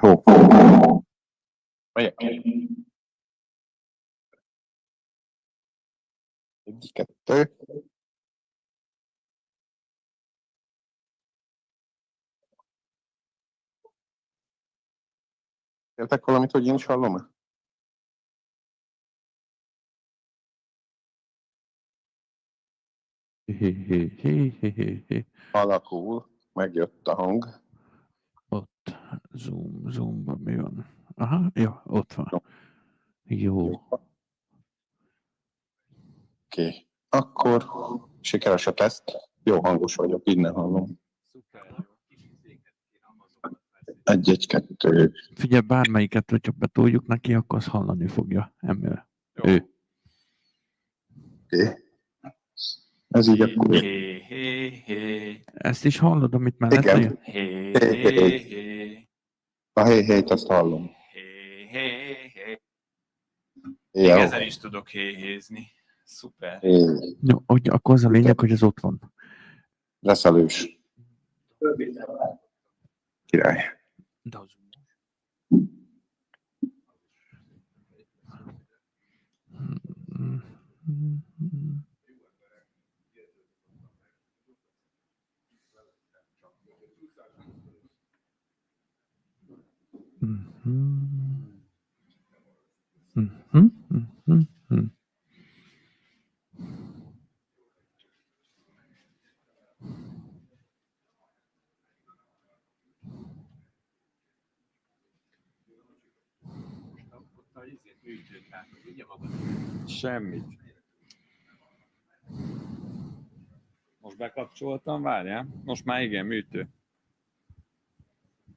Jó. Megyek. 1, 2. Értek valamit, hogy én is hallom-e? Alakul, megjött a hang. Ott, zoomban mi van? Aha, jó, ott van. Jó. Oké. Akkor sikeres a teszt. Jó hangos vagyok, innen hallom. 1, 1, 2. Figyelj, bármelyiket, hogyha betoljuk neki, akkor azt hallani fogja. Emel. Ő. Oké. Ez így akkor. Ezt is hallod, amit mellette jön? A hé-hét azt hallom. Még ezzel is tudok héhézni. Szuper. Jó, akkor az a lényeg, hogy ez ott van. Reszelős. Király. Semmit. Most bekapcsoltam, várjál. Most már igen, műtő.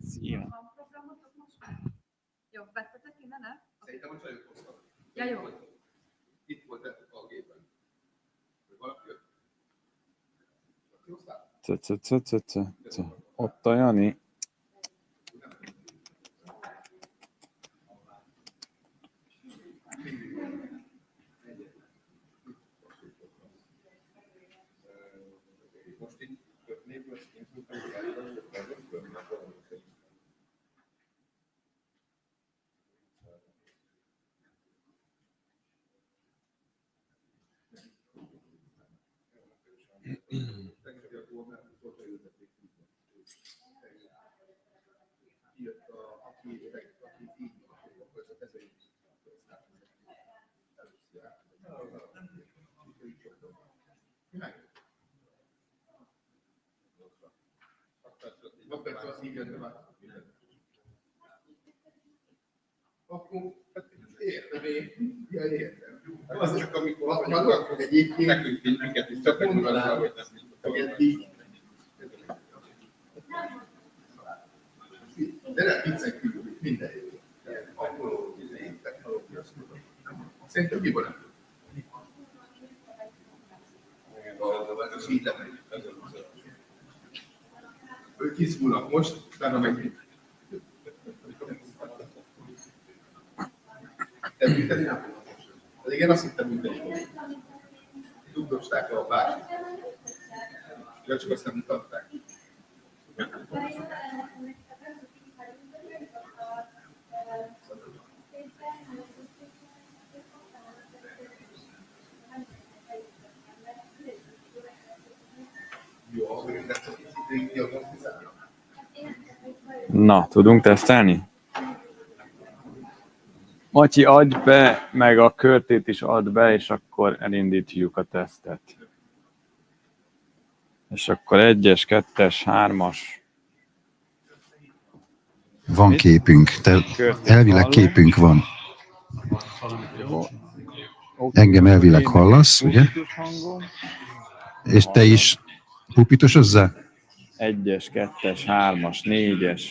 Szia. Jó, vettetek innen, ne? Szerintem a csajok hoztak. Ja, jó. Itt volt a gépen. Valaki jött. Aki hoztál? Ott a Jani. Most itt kötnéből szintúztam, akkor értem én. Ja, értem. Az csak amikor vannak egyébként nekünk minket is csak mondanám, hogy nem így. De nem viccen kívül, minden jó. Akkor technológia azt mondom. Szerintem mi van nem? Ez így lemegy. Ők kiszmúlnak most, utána megint. De műteni nem fognak most. De igen, azt hittem műteni fognak. Tudosták le a bácsit. Ja, csak azt nem mutatták. Jó, akkor én ezt a kicsit diagnosztizálni. Na, tudunk tesztelni? Matyi, add be, meg a körtét is add be, és akkor elindítjuk a tesztet. És akkor 1-es, 2-es, 3-as. Van képünk, elvileg képünk van. Jó. Engem elvileg hallasz, ugye? És te is pupitosozzá? 1-es, 2-es, 3-as, 4-es.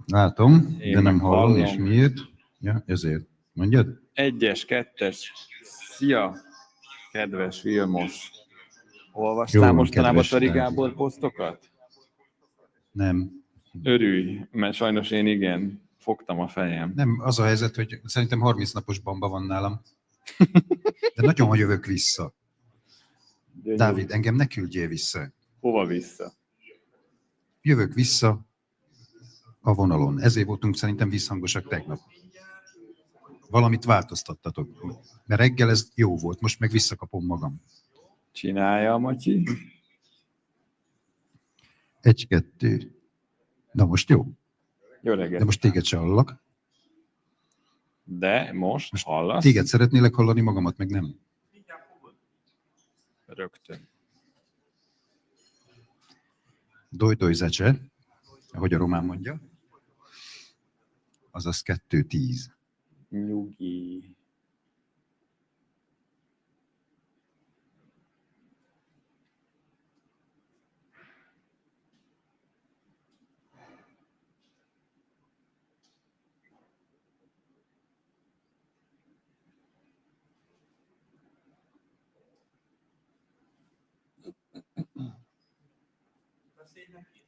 Látom, Én de nem meg hallom, hallom. és miért? Ja, ezért. Mondjad? 1-es, 2-es. Szia, kedves Vilmos. Olvastál Jó, mostanában kedves Tari Dávid. Gábor posztokat? Nem. Örülj, mert sajnos én igen, fogtam a fejem. Nem, az a helyzet, hogy szerintem 30 napos bamba van nálam. De nagyon jövök vissza. Dávid, engem ne küldjél vissza. Hova vissza? Jövök vissza a vonalon. Ezért voltunk szerintem visszhangosak tegnap. Valamit változtattatok. Mert reggel ez jó volt, most meg visszakapom magam. Csinálja a Matyi. 1, 2. Na most jó. Jó De reggelt. most téged se hallak. De most hallasz? Téged szeretnélek hallani, magamat meg nem. Rögtön. Doj zecse, ahogy a román mondja, azaz 2-10. Nyugi.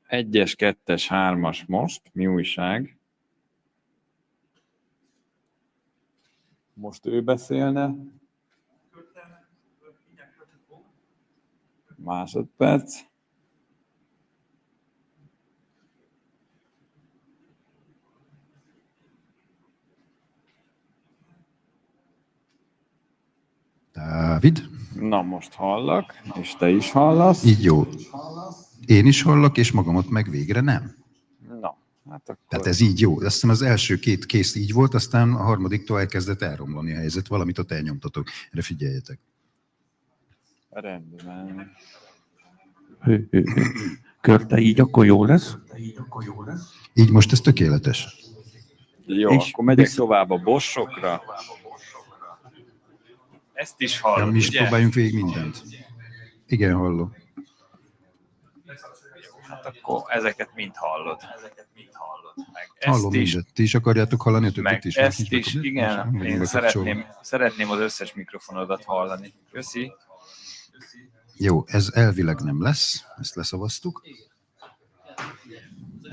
Egyes, kettes, hármas most. Mi újság? Most ő beszélne. Másodperc. Dávid, Na, most hallak, és te is hallasz. így jó. Én is hallak, és magamat meg végre nem. Na, hát akkor... Tehát ez így jó. Azt hiszem az első 2 kész így volt, aztán a harmadiktól elkezdett elromlani a helyzet. Valamit ott elnyomtatok. Erre figyeljetek. Rendben. Körte, így akkor jó lesz? Így most ez tökéletes. Jó, És akkor megyek vissza- tovább a bossokra. Ezt is Ja, hallod, mi is ugye? próbáljunk végig mindent. Igen, hallom. Hát akkor ezeket mind hallod. Meg Hallom ezt is, mindent. Ti is akarjátok hallani a többit meg is? ezt Nincs is, bekapcsolva? igen, Vagyunk én bekapcsolva. szeretném az összes mikrofonodat hallani. Köszi. Jó, ez elvileg nem lesz. Ezt leszavaztuk.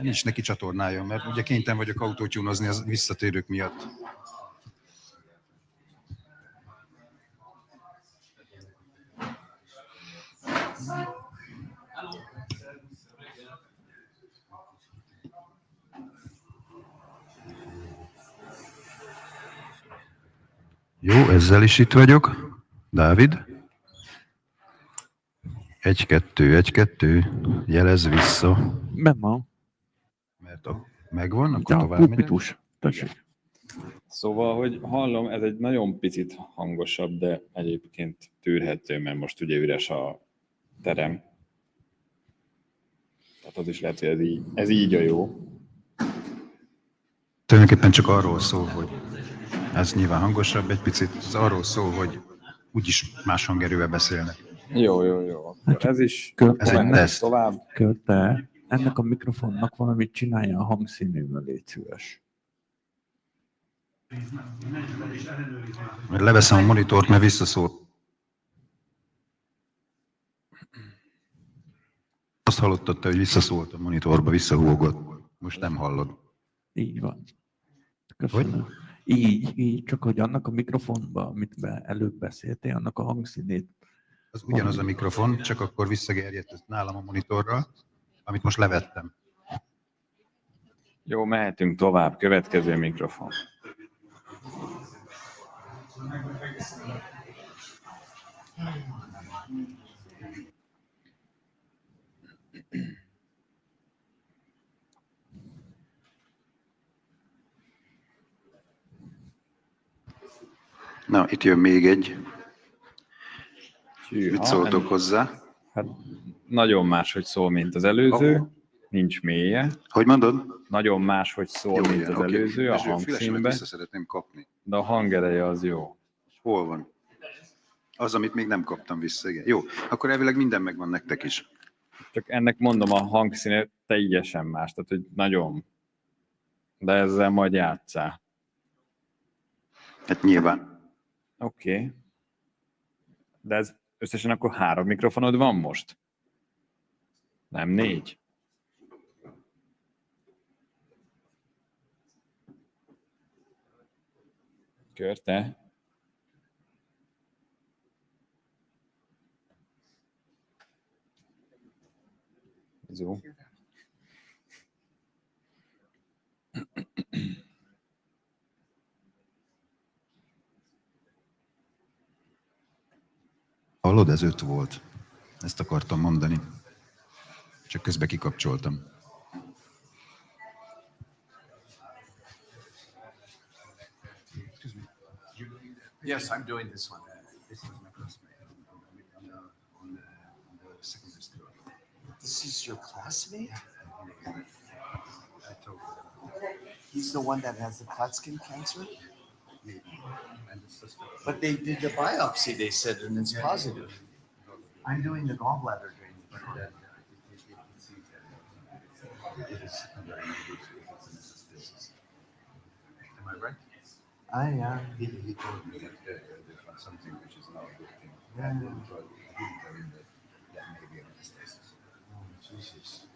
Nincs neki csatornája, mert ugye kénytelen vagyok autótyúnozni az visszatérők miatt. Jó, ezzel is itt vagyok. Dávid? 1, 2, 1, 2. Jelez vissza. Nem van. Mert megvan, akkor De a tovább megyek. pulpitus. Tessék. Szóval, hogy hallom, ez egy nagyon picit hangosabb, de egyébként tűrhető, mert most ugye üres a terem. Tehát az is lehet, hogy ez így a jó. Tulajdonképpen csak arról szól, hogy ez nyilván hangosabb egy picit, ez arról szól, hogy úgyis más hangerővel beszélnek. Jó. Akkor ez is Ez egy teszt. tovább. Körte, ennek a mikrofonnak valamit csinálja a hangszínűvel, légy szíves. Mert leveszem a monitort, mert visszaszól. Azt hallottad te, hogy visszaszólt a monitorba, visszahúgott. Most nem hallod. Így van. Köszönöm. Így, csak hogy annak a mikrofonban, amit előbb beszéltél, annak a hangszínét. Az ugyanaz a mikrofon, csak akkor visszagerjedt nálam a monitorra, amit most levettem. Jó, mehetünk tovább. Következő mikrofon. Na, itt jön még egy. Hűha, Mit szóltok hozzá? Hát nagyon máshogy szól, mint az előző. Nincs mélye. Hogy mondod? Nagyon máshogy szól, mint az előző a hangszínbe, Vissza szeretném kapni. de a hangereje az jó. Hol van? Az, amit még nem kaptam vissza, igen. Jó, akkor elvileg minden megvan nektek is. Csak ennek mondom, a hangszíne teljesen más, tehát hogy nagyon. De ezzel majd játsszál. Hát nyilván. Oké. De ez összesen akkor 3 mikrofonod van most? Nem 4? Körte? Jó. Hallod, ez 5 volt. Ezt akartam mondani. Csak közben kikapcsoltam. Yes, I'm doing this one. This is your classmate? He's the one that has the Klatskin cancer? But they did the biopsy, they said, and it's positive. I'm doing the gallbladder drainage. Am I right? I He told me that there's something which is not working. Yeah. And he didn't tell him that may be a metastasis. Oh, Jesus.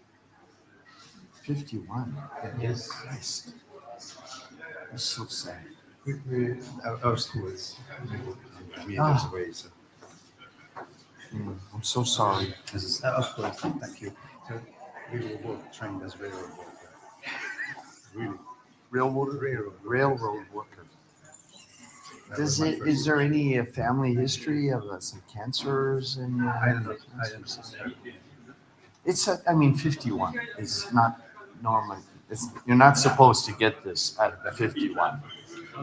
51. Yes. Christ. That's so sad. Our school is meters away, so. I'm so sorry. This is, of course, thank you. So we were both trained as railroad workers. Really, Railroad worker. that was Does my it? first- Is there any family history of some cancers and? I don't know. I don't know. It's. I mean, 51 is not normal. You're not supposed to get this at 51.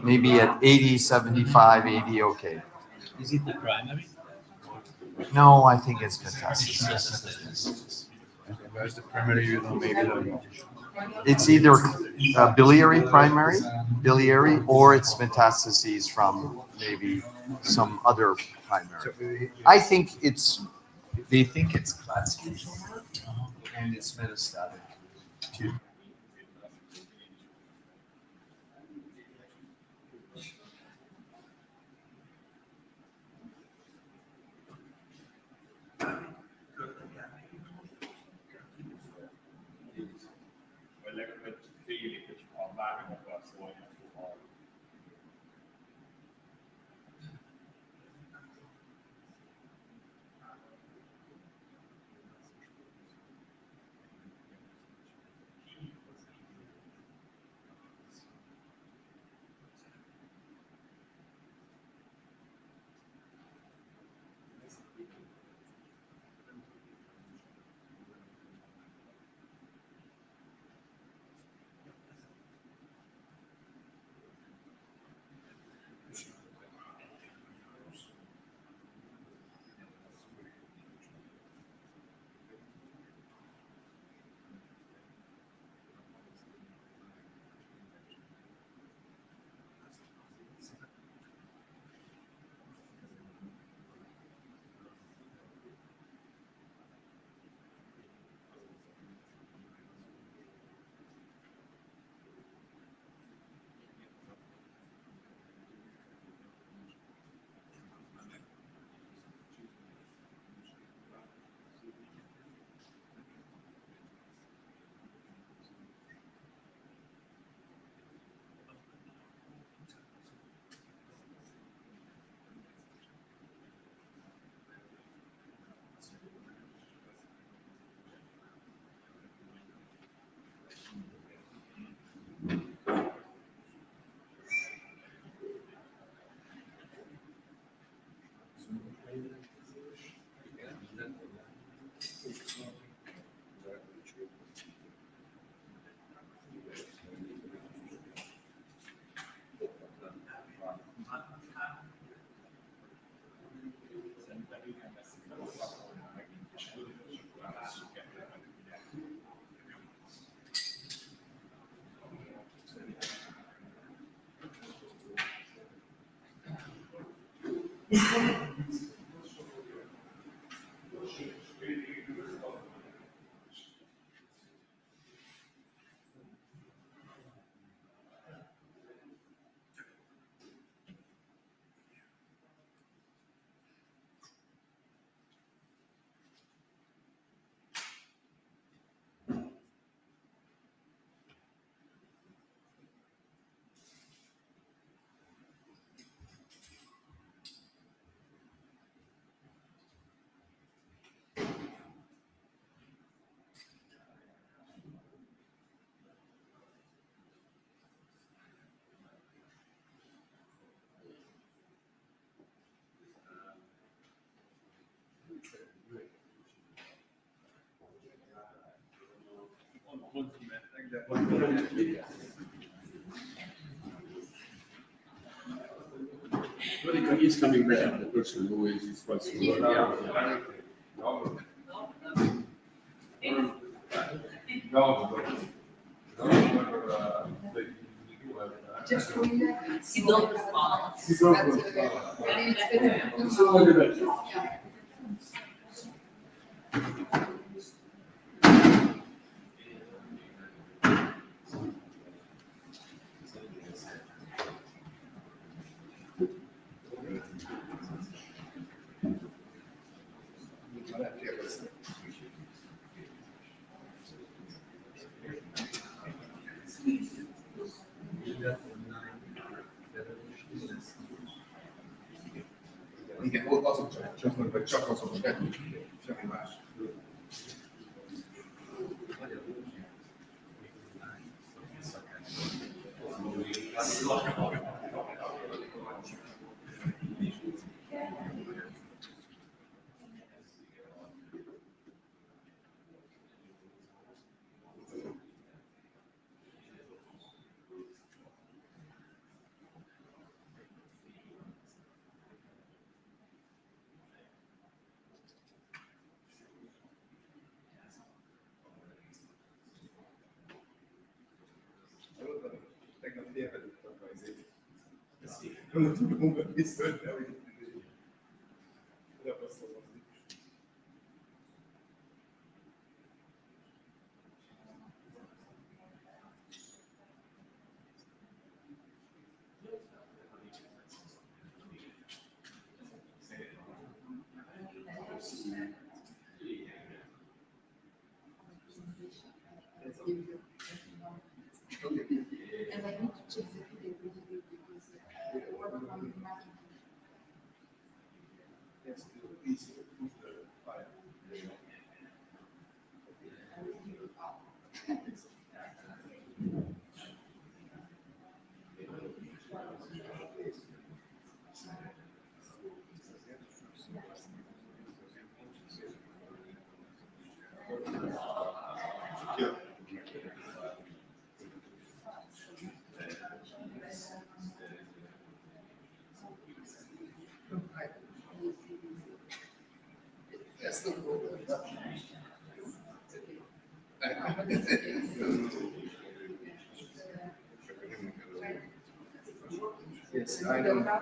Maybe at 80, 75, 80, okay. Is it the primary? No, I think it's metastasis. And where's the primary, you know, maybe the It's either biliary biliary, or it's metastases from maybe some other primary. I think it's, they think it's Klatskin tumor, and it's metastatic too. Vagy legalább félig, hogy ha bármi akar szólni, akkor Monica is coming back, the person who is responsible. Si don't respond. Igen, ott azok csak mondjuk, hogy csak azok, semmi más. Tegnap félvedődtem a izét. Mondom, viszont, de hogy And I need to check the video because the work on marketing. Yes, please push the file. That's the problem. Yes, I know.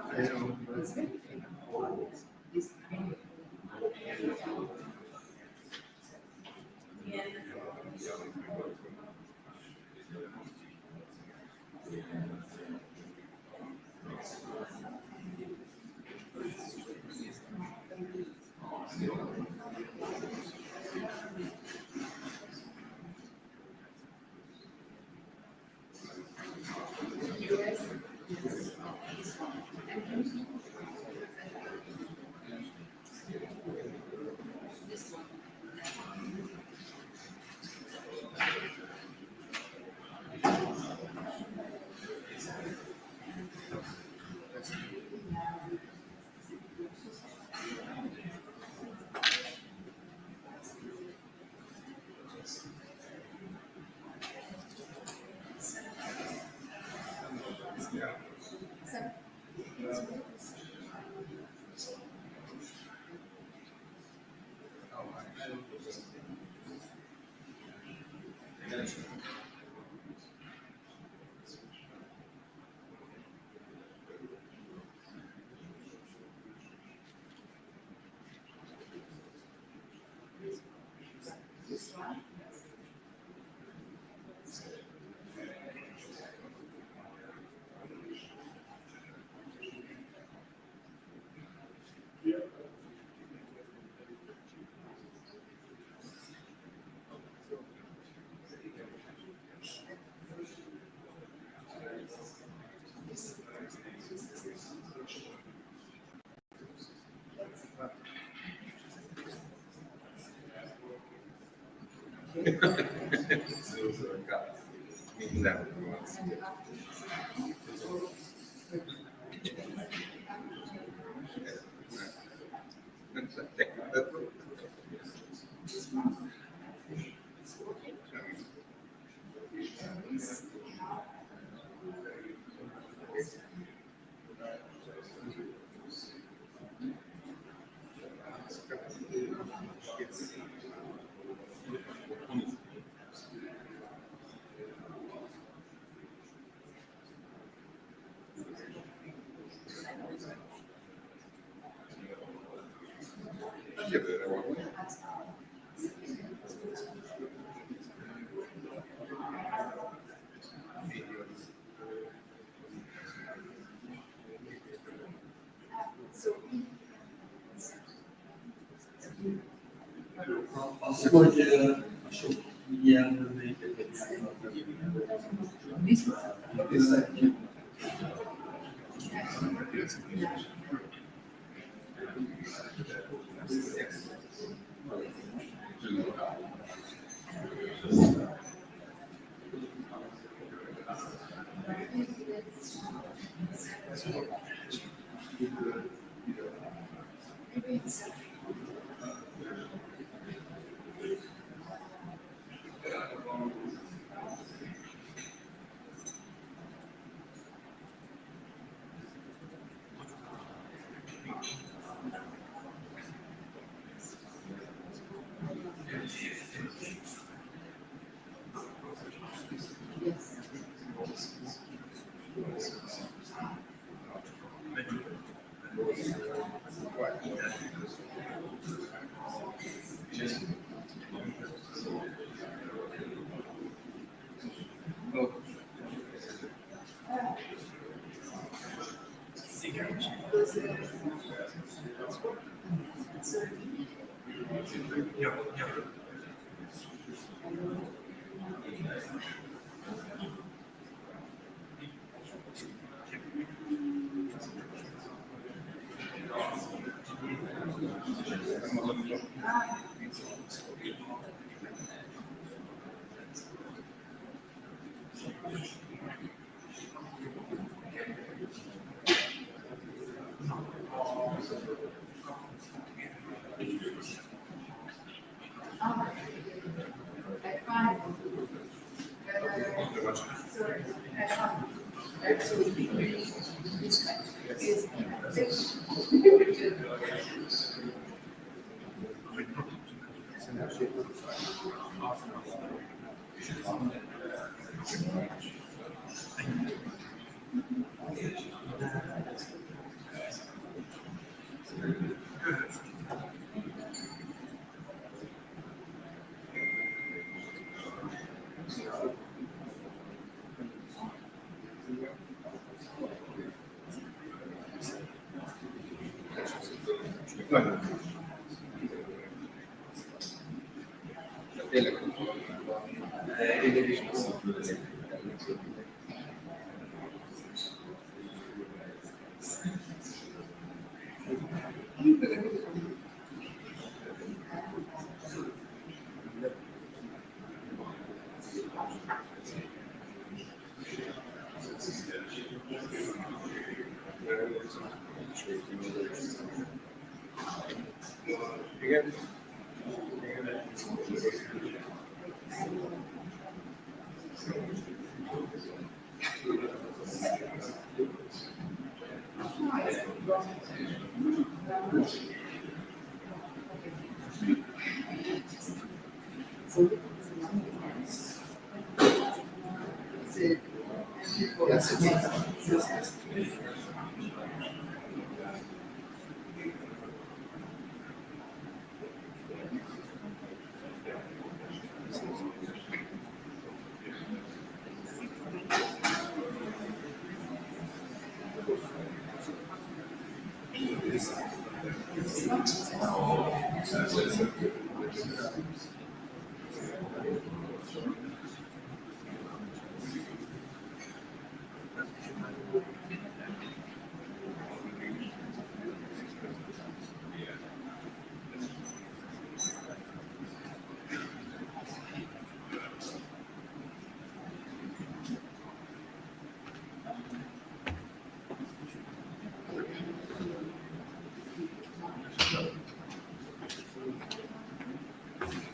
Minden. jövőre van. Az, hogy sok ilyen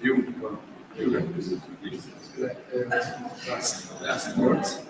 Jó, van. Last words.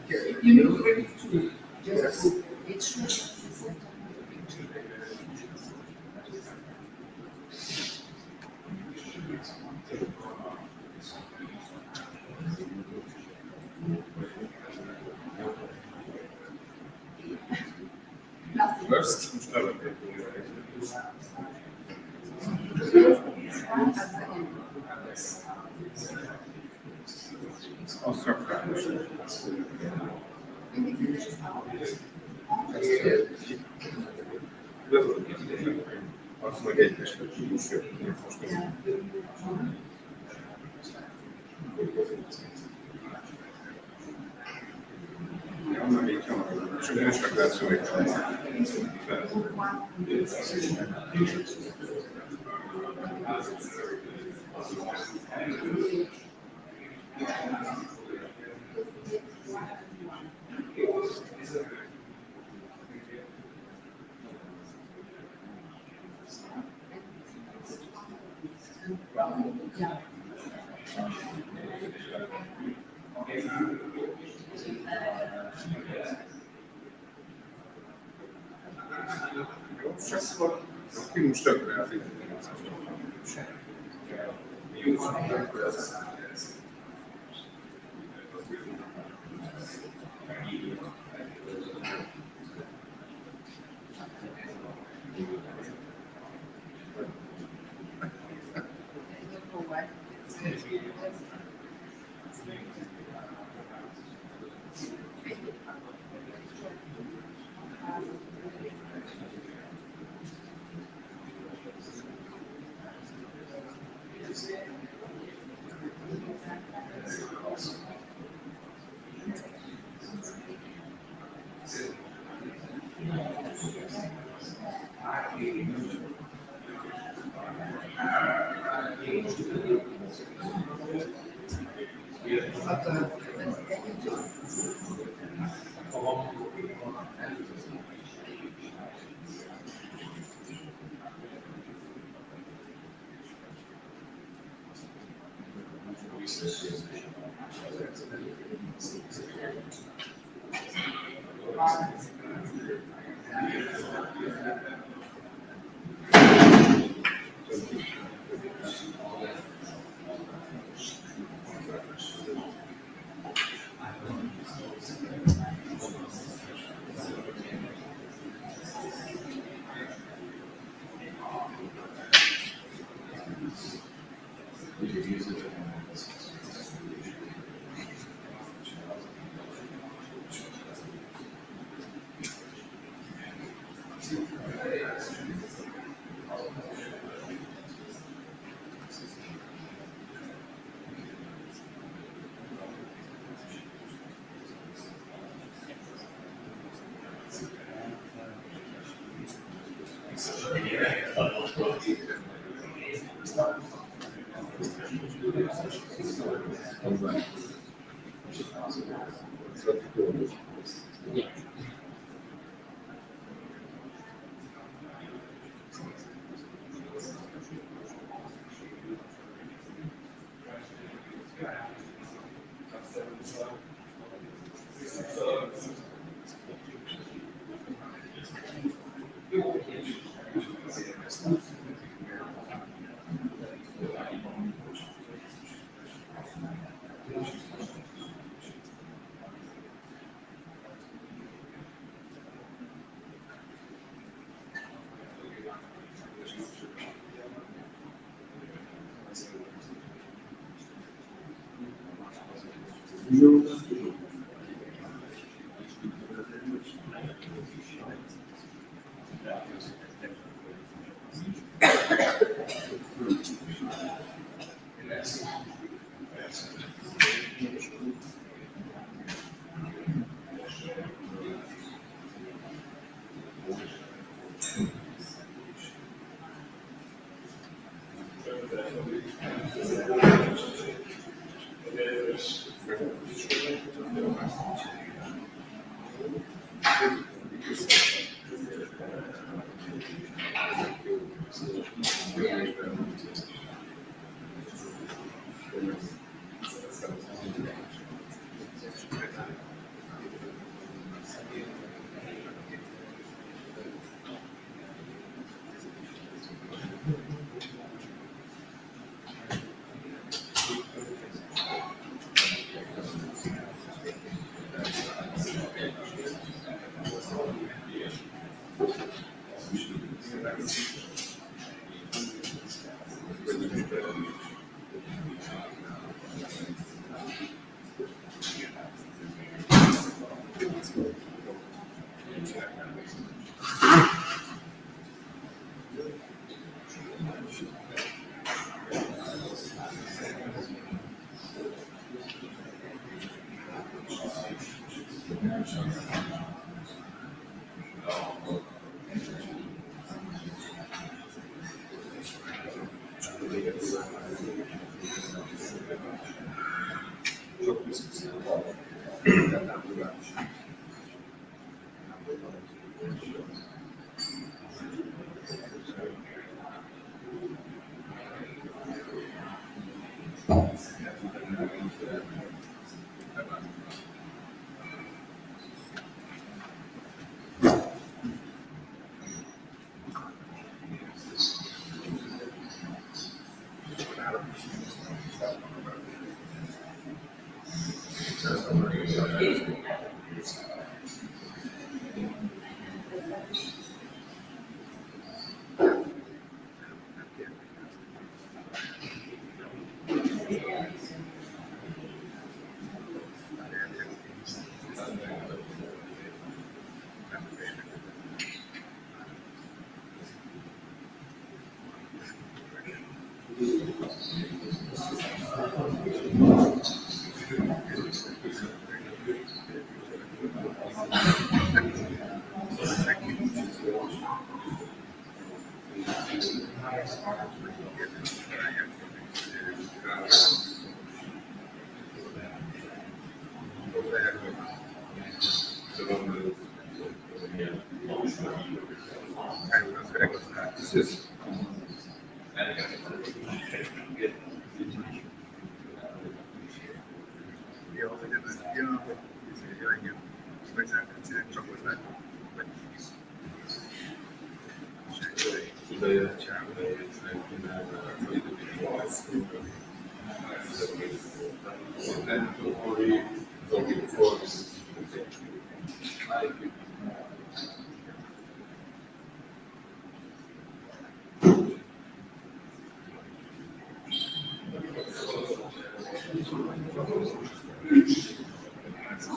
If you move it to just, it should. Azt meg egyesnek tudsz jönni. Ja, meg így van. És akkor is meg lesz Ki most tökre az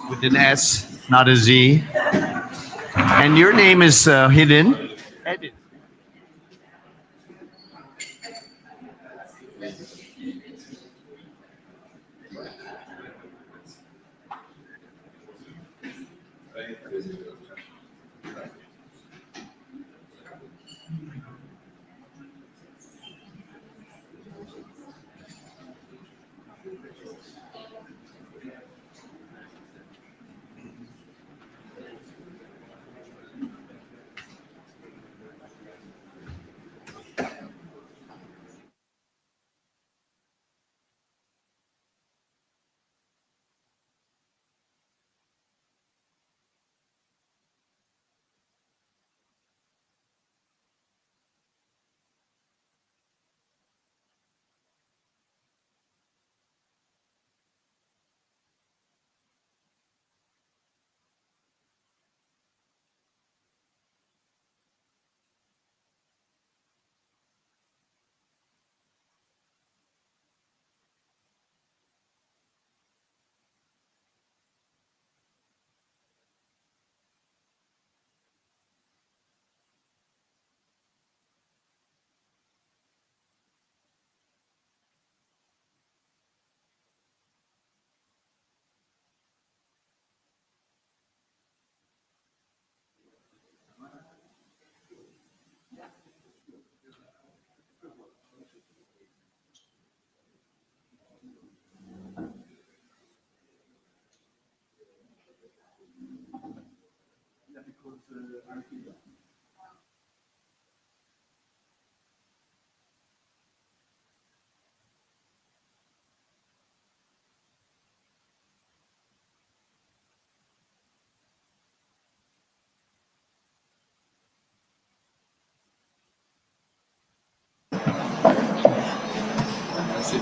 With an S, not a Z. And your name is hidden. Edit.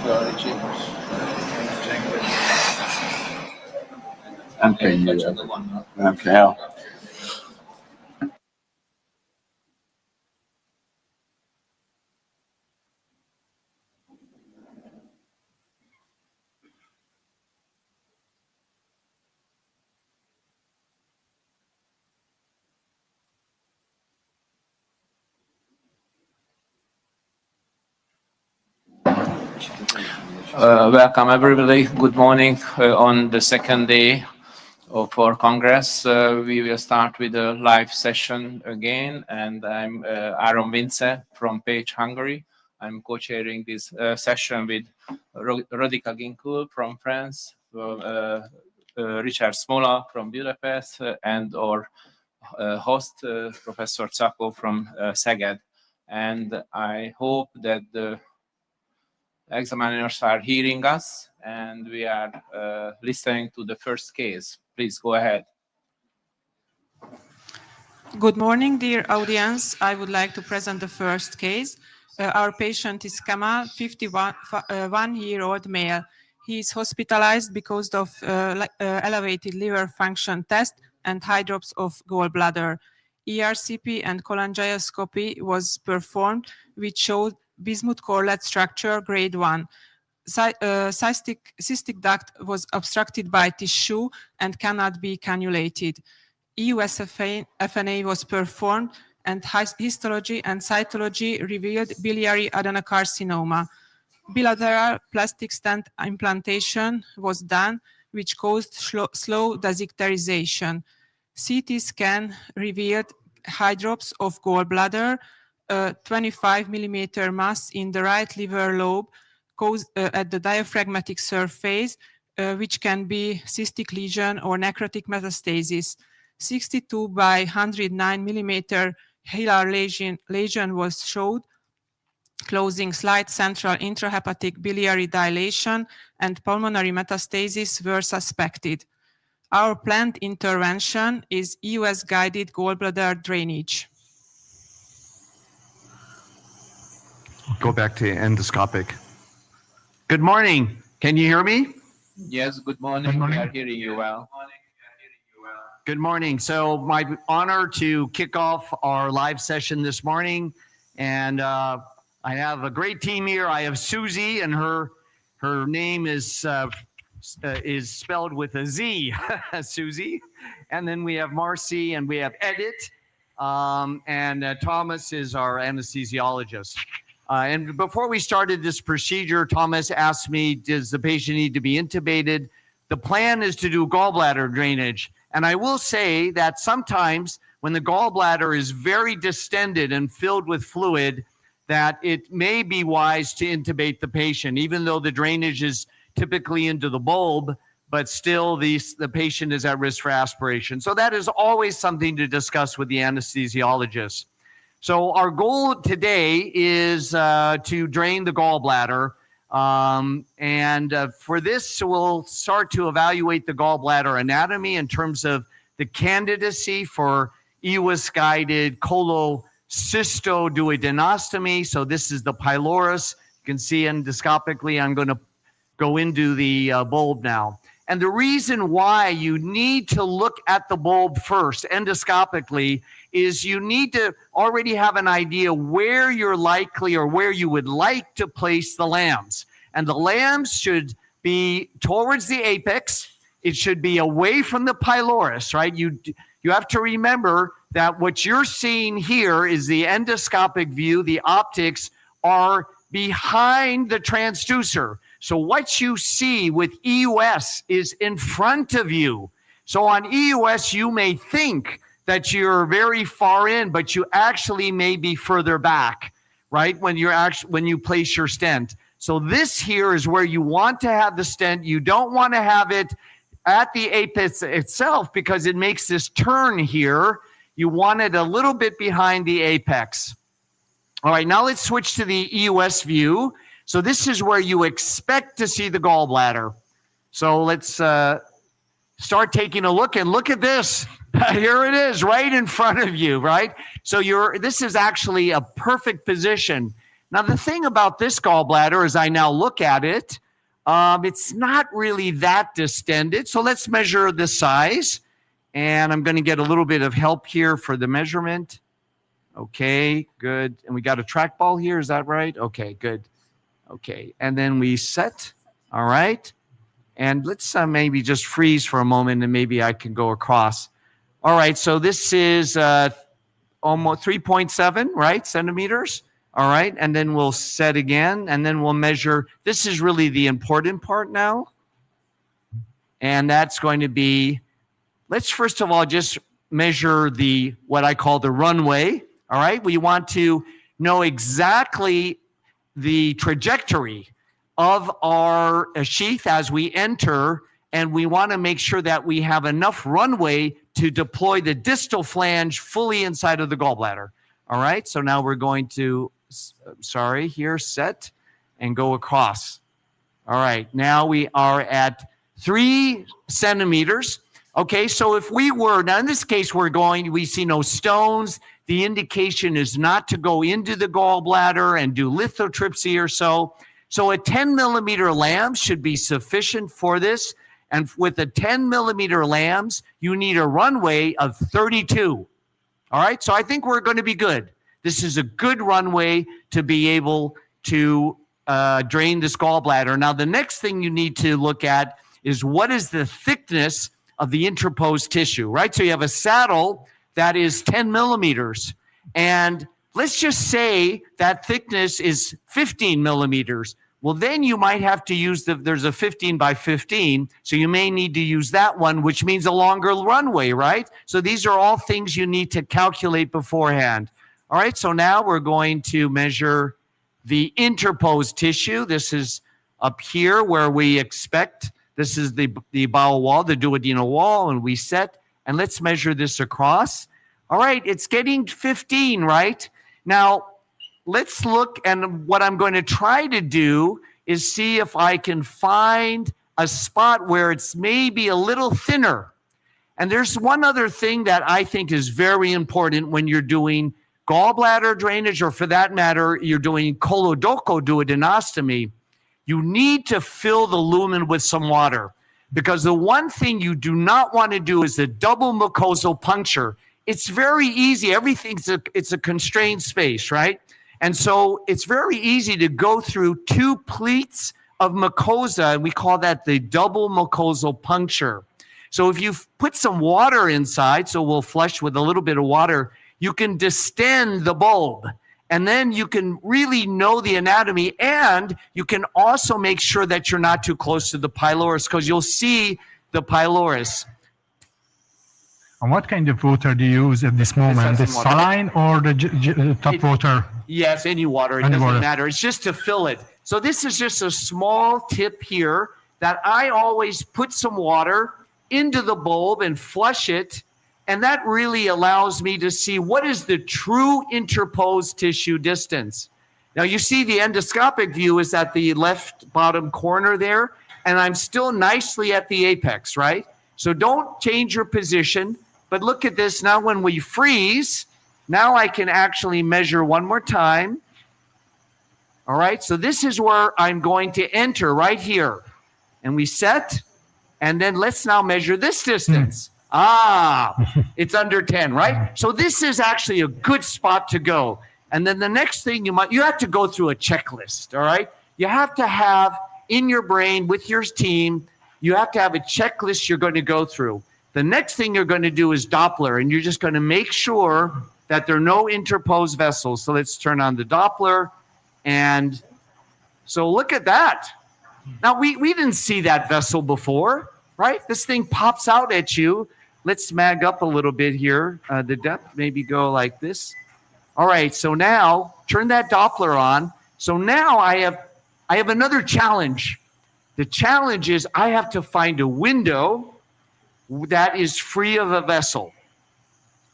Nem könnyű. Nem kell. Welcome everybody. Good morning on the second day of our Congress. We will start with a live session again, and I'm Áron Vince from Pécs, Hungary. I'm co-chairing this session with Rodica Ginkul from France, Richard Smola from Budapest, and our host, Professor Czako from Szeged. And I hope that the examiners are hearing us, and we are listening to the first case. Please go ahead. Good morning, dear audience. I would like to present the first case. Our patient is Kamal, 51-year-old male. He is hospitalized because of elevated liver function test and high drops of gallbladder. ERCP and cholangioscopy was performed, which showed bismuth correlate structure grade 1. Cystic duct was obstructed by tissue and cannot be cannulated. eus FNA was performed, and histology and cytology revealed biliary adenocarcinoma. Bilateral plastic stent implantation was done, which caused slow desicterization. CT scan revealed high drops of gallbladder, 25 millimeter mass in the right liver lobe caused at the diaphragmatic surface, which can be cystic lesion or necrotic metastasis. 62 by 109 millimeter hilar lesion was showed, closing slight central intrahepatic biliary dilation and pulmonary metastasis were suspected. Our planned intervention is EUS-guided gallbladder drainage. Go back to endoscopic. Good morning. Can you hear me? Yes, good morning. We are hearing you well. Good morning. So my honor to kick off our live session this morning. And I have a great team here. I have Susie, and her name is spelled with a Z, Susie. And then we have Marcy, and we have Edith. And Thomas is our anesthesiologist. And before we started this procedure, Thomas asked me, does the patient need to be intubated? The plan is to do gallbladder drainage. And I will say that sometimes when the gallbladder is very distended and filled with fluid, that it may be wise to intubate the patient, even though the drainage is typically into the bulb, but still the patient is at risk for aspiration. So that is always something to discuss with the anesthesiologist. So our goal today is to drain the gallbladder. For this, we'll start to evaluate the gallbladder anatomy in terms of the candidacy for EUS-guided cholecystoduodenostomy. So this is the pylorus. You can see endoscopically. I'm going to go into the bulb now. And the reason why you need to look at the bulb first endoscopically is you need to already have an idea where you're likely or where you would like to place the lambs. And the lambs should be towards the apex. It should be away from the pylorus, right? You have to remember that what you're seeing here is the endoscopic view. The optics are behind the transducer. So what you see with EUS is in front of you. So on EUS, you may think that you're very far in, but you actually may be further back, right? When you place your stent. So this here is where you want to have the stent. You don't want to have it at the apex itself because it makes this turn here. You want it a little bit behind the apex. All right, now let's switch to the EUS view. So this is where you expect to see the gallbladder. So let's start taking a look, and look at this. Here it is right in front of you, right? So this is actually a perfect position. Now, the thing about this gallbladder, as I now look at it, it's not really that distended. So let's measure the size. And I'm going to get a little bit of help here for the measurement. Okay, good. And we got a trackball here. Is that right? Okay, good. Okay, and then we set. All right. And let's maybe just freeze for a moment and maybe I can go across. All right, so this is almost 3.7, right, centimeters. All right, and then we'll set again, and then we'll measure. This is really the important part now. And that's going to be, let's first of all just measure the, what I call the runway. All right, we want to know exactly the trajectory of our sheath as we enter, and we want to make sure that we have enough runway to deploy the distal flange fully inside of the gallbladder. All right, so now we're going to, here, set and go across. All right, now we are at 3 centimeters. Okay, so if we were, now in this case, we see no stones. The indication is not to go into the gallbladder and do lithotripsy or so. So a 10 millimeter lamb should be sufficient for this. And with a 10 millimeter lambs, you need a runway of 32. All right, so I think we're going to be good. This is a good runway to be able to drain this gallbladder. Now, the next thing you need to look at is what is the thickness of the interposed tissue, right? So you have a saddle that is 10 millimeters. And let's just say that thickness is 15 millimeters. Well, then you might have to use there's a 15 by 15, so you may need to use that one, which means a longer runway, right? So these are all things you need to calculate beforehand. All right, so now we're going to measure the interposed tissue. This is up here where we expect, this is the bowel wall, the duodenal wall, and we set, and let's measure this across. All right, it's getting 15, right? Now, let's look, and what I'm going to try to do is see if I can find a spot where it's maybe a little thinner. And there's one other thing that I think is very important when you're doing gallbladder drainage, or for that matter, you're doing colodoco duodenostomy. You need to fill the lumen with some water, because the one thing you do not want to do is a double mucosal puncture. It's very easy. It's a constrained space, right? And so it's very easy to go through 2 pleats of mucosa, and we call that the double mucosal puncture. So if you put some water inside, so we'll flush with a little bit of water, you can distend the bulb, and then you can really know the anatomy, and you can also make sure that you're not too close to the pylorus, because you'll see the pylorus. And what kind of water do you use at this moment? The saline or the tap water? Yes, any water. It doesn't matter. It's just to fill it. So this is just a small tip here that I always put some water into the bulb and flush it. And that really allows me to see what is the true interposed tissue distance. Now, you see the endoscopic view is at the left bottom corner there, and I'm still nicely at the apex, right? So don't change your position, but look at this. Now, when we freeze, now I can actually measure one more time. All right, so this is where I'm going to enter right here. And we set, and then let's now measure this distance. It's under 10, right? So this is actually a good spot to go. And then the next thing you have to go through a checklist, all right? You have to have in your brain with your team, you have to have a checklist you're going to go through. The next thing you're going to do is Doppler, and you're just going to make sure that there are no interposed vessels. So let's turn on the Doppler. And so look at that. Now, we didn't see that vessel before, right? This thing pops out at you. Let's mag up a little bit here. The depth, maybe go like this. All right, so now turn that Doppler on. So now I have another challenge. The challenge is I have to find a window that is free of a vessel.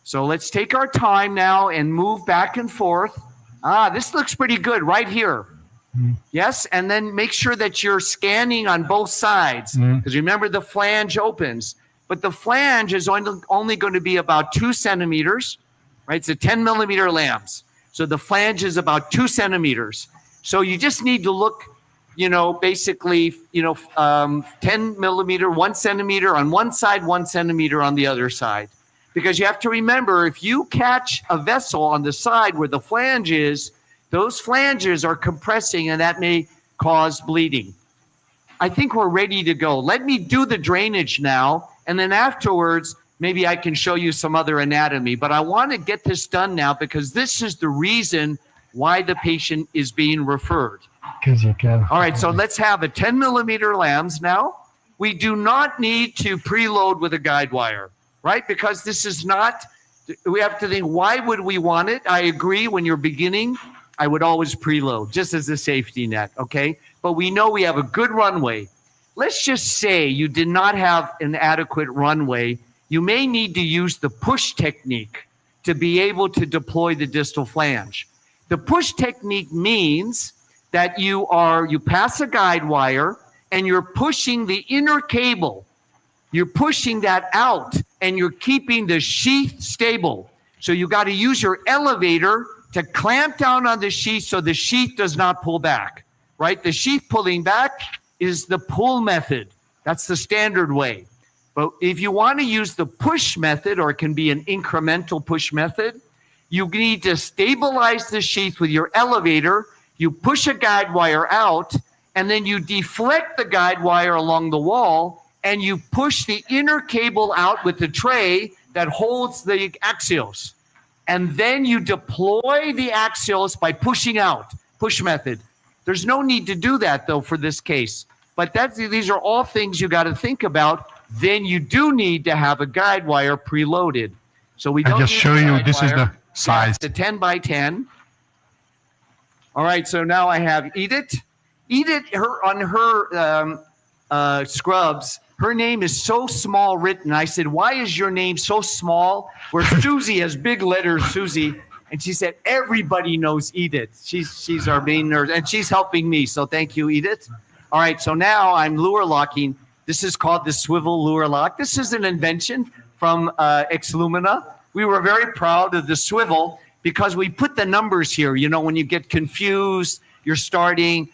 So let's take our time now and move back and forth. This looks pretty good right here. Yes, and then make sure that you're scanning on both sides, because remember the flange opens. But the flange is only going to be about 2 centimeters, right? It's a 10 millimeter lambs. So the flange is about 2 centimeters. So you just need to look, basically, 10 millimeter, 1 centimeter on one side, 1 centimeter on the other side. Because you have to remember, if you catch a vessel on the side where the flange is, those flanges are compressing and that may cause bleeding. I think we're ready to go. Let me do the drainage now, and then afterwards, maybe I can show you some other anatomy. But I want to get this done now because this is the reason why the patient is being referred. All right, so let's have a 10 millimeter lambs now. We do not need to preload with a guide wire, right? Because this is not, we have to think, why would we want it? I agree, when you're beginning, I would always preload, just as a safety net, okay? But we know we have a good runway. Let's just say you did not have an adequate runway. You may need to use the push technique to be able to deploy the distal flange. The push technique means that you pass a guide wire and you're pushing the inner cable. You're pushing that out and you're keeping the sheath stable. So you got to use your elevator to clamp down on the sheath so the sheath does not pull back, right? The sheath pulling back is the pull method. That's the standard way. But if you want to use the push method, or it can be an incremental push method, you need to stabilize the sheath with your elevator. You push a guide wire out, and then you deflect the guide wire along the wall, and you push the inner cable out with the tray that holds the axials. And then you deploy the axials by pushing out, push method. There's no need to do that, though, for this case. But these are all things you got to think about. Then you do need to have a guide wire preloaded. So we don't just show you, this is the size. The 10 by 10. All right, so now I have Edith. Edith, on her scrubs, her name is so small written. I said, why is your name so small? Where Susie has big letters, Susie. And she said, everybody knows Edith. She's our main nurse, and she's helping me. So thank you, Edith. All right, so now I'm lure locking. This is called the swivel lure lock. This is an invention from Exlumina. We were very proud of the swivel because we put the numbers here. When you get confused, you're starting,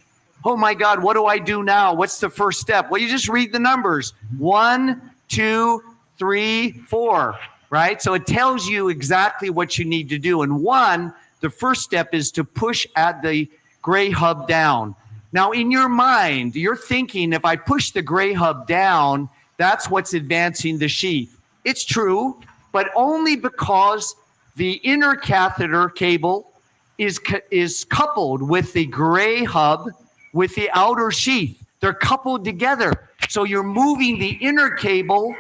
oh my God, what do I do now? What's the first step? Well, you just read the numbers. 1, 2, 3, 4, right? So it tells you exactly what you need to do. And 1, the first step is to push at the gray hub down. Now, in your mind, you're thinking, if I push the gray hub down, that's what's advancing the sheath. It's true, but only because the inner catheter cable is coupled with the gray hub with the outer sheath. They're coupled together. So you're moving the inner cable,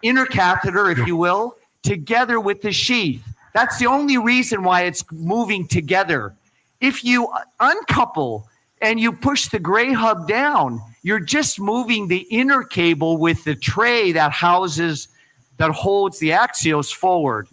inner catheter, if you will, together with the sheath. That's the only reason why it's moving together. If you uncouple and you push the gray hub down, you're just moving the inner cable with the tray that holds the axials forward.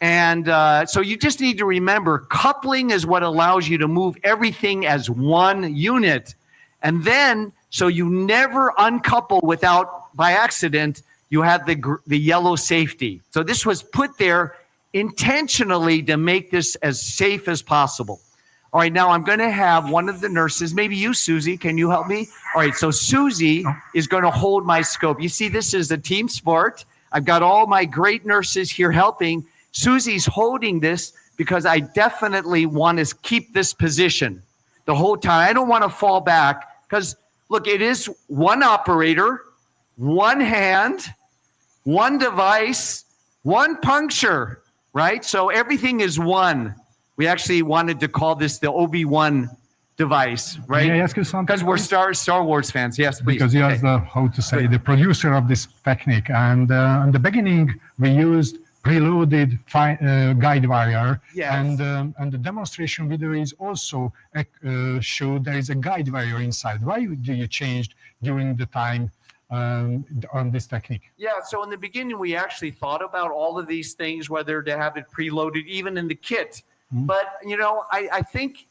And so you just need to remember, coupling is what allows you to move everything as one unit. And then, so you never uncouple without, by accident, you have the yellow safety. So this was put there intentionally to make this as safe as possible. All right, now I'm going to have one of the nurses, maybe you, Susie, can you help me? All right, so Susie is going to hold my scope. You see, this is a team sport. I've got all my great nurses here helping. Susie's holding this because I definitely want to keep this position the whole time. I don't want to fall back because, look, it is one operator, one hand, one device, one puncture, right? So everything is one. We actually wanted to call this the Obi-Wan device, right? May I ask you something? Because we're Star Wars fans. Yes, please. Because you are the producer of this technique. And in the beginning, we used preloaded guide wire. Yes. And the demonstration video is also show there is a guide wire inside. Why do you change during the time on this technique? Yeah, so in the beginning, we actually thought about all of these things, whether to have it preloaded, even in the kit. But, I think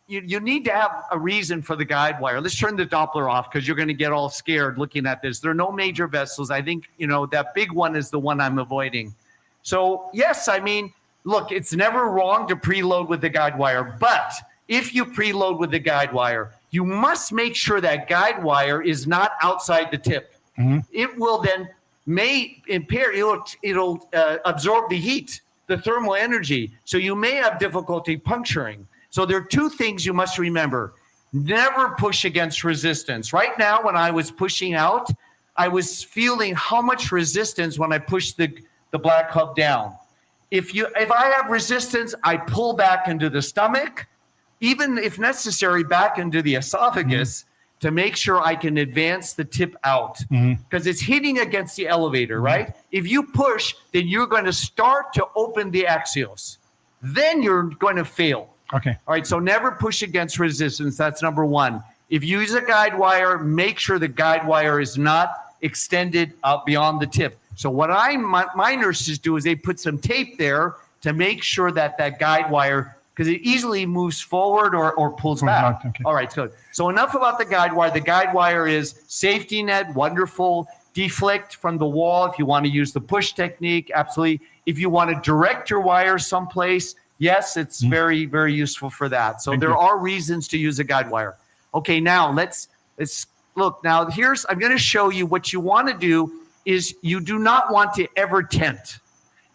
you need to have a reason for the guide wire. Let's turn the Doppler off because you're going to get all scared looking at this. There are no major vessels. I think, that big one is the one I'm avoiding. So, yes, I mean, look, it's never wrong to preload with the guide wire, but if you preload with the guide wire, you must make sure that guide wire is not outside the tip. It will then may impair, it'll absorb the heat, the thermal energy. So you may have difficulty puncturing. So there are two things you must remember. Never push against resistance. Right now, when I was pushing out, I was feeling how much resistance when I pushed the black hub down. If I have resistance, I pull back into the stomach, even if necessary, back into the esophagus to make sure I can advance the tip out because it's hitting against the elevator, right? If you push, then you're going to start to open the axios. Then you're going to fail. Okay. All right, so never push against resistance. That's number one. If you use a guide wire, make sure the guide wire is not extended out beyond the tip. So what my nurses do is they put some tape there to make sure that guide wire, because it easily moves forward or pulls back. Okay. All right, good. So enough about the guide wire. The guide wire is safety net, wonderful. Deflect from the wall if you want to use the push technique, absolutely. If you want to direct your wire someplace, yes, it's very, very useful for that. So there are reasons to use a guide wire. Okay, now let's look. Now I'm going to show you what you want to do is you do not want to ever tent.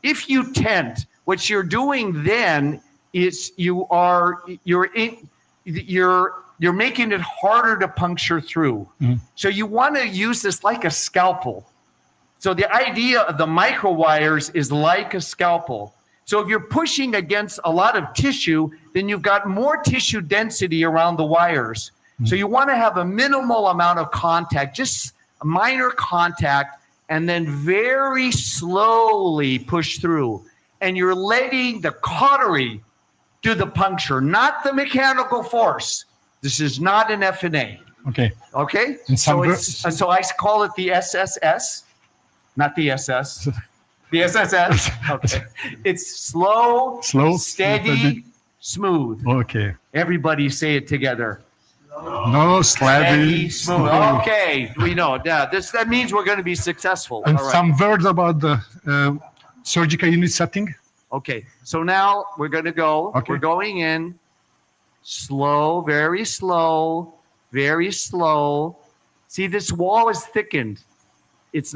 If you tent, what you're doing then is you're making it harder to puncture through. So you want to use this like a scalpel. So the idea of the micro wires is like a scalpel. So if you're pushing against a lot of tissue, then you've got more tissue density around the wires. So you want to have a minimal amount of contact, just a minor contact, and then very slowly push through. And you're letting the cautery do the puncture, not the mechanical force. This is not an FNA. Okay. Okay? And So I call it the SSS, not the SS. The SSS. Okay. It's slow, steady, smooth. Okay. Everybody say it together. No, steady, smooth. Okay, we know. Yeah, that means we're going to be successful. And all right. some words about the surgical unit setting. Okay, so now we're going to go. Okay. We're going in slow, very slow, very slow. See, this wall is thickened. It's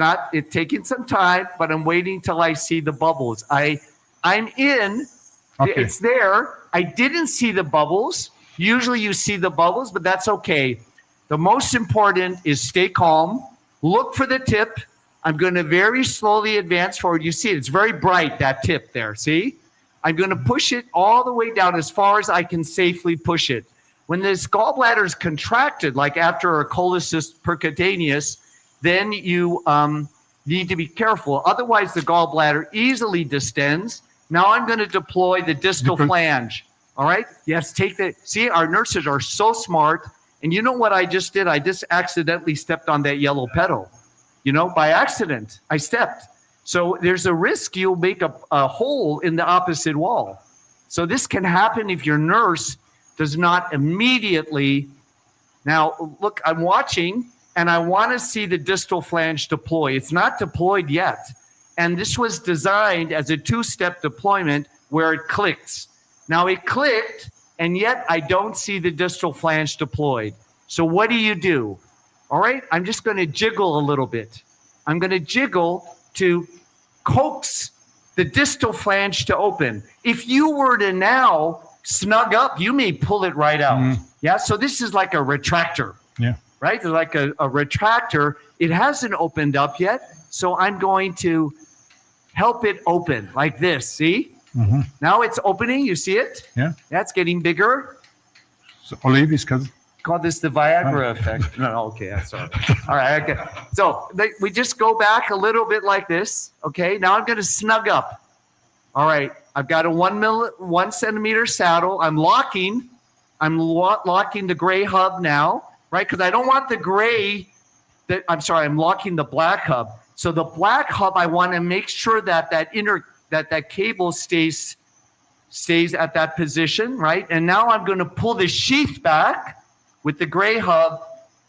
taking some time, but I'm waiting till I see the bubbles. I'm in. Okay. It's there. I didn't see the bubbles. Usually you see the bubbles, but that's okay. The most important is stay calm. Look for the tip. I'm going to very slowly advance forward. You see it. It's very bright, that tip there. See? I'm going to push it all the way down as far as I can safely push it. When this gallbladder is contracted, like after a cholecystectomy percutaneous, then you need to be careful. Otherwise, the gallbladder easily distends. Now I'm going to deploy the distal flange. All right? Yes, take the... See, our nurses are so smart. And you know what I just did? I just accidentally stepped on that yellow pedal. You know, by accident, I stepped. So there's a risk you'll make a hole in the opposite wall. So this can happen if your nurse does not immediately... Now, look, I'm watching, and I want to see the distal flange deploy. It's not deployed yet. And this was designed as a two-step deployment where it clicks. Now it clicked, and yet I don't see the distal flange deployed. So what do? All right, I'm just going to jiggle a little bit. I'm going to jiggle to coax the distal flange to open. If you were to now snug up, you may pull it right out. Yeah, so this is like a retractor. Yeah. Right? It's like a retractor. It hasn't opened up yet, so I'm going to help it open like this. See? Now it's opening. You see it? Yeah. That's getting bigger. So Olive is Call this the Viagra effect. No, okay, I'm sorry. All right, okay. So we just go back a little bit like this. Okay, now I'm going to snug up. All right, I've got a 1 centimeter saddle. I'm locking the gray hub now, right? Because I don't want the gray. I'm locking the black hub. So the black hub, I want to make sure that that cable stays at that position, right? And now I'm going to pull the sheath back with the gray hub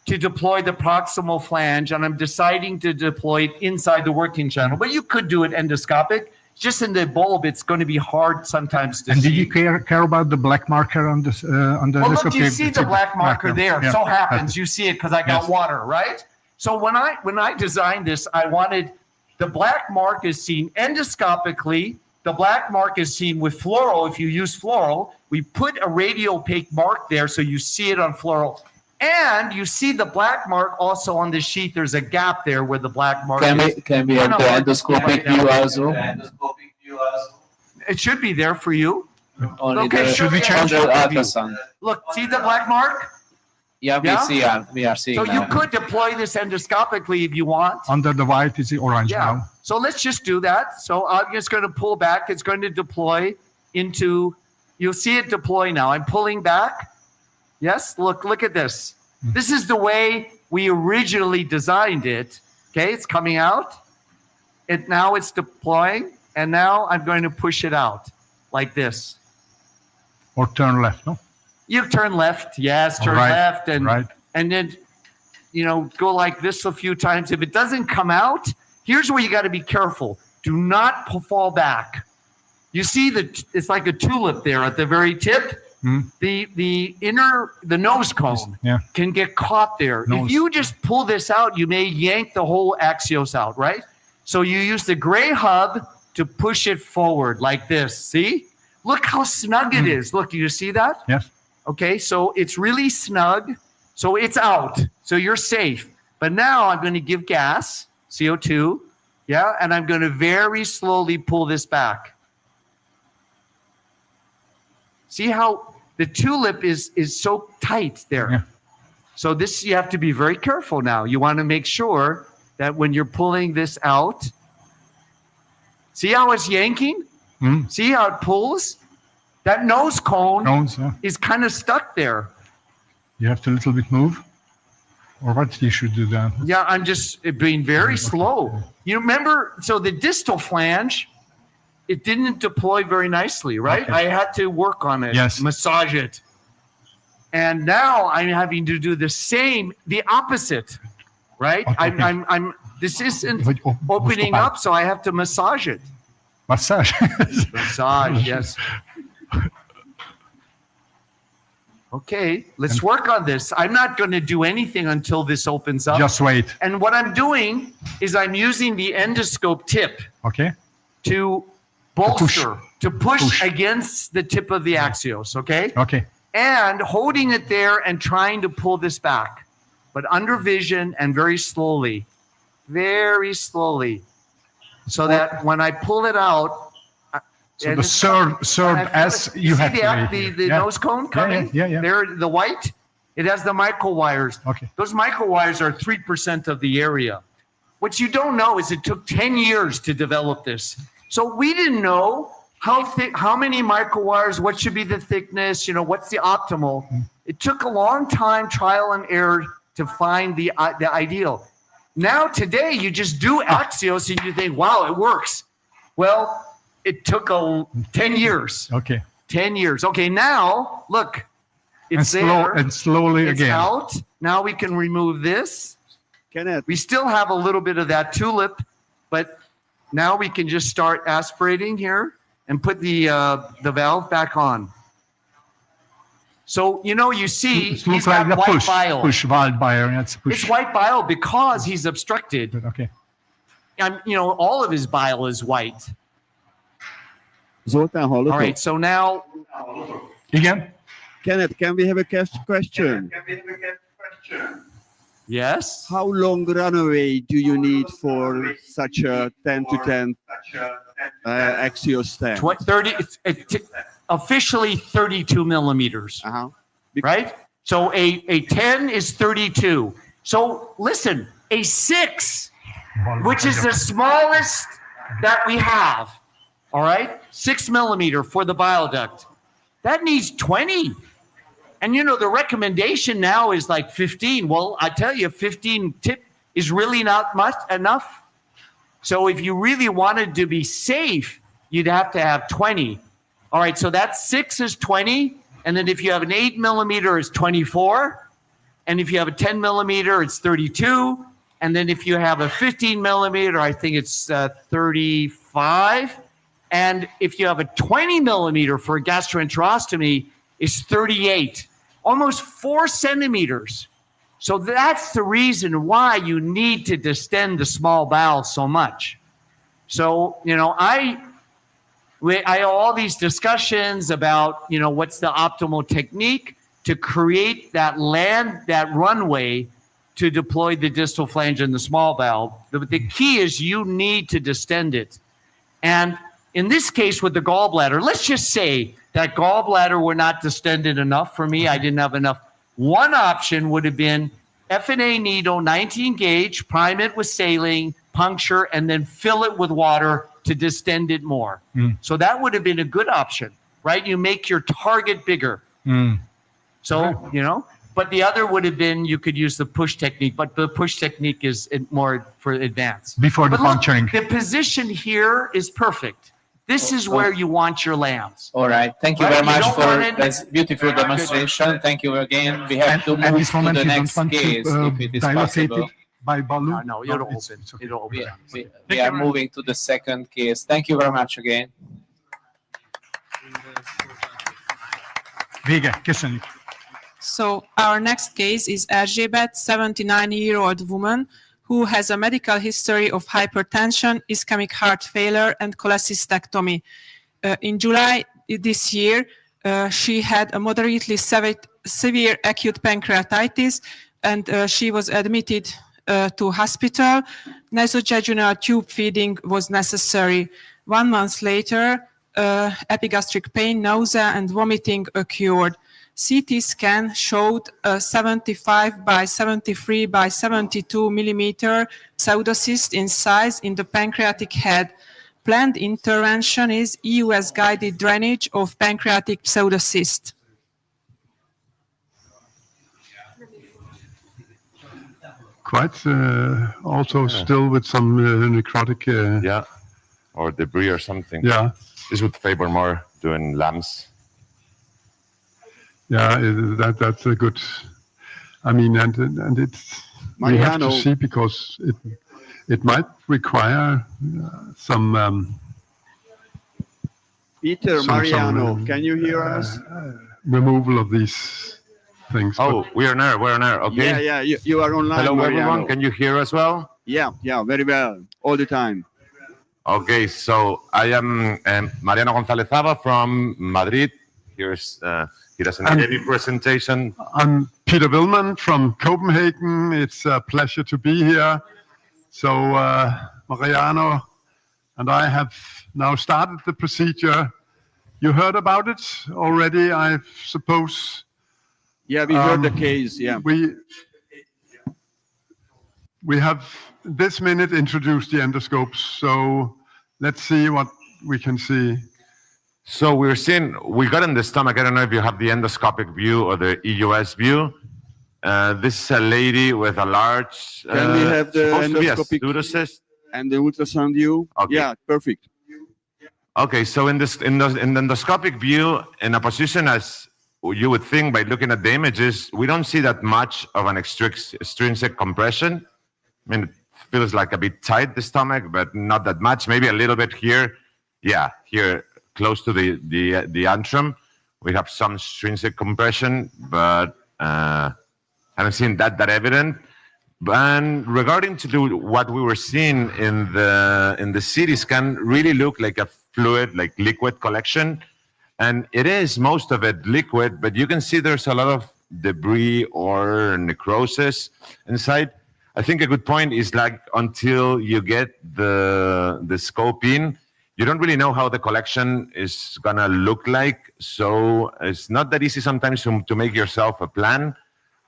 to deploy the proximal flange, and I'm deciding to deploy it inside the working channel. But you could do it endoscopic. just in the bulb, it's going to be hard sometimes to And see. did you care about the black marker on the Well, endoscope? look, you see the black marker there. Yeah. So happens you see it because I got Yes. water, right? So when I designed this, I wanted the black mark is seen endoscopically. The black mark is seen with fluoro. If you use fluoro, we put a radiopaque mark there so you see it on fluoro. And you see the black mark also on the sheet. There's a gap there where the black mark is. Can we have the endoscopic view also? It should be there for you. Only Okay, the, should we change on the the view? ultrasound. Look, see the black mark? Yeah, Yeah? we are seeing So you now. could deploy this endoscopically if you want. Under the white is the orange Yeah. now. So let's just do that. So I'm just going to pull back. It's going to deploy into, you'll see it deploy now. I'm pulling back. Yes, look at this. This is the way we originally designed it. Okay, it's coming out. Now it's deploying. And now I'm going to push it out like this. Or turn left, no? You turn left. Yes, turn Right, left. And, right. and then, go like this a few times. If it doesn't come out, here's where you got to be careful. Do not fall back. You see it's like a tulip there at the very tip. The nose cone Yeah. can get caught there. If Nose. you just pull this out, you may yank the whole axios out, right? So you use the gray hub to push it forward like this. See? Look how snug it is. Look, do you see that? Yes. Okay, so it's really snug. So it's out. So you're safe. But now I'm going to give gas, CO2, yeah, and I'm going to very slowly pull this back. See how the tulip is so tight there. Yeah. So this, you have to be very careful now. You want to make sure that when you're pulling this out, see how it's yanking? See how it pulls? That nose cone Cones, yeah. is kind of stuck there. You have to a little bit move. Or what you should do then? Yeah, I'm just being very slow. You remember, so the distal flange, it didn't deploy very nicely, right? Okay. I had to work on it, Yes. massage it. And now I'm having to do the opposite, right? Okay. This isn't Vagy opening postopál. up, so I have to massage it. Massage. Massage, yes. Okay, let's work on this. I'm not going to do anything until this opens up. Just wait. And what I'm doing is I'm using the endoscope tip Okay. to bolster, to push Push. against the tip of the axios, okay? Okay. And holding it there and trying to pull this back, but under vision and very slowly, so that when I pull it out, So and the it's- third and I feel S it. you See have to the yeah. nose cone coming? Yeah. There, the white, it has the micro wires. Okay. Those micro wires are 3% of the area. What you don't know is it took 10 years to develop this. So we didn't know how thick, how many micro wires, what should be the thickness, what's the optimal. It took a long time, trial and error, to find the ideal. Now today you just do axios and you think, wow, it works. Well, it took 10 years. Okay. 10 years. Okay, now look, it's And there. and slowly It's again. out. Now we can remove this. We still have a little bit of that tulip, but now we can just start aspirating here and put the valve back on. So, you see, It he's looks like got the white bile. push wild bile. That's push. It's white bile because he's obstructed. Okay. All of his bile is white. Zoltán, hallotod? All right, so now, Igen? Kenneth, can we have a question? yes? How long runway do you need for such a 10 to 10 axios stand? 30, officially 32 millimeters. Right? So a 10 is 32. So listen, a 6, which is the smallest that we have, all right? 6 millimeter for the bile duct. That needs 20. And the recommendation now is like 15. Well, I tell you, 15 tip is really not much enough. So if you really wanted to be safe, you'd have to have 20. All right, so that 6 is 20. And then if you have an 8 millimeter, it's 24. And if you have a 10 millimeter, it's 32. And then if you have a 15 millimeter, I think it's 35. And if you have a 20 millimeter for a gastroenterostomy, is 38, almost 4 centimeters. So that's the reason why you need to distend the small bowel so much. So, you know, I have all these discussions about, you know, what's the optimal technique to create that runway to deploy the distal flange in the small bowel. The key is you need to distend it. And in this case with the gallbladder, let's just say that gallbladder were not distended enough for me. I didn't have enough. One option would have been FNA needle, 19 gauge, prime it with saline, puncture, and then fill it with water to distend it more. So that would have been a good option, right? You make your target bigger. So, you know, but the other would have been you could use the push technique, but the push technique is more for advanced. Before the But look, puncturing. the position here is perfect. This is where you want your lambs. All right. Thank you Right? very You much don't for want it- this beautiful demonstration. Thank you again. We have to At move this to moment, the you don't next want case, to if it is dilate possible. it by balloon? No, it'll it's- open. it's okay. It'll open. We are moving to the second case. Thank you very much again. Vége, köszönjük. So our next case is Erzsébet, 79-year-old woman who has a medical history of hypertension, ischemic heart failure, and cholecystectomy. In July this year, she had a moderately severe acute pancreatitis, and she was admitted to hospital. Nasojejunal tube feeding was necessary. 1 month later, epigastric pain, nausea, and vomiting occurred. CT scan showed a 75 by 73 by 72 millimeter pseudocyst in size in the pancreatic head. Planned intervention is EUS-guided drainage of pancreatic pseudocyst. Quite also still with some necrotic. Yeah, or debris or something. Yeah. This would favor more doing lambs. Yeah, that's a good. I mean, and it's we have to Mariano. see because it might require some. Peter, some Mariano, can you hear us? Removal of these things. Oh, we are there. We're there. Okay. Yeah, you are online. Hello, Mariano. everyone. Can you hear us well? Yeah, very well, all the time. Okay, so I am Mariano González Zaba from Madrid. He does an heavy presentation. I'm Peter Willman from Copenhagen. It's a pleasure to be here. So Mariano and I have now started the procedure. You heard about it already, I suppose. Yeah, we heard the case. Yeah. We have this minute introduced the endoscopes. So let's see what we can see. So we got in the stomach. I don't know if you have the endoscopic view or the EUS view. This is a lady with a large. Can we have the supposed to be a endoscopic pseudocyst? and the ultrasound view? Okay. Yeah, perfect. Okay, so in the endoscopic view, in a position as you would think by looking at the images, we don't see that much of an extrinsic compression. I mean, it feels like a bit tight, the stomach, but not that much. Maybe a little bit here. Yeah, here close to the antrum, we have some extrinsic compression, but haven't seen that evident. And regarding to what we were seeing in the CT scan, really looked like a fluid, like liquid collection, and it is most of it liquid. But you can see there's a lot of debris or necrosis inside. I think a good point is like until you get the scope in, you don't really know how the collection is gonna look like. So it's not that easy sometimes to make yourself a plan.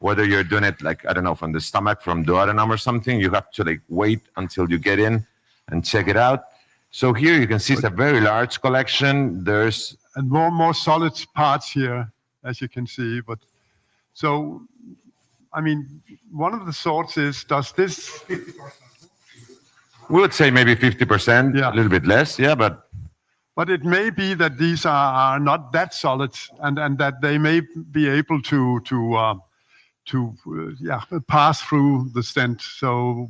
Whether you're doing it like, I don't know, from the stomach, from duodenum or something, you have to like wait until you get in and check it out. So here you can see it's a very large collection. There's and more solid parts here, as you can see. But so, I mean, one of the thoughts is, does this? We would say maybe 50%, a little bit less, yeah, but it may be that these are not that solid, and that they may be able to pass through the stent. So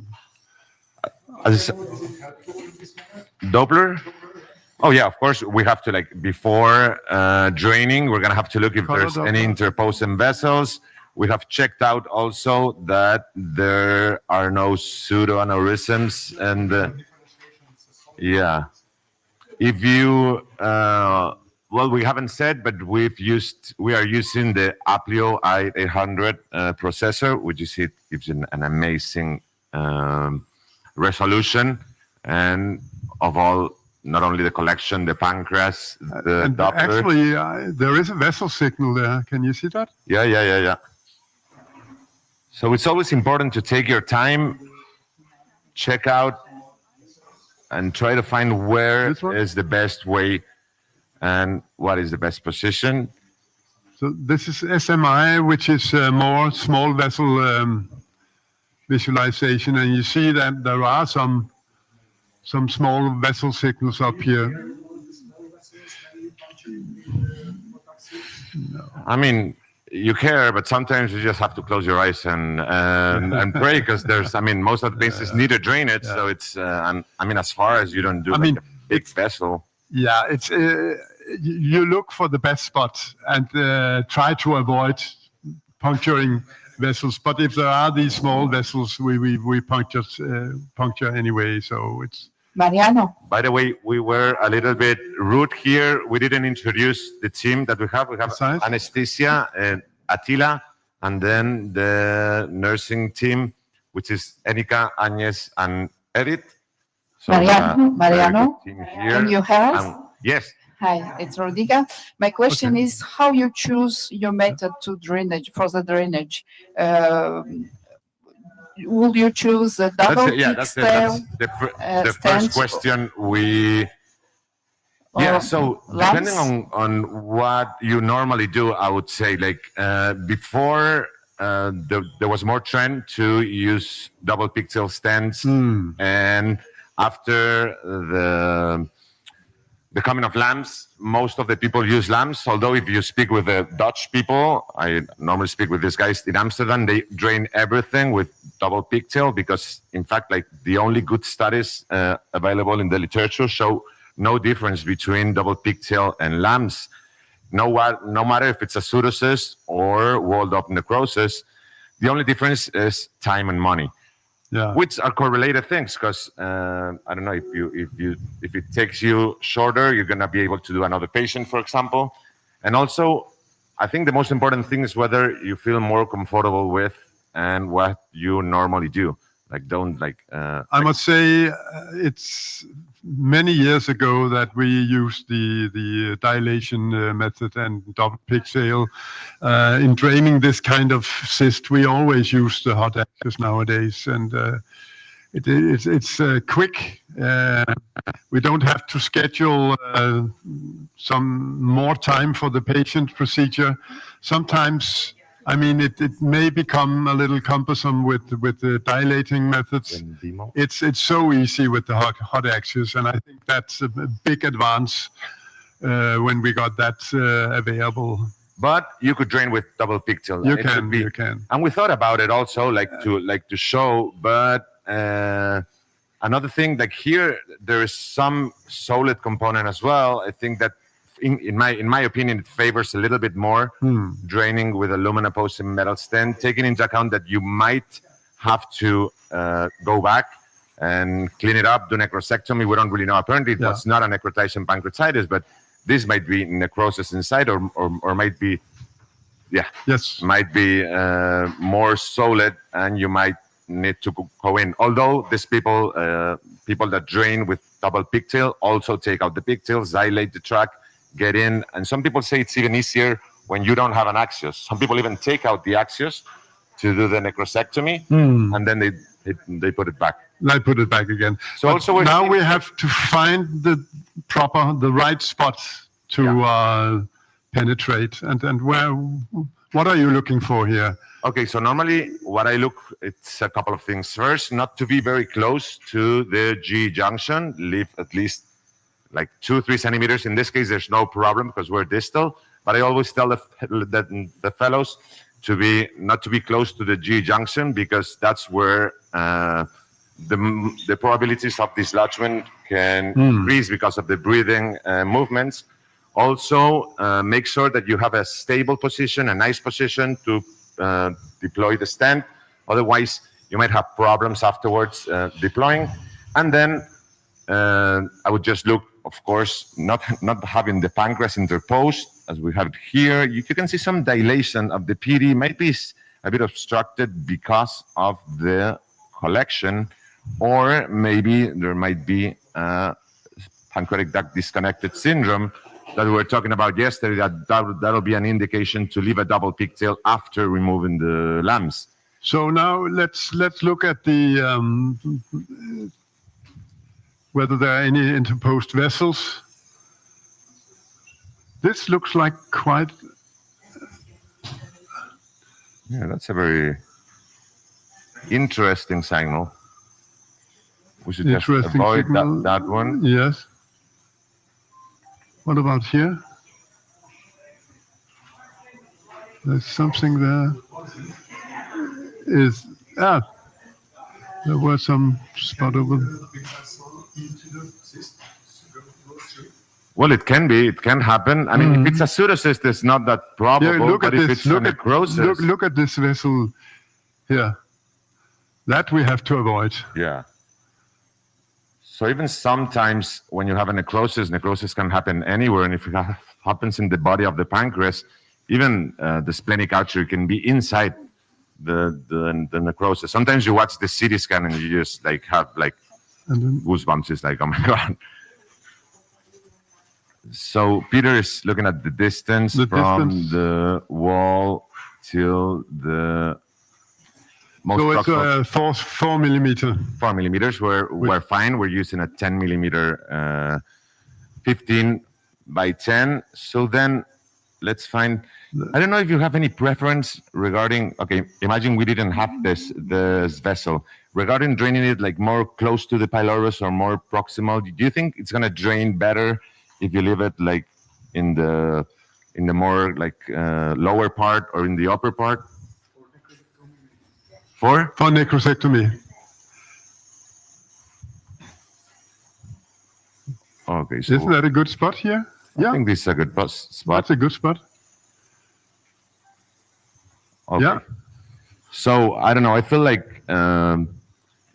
Doppler? Oh yeah, of course. We have to, like, before draining, we're gonna have to look if there's any interposing vessels. We have checked out also that there are no pseudoaneurysms, and yeah, if you well, we haven't said, but we are using the Aplio i800 processor, which is it gives an amazing resolution, and of all, not only the collection, the pancreas, the And Doppler. actually, there is a vessel signal there. Can you see that? Yeah. So it's always important to take your time, check out, and try to find where is the best way and what is the best position. So this is SMI, which is more small vessel visualization, and you see that there are some small vessel signals up here. I mean, you care, but sometimes you just have to close your eyes and pray, because there's, I mean, most of the places need a drainage, so it's, I mean, as far as you don't do a big vessel. Yeah, it's you look for the best spot and try to avoid puncturing vessels. But if there are these small vessels, we puncture anyway. So it's. Mariano. By the way, we were a little bit rude here. We didn't introduce the team that we have. We have anesthesia and Attila, and then the nursing team, which is Enika, Agnes, and Edith. So, Mariano, can you hear us? Yes. Hi, it's Rodiga. My question is how you choose your method to drainage, for the drainage. Will you choose a double That's the first question so depending on what you normally do, I would say, like, before there was more trend to use double pigtail stents, and after the coming of lamps, most of the people use lamps. Although if you speak with the Dutch people, I normally speak with these guys in Amsterdam, they drain everything with double pigtail, because in fact, like, the only good studies available in the literature show no difference between double pigtail and lamps. No matter if it's a pseudocyst or walled up necrosis, the only difference is time and money. Yeah. Which are correlated things, because I don't know, if it takes you shorter, you're gonna be able to do another patient, for example. And also, I think the most important thing is whether you feel more comfortable with and what you normally do. Like, don't like. I must say, it's many years ago that we used the dilation method and double pigtail in draining this kind of cyst. We always use the hot axis nowadays, and it's quick. We don't have to schedule some more time for the patient procedure. Sometimes, I mean, it may become a little cumbersome with the dilating methods. It's so easy with the hot axis, and I think that's a big advance when we got that available. But you could drain with double pigtail. You can. And we thought about it also, to show. But another thing, like, here there is some solid component as well. I think that in my opinion, it favors a little bit more draining with a lumen-opposing metal stent, taking into account that you might have to go back and clean it up, do necrosectomy. We don't really know. Apparently, it was not a necrotizing pancreatitis, but this might be necrosis inside, or might be, might be more solid, and you might need to go in. Although these people that drain with double pigtail also take out the pigtails, dilate the tract, get in, and some people say it's even easier when you don't have an axios. Some people even take out the axios to do the necrosectomy, and then they put it back. They put it back again. So also now we have to find the right spot to penetrate. And what are you looking for here? Okay, so normally what I look, it's a couple of things. First, not to be very close to the G junction. Leave at least like 2-3 centimeters. In this case, there's no problem because we're distal. But I always tell the fellows not to be close to the G junction, because that's where the probabilities of dislodgement can increase because of the breathing movements. Also, make sure that you have a stable position, a nice position to deploy the stent. Otherwise, you might have problems afterwards deploying. And then I would just look, of course, not having the pancreas interposed, as we have it here. You can see some dilation of the PD, might be a bit obstructed because of the collection, or maybe there might be a pancreatic duct disconnected syndrome that we were talking about yesterday. That'll be an indication to leave a double pigtail after removing the lamps. So now let's look at the whether there are any interposed vessels. This looks like quite. Yeah, that's a very interesting signal. We should just avoid that one. Yes. What about here? There's something there. There was some spot over. Well, it can be. It can happen. I mean, if it's a pseudocyst, it's not that probable. Yeah, look but at if this. it's a necrosis, Look at this vessel here. That we have to avoid. Yeah. So even sometimes when you have a necrosis can happen anywhere, and if it happens in the body of the pancreas, even the splenic artery can be inside the necrosis. Sometimes you watch the CT scan and you just like have like goosebumps. It's like, oh my god. So Peter is looking at the distance from the wall till the most. So it's 4 millimeter. 4 millimeters. We're fine. We're using a 10 millimeter, 15 by 10. So then let's find. I don't know if you have any preference regarding. Okay, imagine we didn't have this vessel. Regarding draining it like more close to the pylorus or more proximal, do you think it's gonna drain better if you leave it like in the more like lower part or in the upper part? For necrosectomy. Okay, so isn't that a good spot here? I think this is a good spot. That's a good spot. Okay. Yeah. So I don't know. I feel like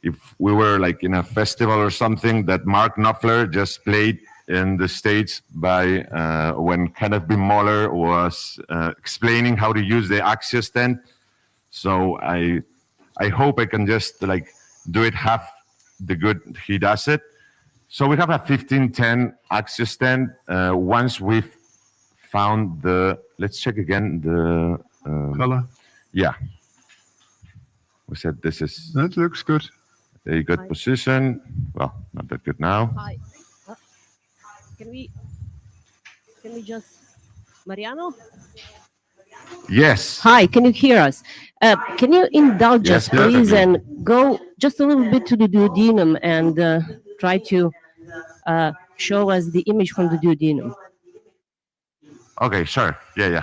if we were like in a festival or something, that Mark Knopfler just played in the States by when Kenneth B. Muller was explaining how to use the Axios stent. So I hope I can just like do it half the good he does it. So we have a 1510 Axios stent. Once we've found let's check again the color. Yeah. We said this is. That looks good. A good position. Well, not that good now. Hi. Can we just, Mariano? Yes. Hi, can you hear us? Can you indulge Yes, us, please, perfectly. and go just a little bit to the duodenum and try to show us the image from the duodenum? Okay, sure. Yeah.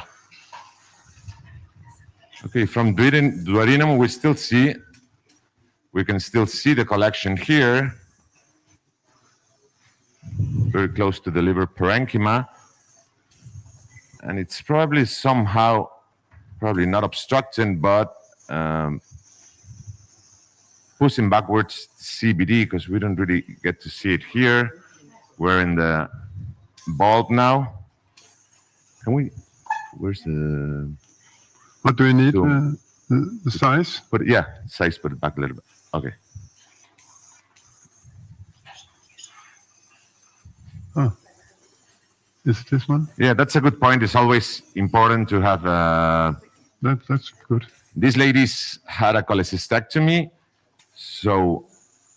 Okay, from duodenum, we can still see the collection here, very close to the liver parenchyma, and it's probably somehow, probably not obstructing, but pushing backwards CBD, because we don't really get to see it here. We're in the bulb now. Where's the... What do we need? The size? Put it back a little bit. Okay. Oh, is it this one? Yeah, that's a good point. It's always important to have. That's good. These ladies had a cholecystectomy, so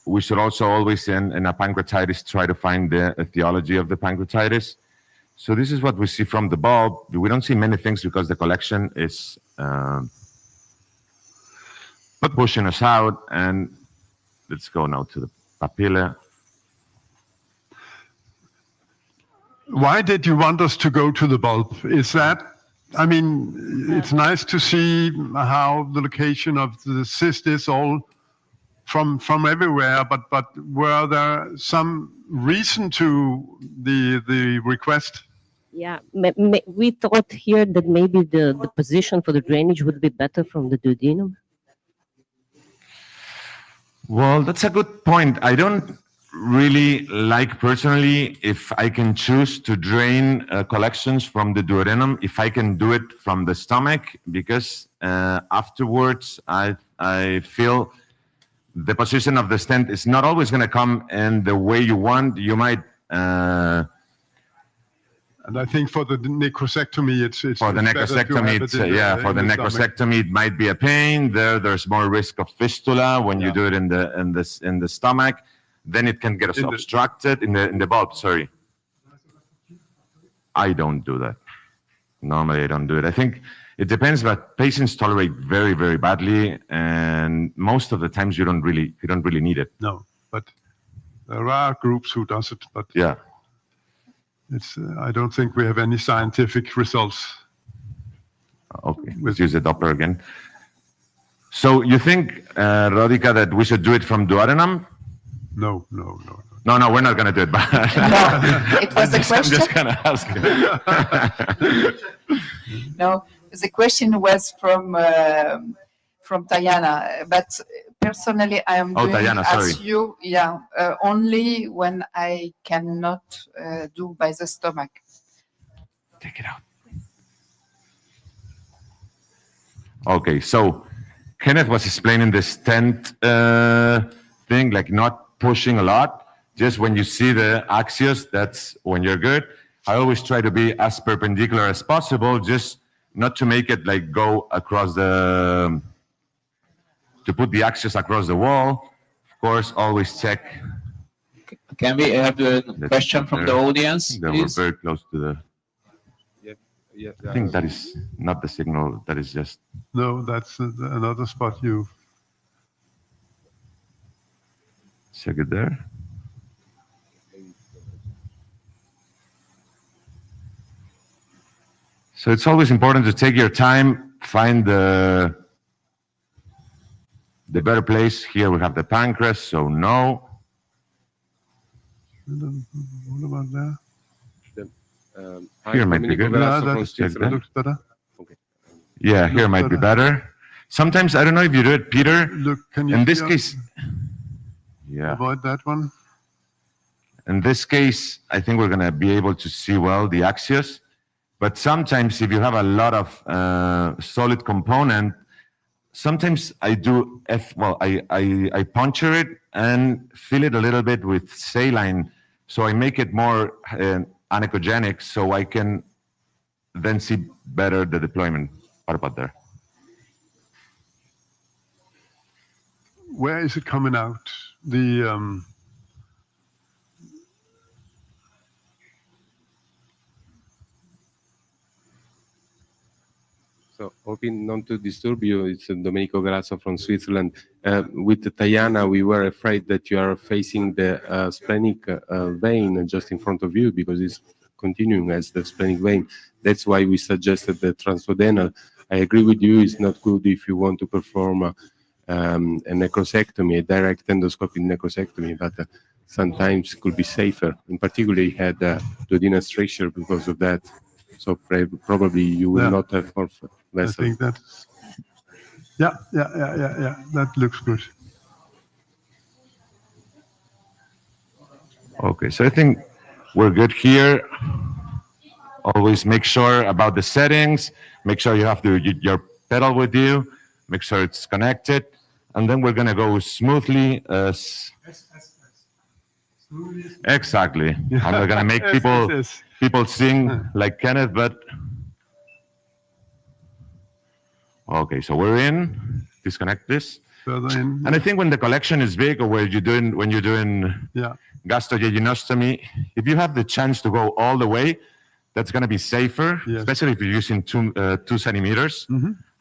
we should also always in a pancreatitis try to find the etiology of the pancreatitis. So this is what we see from the bulb. We don't see many things because the collection is pushing us out. And let's go now to the papilla. Why did you want us to go to the bulb? Is that, I mean, it's nice to see how the location of the cyst is all from everywhere, but were there some reason to the request? Yeah, we thought here that maybe the position for the drainage would be better from the duodenum. Well, that's a good point. I don't really like personally if I can choose to drain collections from the duodenum, if I can do it from the stomach, because afterwards I feel the position of the stent is not always going to come in the way you want. You might. And I think for the necrosectomy, it's for the necrosectomy, for the necrosectomy, it might be a pain. There's more risk of fistula when you do it in the stomach. Then it can get obstructed in the bulb. Sorry, I don't do that. Normally, I don't do it. I think it depends, but patients tolerate very, very badly, and most of the times you don't really need it. No, but there are groups who does it. But yeah. It's, I don't think we have any scientific results. Okay, let's use the Doppler again. So you think, Rodica, that we should do it from duodenum? No, we're not going to do it. But it was a question. I'm just going to ask. No, the question was from Tayana, but personally, I am doing as you, only when I cannot do by the stomach. Take it out. Okay, so Kenneth was explaining the stent thing, like not pushing a lot. Just when you see the axios, that's when you're good. I always try to be as perpendicular as possible, just not to make it like go across to put the axios across the wall. Of course, always check. Can we have a question from the audience, We're please? very close to the... I think that is not the signal, that is just... No, that's another spot you... Check it there. So it's always important to take your time, find the better place. Here we have the pancreas, so no. What about there? Here might be good. That looks better. Yeah, here might be better. Sometimes, I don't know if you do it, Peter. Look, can you in this case, avoid that one? In this case, I think we're going to be able to see well the axios. But sometimes, if you have a lot of solid component, sometimes I do, I puncture it and fill it a little bit with saline. So I make it more anechogenic, so I can then see better the deployment. What about there? Where is it coming out? The So, hoping not to disturb you, it's Domenico Grasso from Switzerland. With Tayana, we were afraid that you are facing the splenic vein just in front of you because it's continuing as the splenic vein. That's why we suggested the transduodenal. I agree with you, it's not good if you want to perform a necrosectomy, a direct endoscopic necrosectomy, but sometimes it could be safer. In particular, he had duodenal stricture because of that. So probably you will not have more vessels. I think that. Yeah. That looks good. Okay, so I think we're good here. Always make sure about the settings. Make sure you have your pedal with you. Make sure it's connected, and then we're gonna go smoothly. Exactly. I'm not gonna make people sing like Kenneth, but okay. So we're in. Disconnect this. Further in. And I think when the collection is big, or when you're doing gastrojejunectomy, if you have the chance to go all the way, that's going to be safer, especially if you're using 2 centimeters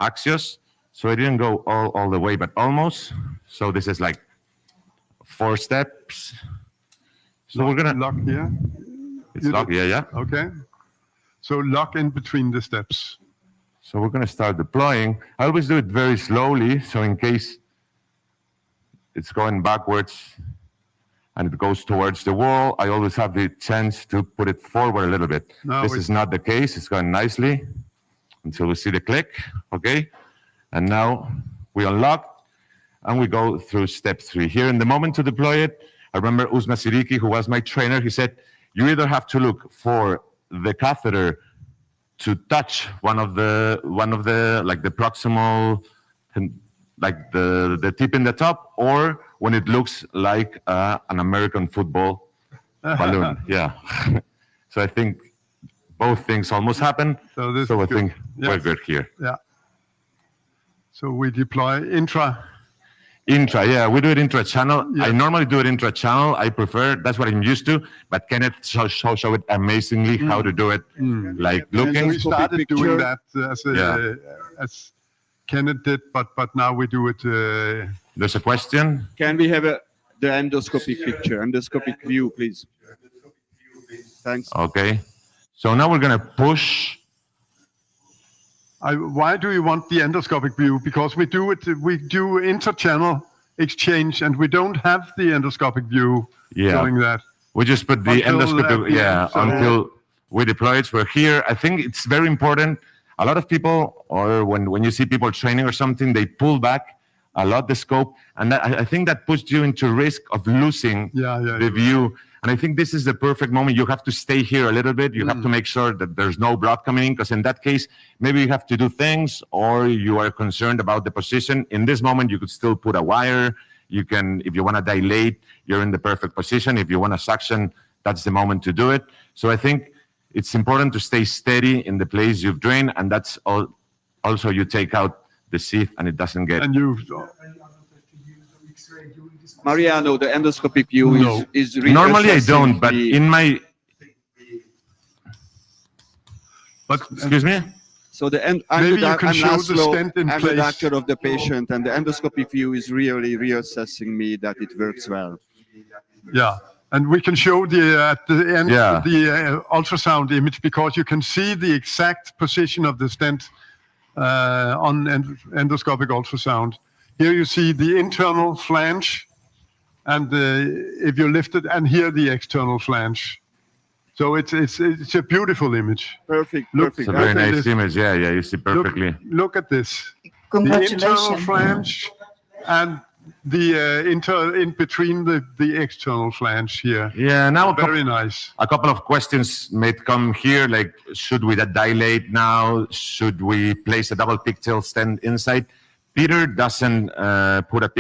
axios. So I didn't go all the way, but almost. So this is like 4 steps. So we're gonna lock here. It's locked, yeah. Okay. So lock in between the steps. So we're gonna start deploying. I always do it very slowly, so in case it's going backwards and it goes towards the wall, I always have the chance to put it forward a little bit. This is not the case. It's going nicely until we see the click. Okay. And now we unlock and we go through step 3. Here in the moment to deploy it, I remember Uzma Siriki, who was my trainer, he said, you either have to look for the catheter to touch one of the like the proximal, like the tip in the top, or when it looks like an American football balloon. Yeah. So I think both things almost happen. So I think we're good here. Yeah. So we deploy intra. Yeah, we do it intra-channel. I normally do it intra-channel. I prefer, that's what I'm used to, but Kenneth show it amazingly how to do it, like looking. We started doing that as Kenneth did, but now we do it. There's a question. Can we have the endoscopic picture, endoscopic view, please? Thanks. Okay. So now we're going to push. Why do you want the endoscopic view? Because we do inter-channel exchange, and we don't have the endoscopic view doing that. We just put the endoscopic, until we deploy it. We're here. I think it's very important. A lot of people, or when you see people training or something, they pull back a lot the scope, and I think that puts you into risk of losing the view. And I think this is the perfect moment. You have to stay here a little bit. You have to make sure that there's no blood coming in, because in that case, maybe you have to do things, or you are concerned about the position. In this moment, you could still put a wire. You can, if you want to dilate, you're in the perfect position. If you want to suction, that's the moment to do it. So I think it's important to stay steady in the place you've drained, and that's all. Also, you take out the sieve and it doesn't get. And you. Mariano, the endoscopic view is really normally I don't, but in my. But excuse me. So I'm the doctor of the patient, and the endoscopic view is really reassessing me that it works well. Yeah, and we can show at the end the ultrasound image, because you can see the exact position of the stent on endoscopic ultrasound. Here you see the internal flange, and if you lift it, and here the external flange. So it's a beautiful image. Perfect. It's a very nice image. Yeah, you see perfectly. Look at this. Congratulations. The internal flange and the in between the external flange here. Yeah, now very nice. A couple of questions may come here, like should we dilate now? Should we place a double pigtail stent inside? Peter doesn't put a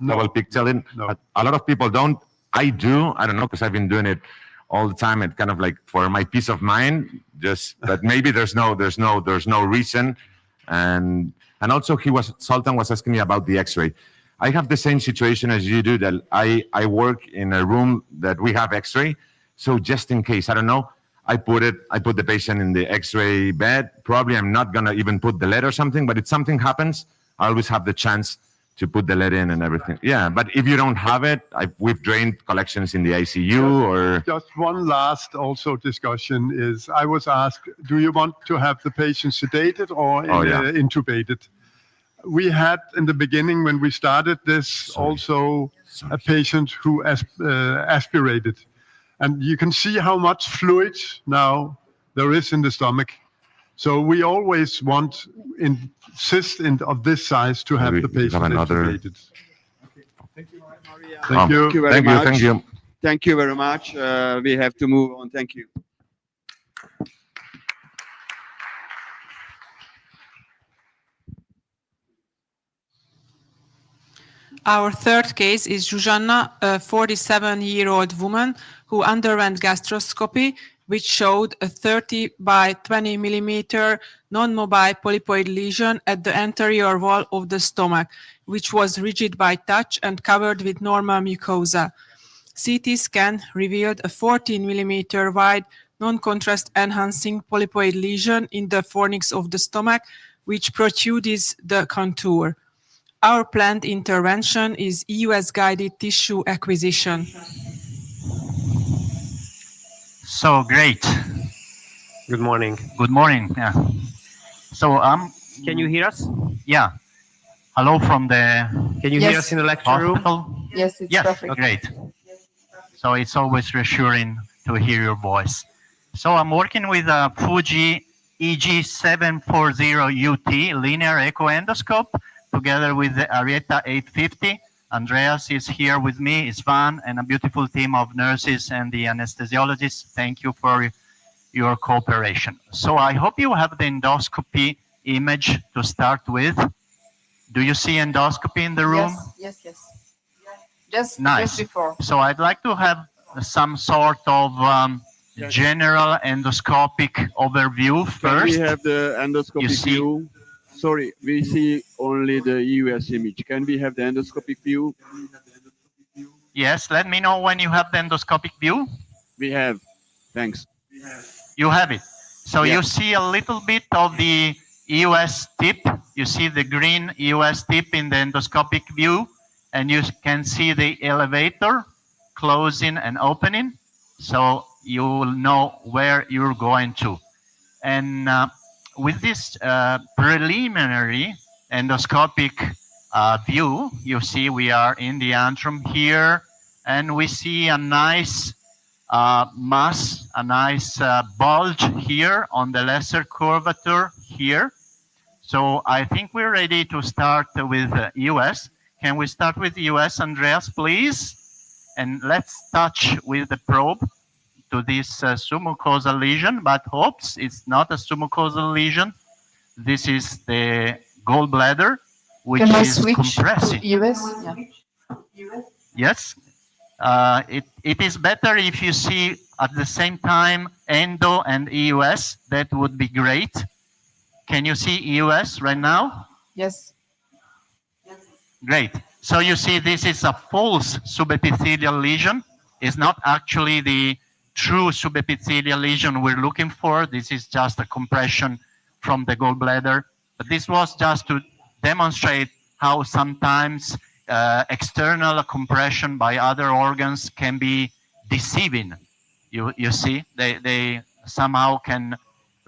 double pigtail in. No. A lot of people don't. I do. I don't know, because I've been doing it all the time. It kind of like for my peace of mind. Just that maybe there's no reason. And also Sultan was asking me about the X-ray. I have the same situation as you do. That I work in a room that we have X-ray. So just in case, I don't know. I put the patient in the X-ray bed. Probably I'm not gonna even put the lead or something. But if something happens, I always have the chance to put the lead in and everything. Yeah, but if you don't have it, we've drained collections in the ICU or... Just one last also discussion is, I was asked, do you want to have the patient sedated or intubated? We had in the beginning, when we started this, also a patient who aspirated. And you can see how much fluid now there is in the stomach. So we always insist of this size to have the patient intubated. Thank you, Maria. Thank you very much. Thank you. Thank you very much. We have to move on. Thank you. Our third case is Zsuzsanna, a 47-year-old woman who underwent gastroscopy, which showed a 30 by 20 millimeter non-mobile polypoid lesion at the anterior wall of the stomach, which was rigid by touch and covered with normal mucosa. CT scan revealed a 14 millimeter wide non-contrast enhancing polypoid lesion in the fornix of the stomach, which protrudes the contour. Our planned intervention is eus-guided tissue acquisition. So great. Good morning. Good morning. Yeah. So can you hear us? Yeah. Hello from the. Can you hear Yes. us in the lecture room? Yes, it's Yes, perfect. great. So it's always reassuring to hear your voice. So I'm working with a Fuji EG740UT linear echo endoscope together with the Arietta 850. Andreas is here with me, Isvan, and a beautiful team of nurses and the anesthesiologists. Thank you for your cooperation. So I hope you have the endoscopy image to start with. Do you see endoscopy in the room? Yes. Just Nice. before. So I'd like to have some sort of general endoscopic overview Can first. we have the You endoscopic see- view? Sorry, we see only the EUS image. Can we have the endoscopic view? Yes, let me know when you have the endoscopic view. We have. Thanks. You have it. So Yeah. you see a little bit of the EUS tip. You see the green EUS tip in the endoscopic view, and you can see the elevator closing and opening. So you will know where you're going to. And with this preliminary endoscopic view, you see we are in the antrum here, and we see a nice mass, a nice bulge here on the lesser curvature here. So I think we're ready to start with EUS. Can we start with EUS, Andreas, please? And let's touch with the probe to this submucosal lesion, but hopes it's not a submucosal lesion. This is the gallbladder, which Can I is switch compressing. to US? Yeah. Yes. It is better if you see at the same time endo and EUS. That would be great. Can you see EUS right now? Yes. Great. So you see this is a false subepithelial lesion. It's not actually the true subepithelial lesion we're looking for. This is just a compression from the gallbladder. But this was just to demonstrate how sometimes external compression by other organs can be deceiving. You see, they somehow can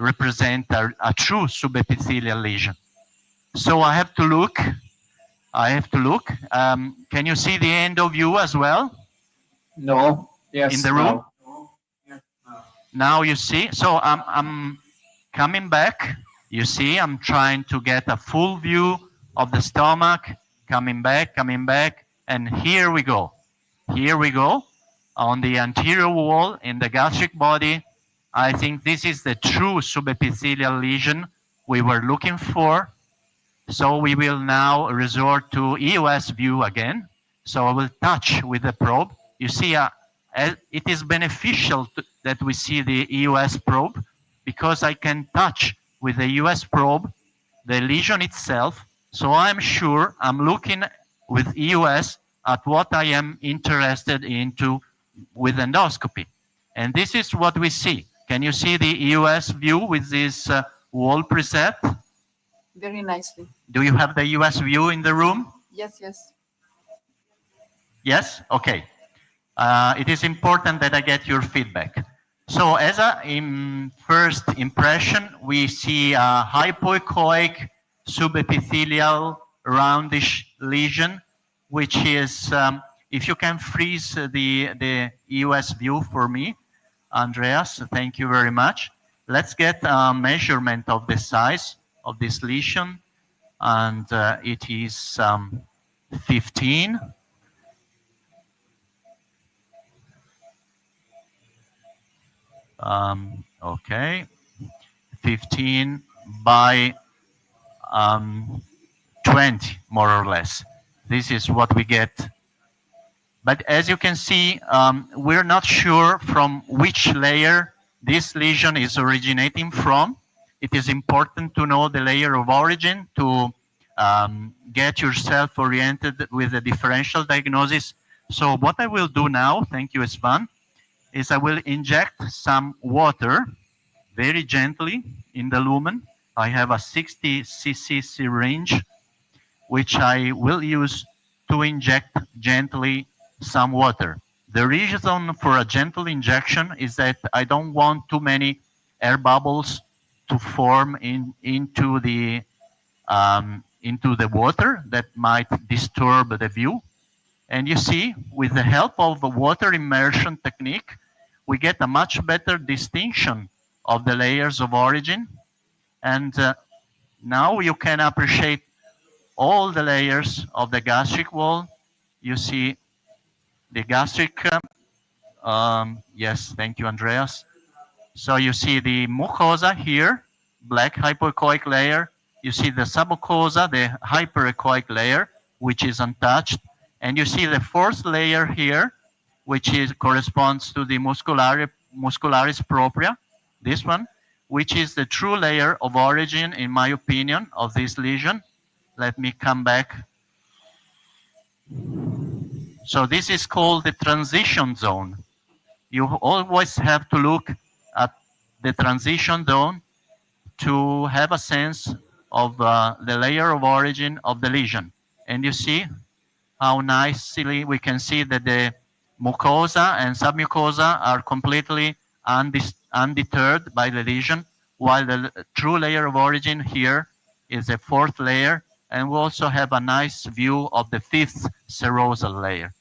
represent a true subepithelial lesion. So I have to look. Can you see the endo view as well? No. Yes. In the room? Now you see. So I'm coming back. You see, I'm trying to get a full view of the stomach. Coming back, and here we go. Here we go. On the anterior wall in the gastric body, I think this is the true subepithelial lesion we were looking for. So we will now resort to EUS view again. So I will touch with the probe. You see, it is beneficial that we see the EUS probe because I can touch with the EUS probe the lesion itself. So I'm sure I'm looking with EUS at what I am interested into with endoscopy. And this is what we see. Can you see the EUS view with this wall preset? Very nicely. Do you have the US view in the room? Yes. Yes? Okay. It is important that I get your feedback. So as a first impression, we see a hypoechoic subepithelial roundish lesion, which is, if you can freeze the US view for me, Andreas, thank you very much. Let's get a measurement of the size of this lesion, and it is 15. Okay, 15 by 20, more or less. This is what we get. But as you can see, we're not sure from which layer this lesion is originating from. It is important to know the layer of origin to get yourself oriented with the differential diagnosis. So what I will do now, thank you, Svan, is I will inject some water very gently in the lumen. I have a 60 cc syringe, which I will use to inject gently some water. The reason for a gentle injection is that I don't want too many air bubbles to form into the into the water that might disturb the view. And you see, with the help of the water immersion technique, we get a much better distinction of the layers of origin. And now you can appreciate all the layers of the gastric wall. You see the gastric, yes, thank you, Andreas. So you see the mucosa here, black hypoechoic layer. You see the submucosa, the hyperechoic layer, which is untouched. And you see the fourth layer here, which corresponds to the muscularis propria, this one, which is the true layer of origin, in my opinion, of this lesion. Let me come back. So this is called the transition zone. You always have to look at the transition zone to have a sense of the layer of origin of the lesion. And you see how nicely we can see that the mucosa and submucosa are completely undeterred by the lesion, while the true layer of origin here is a fourth layer, and we also have a nice view of the fifth serosal layer.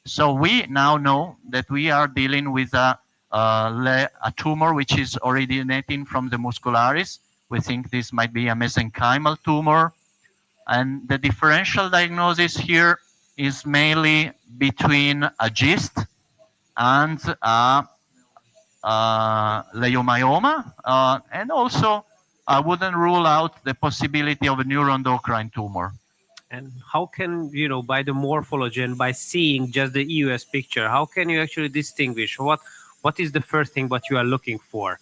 So we now know that we are dealing with a tumor which is originating from the muscularis. We think this might be a mesenchymal tumor. And the differential diagnosis here is mainly between a GIST and a leiomyoma. And also, I wouldn't rule out the possibility of a neuroendocrine tumor. And how can, you know, by the morphology and by seeing just the eus picture, how can you actually distinguish what is the first thing what you are looking for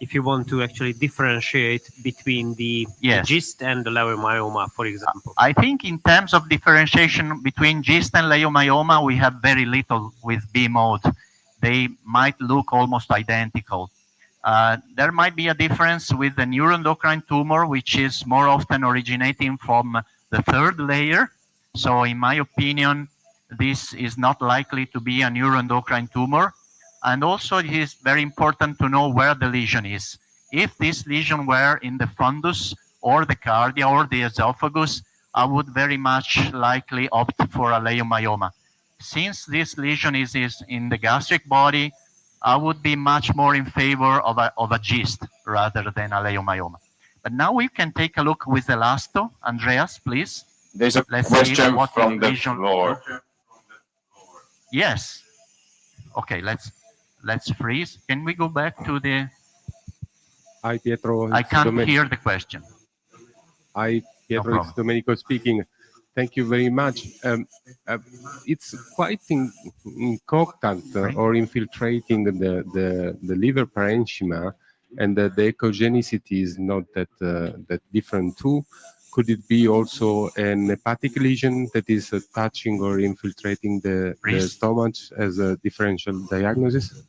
if you want to actually differentiate between the GIST and the leiomyoma, for example? I think in terms of differentiation between GIST and leiomyoma, we have very little with B mode. They might look almost identical. There might be a difference with the neuroendocrine tumor, which is more often originating from the third layer. So in my opinion, this is not likely to be a neuroendocrine tumor. And also it is very important to know where the lesion is. If this lesion were in the fundus or the cardia or the esophagus, I would very much likely opt for a leiomyoma. Since this lesion is in the gastric body, I would be much more in favor of a GIST rather than a leiomyoma. But now we can take a look with elasto. Andreas, please. There's a question from the floor. Yes. Okay, let's freeze. Can we go back to the... Hi, Pietro. I can't hear the question. Hi, Pietro. It's Domenico speaking. Thank you very much. It's quite incognant or infiltrating the liver parenchyma, and the echogenicity is not that different too. Could it be also an hepatic lesion that is touching or infiltrating the stomach as a differential diagnosis?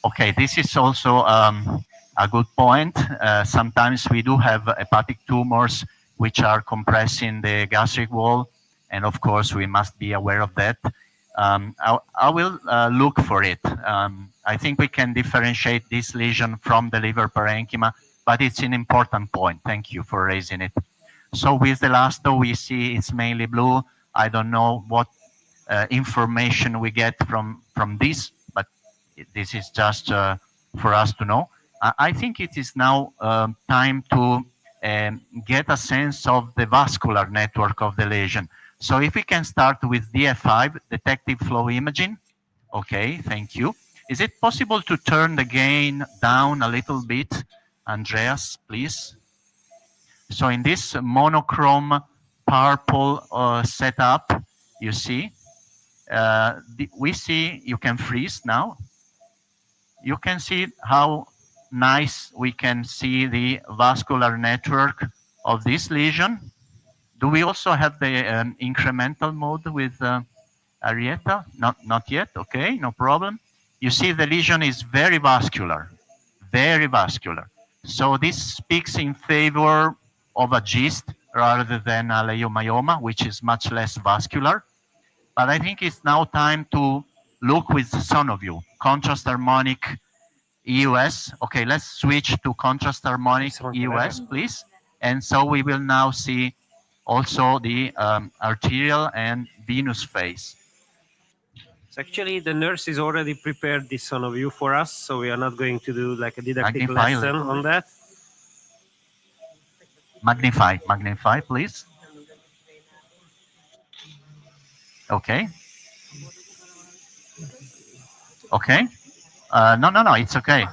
Okay, this is also a good point. Sometimes we do have hepatic tumors which are compressing the gastric wall, and of course we must be aware of that. I will look for it. I think we can differentiate this lesion from the liver parenchyma, but it's an important point. Thank you for raising it. So with the elasto, we see it's mainly blue. I don't know what information we get from this, but this is just for us to know. I think it is now time to get a sense of the vascular network of the lesion. So if we can start with DF5, detective flow imaging. Okay, thank you. Is it possible to turn the gain down a little bit? Andreas, please. So in this monochrome purple setup, you see, we see, you can freeze now. You can see how nice we can see the vascular network of this lesion. Do we also have the incremental mode with Arietta? Not yet, okay, no problem. You see the lesion is very vascular, very vascular. So this speaks in favor of a GIST rather than a leiomyoma, which is much less vascular. But I think it's now time to look with Sonoview, contrast harmonic EUS. Okay, let's switch to contrast harmonic EUS, please. And so we will now see also the arterial and venous phase. So actually, the nurse is already prepared this sonoview for us, so we are not going to do like a didactic Magnify lesson on that. Magnify, please. Okay. Okay. No, it's okay.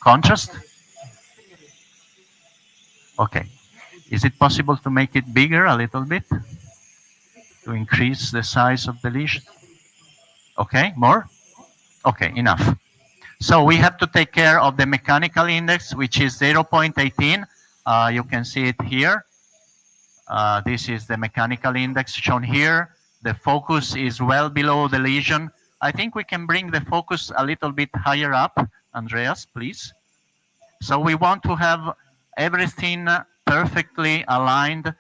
Contrast? Okay. Is it possible to make it bigger a little bit? To increase the size of the lesion? Okay, more? Okay, enough. So we have to take care of the mechanical index, which is 0.18. You can see it here. This is the mechanical index shown here. The focus is well below the lesion. I think we can bring the focus a little bit higher up. Andreas, please. So we want to have everything perfectly aligned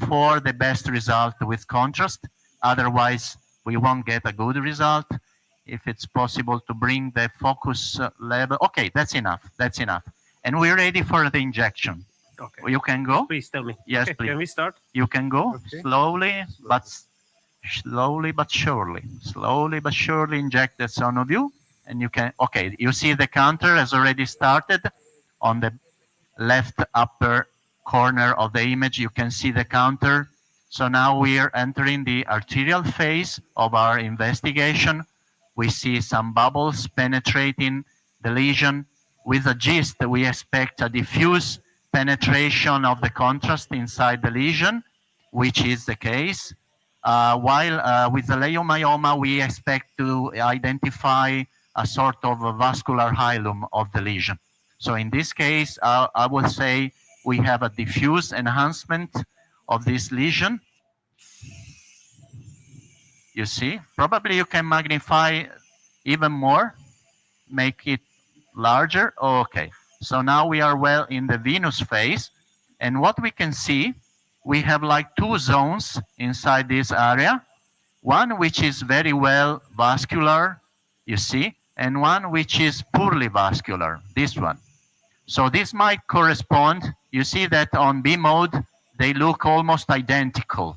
for the best result with contrast. Otherwise, we won't get a good result. If it's possible to bring the focus level. Okay, that's enough. That's enough. And we're ready for the injection. Okay. You can go? Please tell me. Yes, Okay, please. can we start? You can go slowly, but surely. Slowly but surely inject the sonoview. And you can, okay, you see the counter has already started on the left upper corner of the image. You can see the counter. So now we are entering the arterial phase of our investigation. We see some bubbles penetrating the lesion. With a gist, we expect a diffuse penetration of the contrast inside the lesion, which is the case. While with the leiomyoma, we expect to identify a sort of a vascular hilum of the lesion. So in this case, I would say we have a diffuse enhancement of this lesion. You see, probably you can magnify even more, make it larger. Okay, so now we are well in the venous phase. And what we can see, we have like two zones inside this area. One which is very well vascular, you see, and one which is poorly vascular, this one. So this might correspond, you see that on B mode, they look almost identical.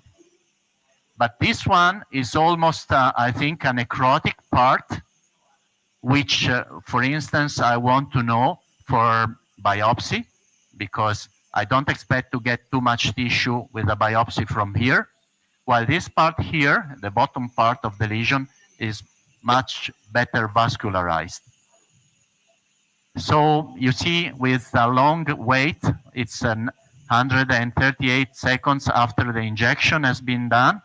But this one is almost, I think, a necrotic part, which, for instance, I want to know for biopsy, because I don't expect to get too much tissue with a biopsy from here, while this part here, the bottom part of the lesion, is much better vascularized. So you see with a long wait, it's 138 seconds after the injection has been done.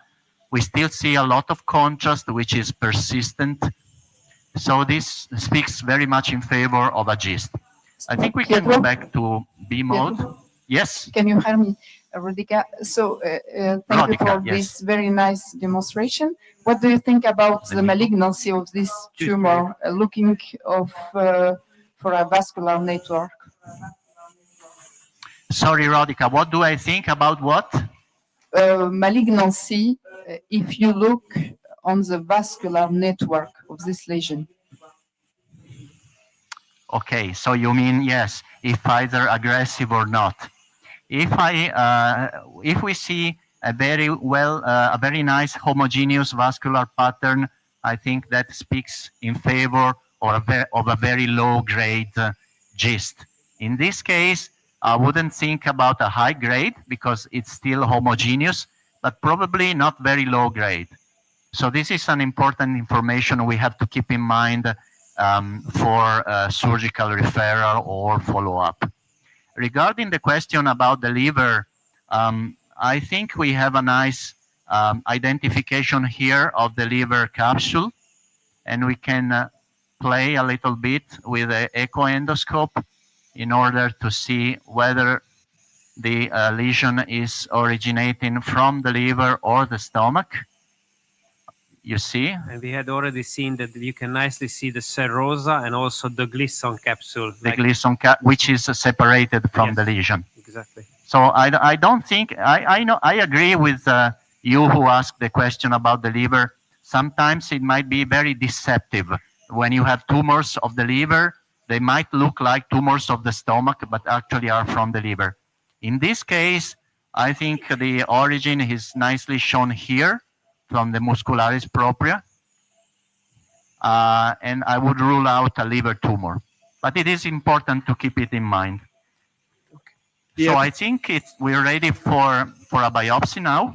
We still see a lot of contrast, which is persistent. So this speaks very much in favor of a gist. I think we can go back to B mode. Yes? Can you hear me, Rodica? So thank you for this very nice demonstration. What do you think about the malignancy of this tumor, looking for a vascular network? Sorry, Rodica, what do I think about what? Malignancy, if you look on the vascular network of this lesion. Okay, so you mean, yes, if either aggressive or not. If we see a very nice homogeneous vascular pattern, I think that speaks in favor of a very low grade gist. In this case, I wouldn't think about a high grade because it's still homogeneous, but probably not very low grade. So this is an important information we have to keep in mind for surgical referral or follow-up. Regarding the question about the liver, I think we have a nice identification here of the liver capsule, and we can play a little bit with the echo endoscope in order to see whether the lesion is originating from the liver or the stomach. You see? And we had already seen that you can nicely see the serosa and also the glisson capsule. The glisson which is separated from the lesion. Exactly. So I don't think, I agree with you who asked the question about the liver. Sometimes it might be very deceptive when you have tumors of the liver They might look like tumors of the stomach, but actually are from the liver. In this case, I think the origin is nicely shown here from the muscularis propria. And I would rule out a liver tumor. But it is important to keep it in mind. So I think we're ready for a biopsy now.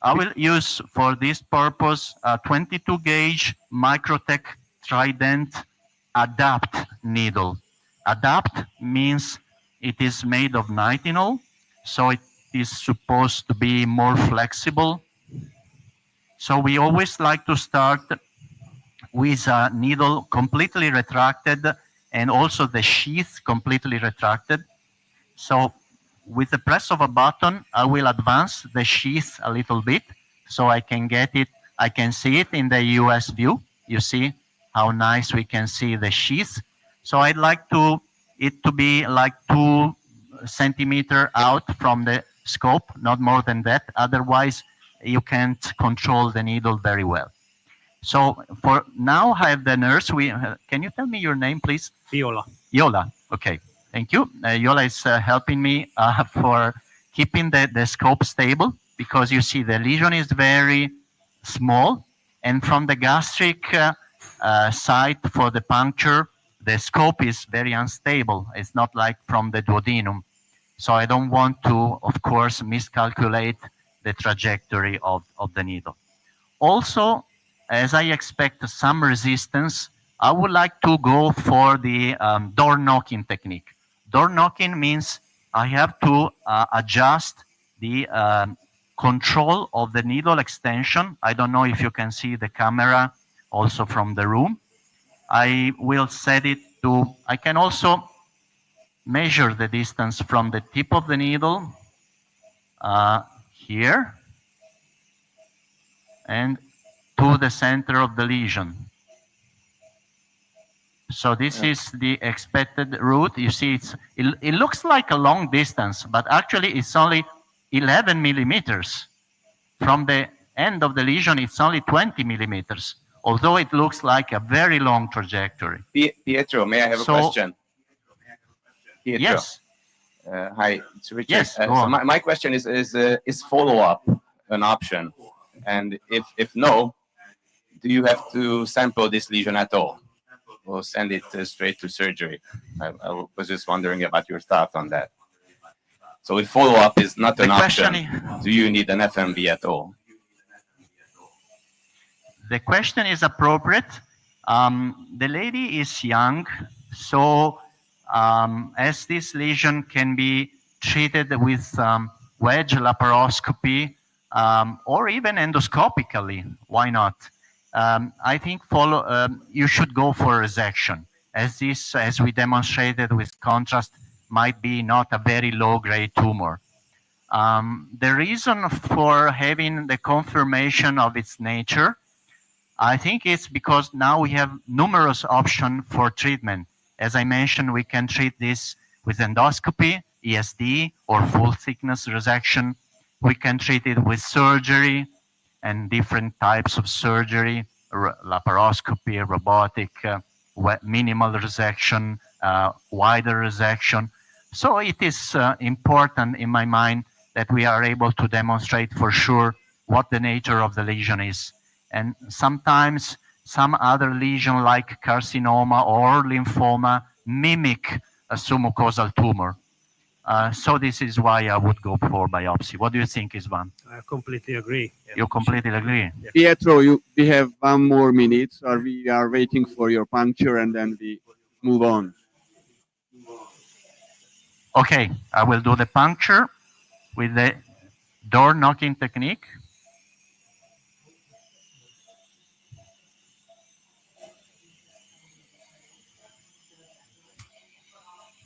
I will use for this purpose a 22 gauge Microtech Trident Adapt needle. Adapt means it is made of nitinol, so it is supposed to be more flexible. So we always like to start with a needle completely retracted and also the sheath completely retracted. So with the press of a button, I will advance the sheath a little bit so I can get it, I can see it in the US view. You see how nice we can see the sheath. So I'd like it to be like 2 centimeters out from the scope, not more than that. Otherwise, you can't control the needle very well. So for now, I have the nurse. Can you tell me your name, please? Viola. Yola. Okay. Thank you. Yola is helping me for keeping the scope stable, because you see the lesion is very small, and from the gastric site for the puncture, the scope is very unstable. It's not like from the duodenum. So I don't want to, of course, miscalculate the trajectory of the needle. Also, as I expect some resistance, I would like to go for the door knocking technique. Door knocking means I have to adjust the control of the needle extension. I don't know if you can see the camera also from the room. I will set it to, I can also measure the distance from the tip of the needle here and to the center of the lesion. So this is the expected route. You see, it looks like a long distance, but actually it's only 11 millimeters. From the end of the lesion, it's only 20 millimeters, although it looks like a very long trajectory. Pietro, may I have a question? Pietro. Yes. Hi, it's Richard. Yes, go so on. my question is follow-up an option? And if no, do you have to sample this lesion at all, or send it straight to surgery? I was just wondering about your thought on that. So if follow-up is not an option, do you need an FMV at all? The question is appropriate. The lady is young, so as this lesion can be treated with wedge laparoscopy or even endoscopically, why not? I think you should go for resection, as this, as we demonstrated with contrast, might be not a very low-grade tumor. The reason for having the confirmation of its nature, I think it's because now we have numerous options for treatment. As I mentioned, we can treat this with endoscopy, ESD, or full-thickness resection. We can treat it with surgery and different types of surgery, laparoscopy, robotic, minimal resection, wider resection. So it is important in my mind that we are able to demonstrate for sure what the nature of the lesion is. And sometimes some other lesion like carcinoma or lymphoma mimic a submucosal tumor. So this is why I would go for biopsy. What do you think, Isvan? I completely agree. Yeah. You completely agree? Yeah. Pietro, we have 1 more minute, or we are waiting for your puncture and then we move on. Okay, I will do the puncture with the door knocking technique.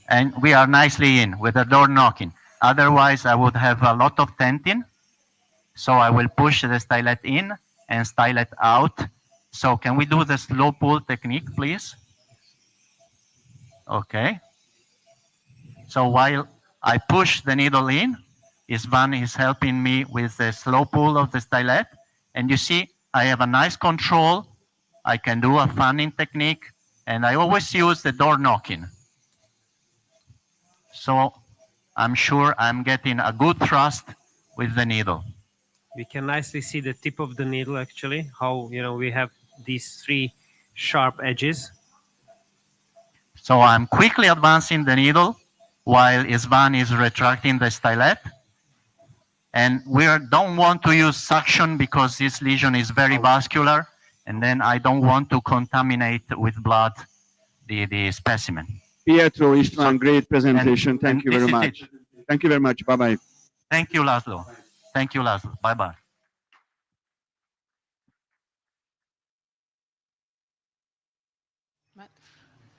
And we are nicely in with the door knocking. Otherwise, I would have a lot of tentin. So I will push the stylet in and stylet out. So can we do the slow pull technique, please? Okay. So while I push the needle in, Isvan is helping me with the slow pull of the stylet. And you see, I have a nice control. I can do a fanning technique. And I always use the door knocking. So I'm sure I'm getting a good thrust with the needle. We can nicely see the tip of the needle, actually, how, we have these three sharp edges. So I'm quickly advancing the needle while Isvan is retracting the stylet. And we don't want to use suction because this lesion is very vascular. And then I don't want to contaminate with blood the specimen. Pietro, Istvan, great presentation. Thank you very much. Thank you very much. Bye-bye. Thank you, Laszlo. Thank you, Laszlo. Bye-bye.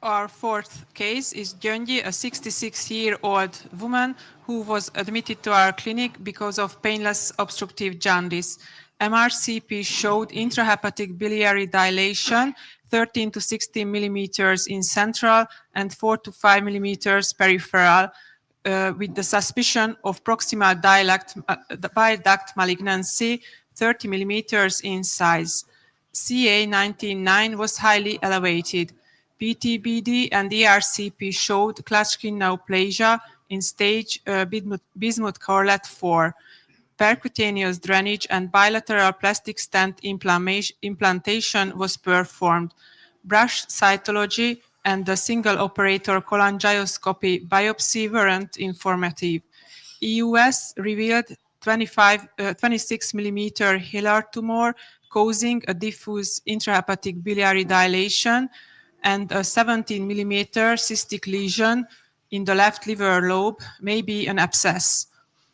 Our fourth case is Gyöngyi, a 66-year-old woman who was admitted to our clinic because of painless obstructive jaundice. MRCP showed intrahepatic biliary dilation, 13 to 16 millimeters in central and 4 to 5 millimeters peripheral, with the suspicion of proximal bile duct malignancy, 30 millimeters in size. CA19-9 was highly elevated. PTBD and ERCP showed Klashkin neoplasia in stage bismuth correlate 4. Percutaneous drainage and bilateral plastic stent implantation was performed. Brush cytology and the single operator cholangioscopy biopsy weren't informative. EUS revealed 26 millimeter hilar tumor causing a diffuse intrahepatic biliary dilation and a 17 millimeter cystic lesion in the left liver lobe, may be an abscess.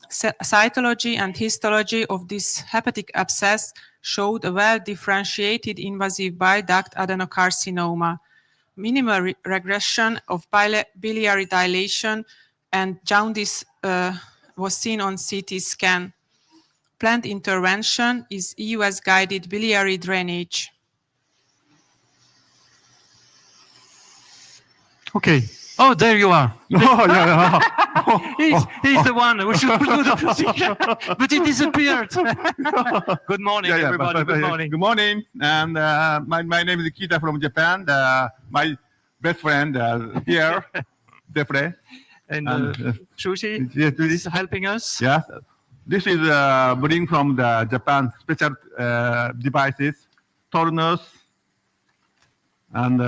Cytology and histology of this hepatic abscess showed a well-differentiated invasive bile duct adenocarcinoma. Minimal regression of biliary dilation and jaundice was seen on CT scan. Planned intervention is EUS-guided biliary drainage. Okay. Oh, there you are. Oh, yeah. He's the one who should do the procedure, but he disappeared. Good morning, everybody. Good morning. Good morning. And my name is Kita from Japan. My best friend here, Defre. And Shushi is helping us. Yeah. This is bring from the Japan special devices, Tornus. And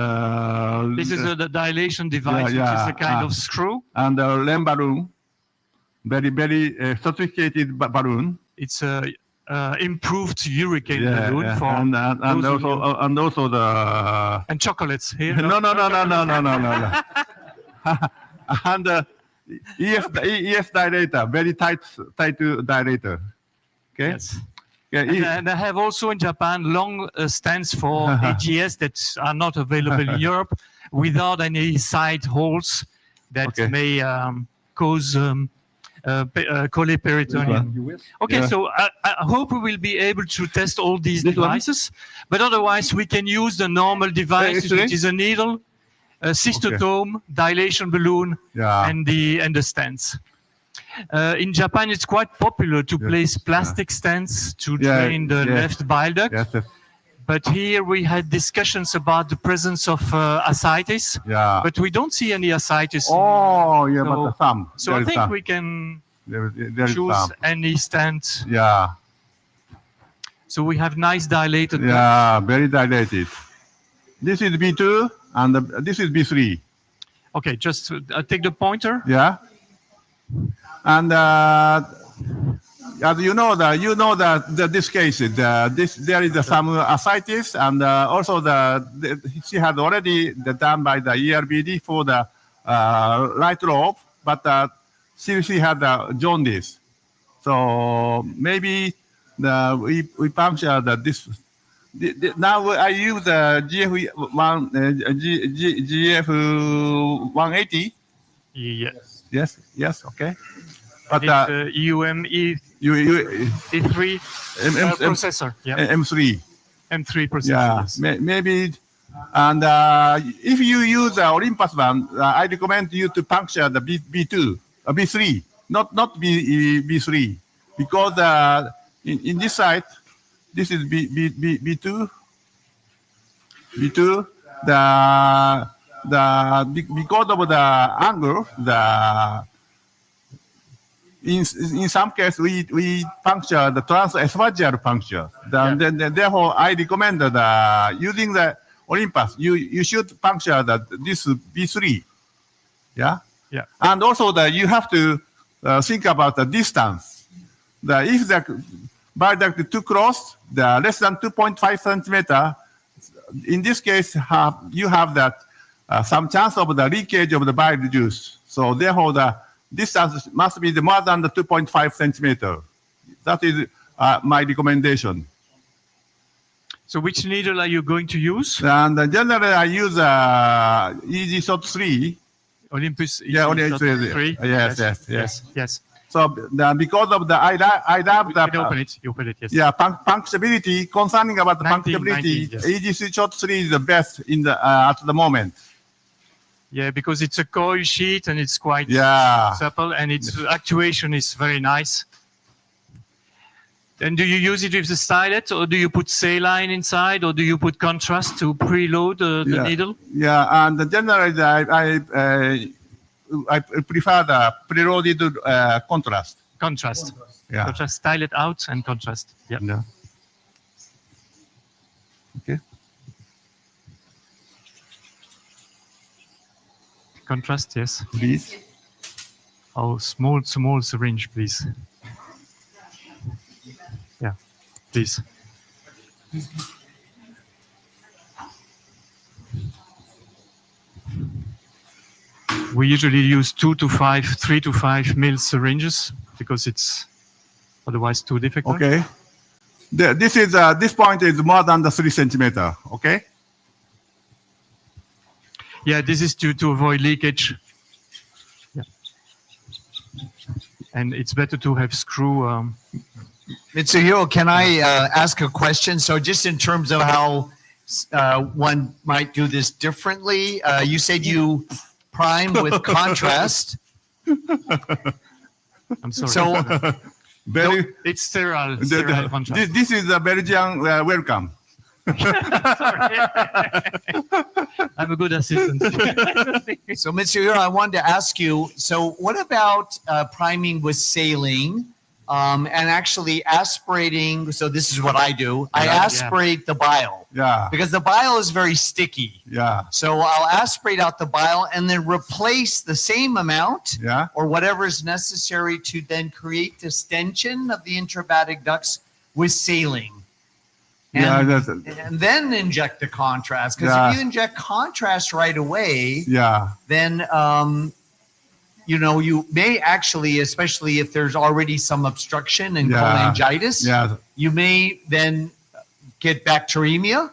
this is the dilation device, which is a kind of screw. And the LEM balloon, very, very sophisticated balloon. It's a improved hurricane balloon for and also the and chocolates here. No. And ES dilator, very tight dilator. Okay. Yes. And I have also in Japan long stents for AGS that are not available in Europe without any side holes that may cause choleperitoneum. Okay, so I hope we will be able to test all these devices, but otherwise we can use the normal device, which is a needle, a cystotome, dilation balloon, and the stents. In Japan, it's quite popular to place plastic stents to drain the left bile duct. But here we had discussions about the presence of ascites. But we don't see any ascites. Oh, yeah, but some. So I think we can choose any stent. Yeah. So we have nice dilated. Yeah, very dilated. This is B2 and this is B3. Okay, just take the pointer. Yeah. And as you know that this case, there is some ascites, and also she had already done by the ERBD for the right lobe, but she had jaundice. So maybe we puncture this. Now I use the GF180. Yes. Yes. Okay. But E3 processor. M3. M3 processor. Yeah. Yes. Maybe. And if you use the Olympus one, I recommend you to puncture the B2, B3, not B3, because in this site, this is B2, because of the angle, in some case we puncture the transesophageal puncture. Therefore, I recommend that using the Olympus, you should puncture this B3. Yeah. Yeah. And also you have to think about the distance. If the bile duct is too close, less than 2.5 centimeter, in this case, you have that some chance of the leakage of the bile juice. So therefore, the distance must be more than the 2.5 centimeter. That is my recommendation. So which needle are you going to use? And generally, I use Easy Shot 3. Olympus. Yeah, Olympus 3. Yes. So because of I love the. You open it. You open it. Yes. Yeah, puncturability. Concerning about the puncturability, Easy Shot 3 is the best in the at the moment. Yeah, because it's a coil sheet and it's quite supple, and its actuation is very nice. And do you use it with the stylet, or do you put saline inside, or do you put contrast to preload the needle? Yeah, and generally I prefer the preloaded contrast. Contrast. Yeah. Contrast, stylet out and contrast. Yeah. Yeah. Okay. Contrast, yes. Please. Oh, small syringe, please. Yeah, please. We usually use 3 to 5 mil syringes because it's otherwise too difficult. Okay. This point is more than the 3 centimeter. Okay. Yeah, this is to avoid leakage. Yeah. And it's better to have screw. Mitsuhiro, can I ask a question? So just in terms of how one might do this differently, you said you prime with contrast. I'm sorry. So it's sterile contrast. This is a Belgian welcome. I'm a good assistant. So, Mitsuhiro, I wanted to ask you, so what about priming with saline and actually aspirating? So this is what I do. I aspirate the bile. Yeah. Because the bile is very sticky. Yeah. So I'll aspirate out the bile and then replace the same amount or whatever is necessary to then create distension of the intrahepatic ducts with saline. And then inject the contrast. Because if you inject contrast right away, then you may actually, especially if there's already some obstruction and cholangitis, you may then get bacteremia.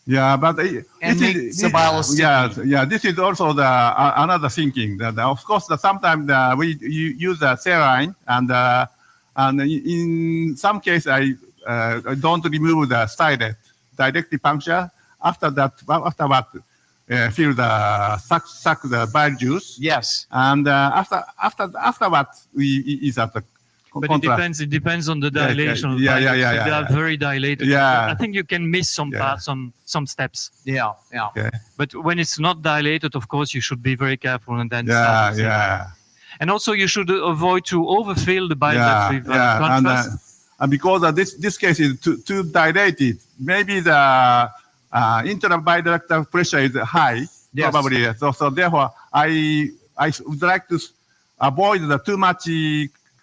Yeah, but the bile sticky. This is also another thinking. That of course, sometimes we use saline, and in some cases I don't remove the stylet, directly puncture. After that, fill suck the bile juice. Yes. And afterward, we is at the contrast. It depends on the dilation. Yeah. They are very dilated. Yeah. I think you can miss some parts on some steps. Yeah. Okay. But when it's not dilated, of course, you should be very careful and then Yeah. And also, you should avoid to overfill the bile ducts with contrast. And because this case is too dilated, maybe the intrabilateral pressure is high, probably. So therefore, I would like to avoid the too much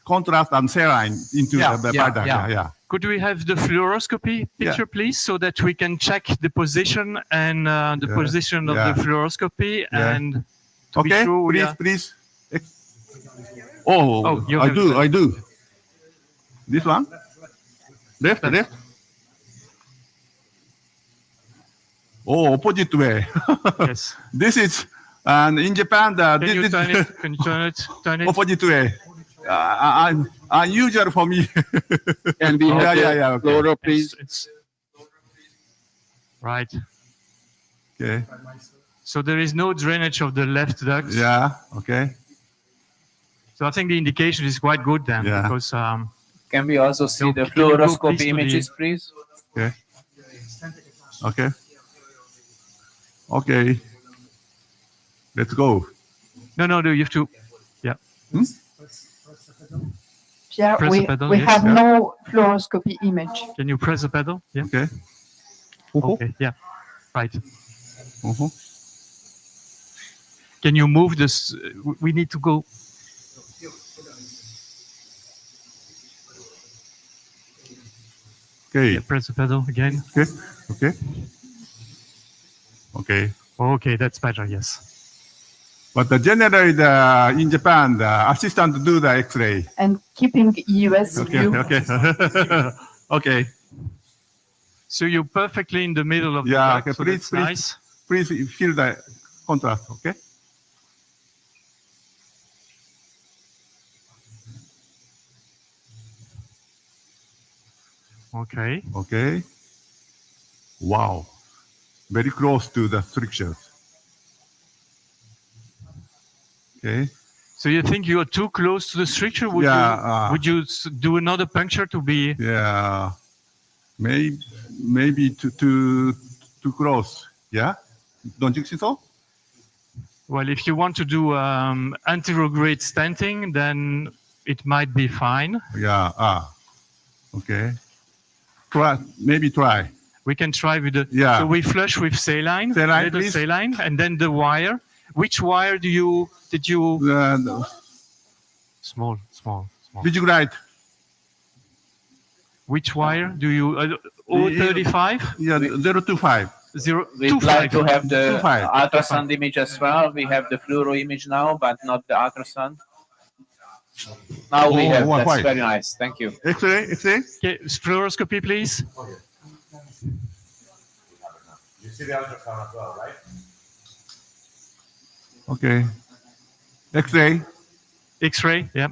contrast and saline into the bile duct. Yeah. Could we have the fluoroscopy picture, please, so that we can check the position and the position of the fluoroscopy and to be sure. Please. Oh, I do. This one? Left. Oh, opposite way. Yes. This is, and in Japan, Can you turn it? Turn it. Opposite way. Unusual for me. Can we have the fluoro, please? Right. Okay. So there is no drainage of the left ducts. Yeah. Okay. So I think the indication is quite good then, because. Can we also see the fluoroscopy images, please? Okay. Okay. Let's go. No, you have to. Yeah. Pierre, Press the pedal, we yes. have Yeah. no fluoroscopy image. Can you press the pedal? Yeah. Okay. Okay. Yeah. Right. Can you move this? We need to go. Okay. Yeah, press the pedal again. Okay. Okay. Okay. Okay, that's better. Yes. But generally, in Japan, the assistant do the X-ray. And keeping EUS Okay. view. Okay. Okay. So you're perfectly in the middle of the Yeah. duct, Okay. so Please, that's please, nice. please feel the contrast. Okay. Okay. Okay. Wow. Very close to the strictures. Okay. So you think you are too close to the stricture? Would Yeah, would you do another puncture to be? Yeah. Maybe too close. Yeah. Don't you think so? Well, if you want to do anterograde stenting, then it might be fine. Yeah. Okay. Maybe try. We can try with the. Yeah. So we flush with saline, Saline, little please. saline, and then the wire. Which wire did you? Small. Vigilite. Which wire do you? 035? Yeah, 025. We'd like to have the 25. ultrasound image as well. We have the fluoro image now, but not the ultrasound. Now we have. That's why? very nice. Thank you. X-ray. Okay, fluoroscopy, please. You see the ultrasound as well, right? Okay. X-ray. X-ray. Yeah.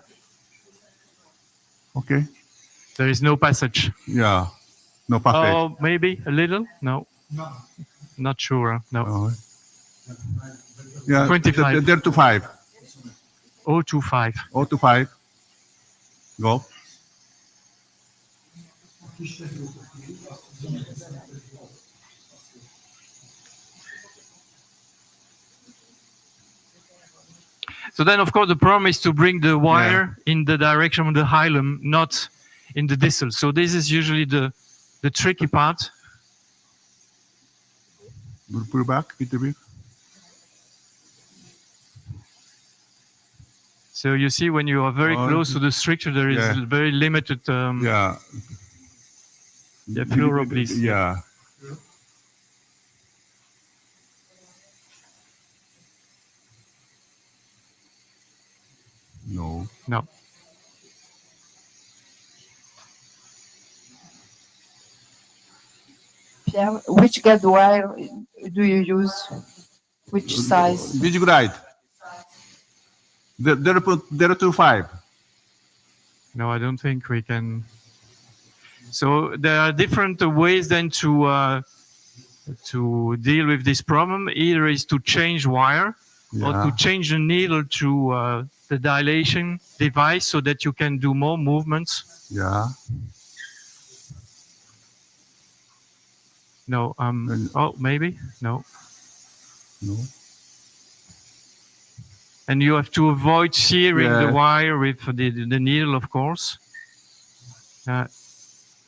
Okay. There is no passage. Yeah. No passage. Oh, maybe a little. No. Not sure. No. Yeah. 25. 025. 025. 025. Go. So then, of course, the problem is to bring the wire in the direction of the hilum, not in the distal. So this is usually the tricky part. Put it back. Hit the bit. So you see, when you are very close to the stricture, there is very limited. Yeah. Yeah, fluoro, please. Yeah. No. No. Pierre, which guide wire do you use? Which size? Vigilite. 025. No, I don't think we can. So there are different ways then to deal with this problem. Either is to change wire or to change the needle to the dilation device so that you can do more movements. Yeah. No. Oh, maybe no. No. And you have to avoid shearing Yeah. the wire with the needle, of course.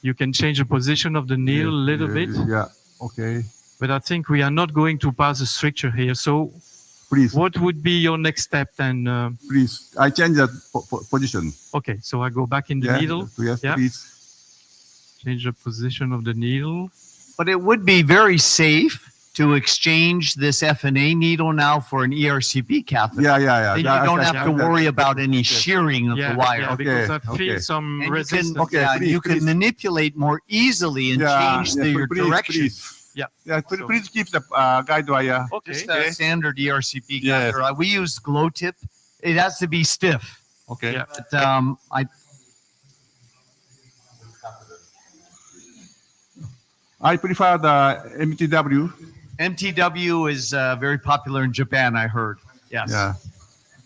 You can change the position of the needle a little bit. Yeah. Okay. But I think we are not going to pass the stricture here. So, please, what would be your next step then? Please, I change the position. Okay, so I go back in the needle. Yes, Yeah. please. Change the position of the needle. But it would be very safe to exchange this FNA needle now for an ERCP catheter. Yeah. Then you don't have to worry about any shearing of the wire. Yeah, because I feel some And resistance. you can manipulate more easily and change your direction. Yeah. Yeah. Please keep the guide wire. Okay. Just a standard ERCP catheter. We use glow tip. It has to be stiff. Okay. Yeah. But, I prefer the MTW. MTW is very popular in Japan, I heard. Yes. Yeah.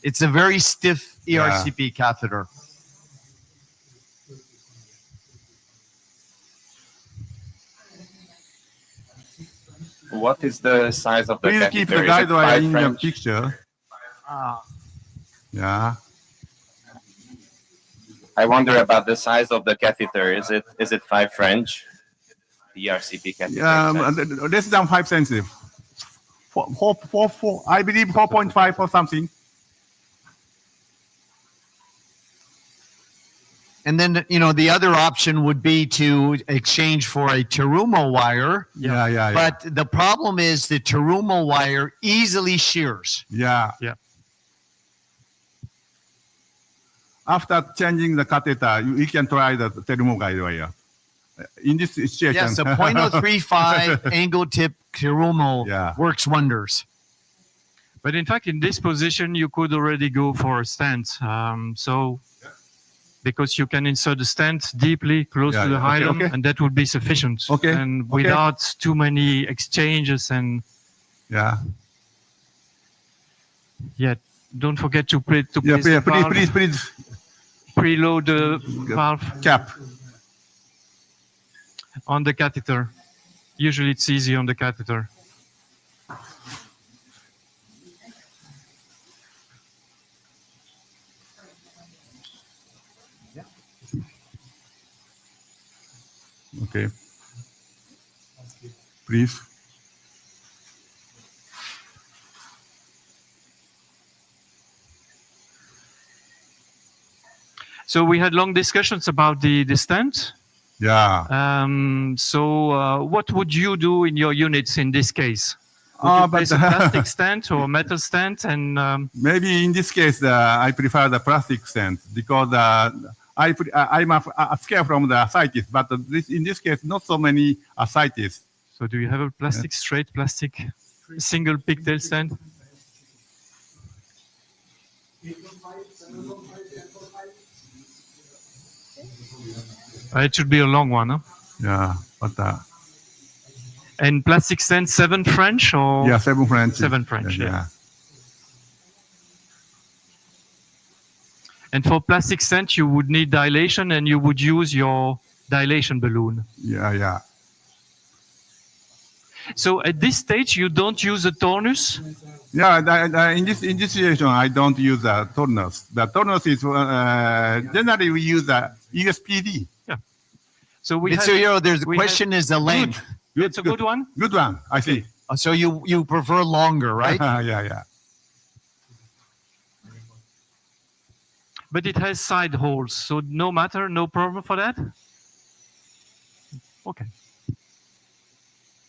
It's a very stiff ERCP catheter. What is the size of the Please catheter? keep the Is guide it wire 5 in the French? picture. Yeah. I wonder about the size of the catheter. Is it 5 French? The ERCP catheter size. Less than 5 centimeters. I believe 4.5 or something. And then, the other option would be to exchange for a Terumo wire. Yeah. But the problem is the Terumo wire easily shears. Yeah. After changing the catheter, you can try the Terumo guide wire. In this situation. Yes, a .035 angle tip Terumo works wonders. But in fact, in this position, you could already go for a stent. Because you can insert the stent deeply close to the hilum, and that would be sufficient. And without too many exchanges and don't forget to place the valve. Please. Preload the valve cap on the catheter. Usually it's easy on the catheter. Okay. Please. So we had long discussions about the stent. Yeah. What would you do in your units in this case? Would you place a plastic stent or metal stent? And maybe in this case, I prefer the plastic stent because I'm scared from the ascites. But in this case, not so many ascites. So do you have a plastic, straight plastic, single pigtail stent? It should be a long one, huh? Yeah, but and plastic stent 7 French or? Yeah, 7 French. 7 French, yeah. And for plastic stent, you would need dilation, and you would use your dilation balloon. Yeah. So at this stage, you don't use a tonus? Yeah, in this situation, I don't use the tonus. The tonus is generally we use the ESPD. Yeah. So there's a question is the length. It's a good one. Good one, I see. So you prefer longer, right? Yeah. But it has side holes, so no problem for that? Okay.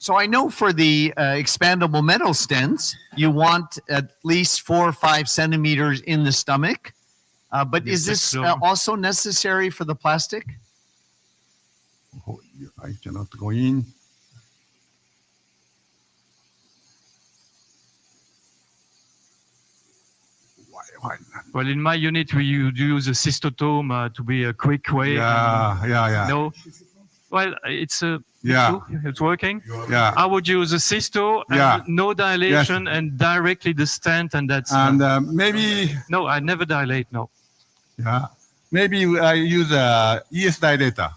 So I know for the expandable metal stents, you want at least 4 or 5 centimeters in the stomach. But is this also necessary for the plastic? Oh, I cannot go in. Why not? Well, in my unit, we use a cystotome to be a quick way. Yeah. No. Well, it's working. Yeah. I would use a cysto and no dilation and directly the stent, and that's. And maybe. No, I never dilate. No. Yeah. Maybe I use a ES dilator.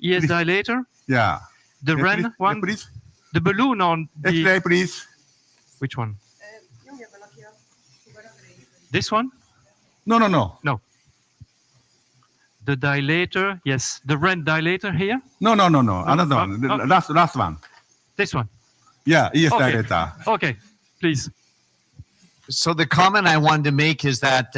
ES dilator? Yeah. The REN one? Please. The balloon on the. X-ray, please. Which one? This one? No. No. The dilator, yes. The REN dilator here? No. Another one. The last one. This one? Yeah, ES dilator. Okay, please. So the comment I wanted to make is that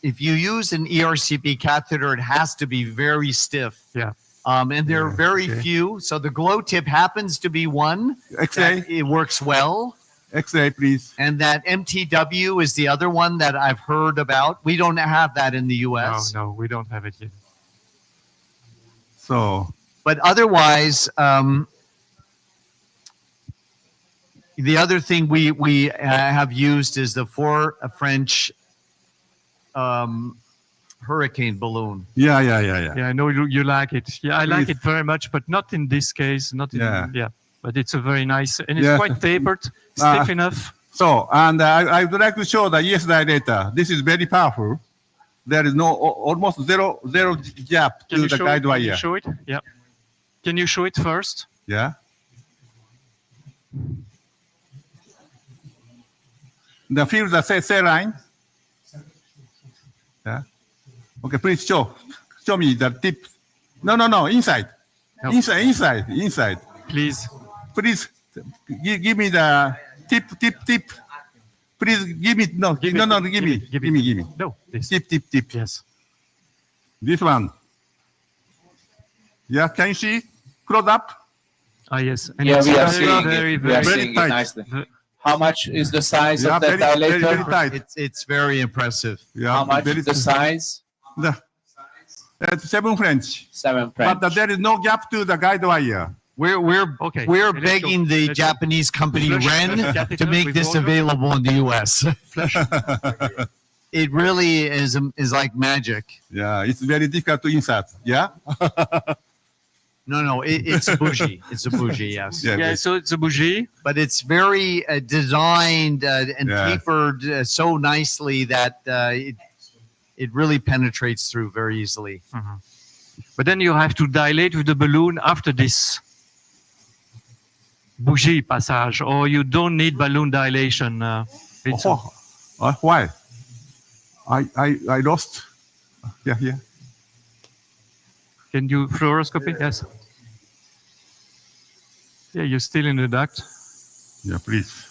if you use an ERCP catheter, it has to be very stiff. Yeah. And there are very few. So the glow tip happens to be one. X-ray. It works well. X-ray, please. And that MTW is the other one that I've heard about. We don't have that in the U.S. No, we don't have it yet. So. But otherwise, the other thing we have used is the 4 French hurricane balloon. Yeah. Yeah, I know you like it. Yeah, I like it very much, but not in this case. Not in. Yeah. But it's a very nice, and it's quite tapered, stiff enough. So, and I would like to show the ES dilator. This is very powerful. There is almost zero gap to the guide wire. Can you show it? Yeah. Can you show it first? Yeah. feel the cell line. Yeah. Okay, please show me the tip. No, inside. No. Inside. Please. Please give me the tip. Please give me give me. No, this. Tip. Yes. This one. Yeah, can you see? Close up. Ah, yes. And Yeah, it's we are very, seeing very, it. We are very seeing it tight. nicely. How much is the size Yeah, of that very dilator? tight. It's very impressive. Yeah, How much very is the size? It's 7 French. 7 French. But there is no gap to the guide wire. We're begging the Japanese company Ren to make this available in the US. It really is like magic. Yeah, it's very difficult to insert. Yeah. No, it's a bougie. It's a bougie, yes. Yeah, so it's a bougie. But it's very designed and tapered so nicely that it really penetrates through very easily. But then you have to dilate with the balloon after this bougie passage, or you don't need balloon dilation. Why? I lost. Yeah. Can you fluoroscopy? Yes. Yeah, you're still in the duct. Yeah, please.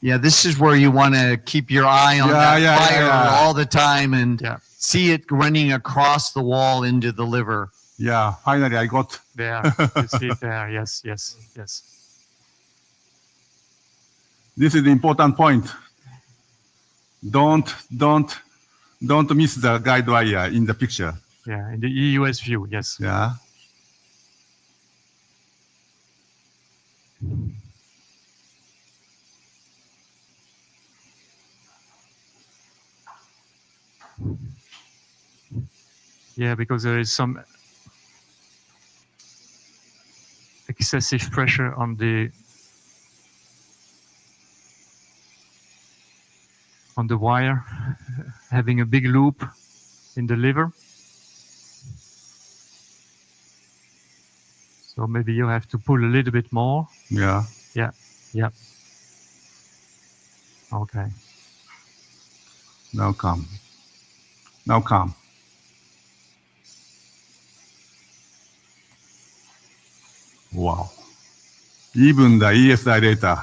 Yeah, this is where you want to keep your eye on that fire all the time and see it running across the wall into the liver. Yeah, finally I got there. You see it there. Yes. This is the important point. Don't miss the guide wire in the picture. Yeah, in the EUS view. Yes. Yeah. Yeah, because there is some excessive pressure on the wire, having a big loop in the liver. So maybe you have to pull a little bit more. Yeah. Yeah. Okay. Now come. Wow. Even the ES dilator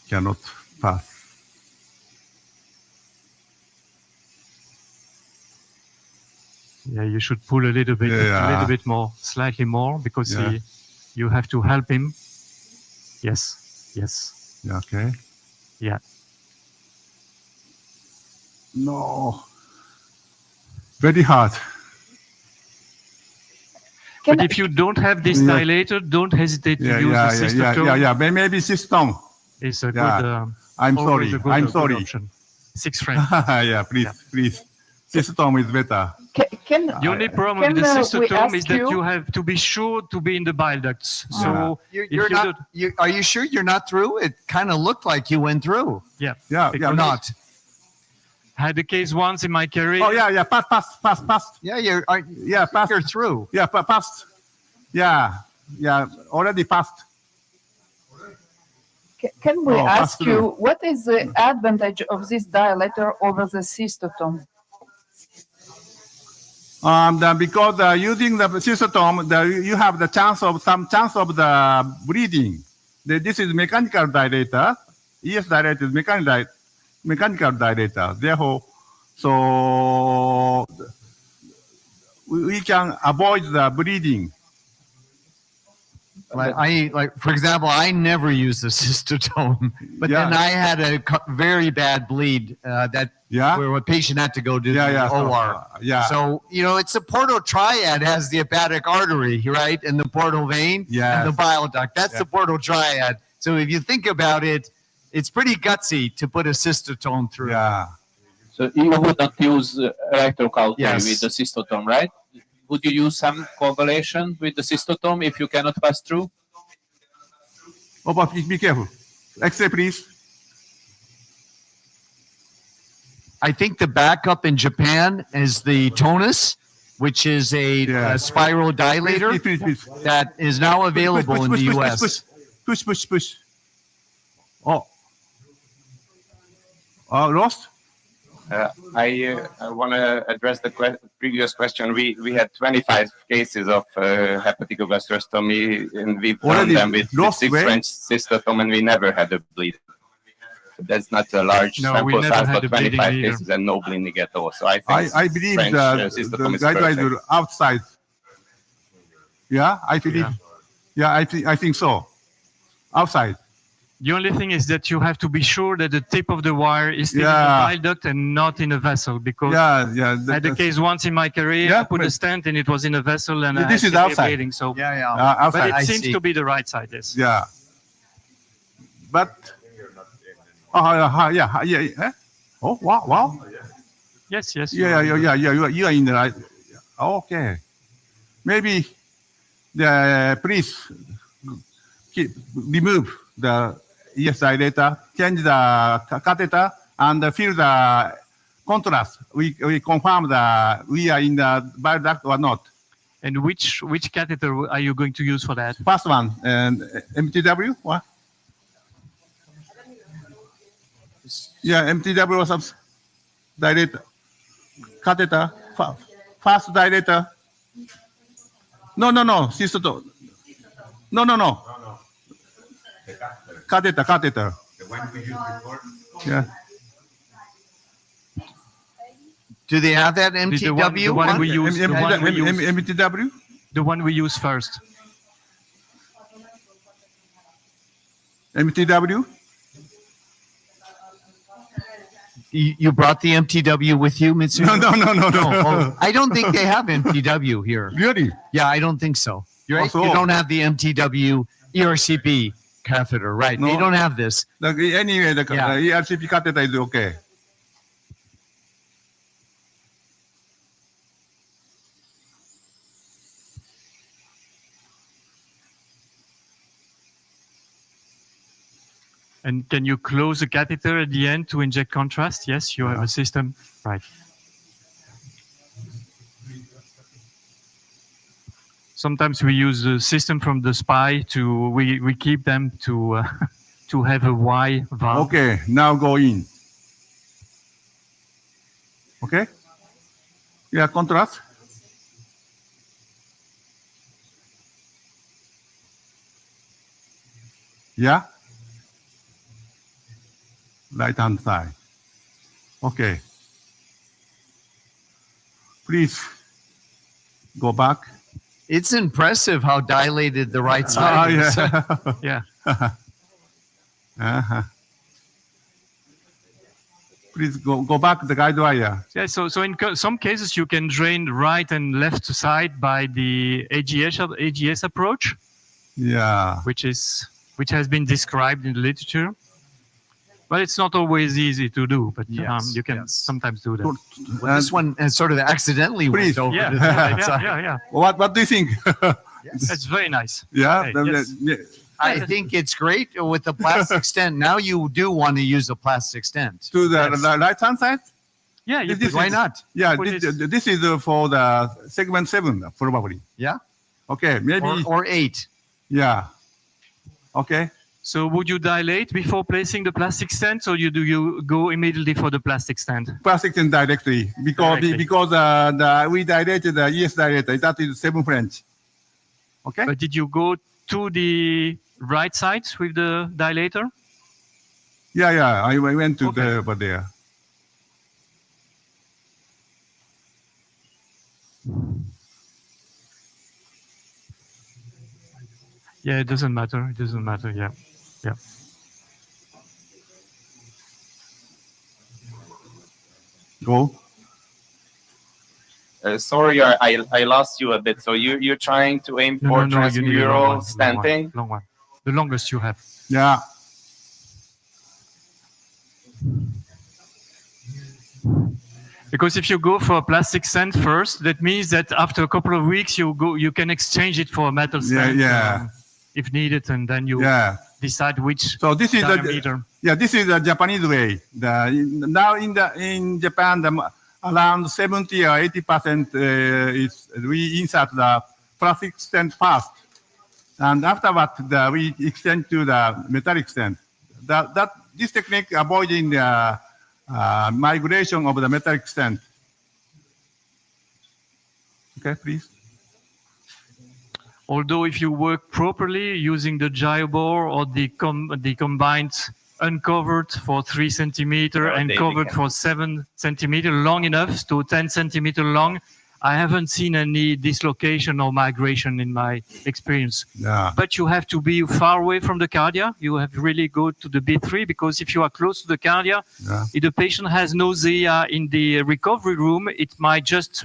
cannot pass. Yeah, you should pull a little bit more, slightly more, because you have to help him. Yes. Yeah, okay. Yeah. No. Very hard. But if you don't have this dilator, don't hesitate to use the cystotome. Yeah. Maybe cystotome. It's a good. I'm sorry. Good option. 6 francs. Yeah, please. Cystotome is better. The only problem with the cystotome is that you have to be sure to be in the bile ducts. So are you sure you're not through? It kind of looked like you went through. Yeah. Or not. Had a case once in my career. Oh yeah, passed. Yeah, you're through. Yeah, passed. Yeah, already passed. Can we ask you what is the advantage of this dilator over the cystotome? Because using the cystotome, you have some chance of the bleeding. This is mechanical dilator. ES dilator is mechanical dilator. Therefore, so we can avoid the bleeding. For example, I never used the cystotome, but then I had a very bad bleed where a patient had to go to the OR. So, it's a portal triad has the hepatic artery, right? And the portal vein and the bile duct. That's the portal triad. So if you think about it, it's pretty gutsy to put a cystotome through. Yeah. So you would not use electrocautery with the cystotome, right? Would you use some coagulation with the cystotome if you cannot pass through? Oh, but be careful. X-ray, please. I think the backup in Japan is the tonus, which is a spiral dilator that is now available in the US. Push. Oh. Lost? I want to address the previous question. We had 25 cases of hepaticogastrostomy, and we've done them with 6 French cystotomy, and we never had a bleed. That's not a large sample size, but 25 cases and no bleeding at all. So I think I believe French the cystotomy is guidelines perfect. are outside. Yeah, I believe. Yeah, I think so. Outside. The only thing is that you have to be sure that the tip of the wire is still in the bile duct and not in a vessel, because I had the case once in my career. I put a stent and it was in a vessel, and this I is had outside. bleeding. So outside. but it seems to be the right side. Yes. Yeah. But. Yeah. Oh wow. Yes. Yeah. You are in the right. Okay. Maybe please remove the ES dilator, change the catheter, and fill the contrast. We confirm that we are in the bile duct or not. And which catheter are you going to use for that? First one, and MTW. What? Yeah, MTW or some dilator, catheter, fast dilator. No, cystotomy. No. Catheter. The one we used before? Yeah. Do they have that MTW? The one we use. MTW? The one we use first. MTW? You brought the MTW with you, Mitsu? No. Oh, I don't think they have MTW here. Really? Yeah, I don't think so. You're right. You don't have the MTW ERCP catheter, right? No. They don't have this. Anyway, the ERCP catheter is okay. And can you close the catheter at the end to inject contrast? Yes, you have a system. Right. Sometimes we use the system from the SPY to, we keep them to to have a Y valve. Okay, now go in. Okay? Yeah, contrast. Yeah? Right hand side. Okay. Please go back. It's impressive how dilated the right side is. Yeah. Please go back the guide wire. Yeah, so in some cases you can drain right and left side by the AGS approach. Yeah. Which has been described in the literature. But it's not always easy to do, but you can sometimes do that. Well, this one has sort of accidentally went over to the right side. Yeah. What do you think? That's very nice. Yeah. Okay, I think it's great with the plastic stent. Now you do want to use a plastic stent. To the right hand side? Yeah, why not? Yeah, this is for the segment 7, probably. Yeah. Okay, maybe. Or 8. Yeah. Okay. So would you dilate before placing the plastic stent, or do you go immediately for the plastic stent? Plastic stent directly, because we dilated the ES dilator. That is 7 French. Okay. But did you go to the right side with the dilator? Yeah. I went to over there. Yeah, it doesn't matter. Yeah. Go. Sorry, I lost you a bit. So you're trying to aim for transmural stenting? Long one. The longest you have. Yeah. Because if you go for a plastic stent first, that means that after a couple of weeks you can exchange it for a metal stent. Yeah. if needed, and then you decide which So this is diameter. this is the Japanese way. Now in Japan, around 70 or 80% is we insert the plastic stent first, and afterward we extend to the metallic stent. This technique avoiding the migration of the metallic stent. Okay, please. Although if you work properly using the gyro or the combined uncovered for 3 centimeter and covered for 7 centimeter, long enough to 10 centimeter long, I haven't seen any dislocation or migration in my experience. Yeah. But you have to be far away from the cardia. You have to really go to the B3, because if you are close to the cardia, if the patient has nausea in the recovery room, it might just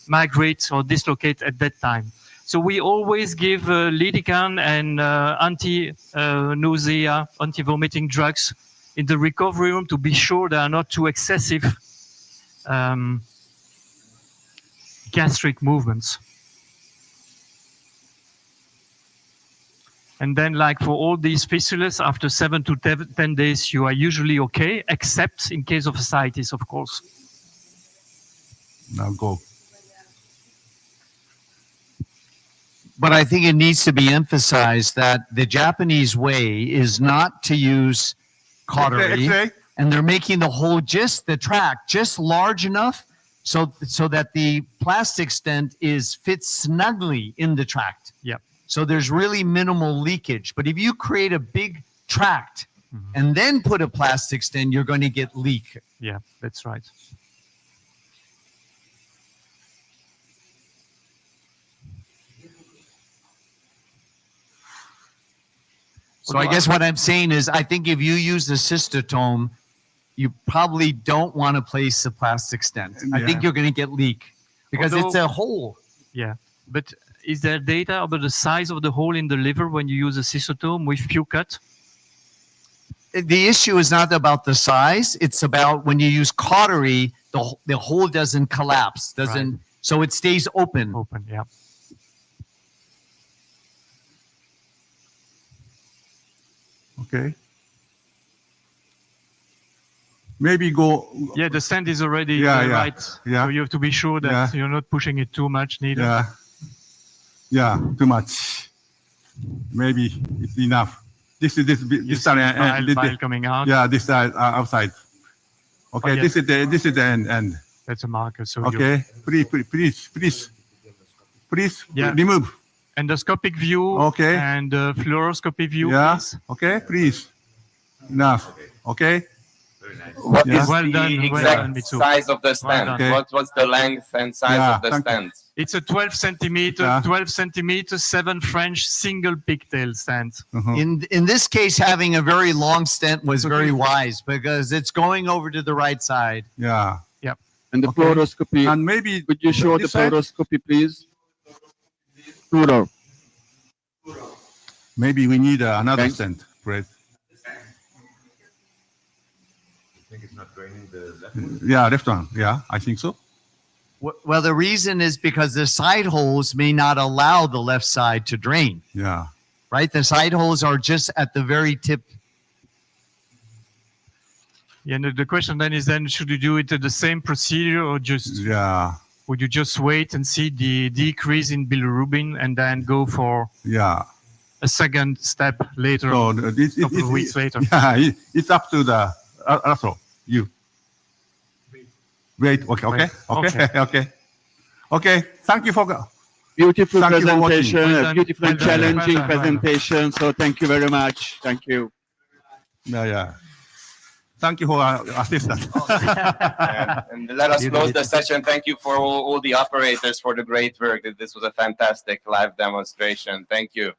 migrate or dislocate at that time. So we always give lidocaine and anti-nausea, anti-vomiting drugs in the recovery room to be sure they are not too excessive gastric movements. And then, like for all these fistulas, after 7 to 10 days, you are usually okay, except in case of ascites, of course. Now go. But I think it needs to be emphasized that the Japanese way is not to use cautery, and they're making the hole, just the tract, just large enough so that the plastic stent fits snugly in the tract. Yeah. So there's really minimal leakage. But if you create a big tract and then put a plastic stent, you're going to get leak. Yeah, that's right. So I guess what I'm saying is, I think if you use the cystotome, you probably don't want to place the plastic stent. I think you're going to get leak because it's a hole. Yeah, but is there data about the size of the hole in the liver when you use a cystotome with few cut? The issue is not about the size. It's about when you use cautery, the hole doesn't collapse, so it stays open. Open, yeah. Okay. Maybe go. Yeah, the stent is already right. Yeah. So you have to be sure that you're not pushing it too much neither. Yeah. Yeah, too much. Maybe it's enough. This side bile coming out. Yeah, this side outside. Okay, this is the end. That's a marker. So okay, please remove. Endoscopic view. Okay. And fluoroscopy view. Yeah. Please. Okay, please. Enough. Okay. What is the exact size of the stent? What's the length and size of the stent? It's a 12 centimeter, 7 French single pigtail stent. In this case, having a very long stent was very wise because it's going over to the right side. Yeah. Yep. And the fluoroscopy. And maybe could you show the fluoroscopy, please? Fluoro. Maybe we need another stent, Fred. I think it's not draining the left one. Yeah, left one. Yeah, I think so. Well, the reason is because the side holes may not allow the left side to drain. Yeah. Right? The side holes are just at the very tip. Yeah, and the question then is, should you do it at the same procedure or just... Yeah. Would you just wait and see the decrease in bilirubin and then go for a second step later, so a couple of weeks later? Yeah, it's up to the also you. Wait. Okay. Thank you for beautiful presentation, well beautiful and challenging presentation. So thank you very much. Thank you. Yeah. Thank you for assistance. and let us close the session. Thank you for all the operators for the great work. This was a fantastic live demonstration. Thank you.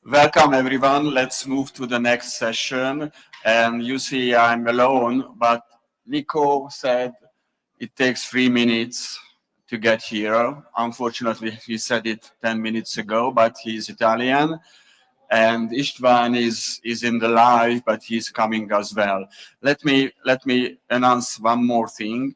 Welcome everyone. Let's move to the next session. And you see I'm alone, but Nico said it takes 3 minutes to get here. Unfortunately, he said it 10 minutes ago, but he's Italian. And Istvan is in the live, but he's coming as well. Let me announce one more thing.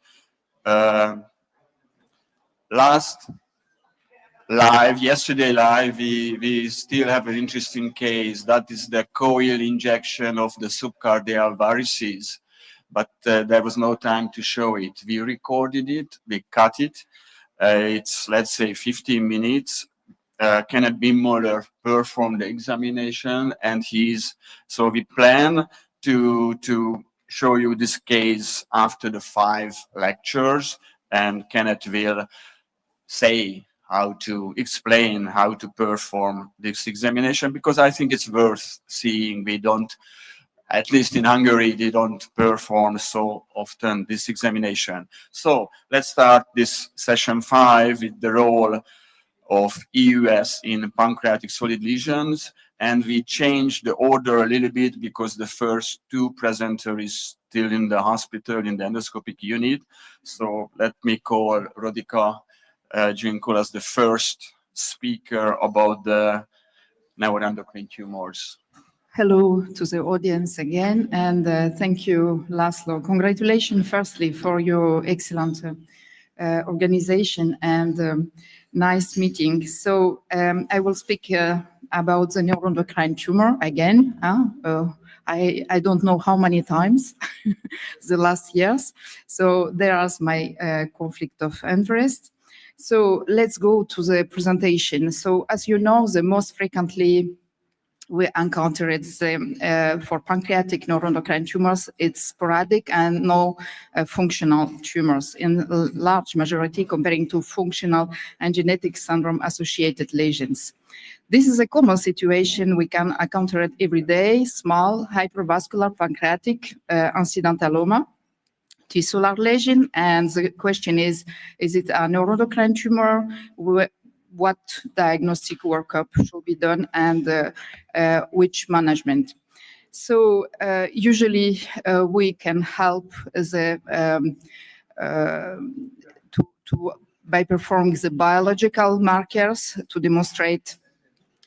Yesterday live, we still have an interesting case. That is the coil injection of the subcardial varices. But there was no time to show it. We recorded it, we cut it. It's, let's say, 15 minutes. Kenneth Bimmoller performed the examination, and so we plan to show you this case after the 5 lectures, and Kenneth will say how to explain how to perform this examination, because I think it's worth seeing. We don't, at least in Hungary, they don't perform so often this examination. So let's start this session 5 with the role of eus in pancreatic solid lesions. And we changed the order a little bit because the first 2 presenters is still in the hospital in the endoscopic unit. So let me call Rodica Jinkol as the first speaker about the neuroendocrine tumors. Hello to the audience again, and thank you, Laszlo. Congratulations, firstly, for your excellent organization and nice meeting. So I will speak about the neuroendocrine tumor again. I don't know how many times the last years. So there's my conflict of interest. So let's go to the presentation. So as you know, the most frequently we encountered for pancreatic neuroendocrine tumors, it's sporadic and no functional tumors in large majority comparing to functional and genetic syndrome-associated lesions. This is a common situation we can encounter it every day, small hypervascular pancreatic incidentaloma, tissular lesion, and the question is it a neuroendocrine tumor? What diagnostic workup should be done, and which management? So usually we can help by performing the biological markers to demonstrate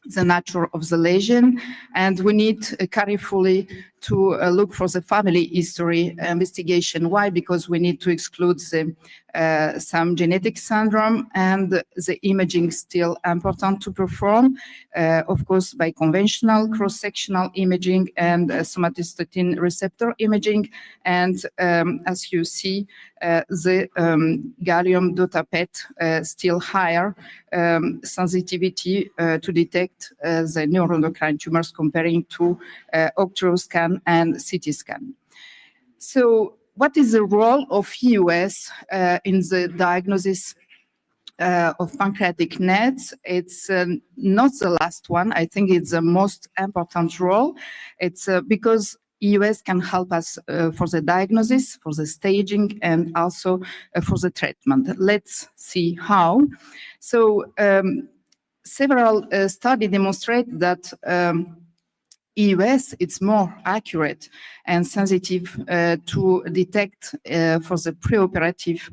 the nature of the lesion, and we need carefully to look for the family history investigation. Why? Because we need to exclude some genetic syndrome, and the imaging still important to perform, of course, by conventional cross-sectional imaging and somatostatin receptor imaging. And as you see, the gallium DOTA-PET still higher sensitivity to detect the neuroendocrine tumors comparing to octreoscan and CT scan. So what is the role of eus in the diagnosis of pancreatic NETs? It's not the last one. I think it's the most important role. It's because eus can help us for the diagnosis, for the staging, and also for the treatment. Let's see how. So several studies demonstrate that EUS, it's more accurate and sensitive to detect for the preoperative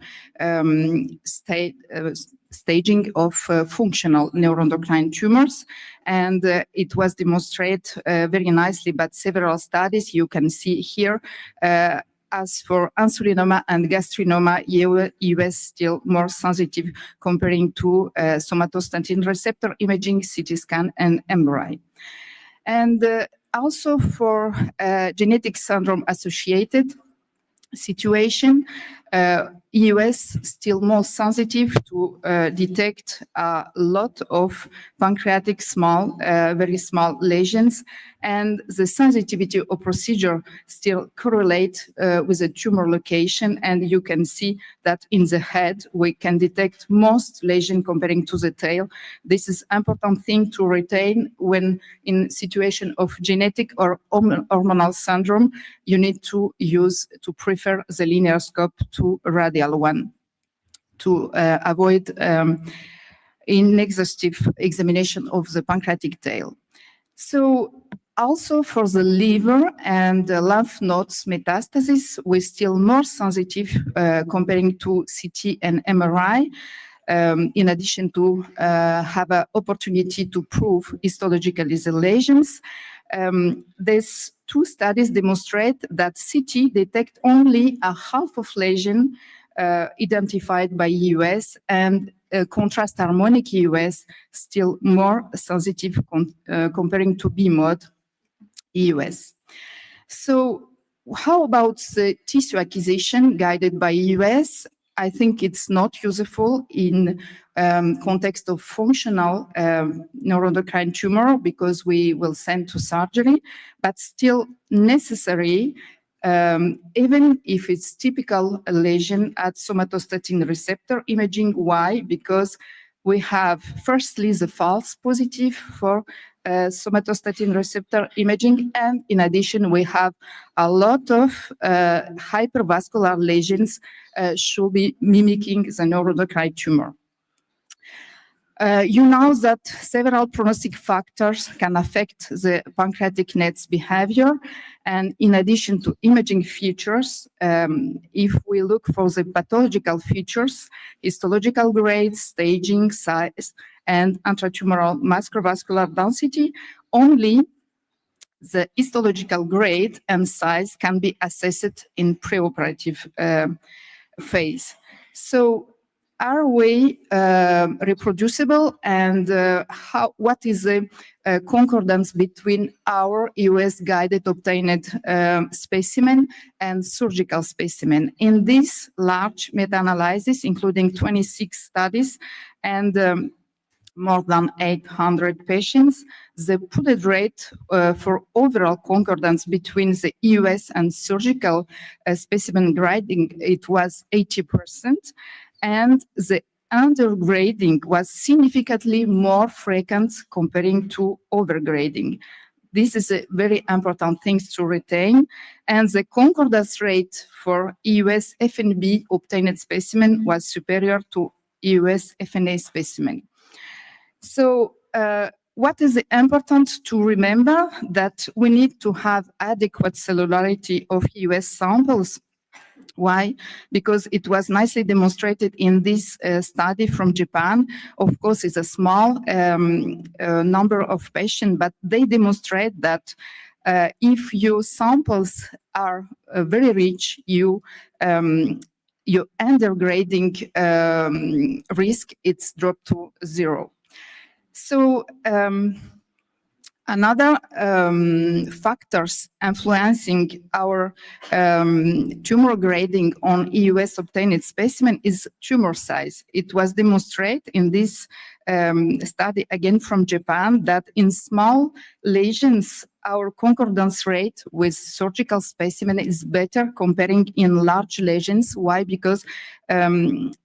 staging of functional neuroendocrine tumors. And it was demonstrated very nicely by several studies you can see here. As for insulinoma and gastrinoma, EUS still more sensitive comparing to somatostatin receptor imaging, CT scan, and MRI. And also for genetic syndrome associated situation, EUS still more sensitive to detect a lot of pancreatic very small lesions, and the sensitivity of procedure still correlate with the tumor location. And you can see that in the head, we can detect most lesion comparing to the tail. This is important thing to retain when in situation of genetic or hormonal syndrome, you need to prefer the linear scope to radial one to avoid inexhaustive examination of the pancreatic tail. So also for the liver and the lymph nodes metastasis, we're still more sensitive comparing to CT and MRI. In addition to have an opportunity to prove histological lesions. These two studies demonstrate that CT detect only a half of lesion identified by EUS, and contrast harmonic EUS still more sensitive comparing to B-mode EUS. So how about the tissue acquisition guided by EUS? I think it's not useful in context of functional neuroendocrine tumor because we will send to surgery, but still necessary even if it's typical lesion at somatostatin receptor imaging. Why? Because we have firstly the false positive for somatostatin receptor imaging, and in addition we have a lot of hypervascular lesions should be mimicking the neuroendocrine tumor. You know that several prognostic factors can affect the pancreatic net's behavior, and in addition to imaging features, if we look for the pathological features, histological grade, staging, size, and intratumoral macrovascular density, only the histological grade and size can be assessed in preoperative phase. So are we reproducible, and what is the concordance between our US-guided obtained specimen and surgical specimen? In this large meta-analysis, including 26 studies and more than 800 patients, the put rate for overall concordance between the US and surgical specimen grading, it was 80%, and the undergrading was significantly more frequent comparing to overgrading. This is a very important thing to retain, and the concordance rate for US FNB obtained specimen was superior to US FNA specimen. So what is important to remember? That we need to have adequate cellularity of US samples. Why? Because it was nicely demonstrated in this study from Japan. Of course, it's a small number of patients, but they demonstrate that if your samples are very rich, your undergrading risk, it's dropped to 0. So another factors influencing our tumor grading on EUS obtained specimen is tumor size. It was demonstrated in this study, again from Japan, that in small lesions, our concordance rate with surgical specimen is better comparing in large lesions. Why? Because with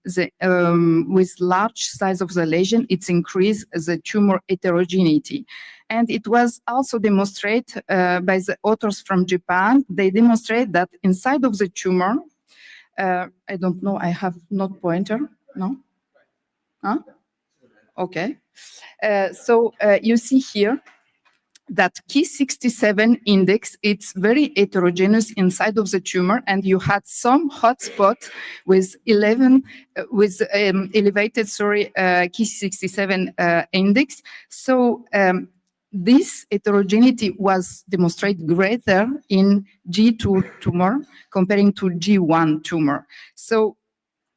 large size of the lesion, it's increased the tumor heterogeneity. And it was also demonstrated by the authors from Japan. They demonstrate that inside of the tumor, I don't know, I have not pointer, no? Huh? Okay. So you see here that Ki67 index, it's very heterogeneous inside of the tumor, and you had some hotspot with elevated, Ki67 index. So this heterogeneity was demonstrated greater in G2 tumor comparing to G1 tumor. So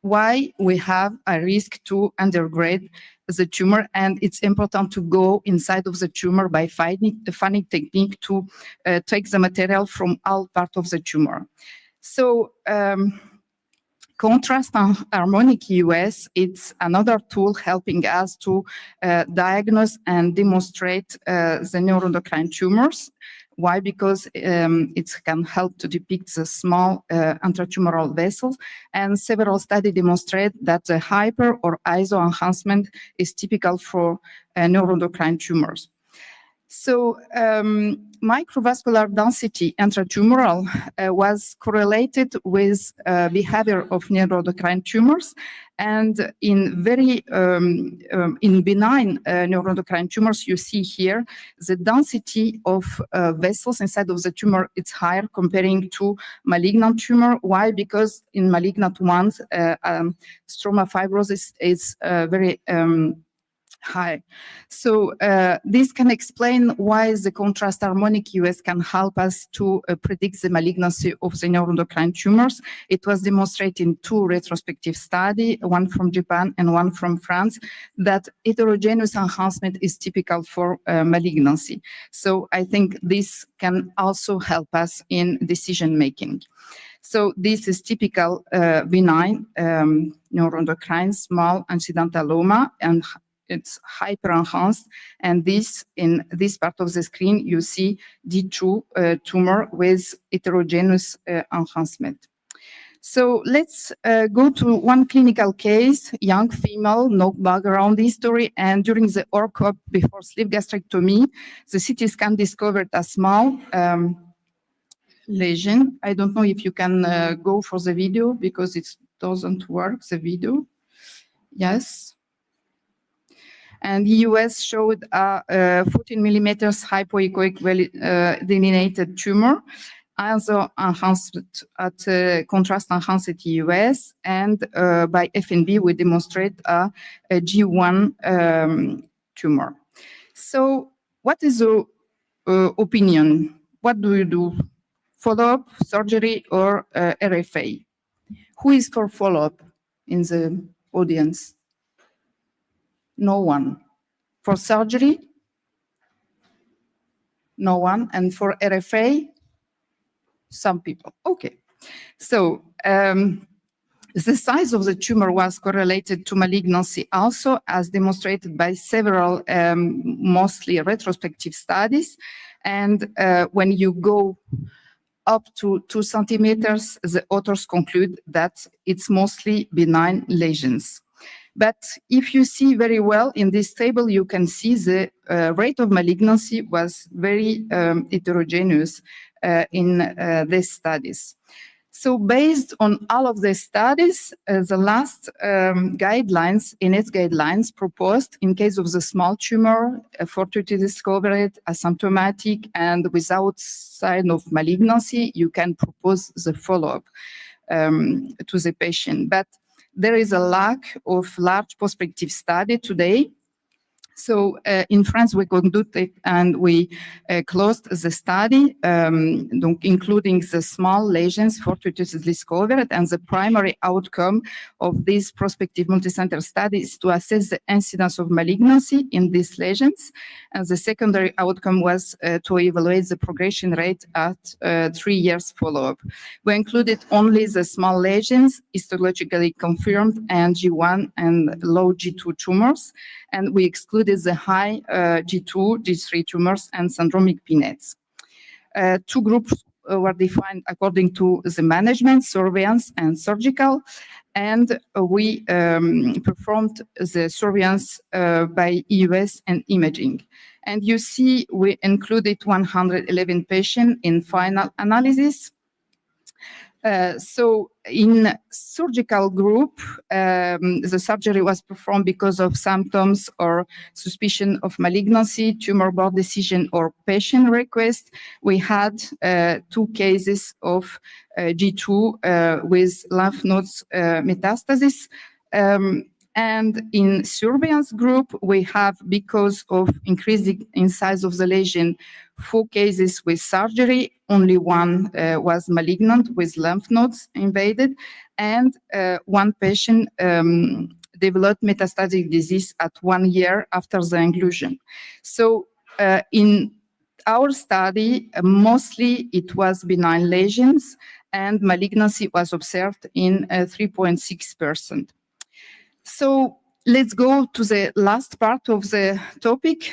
why we have a risk to undergrade the tumor, and it's important to go inside of the tumor by finding the funny technique to take the material from all parts of the tumor. So contrast harmonic EUS, it's another tool helping us to diagnose and demonstrate the neuroendocrine tumors. Why? Because it can help to depict the small intratumoral vessels, and several studies demonstrate that the hyper or ISO enhancement is typical for neuroendocrine tumors. So microvascular density intratumoral was correlated with behavior of neuroendocrine tumors, and in very in benign neuroendocrine tumors, you see here the density of vessels inside of the tumor is higher comparing to malignant tumor. Why? Because in malignant ones, stroma fibrosis is very high. So this can explain why the contrast harmonic EUS can help us to predict the malignancy of the neuroendocrine tumors. It was demonstrated in 2 retrospective studies, one from Japan and one from France, that heterogeneous enhancement is typical for malignancy. So I think this can also help us in decision making. So this is typical benign neuroendocrine small incidentaloma, and it's hyper-enhanced, and this, in this part of the screen, you see D2 tumor with heterogeneous enhancement. So let's go to one clinical case, young female, no background history, and during the ORCOP before sleeve gastrectomy, the CT scan discovered a small lesion. I don't know if you can go for the video because it doesn't work, the video. Yes. And the US showed a 14 millimeters hypoechoic delineated tumor, also enhanced at contrast enhanced EUS, and by FNB we demonstrate a G1 tumor. So what is the opinion? What do you do? Follow-up, surgery, or RFA? Who is for follow-up in the audience? No one. For surgery? No one. And for RFA? Some people. Okay. So the size of the tumor was correlated to malignancy also, as demonstrated by several mostly retrospective studies. And when you go up to 2 centimeters, the authors conclude that it's mostly benign lesions. But if you see very well in this table, you can see the rate of malignancy was very heterogeneous in these studies. So based on all of the studies, the last guidelines, NS guidelines proposed in case of the small tumor, fortuitously discovered, asymptomatic, and without sign of malignancy, you can propose the follow-up to the patient. But there is a lack of large prospective study today. So in France, we conducted and we closed the study, including the small lesions fortuitously discovered, and the primary outcome of this prospective multicenter study is to assess the incidence of malignancy in these lesions. And the secondary outcome was to evaluate the progression rate at 3 years follow-up. We included only the small lesions, histologically confirmed, and G1 and low G2 tumors, and we excluded the high G2, G3 tumors and syndromic PNETs. 2 groups were defined according to the management, surveillance, and surgical, and we performed the surveillance by EUS and imaging. And you see we included 111 patients in final analysis. So in surgical group, the surgery was performed because of symptoms or suspicion of malignancy, tumor board decision, or patient request. We had 2 cases of G2 with lymph nodes metastasis. And in surveillance group, we have, because of increasing in size of the lesion, 4 cases with surgery. Only 1 was malignant with lymph nodes invaded, and 1 patient developed metastatic disease at 1 year after the inclusion. So in our study, mostly it was benign lesions, and malignancy was observed in 3.6%. So let's go to the last part of the topic.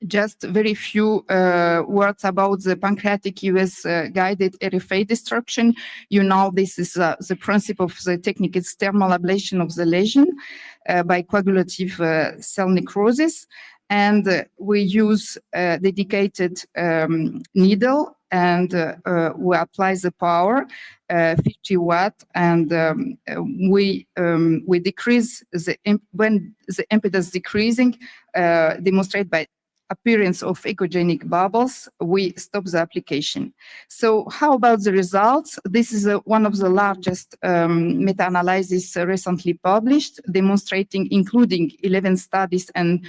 Just very few words about the pancreatic EUS guided RFA destruction. You know, this is the principle of the technique is thermal ablation of the lesion by coagulative cell necrosis. And we use a dedicated needle, and we apply the power, 50 watt, and we decrease when the impedance decreasing, demonstrate by appearance of echogenic bubbles, we stop the application. So how about the results? This is one of the largest meta-analyses recently published, demonstrating, including 11 studies and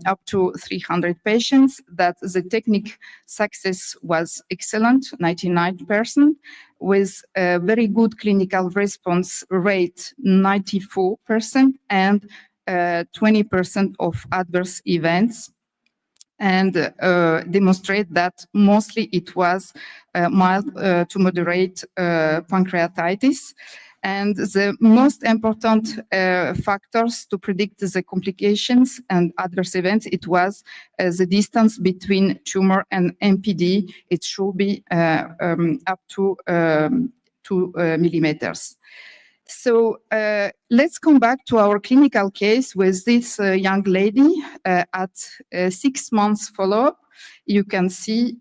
up to 300 patients, that the technique success was excellent, 99%, with a very good clinical response rate, 94%, and 20% of adverse events, and demonstrate that mostly it was mild to moderate pancreatitis. And the most important factors to predict the complications and adverse events, it was the distance between tumor and MPD. It should be up to 2 millimeters. So let's come back to our clinical case with this young lady at 6 months follow-up. You can see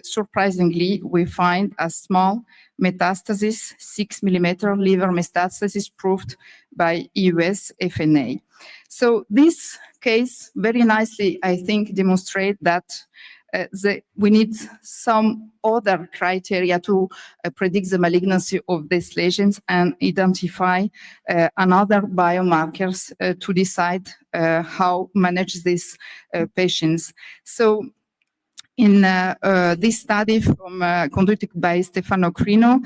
surprisingly, we find a small metastasis, 6 millimeter liver metastasis proved by eus FNA. So this case very nicely, I think, demonstrate that we need some other criteria to predict the malignancy of these lesions and identify another biomarkers to decide how manage these patients. So in this study conducted by Stefano Crino,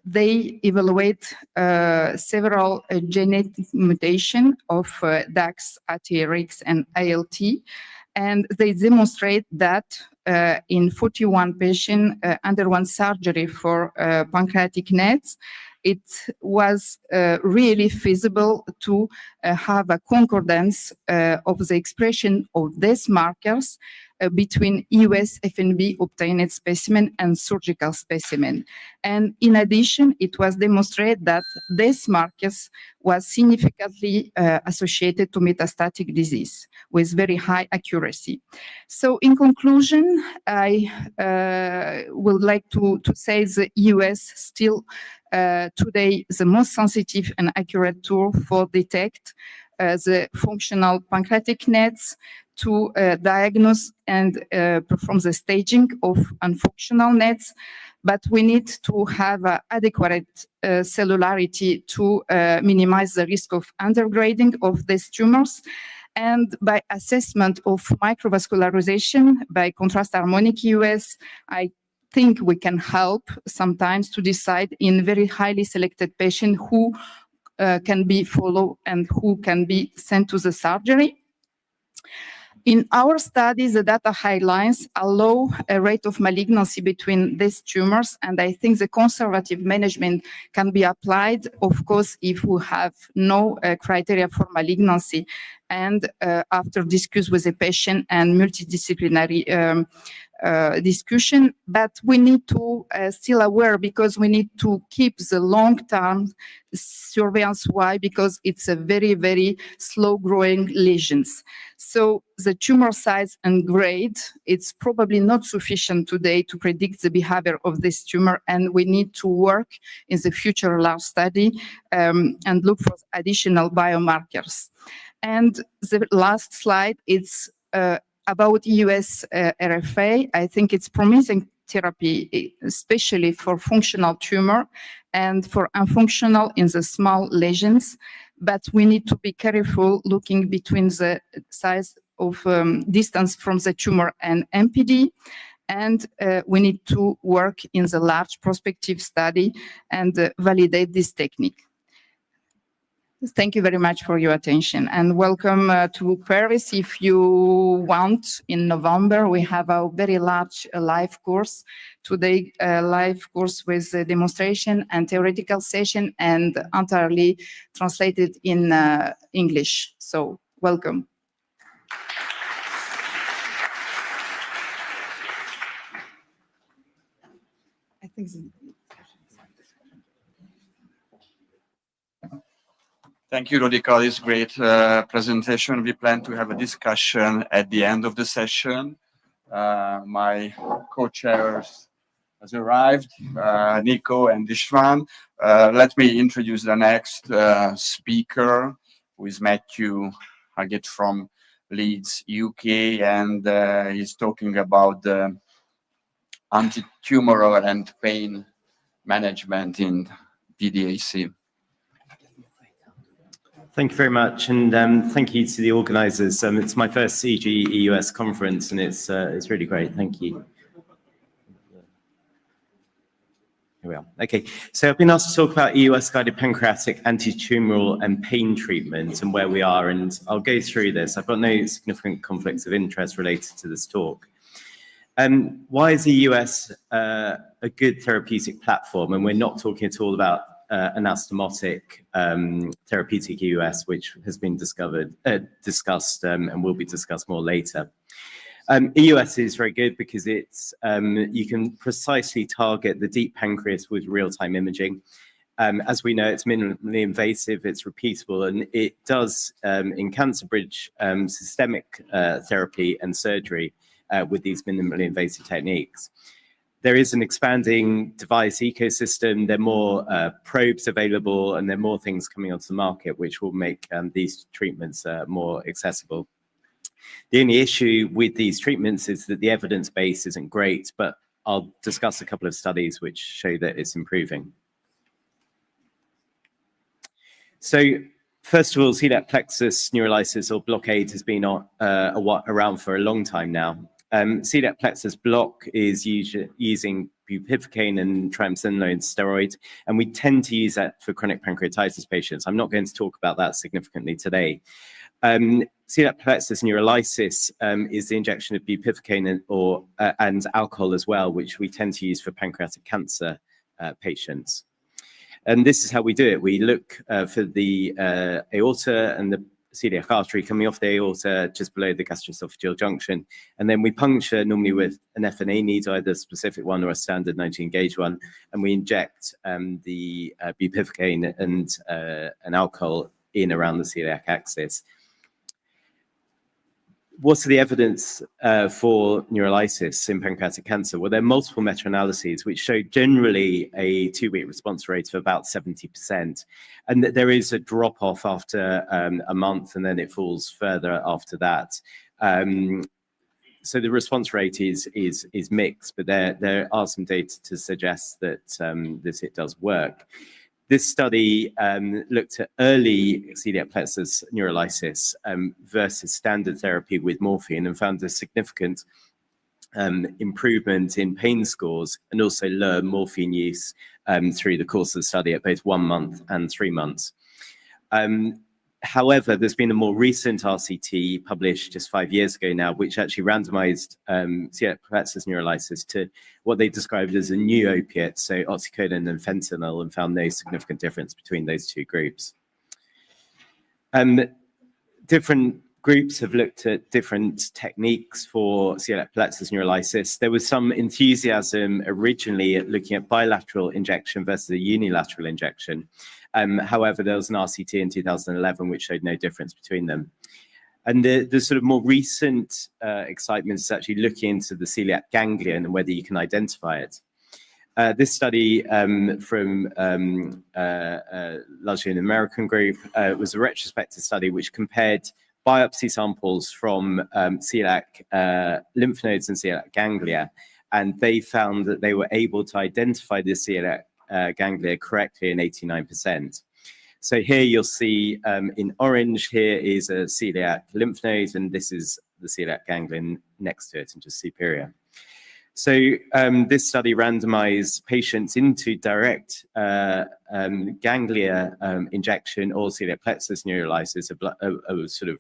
they evaluate several genetic mutation of DAX, ATRX, and ALT, and they demonstrate that in 41 patients underwent surgery for pancreatic nets, it was really feasible to have a concordance of the expression of these markers between eus FNB obtained specimen and surgical specimen. And in addition, it was demonstrated that these markers was significantly associated to metastatic disease with very high accuracy. So in conclusion, I would like to say the eus still today the most sensitive and accurate tool for detect the functional pancreatic nets, to diagnose and perform the staging of unfunctional nets, but we need to have adequate cellularity to minimize the risk of undergrading of these tumors. And by assessment of microvascularization by contrast harmonic eus, I think we can help sometimes to decide in very highly selected patients who can be followed and who can be sent to the surgery. In our studies, the data highlights a low rate of malignancy between these tumors, and I think the conservative management can be applied, of course, if we have no criteria for malignancy, and after discuss with the patient and multidisciplinary discussion. But we need to still aware, because we need to keep the long-term surveillance. Why? Because it's a very, very slow-growing lesions. So the tumor size and grade, it's probably not sufficient today to predict the behavior of this tumor, and we need to work in the future large study and look for additional biomarkers. And the last slide, it's about eus RFA. I think it's promising therapy, especially for functional tumor and for unfunctional in the small lesions. But we need to be careful looking between the size of distance from the tumor and MPD. And we need to work in the large prospective study and validate this technique. Thank you very much for your attention, and welcome to Paris. If you want, in November, we have a very large live course. Today, live course with a demonstration and theoretical session, and entirely translated in English. So welcome. I think Thank you, Rodica. This great presentation. We plan to have a discussion at the end of the session. My co-chairs has arrived, Nico and Ishvan. Let me introduce the next speaker, who is Matthew Haggett from Leeds, UK, and he's talking about the anti-tumoral and pain management in DDAC. Thank you very much, and thank you to the organisers. It's my first CG EUS conference, and it's really great. Thank you. Here we are. Okay, so I've been asked to talk about EUS-guided pancreatic anti-tumoral and pain treatment and where we are, and I'll go through this. I've got no significant conflicts of interest related to this talk. Why is EUS a good therapeutic platform? And we're not talking at all about anastomotic therapeutic EUS, which has been discussed and will be discussed more later. EUS is very good because it's you can precisely target the deep pancreas with real-time imaging. As we know, it's minimally invasive, it's repeatable, and it does in cancer bridge systemic therapy and surgery with these minimally invasive techniques. There is an expanding device ecosystem. There are more probes available, and there are more things coming onto the market, which will make these treatments more accessible. The only issue with these treatments is that the evidence base isn't great, but I'll discuss a couple of studies which show that it's improving. So, first of all, celiac plexus neurolysis or blockade has been around for a long time now. Celiac plexus block is using bupivacaine and triamcinolone steroid, and we tend to use that for chronic pancreatitis patients. I'm not going to talk about that significantly today. Celiac plexus neurolysis is the injection of bupivacaine and alcohol as well, which we tend to use for pancreatic cancer patients. And this is how we do it. We look for the aorta and the celiac artery coming off the aorta just below the gastroesophageal junction. And then we puncture normally with an FNA needle, either a specific one or a standard 19 gauge one. And we inject the bupivacaine and an alcohol in around the celiac axis. What's the evidence for neurolysis in pancreatic cancer? Well, there are multiple meta-analyses which show generally a 2-week response rate of about 70%. And that there is a drop-off after a month, and then it falls further after that. So the response rate is mixed, but there are some data to suggest that it does work. This study looked at early celiac plexus neurolysis versus standard therapy with morphine and found a significant improvement in pain scores and also lower morphine use through the course of the study at both 1 month and 3 months. However, there's been a more recent RCT published just 5 years ago now, which actually randomized celiac plexus neurolysis to what they described as a new opiate, so oxycodone and fentanyl, and found no significant difference between those two groups. Different groups have looked at different techniques for celiac plexus neurolysis. There was some enthusiasm originally at looking at bilateral injection versus a unilateral injection. However, there was an RCT in 2011 which showed no difference between them. And the sort of more recent excitement is actually looking into the celiac ganglion and whether you can identify it. This study from largely an American group was a retrospective study which compared biopsy samples from celiac lymph nodes and celiac ganglia, and they found that they were able to identify the celiac ganglia correctly in 89%. So here you'll see in orange here is a celiac lymph node, and this is the celiac ganglion next to it and just superior. So this study randomized patients into direct ganglia injection or celiac plexus neurolysis, a sort of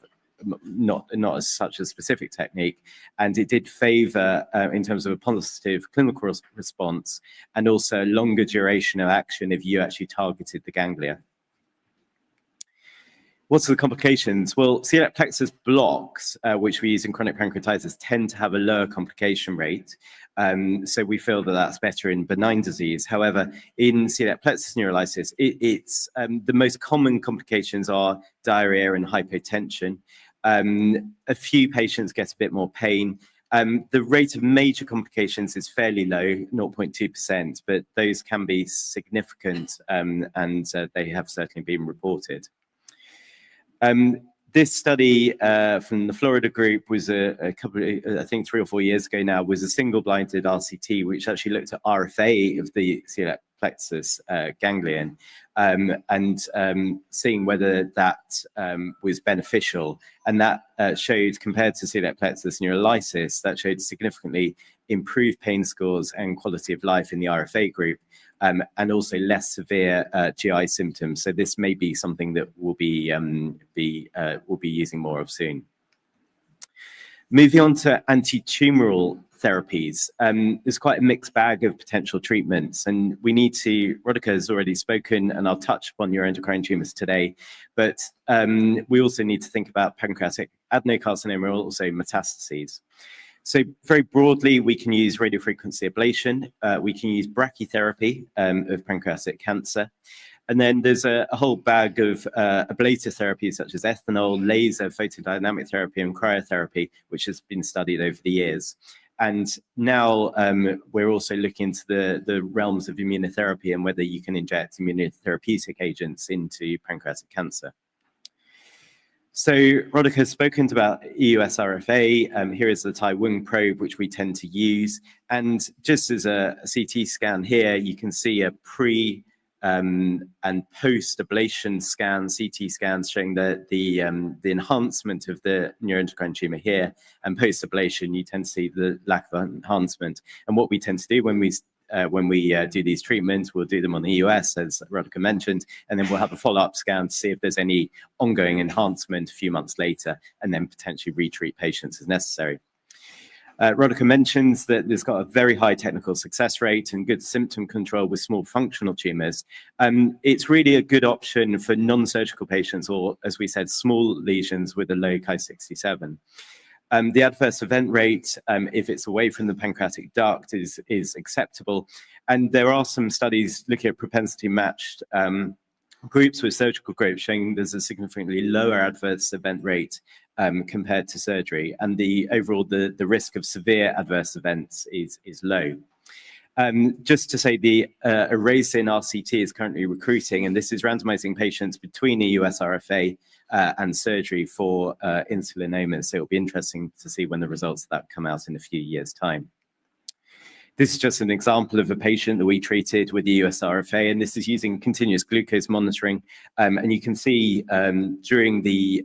not as such a specific technique, and it did favor in terms of a positive clinical response and also a longer duration of action if you actually targeted the ganglia. What are the complications? Well, celiac plexus blocks, which we use in chronic pancreatitis, tend to have a lower complication rate. So we feel that that's better in benign disease. However, in celiac plexus neurolysis, it's the most common complications are diarrhea and hypotension. A few patients get a bit more pain. The rate of major complications is fairly low, 0.2%, but those can be significant, and they have certainly been reported. This study from the Florida group was a couple, I think 3 or 4 years ago now, was a single-blinded RCT, which actually looked at RFA of the celiac plexus ganglion and seeing whether that was beneficial. And that showed, compared to celiac plexus neurolysis, that showed significantly improved pain scores and quality of life in the RFA group. And also less severe GI symptoms. So this may be something that we'll be using more of soon. Moving on to anti-tumoral therapies, there's quite a mixed bag of potential treatments, and we need to. Rodika has already spoken, and I'll touch upon neuroendocrine tumors today, but we also need to think about pancreatic adenocarcinoma and also metastases. So very broadly, we can use radiofrequency ablation. We can use brachytherapy of pancreatic cancer. And then there's a whole bag of ablative therapies such as ethanol, laser, photodynamic therapy, and cryotherapy, which has been studied over the years. And now we're also looking into the realms of immunotherapy and whether you can inject immunotherapeutic agents into pancreatic cancer. So Rodika has spoken about eus RFA. Here is the Taiwan probe, which we tend to use. And just as a CT scan here, you can see a pre and post ablation scan, CT scans showing the enhancement of the neuroendocrine tumor here. And post ablation, you tend to see the lack of enhancement. And what we tend to do when we do these treatments, we'll do them on the EUS, as Rodika mentioned, and then we'll have a follow-up scan to see if there's any ongoing enhancement a few months later, and then potentially retreat patients as necessary. Rodika mentions that there's got a very high technical success rate and good symptom control with small functional tumors. It's really a good option for non-surgical patients, or as we said, small lesions with a low Ki-67. The adverse event rate, if it's away from the pancreatic duct, is acceptable. And there are some studies looking at propensity matched groups with surgical groups showing there's a significantly lower adverse event rate compared to surgery. And the overall, the risk of severe adverse events is low. Just to say, the ERASIN RCT is currently recruiting, and this is randomizing patients between eus RFA and surgery for insulinomas. So it'll be interesting to see when the results of that come out in a few years' time. This is just an example of a patient that we treated with eus RFA, and this is using continuous glucose monitoring. And you can see during the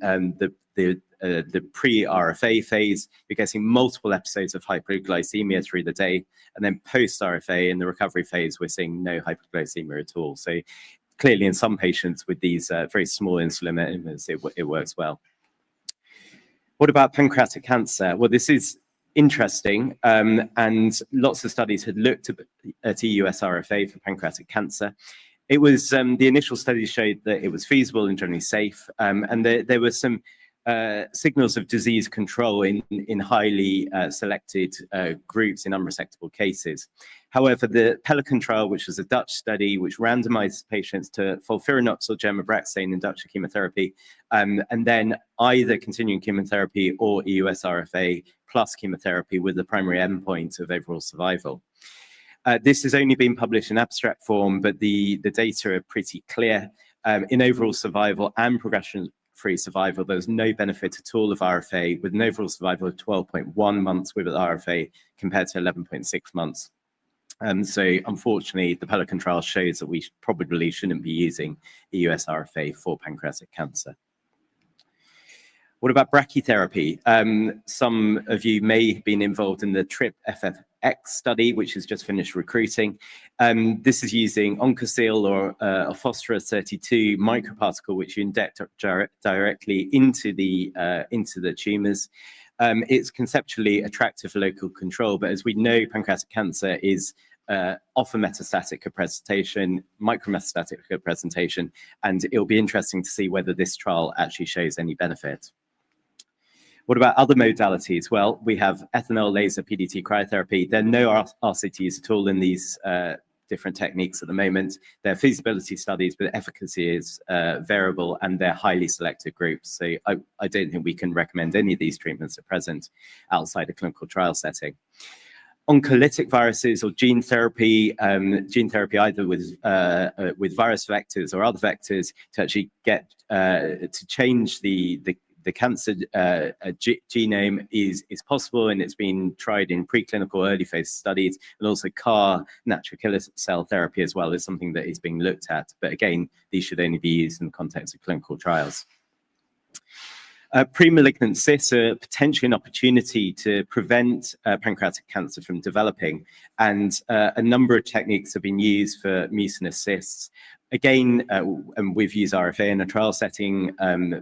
pre-RFA phase, you're getting multiple episodes of hypoglycemia through the day, and then post-RFA in the recovery phase, we're seeing no hypoglycemia at all. So clearly in some patients with these very small insulinomas, it works well. What about pancreatic cancer? Well, this is interesting, and lots of studies had looked at eus RFA for pancreatic cancer. It was, the initial studies showed that it was feasible and generally safe, and there were some signals of disease control in highly selected groups in unresectable cases. However, the Pelican trial, which was a Dutch study which randomized patients to FOLFIRINOX or gemabraxane induction chemotherapy, and then either continuing chemotherapy or eus RFA plus chemotherapy with the primary endpoint of overall survival. This has only been published in abstract form, but the data are pretty clear. In overall survival and progression-free survival, there's no benefit at all of RFA, with an overall survival of 12.1 months with RFA compared to 11.6 months. So unfortunately, the Pelican trial shows that we probably shouldn't be using eus RFA for pancreatic cancer. What about brachytherapy? Some of you may have been involved in the TRIP-FFX study, which has just finished recruiting. This is using Oncosil or a phosphorus-32 microparticle, which you inject directly into the tumors. It's conceptually attractive for local control, but as we know, pancreatic cancer is offer metastatic presentation, micrometastatic presentation, and it'll be interesting to see whether this trial actually shows any benefit. What about other modalities? Well, we have ethanol laser PDT cryotherapy. There are no RCTs at all in these different techniques at the moment. They're feasibility studies, but efficacy is variable and they're highly selected groups. So I don't think we can recommend any of these treatments at present outside a clinical trial setting. Oncolytic viruses or gene therapy either with virus vectors or other vectors to actually get to change the cancer genome is possible, and it's been tried in preclinical early phase studies, and also CAR, natural killer cell therapy as well, is something that is being looked at. But again, these should only be used in the context of clinical trials. Pre-malignant cysts are potentially an opportunity to prevent pancreatic cancer from developing, and a number of techniques have been used for mucinous cysts. Again, and we've used RFA in a trial setting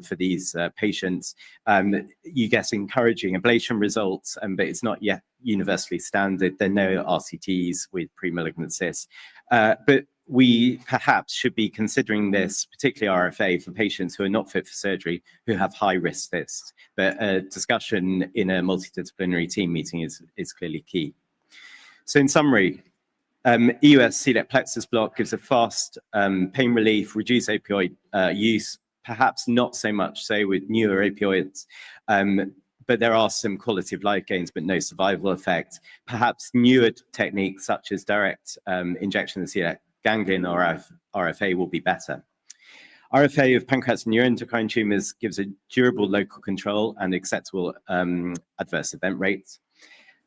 for these patients. You get encouraging ablation results, but it's not yet universally standard. There are no RCTs with pre-malignant cysts. But we perhaps should be considering this, particularly RFA, for patients who are not fit for surgery, who have high-risk cysts. But a discussion in a multidisciplinary team meeting is clearly key. So in summary, eus celiac plexus block gives a fast pain relief, reduced opioid use, perhaps not so much so with newer opioids, but there are some quality of life gains, but no survival effect. Perhaps newer techniques such as direct injection of celiac ganglion or RFA will be better. RFA of pancreatic neuroendocrine tumors gives a durable local control and acceptable adverse event rates.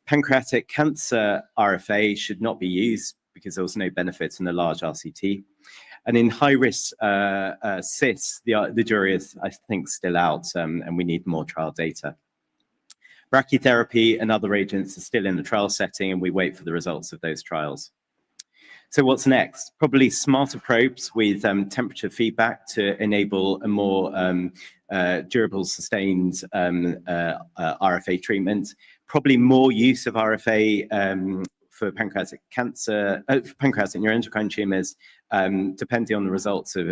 Pancreatic cancer RFA should not be used because there was no benefit in a large RCT. And in high-risk cysts, the jury is, I think, still out, and we need more trial data. Brachytherapy and other agents are still in the trial setting, and we wait for the results of those trials. So what's next? Probably smarter probes with temperature feedback to enable a more durable, sustained RFA treatment. Probably more use of RFA for pancreatic cancer, pancreatic neuroendocrine tumors, depending on the results of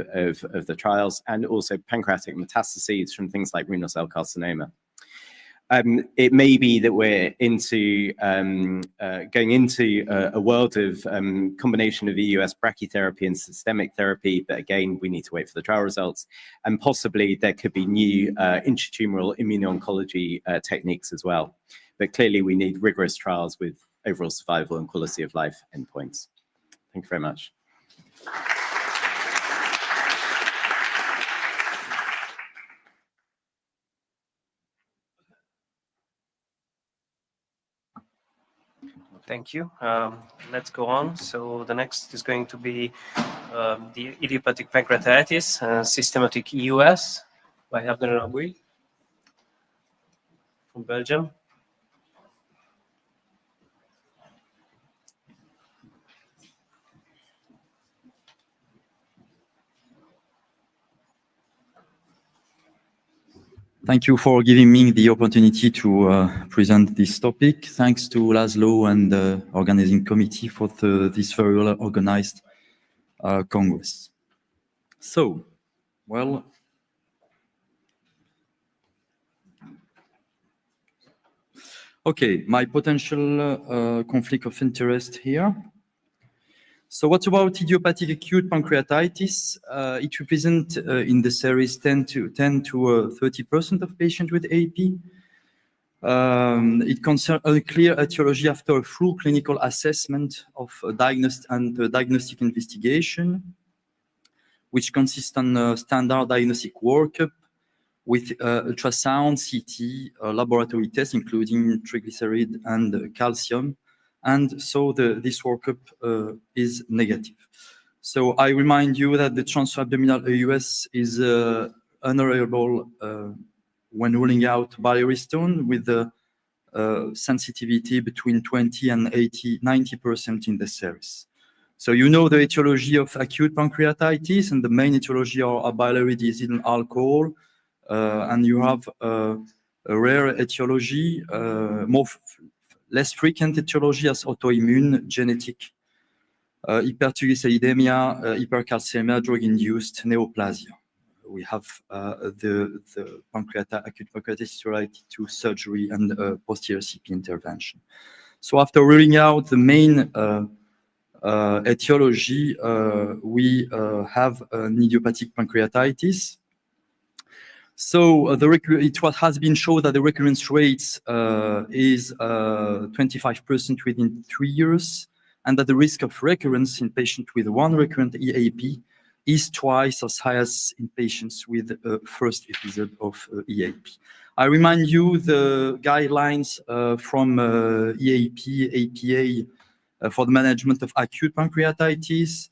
the trials, and also pancreatic metastases from things like renal cell carcinoma. It may be that we're into going into a world of combination of EUS brachytherapy and systemic therapy, but again, we need to wait for the trial results. And possibly there could be new intratumoral immuno-oncology techniques as well. But clearly we need rigorous trials with overall survival and quality of life endpoints. Thank you very much. Thank you. Let's go on. So the next is going to be the idiopathic pancreatitis, systematic EUS by Abdel Raboui from Belgium. Thank you for giving me the opportunity to present this topic. Thanks to Laszlo and the organizing committee for this very well organized Congress. So, well, okay, my potential conflict of interest here. So what about idiopathic acute pancreatitis? It represents in the series 10 to 30% of patients with AP. It concerns a clear etiology after a full clinical assessment of diagnostic investigation, which consists on standard diagnostic workup with ultrasound, CT, laboratory tests, including triglyceride and calcium. And so this workup is negative. So I remind you that the transabdominal EUS is honorable when ruling out biliary stone with the sensitivity between 20 and 90% in the series. So you know the etiology of acute pancreatitis, and the main etiology are biliary disease and alcohol, and you have a rare etiology, less frequent etiology as autoimmune, genetic, hypertriglyceridemia, hypercalcemia, drug-induced neoplasia. We have the acute pancreatitis related to surgery and posterior CP intervention. So after ruling out the main etiology, we have an idiopathic pancreatitis. So it has been shown that the recurrence rates is 25% within 3 years, and that the risk of recurrence in patients with one recurrent EAP is twice as high as in patients with a first episode of EAP. I remind you the guidelines from EAP, APA for the management of acute pancreatitis,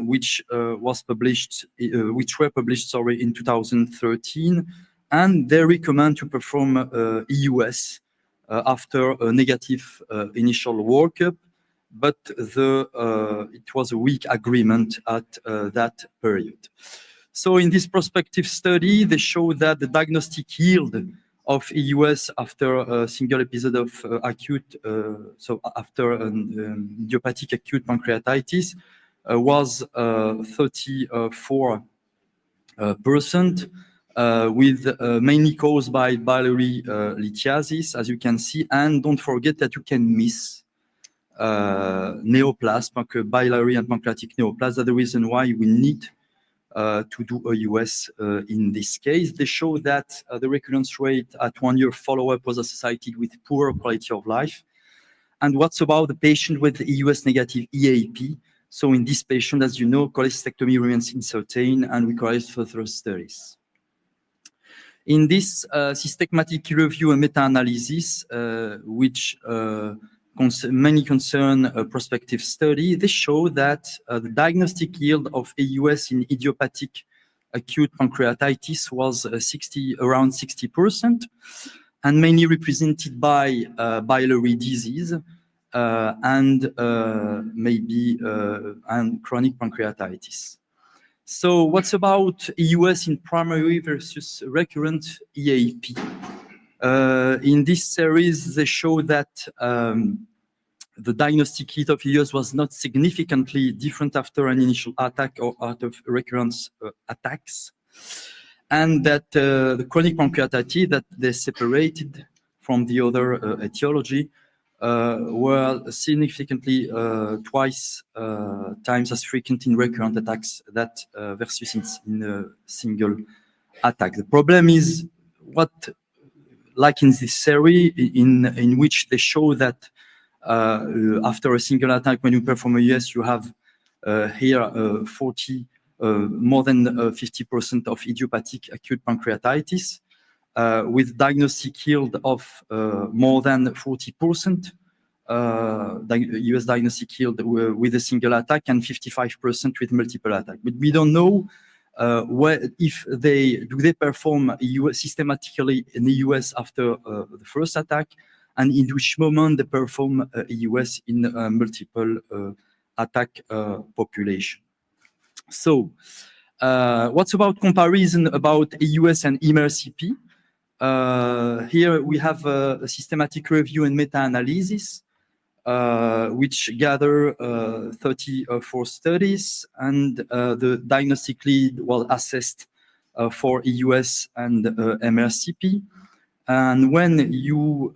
which were published in 2013, and they recommend to perform EUS after a negative initial workup, but it was a weak agreement at that period. So in this prospective study, they show that the diagnostic yield of EUS after a single episode of so after an idiopathic acute pancreatitis was 34%, with mainly caused by biliary lithiasis, as you can see. And don't forget that you can miss neoplasm, biliary and pancreatic neoplasm. That's the reason why we need to do a US in this case. They show that the recurrence rate at 1 year follow-up was associated with poor quality of life. And what's about the patient with the EUS negative EAP? So in this patient, as you know, cholecystectomy remains uncertain and requires further studies. In this systematic review and meta-analysis, which mainly concern a prospective study, they show that the diagnostic yield of EUS in idiopathic acute pancreatitis was around 60%, and mainly represented by biliary disease and maybe and chronic pancreatitis. So what's about EUS in primary versus recurrent EAP? In this series, they show that the diagnostic yield of EUS was not significantly different after an initial attack or out of recurrence attacks, and that the chronic pancreatitis that they separated from the other etiology were significantly twice times as frequent in recurrent attacks that versus in a single attack. The problem is like in this series, in which they show that after a single attack, when you perform a EUS, you have here more than 50% of idiopathic acute pancreatitis, with diagnostic yield of more than 40%, EUS diagnostic yield with a single attack, and 55% with multiple attack. But we don't know if they perform EUS systematically in the EUS after the first attack, and in which moment they perform EUS in multiple attack population. So what's about comparison about EUS and MRCP? Here we have a systematic review and meta-analysis, which gather 34 studies, and the diagnostic lead was assessed for EUS and MRCP. And when you,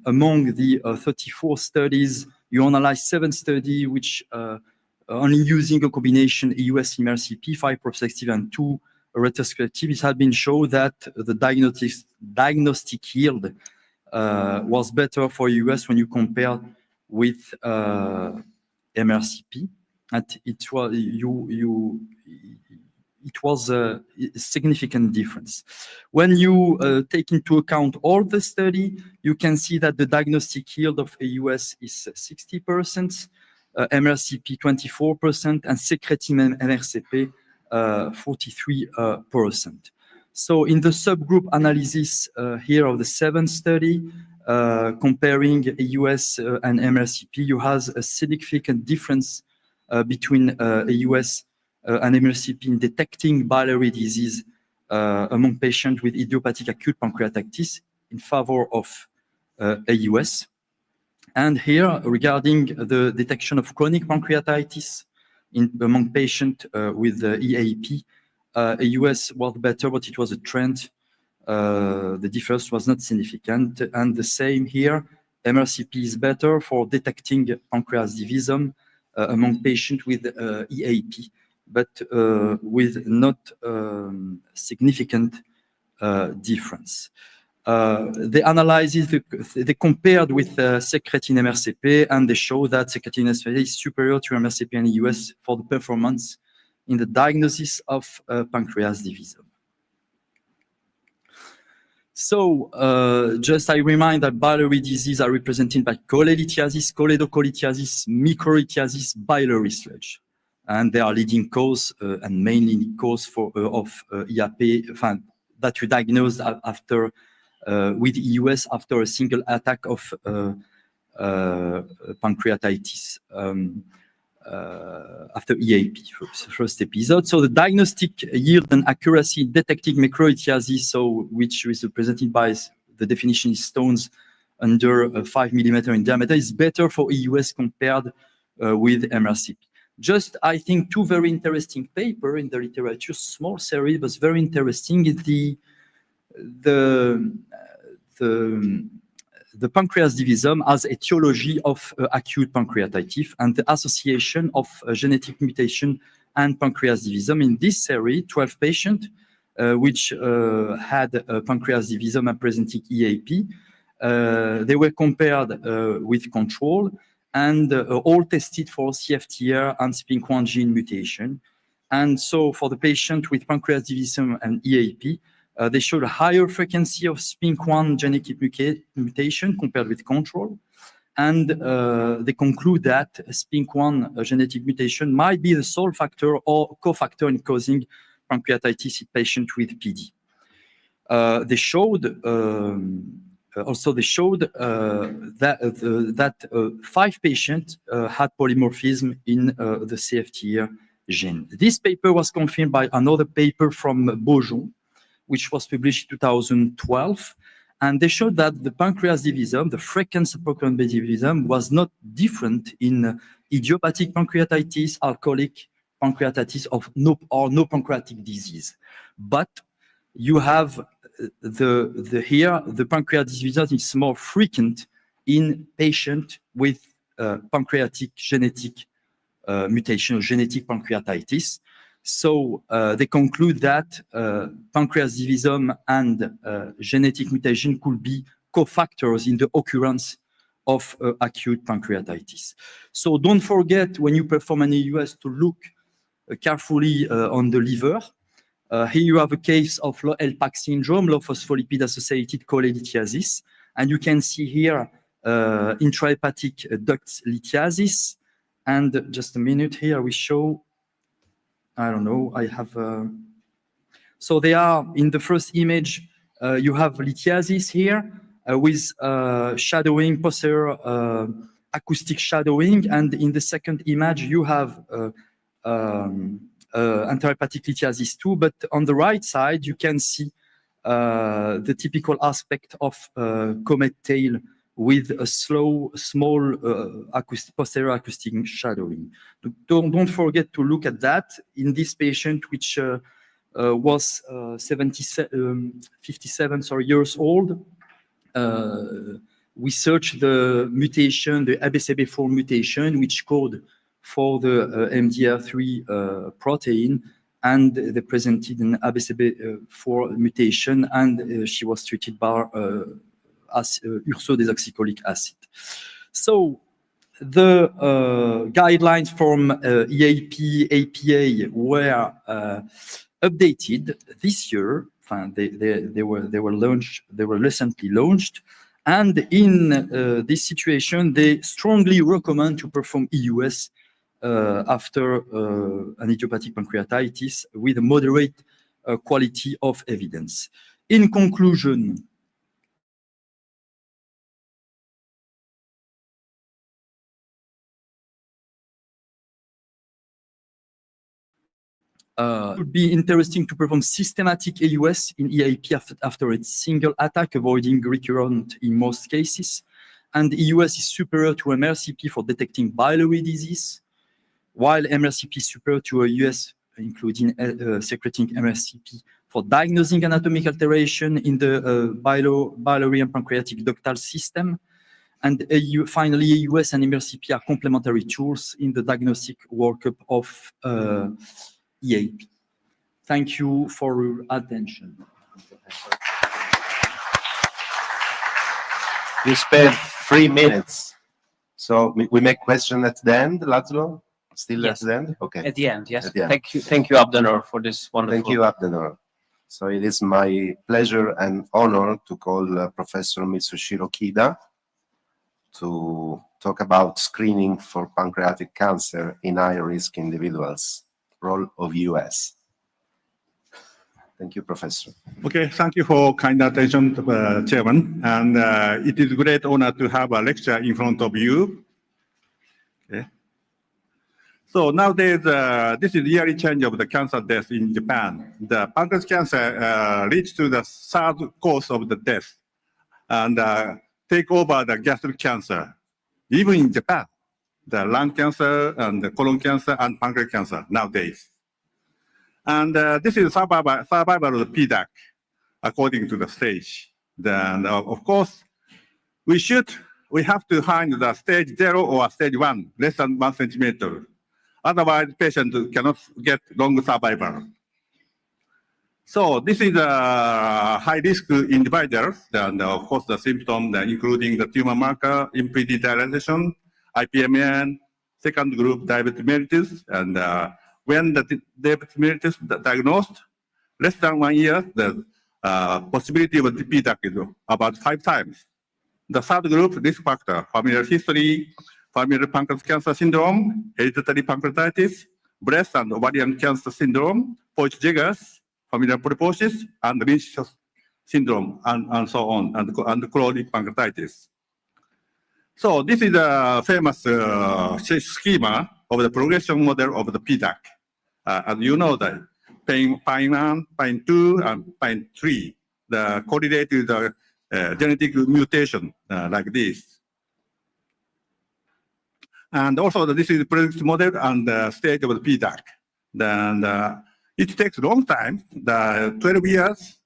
among the 34 studies, you analyze 7 studies which only using a combination EUS, MRCP, 5 prospective and 2 retrospective, it has been shown that the diagnostic yield was better for EUS when you compare with MRCP, and it was a significant difference. When you take into account all the study, you can see that the diagnostic yield of EUS is 60%, MRCP 24%, and secretin MRCP 43%. So in the subgroup analysis here of the 7 study, comparing EUS and MRCP, you have a significant difference between EUS and MRCP in detecting biliary disease among patients with idiopathic acute pancreatitis in favor of EUS. And here, regarding the detection of chronic pancreatitis among patients with EAP, EUS was better, but it was a trend. The difference was not significant. And the same here, MRCP is better for detecting pancreas divisum among patients with EAP, but with not significant difference. They analyzed it, they compared with secretin MRCP, and they show that secretin MRCP is superior to MRCP and EUS for the performance in the diagnosis of pancreas divisum. So, just I remind that biliary disease are represented by cholelithiasis, choledocholithiasis, microlithiasis, biliary sludge. And they are leading cause and mainly cause for, of EAP that you diagnosed after with EUS after a single attack of pancreatitis after EAP, first episode. So the diagnostic yield and accuracy detecting microlithiasis, so which is represented by the definition is stones under 5 millimeter in diameter, is better for EUS compared with MRCP. Just, I think, two very interesting papers in the literature, small series, but very interesting. The pancreas divisum as etiology of acute pancreatitis and the association of genetic mutation and pancreas divisum. In this series, 12 patients which had pancreas divisum and presenting EAP, they were compared with control and all tested for CFTR and SPINK1 gene mutation. And so for the patient with pancreas divisum and EAP, they showed a higher frequency of SPINK1 genetic mutation compared with control. And they conclude that SPINK1 genetic mutation might be the sole factor or cofactor in causing pancreatitis in patients with PD. They showed also that 5 patients had polymorphism in the CFTR gene. This paper was confirmed by another paper from Beaujon, which was published in 2012, and they showed that the pancreas divisum, the frequency of pancreas divisum, was not different in idiopathic pancreatitis, alcoholic pancreatitis, or no pancreatic disease. But you have the pancreas divisum is more frequent in patients with pancreatic genetic mutation or genetic pancreatitis. So they conclude that pancreas divisum and genetic mutation could be cofactors in the occurrence of acute pancreatitis. So don't forget when you perform an EUS to look carefully on the liver. Here you have a case of low LPAC syndrome, low phospholipid-associated cholelithiasis, and you can see here intrahepatic duct lithiasis. And just a minute here, we show. I don't know, I have, so they are, in the first image, you have lithiasis here with shadowing, posterior acoustic shadowing, and in the second image, you have anterohepatic lithiasis too, but on the right side, you can see the typical aspect of comet tail with a small posterior acoustic shadowing. Don't forget to look at that in this patient, which was 57 years old. We searched the mutation, the ABCB4 mutation, which code for the MDR3 protein, and they presented an ABCB4 mutation, and she was treated by ursodesoxycholic acid. So the guidelines from EAP, APA were updated this year. They were launched. They were recently launched, and in this situation, they strongly recommend to perform EUS after an idiopathic pancreatitis with a moderate quality of evidence. In conclusion, it would be interesting to perform systematic EUS in EAP after a single attack, avoiding recurrent in most cases. And EUS is superior to MRCP for detecting biliary disease, while MRCP is superior to a US, including secreting MRCP for diagnosing anatomic alteration in the biliary and pancreatic ductal system. And finally, EUS and MRCP are complementary tools in the diagnostic workup of EAP. Thank you for your attention. You spent 3 minutes. So we make question at the end, Laszlo? Still Yes. at the end? Okay. At the end, yes. At the end. Thank you, Abdenor, for this wonderful. Thank you, Abdenor. So it is my pleasure and honor to call Professor Mitsushiro Kida to talk about screening for pancreatic cancer in high-risk individuals, role of US. Thank you, Professor. Okay, thank you for kind attention, Chairman. And it is a great honor to have a lecture in front of you. Okay. So nowadays, this is the yearly change of the cancer death in Japan. The pancreatic cancer reached to the third cause of the death and take over the gastric cancer, even in Japan, the lung cancer and the colon cancer and pancreatic cancer nowadays. And this is survival of the PDAC according to the stage. Then, of course, we have to find the stage 0 or stage 1, less than 1 centimeter. Otherwise, patient cannot get long survival. So this is a high-risk individuals, and of course the symptoms including the tumor marker, impeded dilation, IPMN, second group diabetes mellitus, and when the diabetes mellitus diagnosed, less than 1 year, the possibility of the PDAC is about 5 times. The third group, risk factor, familial history, familial pancreatic cancer syndrome, hereditary pancreatitis, breast and ovarian cancer syndrome, Poich-Jeghers, familial polyposis, and Lynch syndrome, and so on, and chronic pancreatitis. So this is a famous schema of the progression model of the PDAC. As you know, the PAIN 1, PAIN 2, and PAIN 3, the correlate with the genetic mutation like this. And also, this is the prediction model and the stage of the PDAC. Then it takes a long time, the 12 years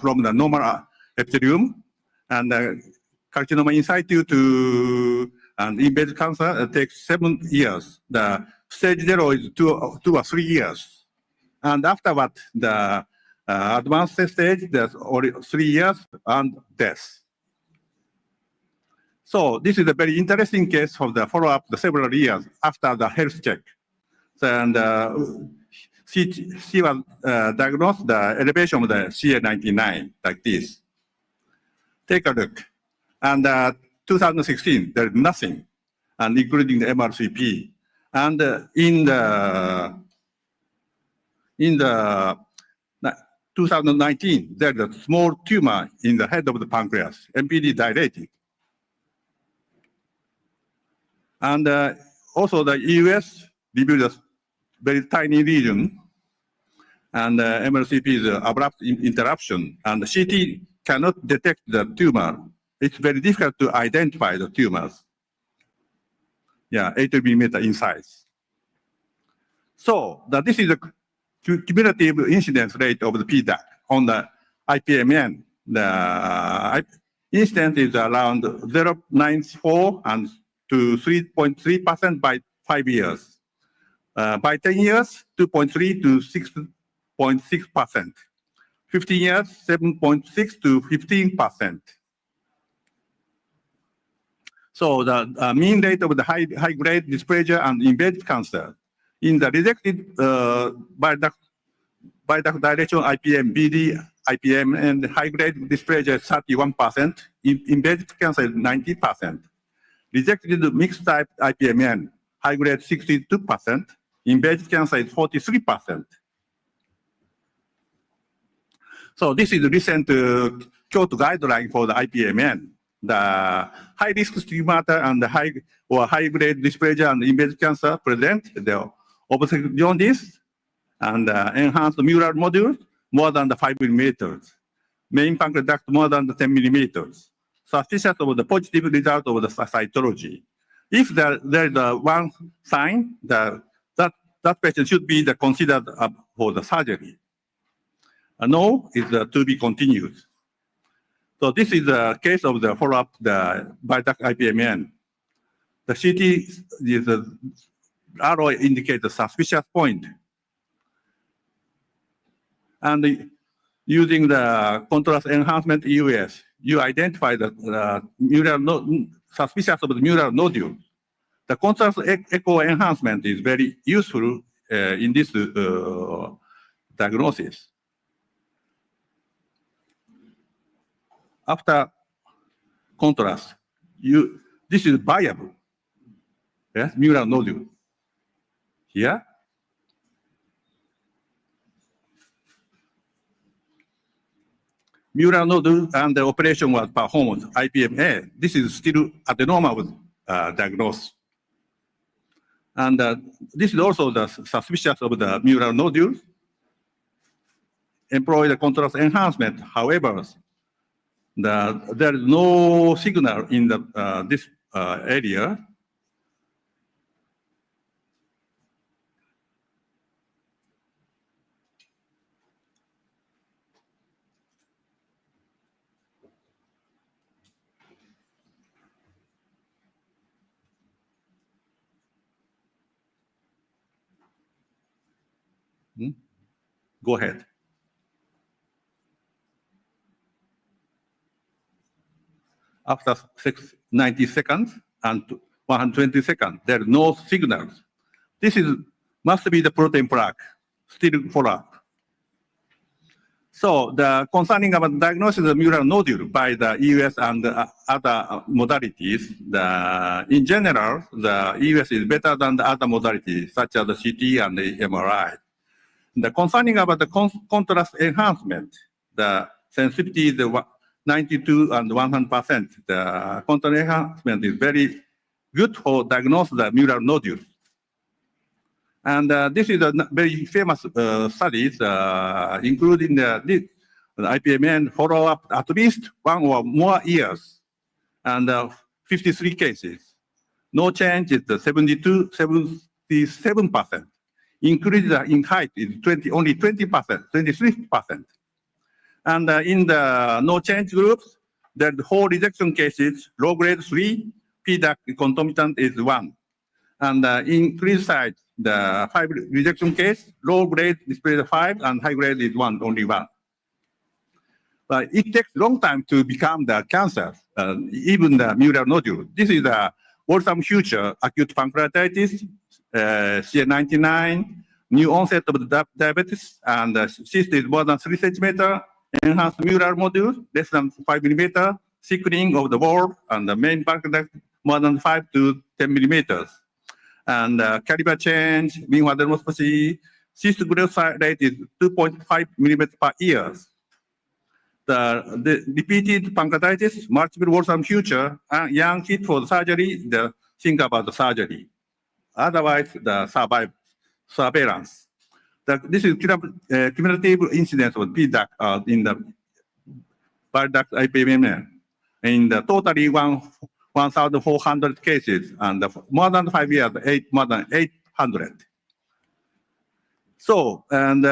from the normal epithelium, and carcinoma in situ to and invasive cancer takes 7 years. The stage 0 is 2 or 3 years. And afterward, the advanced stage, there's only 3 years and death. So this is a very interesting case of the follow-up the several years after the health check. And she was diagnosed the elevation of the CA99 like this. Take a look. And 2016, there is nothing, and including the MRCP. And in the 2019, there is a small tumor in the head of the pancreas, MPD dilated. And also the EUS reviewed a very tiny lesion, and MRCP is abrupt interruption, and CT cannot detect the tumor. It's very difficult to identify the tumors. Yeah, 8 millimeter in size. So this is the cumulative incidence rate of the PDAC on the IPMN. The incidence is around 0.94 and to 3.3% by 5 years. By 10 years, 2.3 to 6.6%. 15 years, 7.6 to 15%. So the mean rate of the high-grade dysplasia and invasive cancer in the rejected bile duct dilation IPM, BD, IPM, and high-grade dysplasia is 31%. Invasive cancer is 90%. Rejected mixed type IPMN, high-grade 62%. Invasive cancer is 43%. So this is the recent Kyoto guideline for the IPMN. The high-risk stigmata and the high-grade dysplasia and invasive cancer present the obstetric jaundice and enhanced mural modules more than the 5 millimeters. Main pancreas duct more than the 10 millimeters. suspicious of the positive result of the cytology. If there is one sign, that patient should be considered for the surgery. No is to be continued. So this is the case of the follow-up, the bile-duct IPMN. The CT is the arrow indicates the suspicious point. And using the contrast enhancement EUS, you identify the suspicious of the mural nodule. The contrast echo enhancement is very useful in this diagnosis. After contrast, this is viable. Yes, mural nodule. Here. Mural nodule and the operation was performed, IPMA. This is still adenoma diagnosis. And this is also the suspicious of the mural nodule. Employ the contrast enhancement. However, there is no signal in this area. Go ahead. After 90 seconds and 120 seconds, there are no signals. This must be the protein plaque, still follow-up. So the concerning about diagnosis of mural nodule by the EUS and other modalities, in general, the EUS is better than the other modalities, such as the CT and the MRI. The concerning about the contrast enhancement, the sensitivity is 92 and 100%. The contrast enhancement is very good for diagnosing the mural nodule. And this is a very famous studies, including the IPMN follow-up at least 1 or more years, and 53 cases. No change is 77%. Increase in height is only 20%, 23%. And in the no change groups, the whole rejection cases, low grade 3, PDAC concomitant is 1. And increased side, the 5 rejection case, low grade display 5, and high grade is only 1. But it takes long time to become the cancer, even the mural nodule. This is a Wolfram future acute pancreatitis, CA99, new onset of the diabetes, and cyst is more than 3 centimeter, enhanced mural nodule, less than 5 millimeter, thickening of the wall, and the main pancreas more than 5 to 10 millimeters. And caliber change, lymphadenopathy, cyst growth rate is 2.5 millimeters per year. The repeated pancreatitis, multiple Wolfram future, and young kid for the surgery, think about the surgery. Otherwise, the surveillance. This is cumulative incidence of PDAC in the bile-duct IPMN. In the totally 1,400 cases, and more than 5 years, more than 800. So, and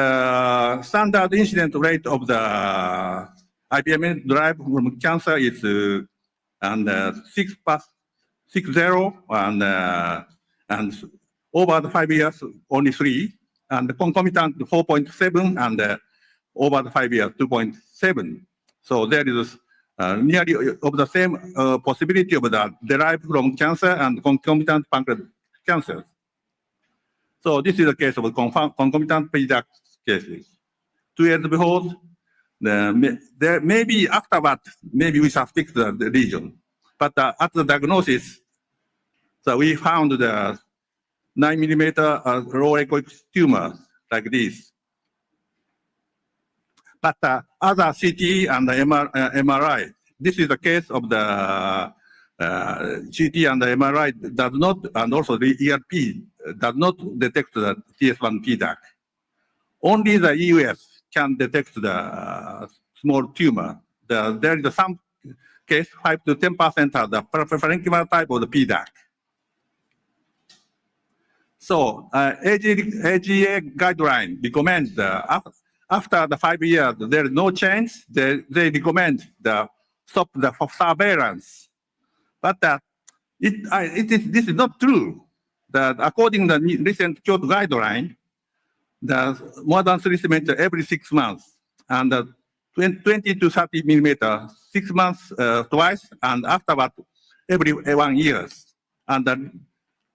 standard incidence rate of the IPMN derived from cancer is 6.60, and over the 5 years, only 3, and the concomitant 4.7, and over the 5 years, 2.7. So there is nearly of the same possibility of the derived from cancer and concomitant pancreatic cancer. So this is a case of concomitant PDAC cases. 2 years before, there maybe afterward, maybe we suspect the lesion. But at the diagnosis, so we found the 9 millimeter low echoic tumor like this. But other CT and the MRI, this is the case of the CT and the MRI does not, and also the ERP does not detect the TS1 PDAC. Only the EUS can detect the small tumor. There is some case, 5 to 10% are the preferential type of the PDAC. So AGA guideline recommends after the 5 years there is no change. They recommend stop the surveillance, but this is not true. That according to the recent Kyoto guideline, the more than 3 centimeters every 6 months, and 20 to 30 millimeters 6 months twice, and afterward every 1 year, and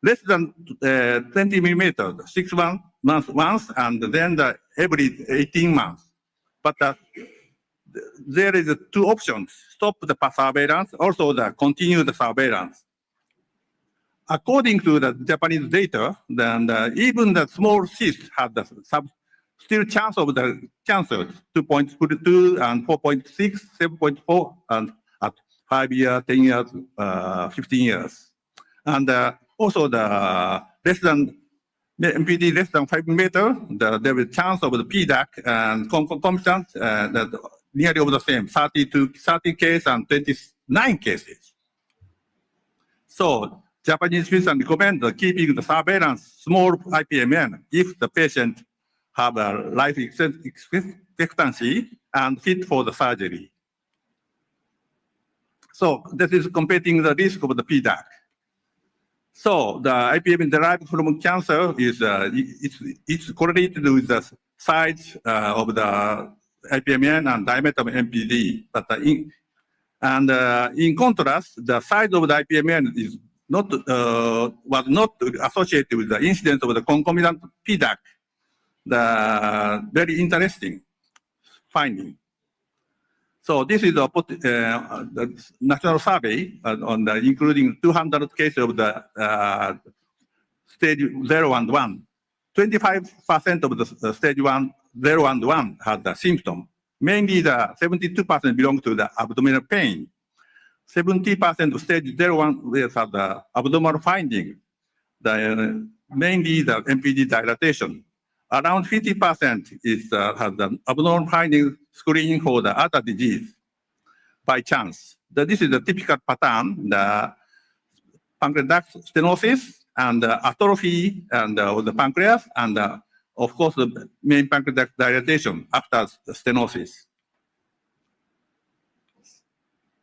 less than 20 millimeters 6 months once, and then every 18 months. But there is 2 options: stop the surveillance, also continue the surveillance. According to the Japanese data, then even the small cyst had the still chance of the cancer 2.2 and 4.6, 7.4, and at 5 years, 10 years, 15 years. And also the less than MPD less than 5 meters, there is chance of the PDAC and concomitant nearly over the same, 30 cases and 29 cases. So Japanese physicians recommend keeping the surveillance small IPMN if the patient have a life expectancy and fit for the surgery. So this is competing the risk of the PDAC. So the IPMN derived from cancer is it's correlated with the size of the IPMN and diameter of MPD. But in contrast, the size of the IPMN is was not associated with the incidence of the concomitant PDAC. The very interesting finding. So this is the national survey on including 200 cases of the stage 0 and 1. 25% of the stage 0 and 1 had the symptom. Mainly the 72% belong to the abdominal pain. 70% of stage 0 and 1 had the abdominal finding. Mainly the MPD dilatation. Around 50% has the abnormal finding screening for the other disease by chance. This is the typical pattern, the pancreatic stenosis and atrophy and of the pancreas, and of course the main pancreatic dilatation after the stenosis.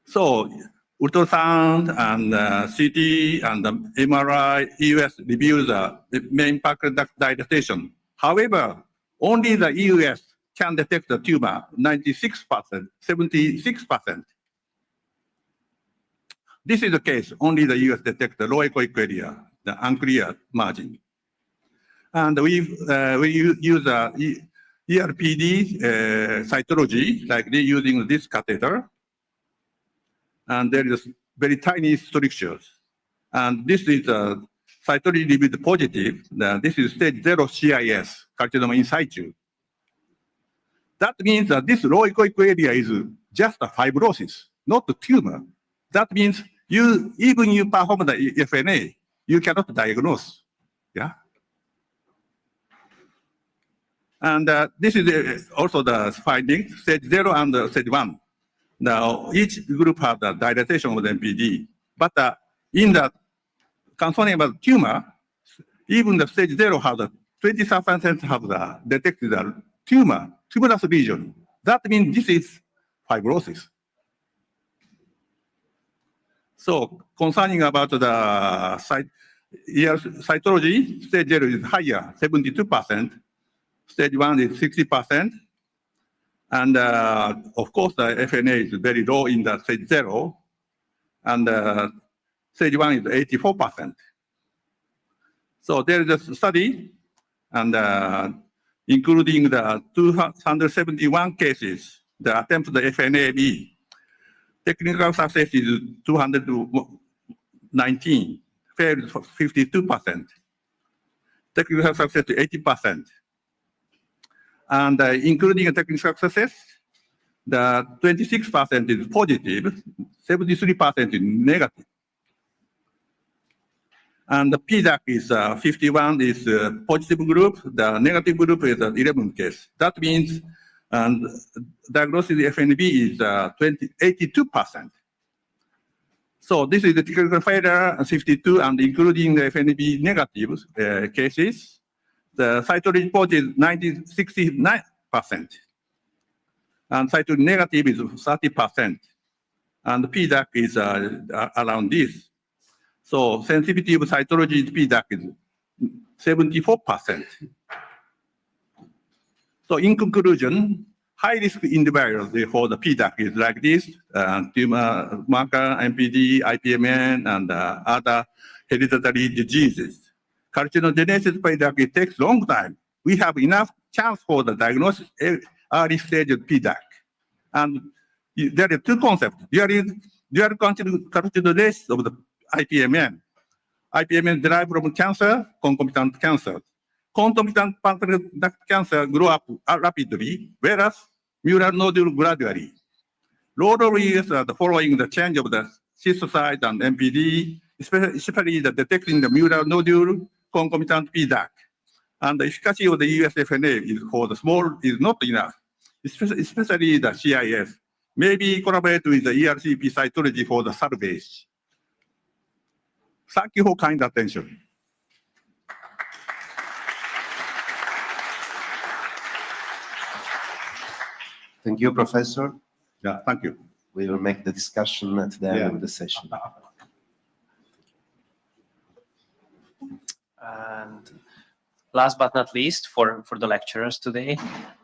So ultrasound and CT and MRI, EUS review the main pancreatic dilatation. However, only the EUS can detect the tumor, 96%, 76%. This is the case, only the EUS detect the low echoic area, the unclear margin. And we use ERPD cytology, like they're using this catheter. And there is very tiny strictures. And this is cytology with positive. This is stage 0 CIS, carcinoma in situ. That means that this low echoic area is just a fibrosis, not a tumor. That means even you perform the FNA, you cannot diagnose. Yeah. And this is also the finding, stage 0 and stage 1. Now, each group has the dilatation of the MPD. But in the concerning about tumor, even the stage 0 has a 27% have the detected tumorous lesion. That means this is fibrosis. So concerning about the cytology, stage 0 is higher, 72%. Stage 1 is 60%. And of course, the FNA is very low in the stage 0. And stage 1 is 84%. So there is a study, and including the 271 cases, the attempt the FNAB. Technical success is 219, failed 52%. Technical success to 80%. And including technical success, the 26% is positive, 73% is negative. And the PDAC is 51 is positive group, the negative group is 11 case. That means diagnosis FNB is 82%. So this is the critical failure 52 and including the FNB negative cases. The cytology positive is 69%. And cytology negative is 30%. And PDAC is around this. So sensitive cytology PDAC is 74%. So in conclusion, high-risk individuals for the PDAC is like this, tumor marker, MPD, IPMN, and other hereditary diseases. Carcinogenesis PDAC takes long time. We have enough chance for the diagnosis early stage of PDAC. And there are two concepts. There is carcinogenesis of the IPMN. IPMN derived from cancer, concomitant cancer. Concomitant pancreatic duct cancer grow up rapidly, whereas mural nodule gradually. Lot of years following the change of the cystocyte and MPD, especially the detecting the mural nodule, concomitant PDAC. And the efficacy of the USFNA is for the small is not enough, especially the CIS. Maybe collaborate with the ERCP cytology for the salvage. Thank you for kind attention. Thank you, Professor. Yeah, thank you. We will make the discussion at the end of the session. And last but not least, for the lecturers today,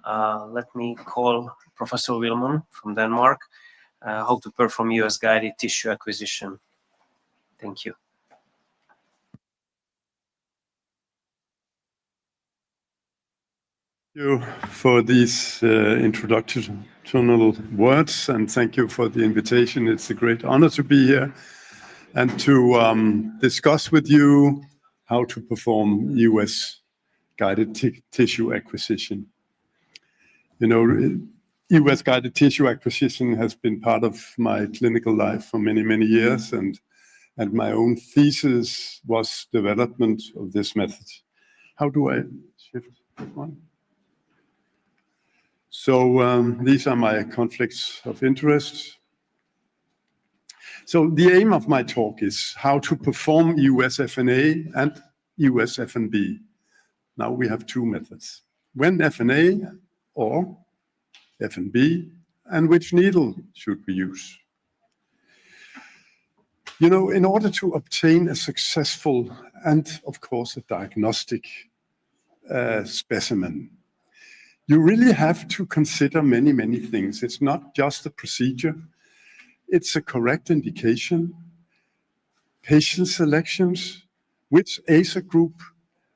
let me call Professor Wilmon from Denmark, how to perform US-guided tissue acquisition. Thank you. Thank you for these introductional words, and thank you for the invitation. It's a great honor to be here and to discuss with you how to perform US-guided tissue acquisition. You know, US-guided tissue acquisition has been part of my clinical life for many, many years, and my own thesis was development of this method. How do I shift this one? So these are my conflicts of interest. So the aim of my talk is how to perform US-FNA and US-FNB. Now we have two methods. When FNA or FNB, and which needle should we use? You know, in order to obtain a successful and, of course, a diagnostic specimen, you really have to consider many, many things. It's not just a procedure. It's a correct indication, patient selections, which ASA group,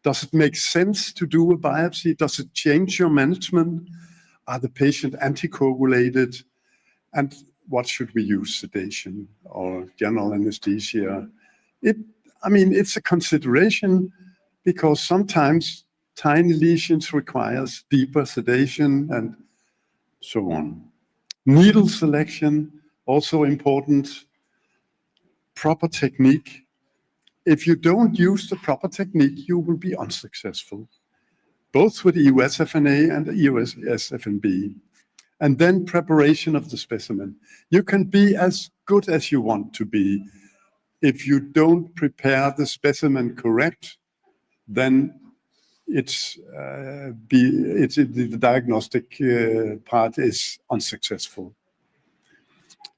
does it make sense to do a biopsy? Does it change your management? Are the patient anticoagulated? And what should we use, sedation or general anesthesia? I mean, it's a consideration because sometimes tiny lesions requires deeper sedation and so on. Needle selection, also important. Proper technique. If you don't use the proper technique, you will be unsuccessful, both with the US-FNA and the US-FNB. And then preparation of the specimen. You can be as good as you want to be. If you don't prepare the specimen correct, then the diagnostic part is unsuccessful.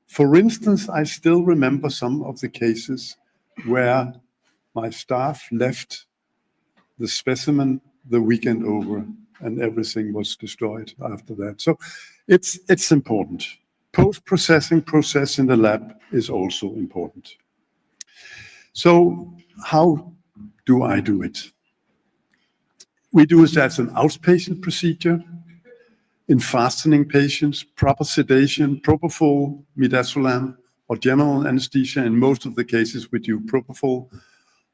For instance, I still remember some of the cases where my staff left the specimen the weekend over and everything was destroyed after that. So it's important. Post-processing process in the lab is also important. So how do I do it? We do it as an outpatient procedure in fastening patients, proper sedation, propofol, midazolam, or general anesthesia. In most of the cases, we do propofol,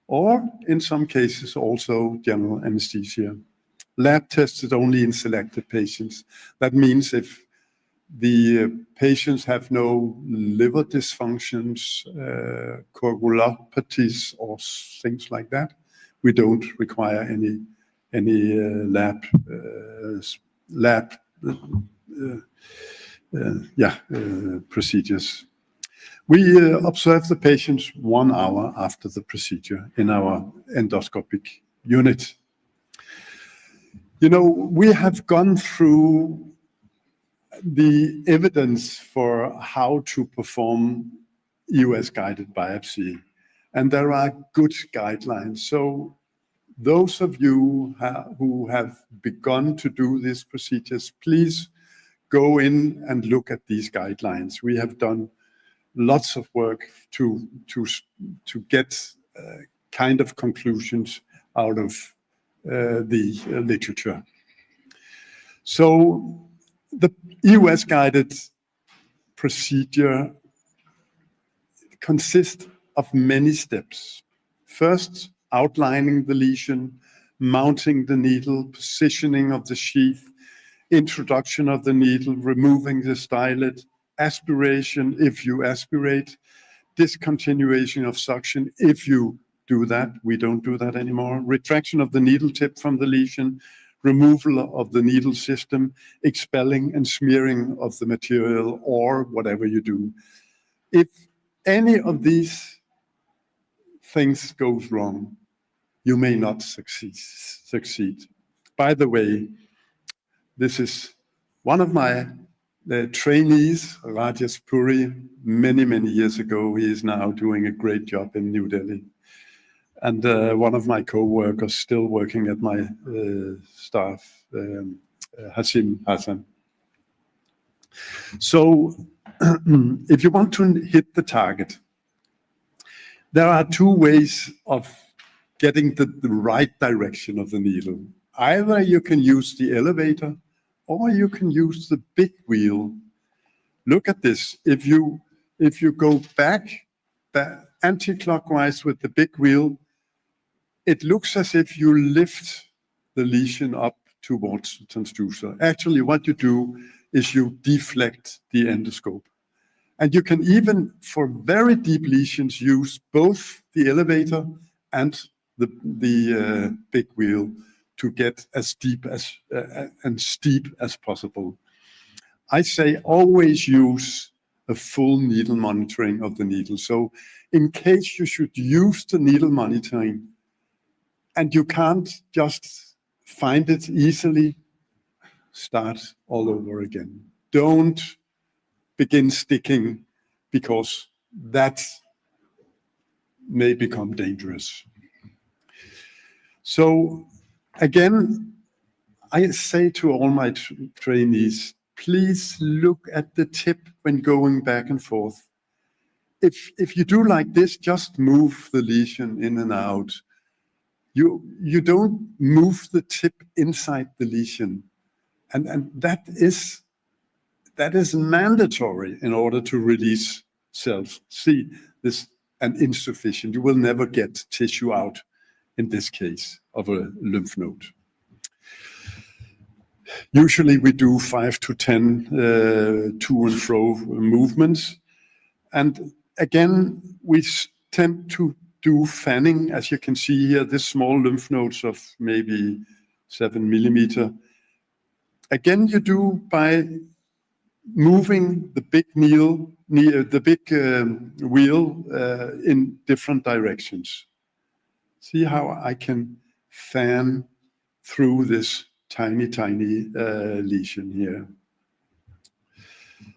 or in some cases also general anesthesia. Lab tested only in selected patients. That means if the patients have no liver dysfunctions, coagulopathies, or things like that, we don't require any procedures. We observe the patients 1 hour after the procedure in our endoscopic unit. You know, we have gone through the evidence for how to perform EUS-guided biopsy, and there are good guidelines. So those of you who have begun to do these procedures, please go in and look at these guidelines. We have done lots of work to get kind of conclusions out of the literature. So the EUS-guided procedure consists of many steps. First, outlining the lesion, mounting the needle, positioning of the sheath, introduction of the needle, removing the stylet, aspiration if you aspirate, discontinuation of suction if you do that. We don't do that anymore. Retraction of the needle tip from the lesion, removal of the needle system, expelling and smearing of the material, or whatever you do. If any of these things goes wrong, you may not succeed. By the way, this is one of my trainees, Rajesh Puri, many, many years ago. He is now doing a great job in New Delhi. And one of my co-workers still working at my staff, Hasim Hassan. So if you want to hit the target, there are 2 ways of getting the right direction of the needle. Either you can use the elevator or you can use the big wheel. Look at this. If you go back anti-clockwise with the big wheel, it looks as if you lift the lesion up towards the transducer. Actually, what you do is you deflect the endoscope. And you can even, for very deep lesions, use both the elevator and the big wheel to get as deep as and steep as possible. I say always use a full needle monitoring of the needle. So in case you should use the needle monitoring and you can't just find it easily, start all over again. Don't begin sticking, because that may become dangerous. So again, I say to all my trainees, please look at the tip when going back and forth. If you do like this, just move the lesion in and out. You don't move the tip inside the lesion. And that is mandatory in order to release cells. See, this and insufficient. You will never get tissue out, in this case, of a lymph node. Usually we do 5 to 10 to and fro movements. And again, we tend to do fanning, as you can see here, this small lymph nodes of maybe 7 millimeter. Again, you do by moving the big wheel in different directions. See how I can fan through this tiny lesion here.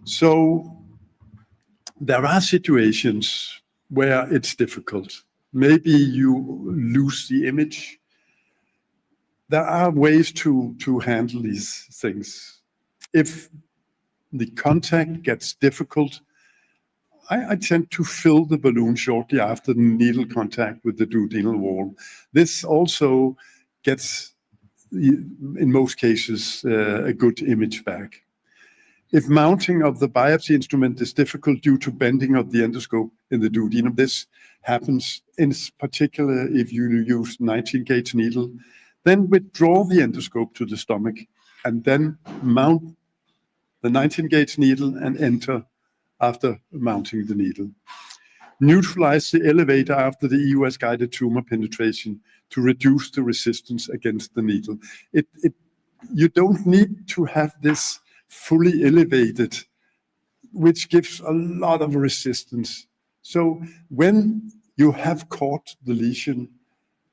So there are situations where it's difficult. Maybe you lose the image. There are ways to handle these things. If the contact gets difficult, I tend to fill the balloon shortly after the needle contact with the duodenal wall. This also gets, in most cases, a good image back. If mounting of the biopsy instrument is difficult due to bending of the endoscope in the duodenum, this happens in particular if you use 19-gauge needle, then withdraw the endoscope to the stomach and then mount the 19-gauge needle and enter after mounting the needle. Neutralize the elevator after the EUS-guided tumor penetration to reduce the resistance against the needle. You don't need to have this fully elevated which gives a lot of resistance. So when you have caught the lesion,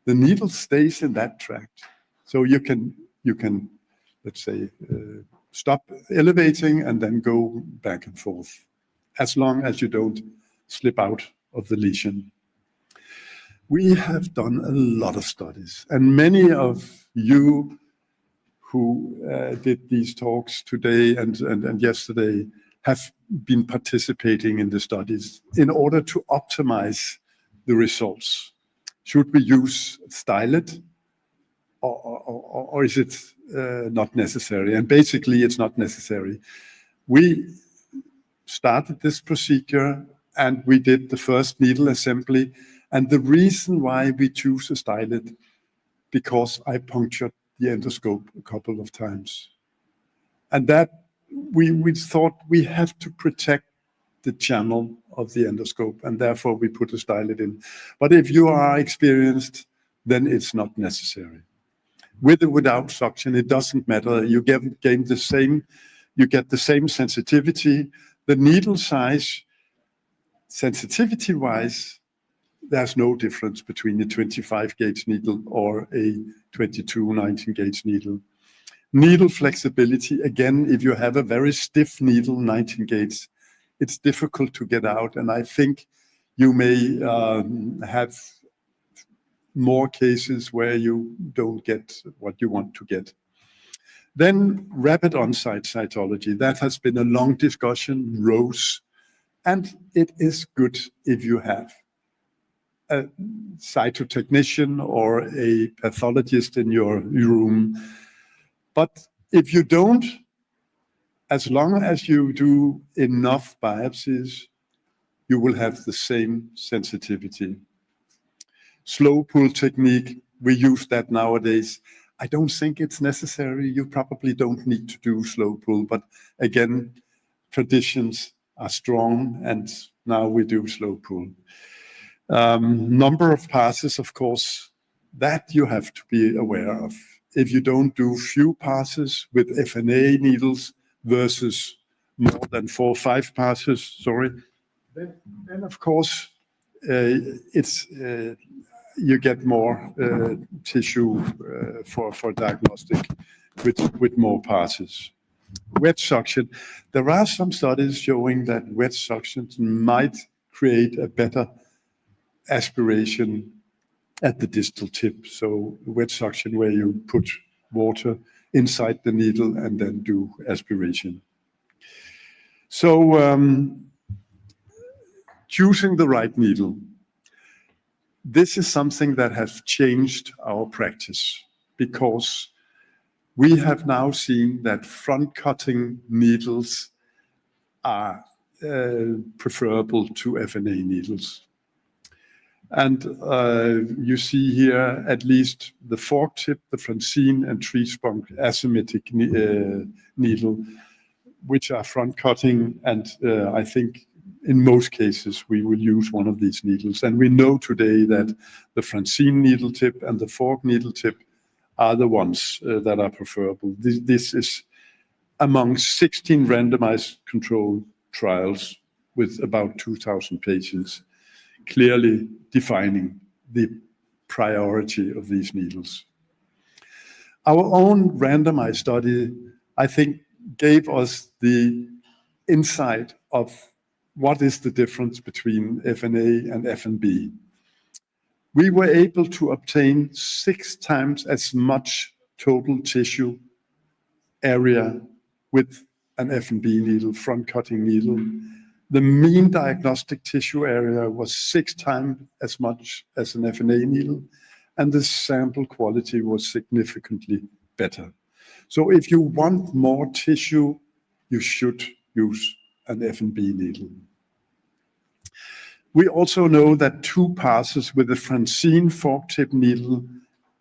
the needle stays in that tract. So you can let's say, stop elevating and then go back and forth, as long as you don't slip out of the lesion. We have done a lot of studies, and many of you who did these talks today and yesterday have been participating in the studies in order to optimize the results. Should we use stylet, or is it not necessary? And basically, it's not necessary. We started this procedure and we did the first needle assembly. And the reason why we choose a stylet, because I punctured the endoscope a couple of times. And that we thought we have to protect the channel of the endoscope, and therefore we put a stylet in. But if you are experienced, then it's not necessary. With or without suction, it doesn't matter. You get the same sensitivity. The needle size, sensitivity-wise, there's no difference between a 25 gauge needle or a 22 19 gauge needle. Needle flexibility, again, if you have a very stiff needle, 19 gauge, it's difficult to get out. And I think you may have more cases where you don't get what you want to get. Then rapid on-site cytology. That has been a long discussion, ROSE, and it is good if you have a cytotechnician or a pathologist in your room. But if you don't, as long as you do enough biopsies, you will have the same sensitivity. Slow pull technique, we use that nowadays. I don't think it's necessary. You probably don't need to do slow pull, but again, traditions are strong, and now we do slow pull. Number of passes, of course, that you have to be aware of. If you don't do few passes with FNA needles versus more than 4 or 5 passes, then of course, you get more tissue for diagnostic with more passes. Wet suction. There are some studies showing that wet suctions might create a better aspiration at the distal tip. So wet suction where you put water inside the needle and then do aspiration. So choosing the right needle. This is something that has changed our practice, because we have now seen that front-cutting needles are preferable to FNA needles. And you see here at least the fork tip, the Francine and tree-sprung asymmetric needle, which are front-cutting, and I think in most cases we will use one of these needles. And we know today that the Francine needle tip and the fork needle tip are the ones that are preferable. This is among 16 randomized controlled trials with about 2,000 patients, clearly defining the priority of these needles. Our own randomized study, I think, gave us the insight of what is the difference between FNA and FNB. We were able to obtain 6 times as much total tissue area with an FNB needle, front-cutting needle. The mean diagnostic tissue area was 6 times as much as an FNA needle, and the sample quality was significantly better. So if you want more tissue, you should use an FNB needle. We also know that 2 passes with a Francine fork tip needle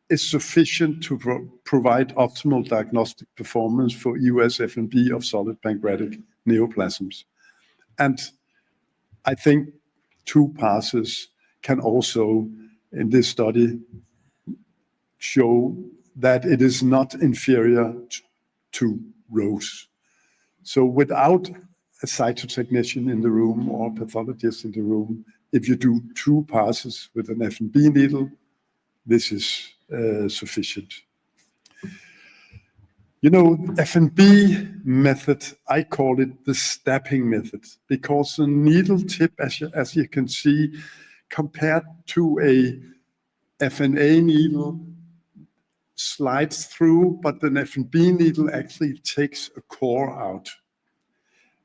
is sufficient to provide optimal diagnostic performance for eus FNB of solid pancreatic neoplasms. And I think 2 passes can also, in this study, show that it is not inferior to ROSE. So without a cytotechnician in the room or pathologist in the room. If you do 2 passes with an F&B needle, this is sufficient. You know, F&B method, I call it the stabbing method, because the needle tip, as you can see, compared to a F&A needle, slides through, but an F&B needle actually takes a core out.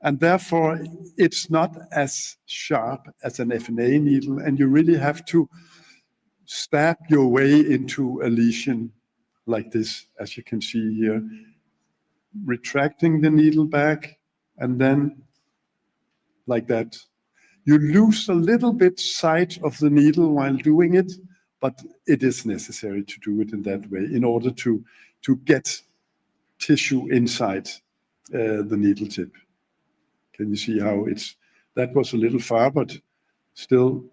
And therefore, it's not as sharp as an F&A needle, and you really have to stab your way into a lesion like this, as you can see here. Retracting the needle back, and then like that. You lose a little bit sight of the needle while doing it, but it is necessary to do it in that way in order to get tissue inside the needle tip. Can you see how that was a little far, but still,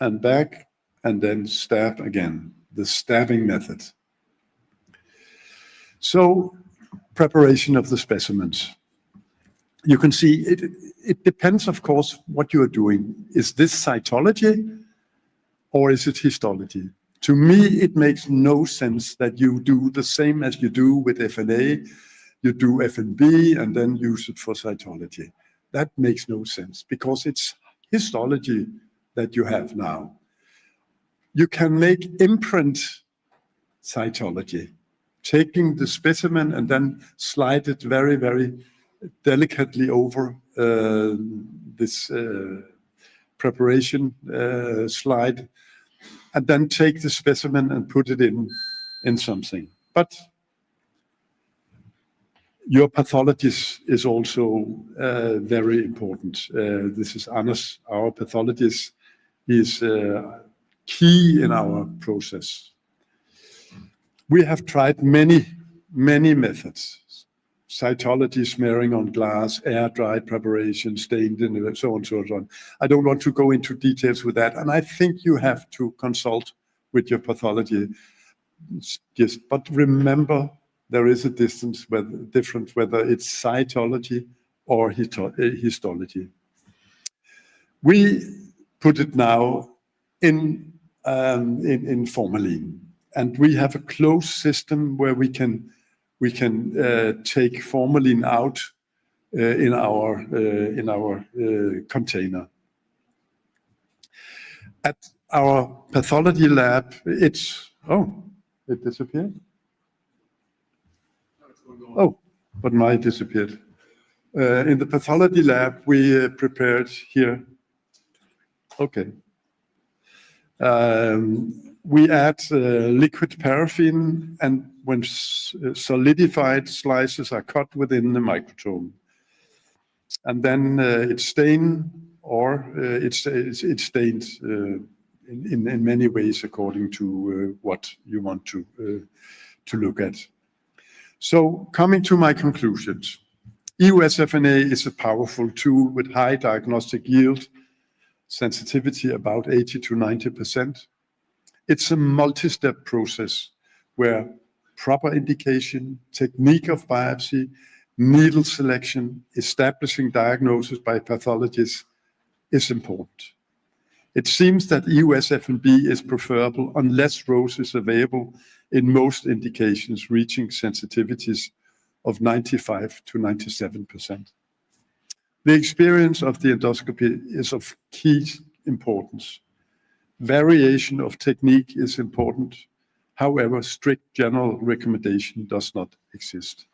and back, and then stab again, the stabbing method. So, preparation of the specimens. You can see it depends, of course, what you are doing. Is this cytology or is it histology? To me, it makes no sense that you do the same as you do with FNA. You do FNB and then use it for cytology. That makes no sense because it's histology that you have now. You can make imprint cytology, taking the specimen and then slide it very, very delicately over this preparation slide, and then take the specimen and put it in something. But your pathologist is also very important. This is Anders, our pathologist. He is key in our process. We have tried many methods. Cytology, smearing on glass, air-dried preparation, stained, and so on and so on. I don't want to go into details with that, and I think you have to consult with your pathology. But remember, there is a difference whether it's cytology or histology. We put it now in formalin, and we have a closed system where we can take formalin out in our container. At our pathology lab, it disappeared. Oh, but mine disappeared. In the pathology lab, we prepared here. Okay. We add liquid paraffin, and when solidified, slices are cut within the microtome. And then it's stained, or it's stained in many ways according to what you want to look at. So coming to my conclusions, EUS-FNA is a powerful tool with high diagnostic yield, sensitivity about 80 to 90%. It's a multi-step process where proper indication, technique of biopsy, needle selection, establishing diagnosis by pathologists is important. It seems that EUS-FNB is preferable unless ROSE is available in most indications, reaching sensitivities of 95 to 97%. The experience of the endoscopy is of key importance. Variation of technique is important. However, strict general recommendation does not exist.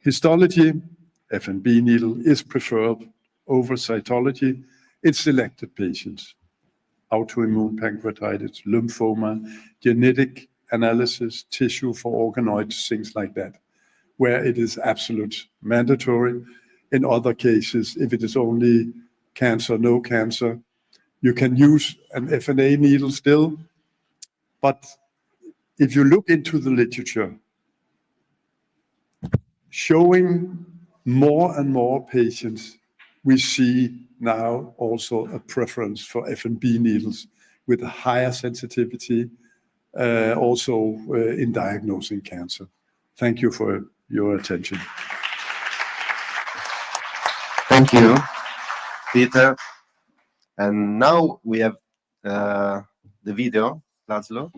Histology, FNB needle, is preferred over cytology in selected patients. Autoimmune pancreatitis, lymphoma, genetic analysis, tissue for organoids, things like that, where it is absolute mandatory. In other cases, if it is only cancer, no cancer, you can use an FNA needle still, but if you look into the literature, showing more and more patients, we see now also a preference for FNB needles with a higher sensitivity, also in diagnosing cancer. Thank you for your attention. Thank you, Peter. And now we have the video, Laszlo,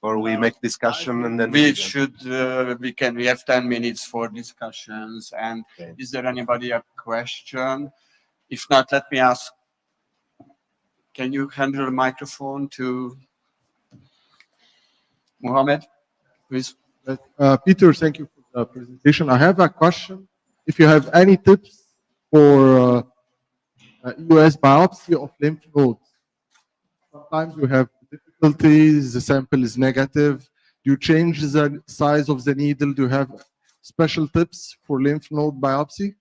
or we make discussion and then We should, we have 10 minutes for discussions. And is there anybody a question? If not, let me ask, can you handle a microphone to Mohammed, please? Peter, thank you for the presentation. I have a question. If you have any tips for eus biopsy of lymph nodes. Sometimes you have difficulties, the sample is negative. Do you change the size of the needle? Do you have special tips for lymph node biopsy?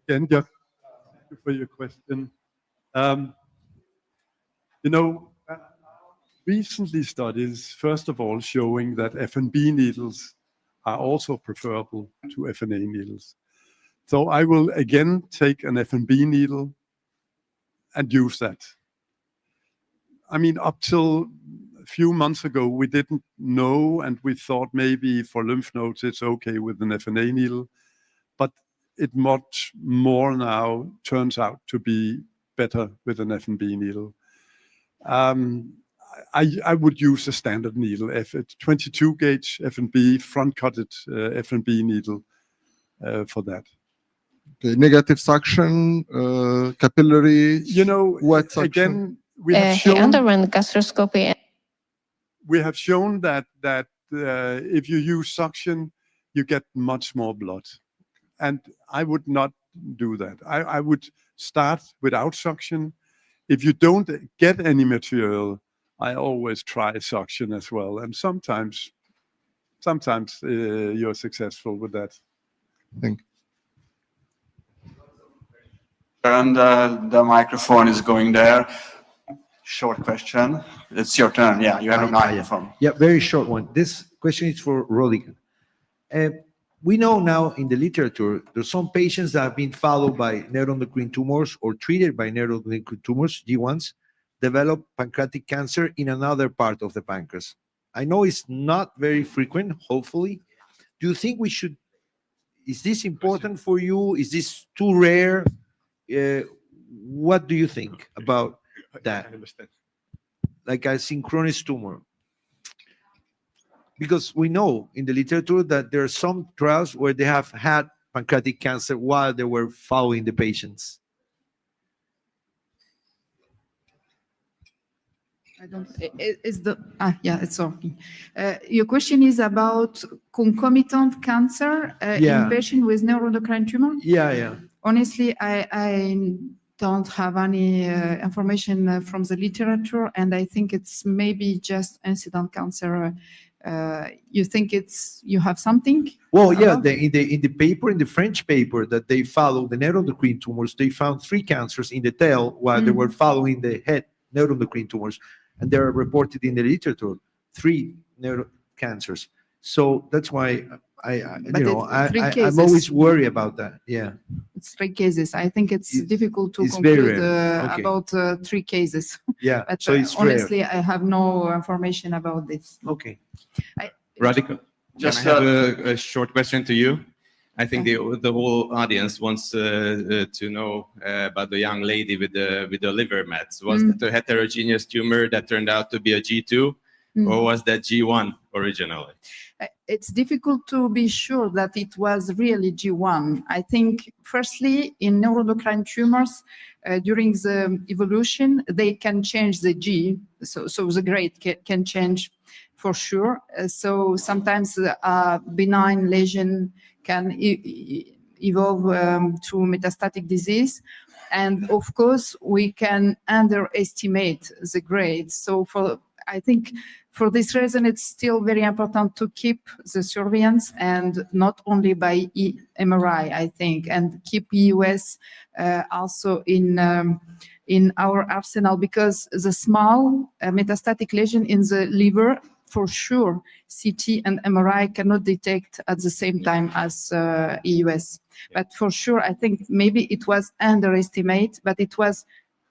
Again, yeah, thank you for your question. You know, recently studies, first of all, showing that FNB needles are also preferable to FNA needles. So I will again take an FNB needle and use that. I mean, up till a few months ago, we didn't know, and we thought maybe for lymph nodes it's okay with an FNA needle, but it much more now turns out to be better with an FNB needle. I would use a standard needle, 22 gauge FNB, front-cutted FNB needle for that. Okay, negative suction, capillary, you know, wet suction. Again, we have shown, he underwent gastroscopy. We have shown that if you use suction, you get much more blood. And I would not do that. I would start without suction. If you don't get any material, I always try suction as well. And sometimes you're successful with that. Thank you. And the microphone is going there. Short question. It's your turn. Yeah, you have a microphone. Yeah, very short one. This question is for Rodica. We know now in the literature, there's some patients that have been followed by neuroendocrine tumors or treated by neuroendocrine tumors, G1s, develop pancreatic cancer in another part of the pancreas. I know it's not very frequent, hopefully. Do you think we should, is this important for you? Is this too rare? What do you think about that? Like a synchronous tumor. Because we know in the literature that there are some trials where they have had pancreatic cancer while they were following the patients. I don't. Is the yeah? It's working. Your question is about concomitant cancer in patients with neuroendocrine tumor. Yeah, yeah. Honestly, I don't have any information from the literature, and I think it's maybe just incident cancer. You think you have something? Well, yeah, in the paper, in the French paper that they followed the neuroendocrine tumors, they found 3 cancers in the tail while they were following the head neuroendocrine tumors, and they are reported in the literature 3 neurocancers. So that's why I'm always worried about that. Yeah, it's 3 cases. I think it's difficult to it's conclude okay. about 3 cases. Yeah, but so it's honestly, rare. I have no information about this. Okay. Radical. Just Can I have a short question to you? I think the whole audience wants to know about the young lady with the liver mets. Was that a heterogeneous tumor that turned out to be a G2, or was that G1 originally? It's difficult to be sure that it was really G1. I think, firstly, in neuroendocrine tumors, during the evolution, they can change the G, so the grade can change for sure. So sometimes a benign lesion can evolve to metastatic disease. And of course, we can underestimate the grade. So I think for this reason, it's still very important to keep the surveillance, and not only by MRI, I think, and keep EUS also in our arsenal, because the small metastatic lesion in the liver, for sure, CT and MRI cannot detect at the same time as EUS. But for sure, I think maybe it was underestimated, but it was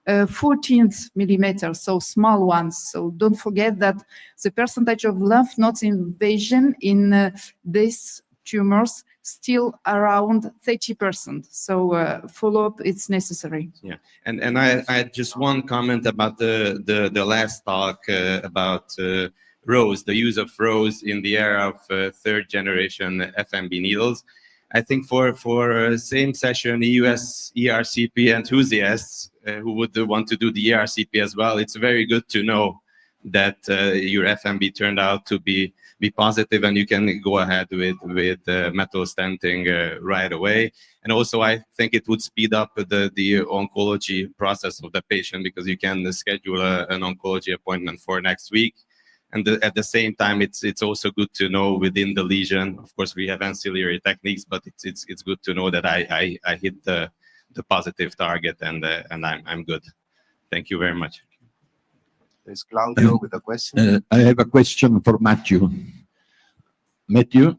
14th millimeters, so small ones. So don't forget that the percentage of lymph nodes invasion in these tumors still around 30%. So follow-up is necessary. Yeah, and I had just one comment about the last talk about ROSE, the use of ROSE in the era of third generation FMB needles. I think for same session EUS ERCP enthusiasts who would want to do the ERCP as well, it's very good to know that your FMB turned out to be positive and you can go ahead with metal stenting right away. And also I think it would speed up the oncology process of the patient because you can schedule an oncology appointment for next week. And at the same time, it's also good to know within the lesion. Of course, we have ancillary techniques, but it's good to know that I hit the positive target and I'm good. Thank you very much. There's Claudio with a question. I have a question for Matthew. Matthew,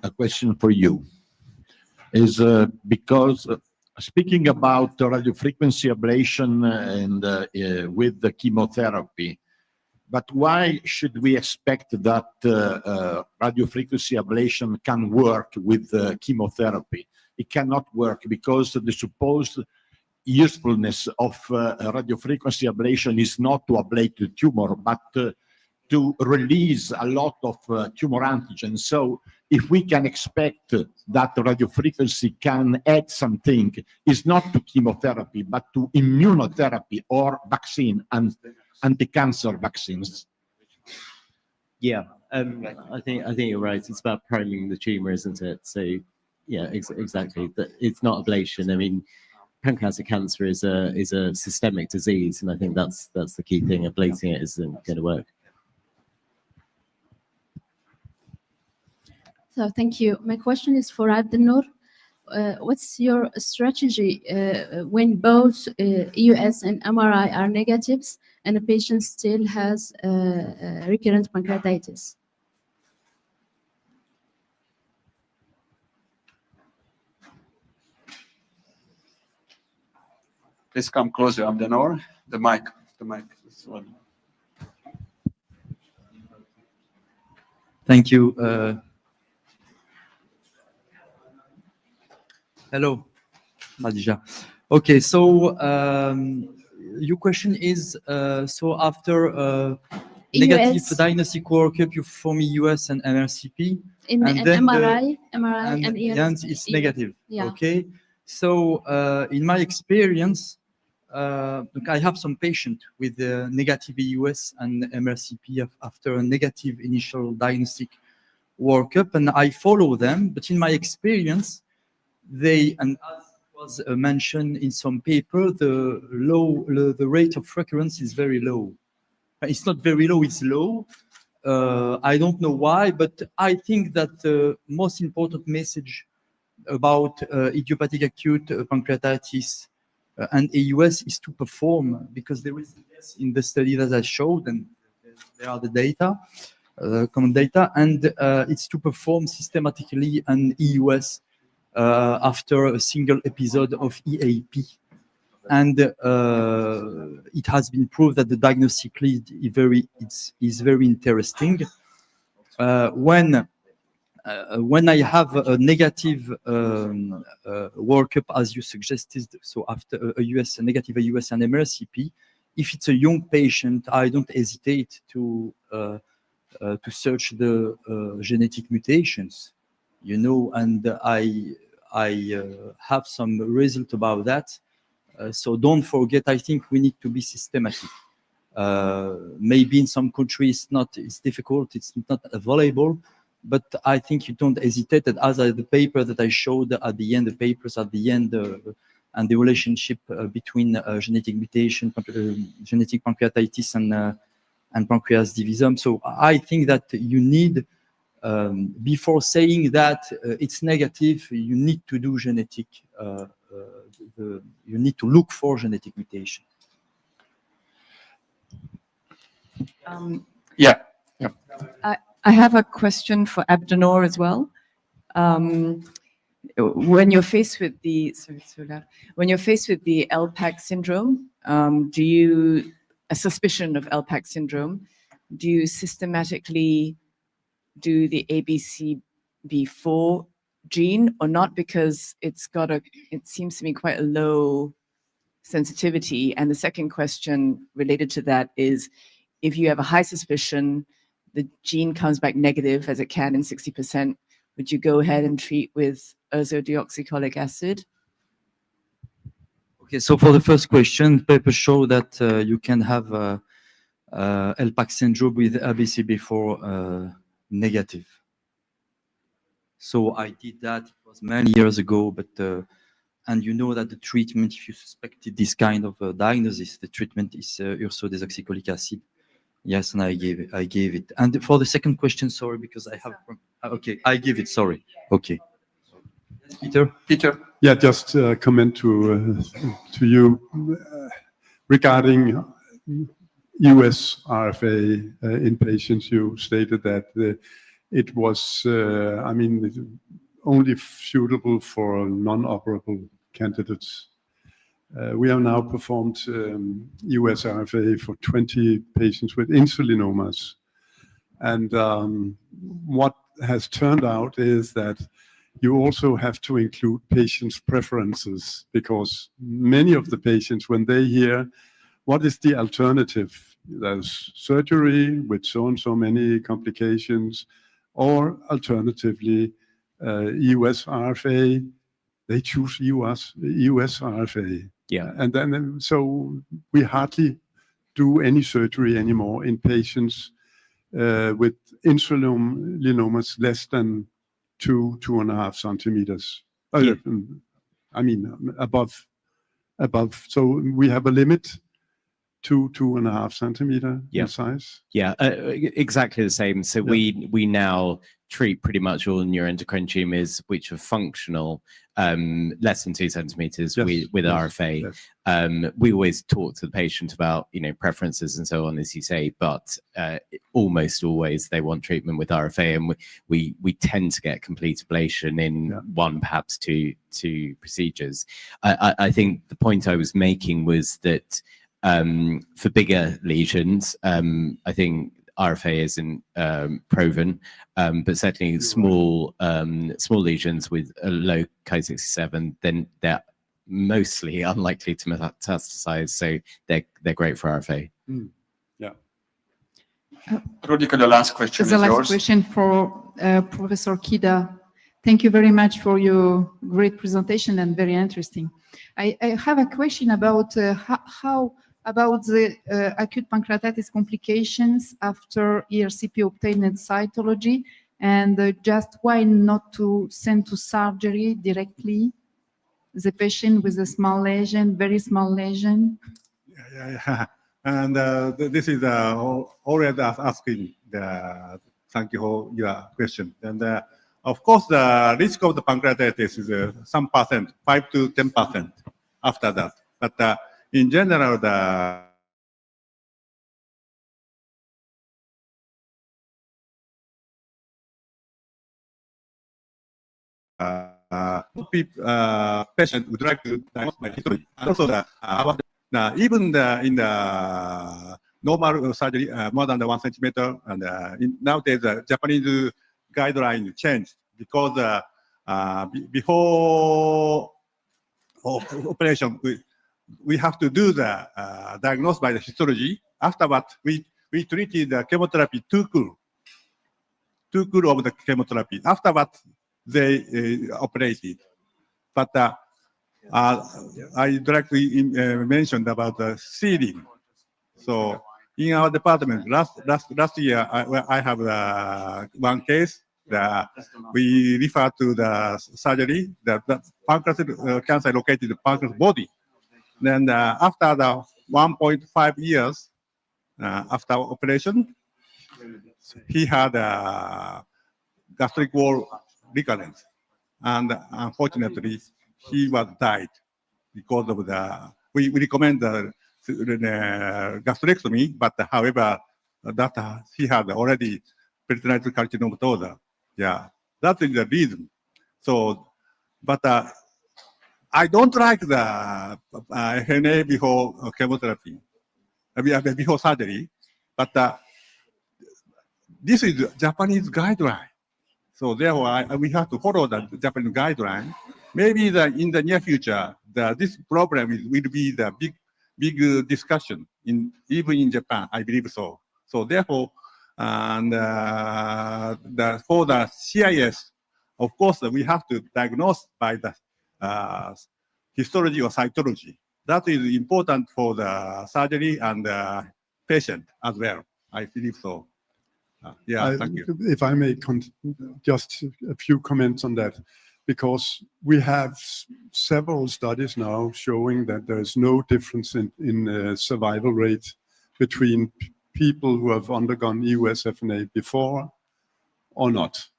a question for you. Is because speaking about radiofrequency ablation and with the chemotherapy, but why should we expect that radiofrequency ablation can work with chemotherapy? It cannot work because the supposed usefulness of radiofrequency ablation is not to ablate the tumor, but to release a lot of tumor antigen. So if we can expect that radiofrequency can add something, it's not to chemotherapy, but to immunotherapy or vaccine and anti-cancer vaccines. Yeah, I think you're right. It's about priming the tumor, isn't it? So yeah, exactly. It's not ablation. I mean, pancreatic cancer is a systemic disease, and I think that's the key thing. Ablating it isn't going to work. So thank you. My question is for Abdelnour. What's your strategy when both EUS and MRI are negatives and the patient still has recurrent pancreatitis? Please come closer, Abdelnour. The mic. This one. Thank you. Hello, Khadija. Okay, so your question is, so after negative diagnostic workup, you perform EUS and MRCP, And then MRI and and EUS. it's negative. Yeah. Okay, so in my experience, look, I have some patient with negative EUS and MRCP after a negative initial diagnostic workup, and I follow them. But in my experience, and as was mentioned in some paper, the rate of recurrence is very low. It's not very low; it's low. I don't know why, but I think that the most important message about idiopathic acute pancreatitis and EUS is to perform, because there is less in the study that I showed, and there are the data, common data, and it's to perform systematically an EUS after a single episode of EAP. And it has been proved that the diagnostic lead is very interesting. When I have a negative workup, as you suggested, so after a negative EUS and MRCP, if it's a young patient, I don't hesitate to search the genetic mutations, and I have some result about that. So don't forget, I think we need to be systematic. Maybe in some countries it's difficult, it's not available, but I think you don't hesitate that, as the paper that I showed at the end, the papers at the end, and the relationship between genetic mutation, genetic pancreatitis and pancreas divisum. So I think that you need, before saying that it's negative, you need to do genetic, you need to look for genetic mutation. Yeah. I have a question for Abdelnour as well. When you're faced with the LPAC syndrome, a suspicion of LPAC syndrome, do you systematically do the ABC before gene or not? Because it seems to me quite a low sensitivity. And the second question related to that is, if you have a high suspicion, the gene comes back negative as it can in 60%, would you go ahead and treat with ursodeoxycholic acid? Okay, so for the first question, papers show that you can have LPAC syndrome with ABCB4 negative. So I did that, it was many years ago, but and you know that the treatment, if you suspected this kind of diagnosis, the treatment is ursodeoxycholic acid. Yes, and I gave it. And for the second question, sorry, because I have, okay, I give it, sorry. Okay. Peter? Peter? Yeah, just comment to you regarding US RFA in patients. You stated that it was, I mean, only suitable for non-operable candidates. We have now performed US RFA for 20 patients with insulinomas. And what has turned out is that you also have to include patients' preferences, because many of the patients, when they hear what is the alternative, there's surgery with so and so many complications, or alternatively, US RFA, they choose US RFA. Yeah. And then, so we hardly do any surgery anymore in patients with insulinomas less than 2.5 centimeters. Yeah. I mean, above. So we have a limit to 2.5 centimeter in size. Yeah, exactly the same. So we now treat pretty much all neuroendocrine tumors which are functional, less than 2 centimeters with RFA. We always talk to the patient about, you know, preferences and so on, as you say, but almost always they want treatment with RFA, and we tend to get complete ablation in one, perhaps two procedures. I think the point I was making was that for bigger lesions, I think RFA isn't proven, but certainly small lesions with a low Ki-67, then they're mostly unlikely to metastasize, so they're great for RFA. Yeah. Rodica, the last question is The last yours. question for Professor Kida. Thank you very much for your great presentation and very interesting. I have a question about how about the acute pancreatitis complications after ERCP obtained cytology, and just why not to send to surgery directly the patient with a small lesion, very small lesion? Yeah. And this is already asking. Thank you for your question. And of course, the risk of the pancreatitis is some percent, 5 to 10% after that. But in general, the patient would like to diagnose by history. And also, even in the normal surgery, more than 1 centimeter, and nowadays the Japanese guideline changed, because before operation, we have to do the diagnosis by the histology. Afterward, we treated the chemotherapy too cool of the chemotherapy. Afterward, they operated. But I directly mentioned about the seeding. So in our department, last year, I have one case that we refer to the surgery, the pancreatic cancer located in the pancreas body. Then after the 1.5 years after operation, he had a gastric wall recurrence, and unfortunately, he was died because of the. We recommend the gastrectomy, but however, that he had already peritonitis carcinomatosa. Yeah, that is the reason. So, but I don't like the HNA before chemotherapy, before surgery, but this is Japanese guideline. So therefore, we have to follow the Japanese guideline. Maybe in the near future, this problem will be the big discussion even in Japan. I believe so. So therefore, and for the CIS, of course, we have to diagnose by the histology or cytology. That is important for the surgery and the patient as well. I believe so. Thank you. If I may just a few comments on that, because we have several studies now showing that there is no difference in survival rate between people who have undergone EUS FNA before or not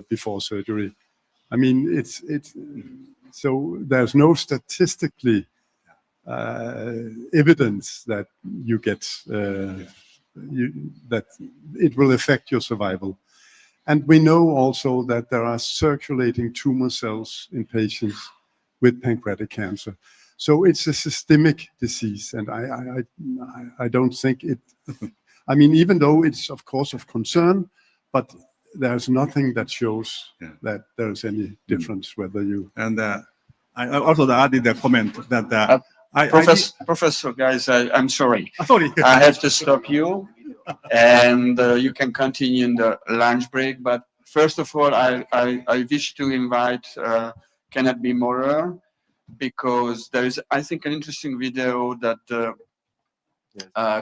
before surgery. I mean, it's so there's no statistically evidence that you get that it will affect your survival. And we know also that there are circulating tumor cells in patients with pancreatic cancer. So it's a systemic disease, and I don't think it, I mean, even though it's of course of concern, but there's nothing that shows that there's any difference whether you... And I also added a comment that Professor, guys, I'm sorry. Sorry. I have to stop you, and you can continue in the lunch break. But first of all, I wish to invite Kenneth B. Morer, because there is, I think, an interesting video that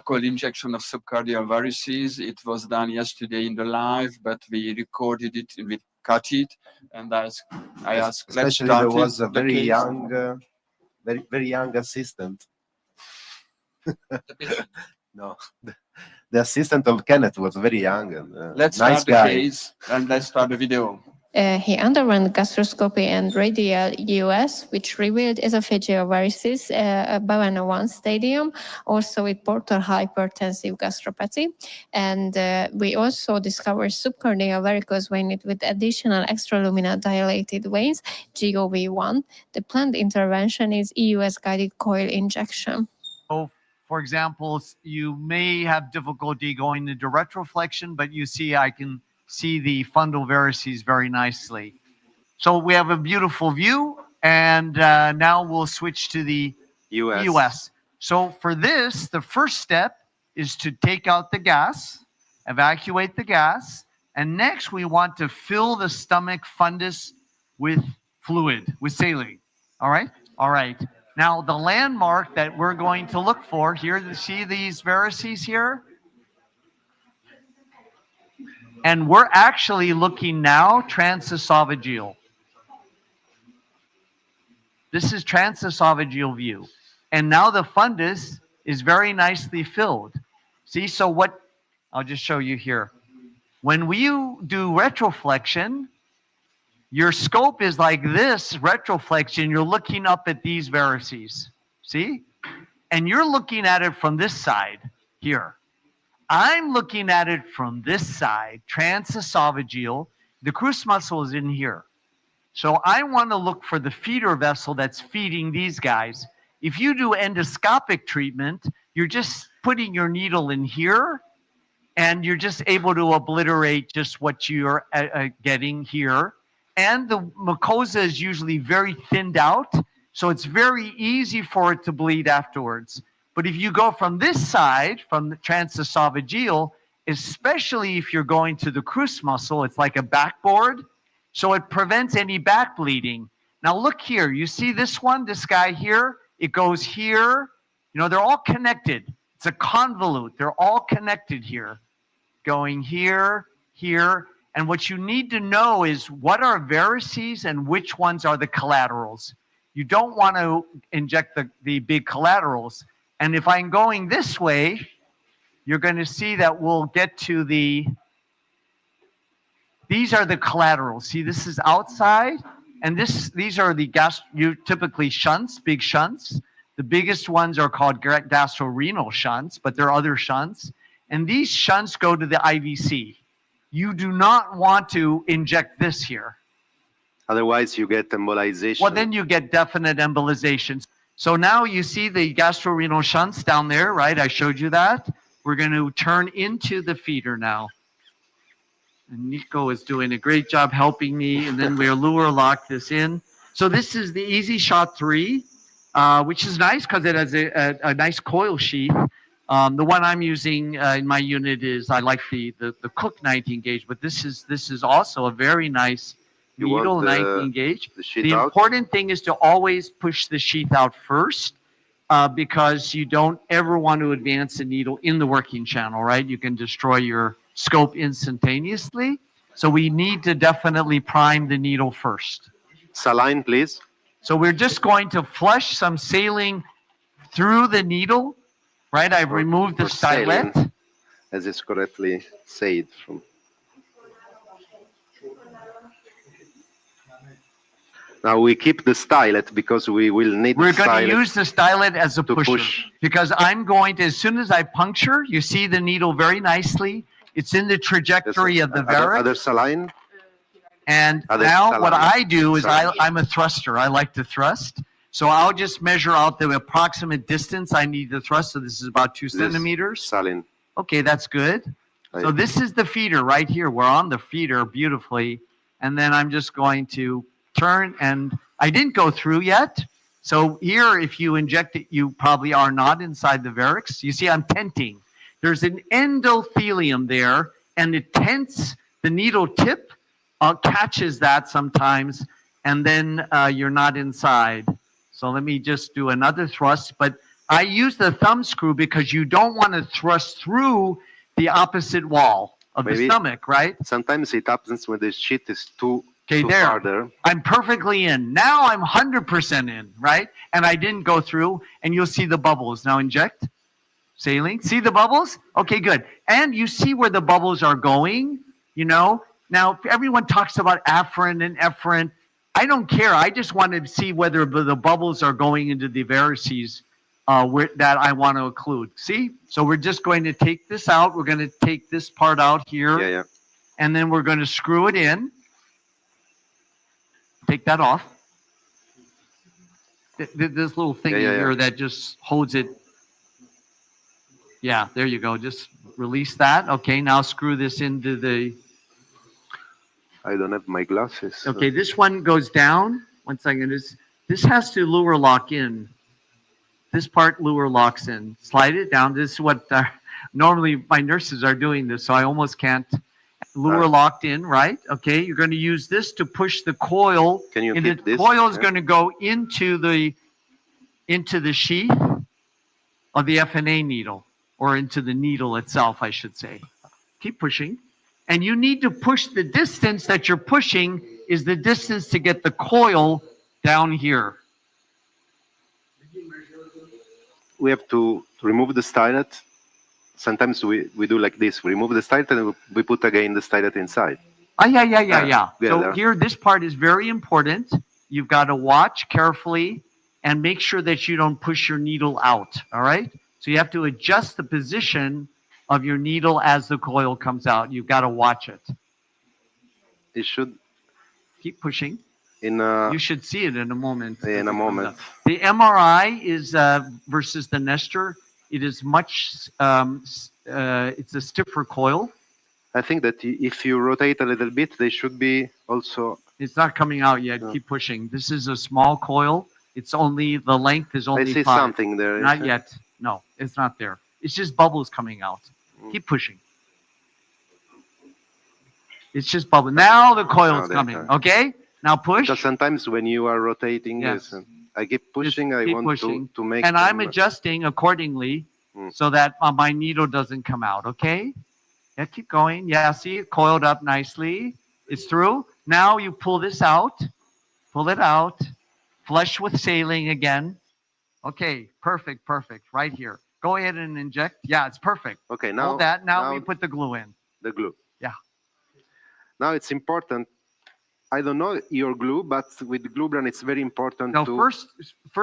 called Injection of Subcardial Varices. It was done yesterday in the live, but we recorded it, we cut it, and I asked, especially there was a very young, very young assistant. No, the assistant of Kenneth was very young and let's nice start the guy. case and let's start the video. He underwent gastroscopy and radial EUS, which revealed esophageal varices above and 1 stadium, also with portal hypertensive gastropathy. And we also discovered subcardial varicose vein with additional extraluminal dilated veins, GOV1. The planned intervention is EUS-guided coil injection. So, for example, you may have difficulty going into retroflexion, but you see I can see the fundal varices very nicely. So we have a beautiful view, and now we'll switch to the EUS. So for this, the first step is to take out the gas, evacuate the gas, and next we want to fill the stomach fundus with fluid, with saline. All right? All right. Now the landmark that we're going to look for here, you see these varices here? And we're actually looking now transesophageal. This is transesophageal view. And now the fundus is very nicely filled. See, so what, I'll just show you here. When we do retroflexion, your scope is like this, retroflexion, you're looking up at these varices. See? And you're looking at it from this side here. I'm looking at it from this side, transesophageal. The Crus muscle is in here. So I want to look for the feeder vessel that's feeding these guys. If you do endoscopic treatment, you're just putting your needle in here, and you're just able to obliterate just what you're getting here. And the mucosa is usually very thinned out, so it's very easy for it to bleed afterwards. But if you go from this side, from the transesophageal, especially if you're going to the Crus muscle, it's like a backboard, so it prevents any back bleeding. Now look here, you see this one, this guy here, it goes here. You know, they're all connected. It's a convolute. They're all connected here. Going here, here. And what you need to know is what are varices and which ones are the collaterals. You don't want to inject the big collaterals. And if I'm going this way, you're going to see that we'll get to these are the collaterals. See, this is outside, and these are the typically shunts, big shunts. The biggest ones are called gastrorenal shunts, but there are other shunts. And these shunts go to the IVC. You do not want to inject this here. Otherwise, you get embolization. Well, then you get definite embolizations. So now you see the gastrorenal shunts down there, right? I showed you that. We're going to turn into the feeder now. And Nico is doing a great job helping me. And then we'll lure lock this in. So this is the Easy Shot 3, which is nice because it has a nice coil sheath. The one I'm using in my unit is, I like the Cook 19 gauge, but this is also a very nice You needle, want 19 gauge. the sheath The out? important thing is to always push the sheath out first, because you don't ever want to advance the needle in the working channel, right? You can destroy your scope instantaneously. So we need to definitely prime the needle first. Saline, please. So we're just going to flush some saline through the needle, right? I've removed the or saline, stylet. as it's correctly said. Now we keep the stylet because we will need We're the going to stylet use the stylet as a to pusher, push. because I'm going to, as soon as I puncture, you see the needle very nicely. It's in the trajectory of the varix. Other saline? And Other now what saline. I do is Saline. I'm a thruster. I like to thrust. So I'll just measure out the approximate distance I need to thrust. So this is about 2 centimeters. Saline. Okay, that's good. So this is the feeder right here. We're on the feeder beautifully. And then I'm just going to turn, and I didn't go through yet. So here, if you inject it, you probably are not inside the varix. You see, I'm tenting. There's an endothelium there, and it tents the needle tip, catches that sometimes, and then you're not inside. So let me just do another thrust. But I use the thumb screw because you don't want to thrust through the opposite wall of the Maybe stomach, right? Sometimes it happens when the sheet is too Okay, there. farther. I'm perfectly in. Now I'm 100% in, right? And I didn't go through, and you'll see the bubbles. Now inject. Saline. See the bubbles? Okay, good. And you see where the bubbles are going, you know? Now, everyone talks about afferent and efferent. I don't care. I just want to see whether the bubbles are going into the varices that I want to occlude. See? So we're just going to take this out. We're going to take this part out here. Yeah, yeah. And then we're going to screw it in. Take that off. This little thing here that just holds it. Yeah, there you go. Just release that. Okay, now screw this into the... I don't have my glasses. so- Okay, this one goes down. 1 second. This has to lure lock in. This part lure locks in. Slide it down. This is what normally my nurses are doing this, so I almost can't. Lure locked in, right? Okay, you're going to use this to push the coil. Can you and keep the this? coil is Yeah. going to go into the sheath of the FNA needle, or into the needle itself, I should say. Keep pushing. And you need to push the distance that you're pushing is the distance to get the coil down here. We have to remove the stylet. Sometimes we do like this. We remove the stylet and we put again the stylet inside. Yeah. So together. here, this part is very important. You've got to watch carefully and make sure that you don't push your needle out, all right? So you have to adjust the position of your needle as the coil comes out. You've got to watch it. It should... Keep pushing. In You should see it in a moment. in a moment. The MRI is versus the Nestor. It is much, it's a stiffer coil. I think that if you rotate a little bit, they should be also... It's not coming out yet. Keep pushing. This is a small coil. It's only, the length is only I see 5. something there. Not yet. No, it's not there. It's just bubbles coming out. Keep pushing. It's just bubble. Now the coil's they're coming. coming. Okay? Now push. Because sometimes when you are rotating Yes. this, I keep pushing. I keep want pushing. to make. And I'm them- adjusting accordingly so that my needle doesn't come out. Okay? Yeah, keep going. Yeah, see it coiled up nicely. It's through. Now you pull this out. Pull it out. Flush with saline again. Okay, perfect. Right here. Go ahead and inject. Yeah, it's perfect. Okay, now Hold that. Now we put the glue in. the glue. Yeah. Now it's important. I don't know your glue, but with glue brand, it's very important No, to first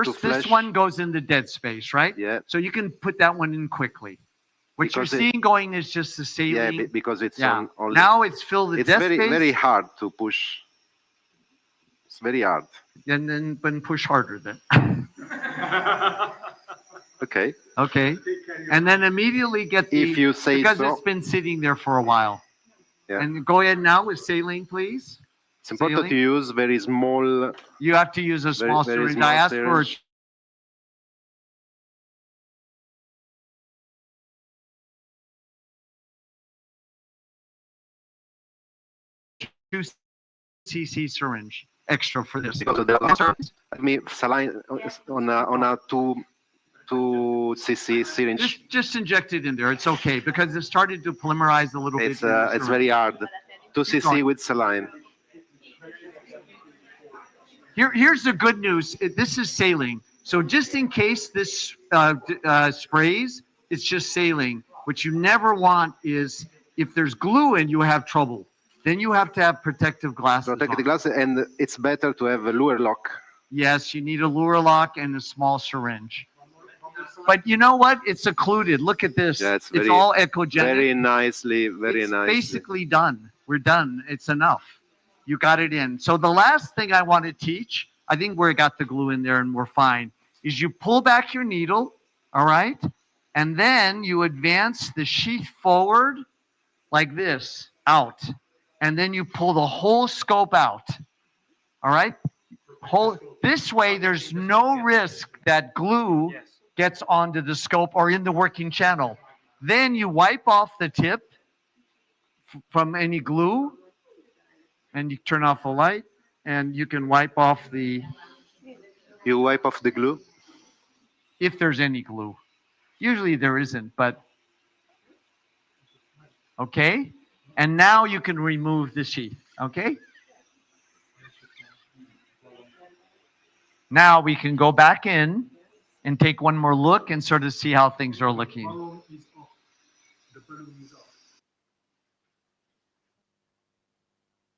to this flash. one goes in the dead space, right? Yeah. So you can put that one in quickly. What Because you're seeing going is just the saline. Yeah, because it's Yeah. on only. Now it's filled the It's dead very space. very hard to push. It's very hard. And then push harder then. Okay. Okay. And then immediately get the, If you say because so. it's been sitting there for a while. And go ahead now with saline, please. It's important to use very small. You have to use a small syringe. I asked for 2 cc syringe extra for this. Because of the saline on a 2 cc syringe. Just inject it in there. It's okay because it started to polymerize a little bit. It's very hard. 2 cc with saline. Here's the good news. This is saline. So just in case this sprays, it's just saline. What you never want is if there's glue in, you have trouble. Then you have to have protective glasses. Protective glasses, and it's better to have a lure lock. Yes, you need a lure lock and a small syringe. But you know what? It's occluded. Look at this. Yeah, it's all echogenic. Very nicely. Basically done. We're done. It's enough. You got it in. So the last thing I want to teach, I think we got the glue in there and we're fine, is you pull back your needle, all right? And then you advance the sheath forward like this, out. And then you pull the whole scope out, all right? This way, there's no risk that glue gets onto the scope or in the working channel. Then you wipe off the tip from any glue, and you turn off the light, and you can wipe off the... You wipe off the glue? If there's any glue. Usually there isn't, but... Okay? And now you can remove the sheath, okay? Now we can go back in and take one more look and sort of see how things are looking.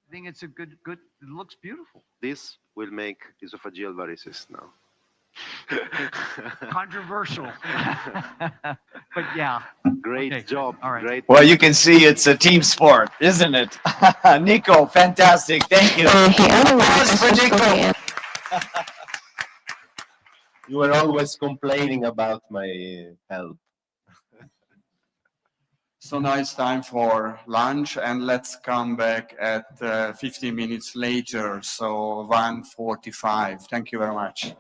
I think it's a good, it looks beautiful. This will make esophageal varices now. Controversial. But yeah. Great job. All right. Great. Well, you can see it's a team sport, isn't it? Nico, fantastic. Thank you. Applause for Nico. You were always complaining about my health. So now it's time for lunch, and let's come back at 15 minutes later, so 1:45. Thank you very much.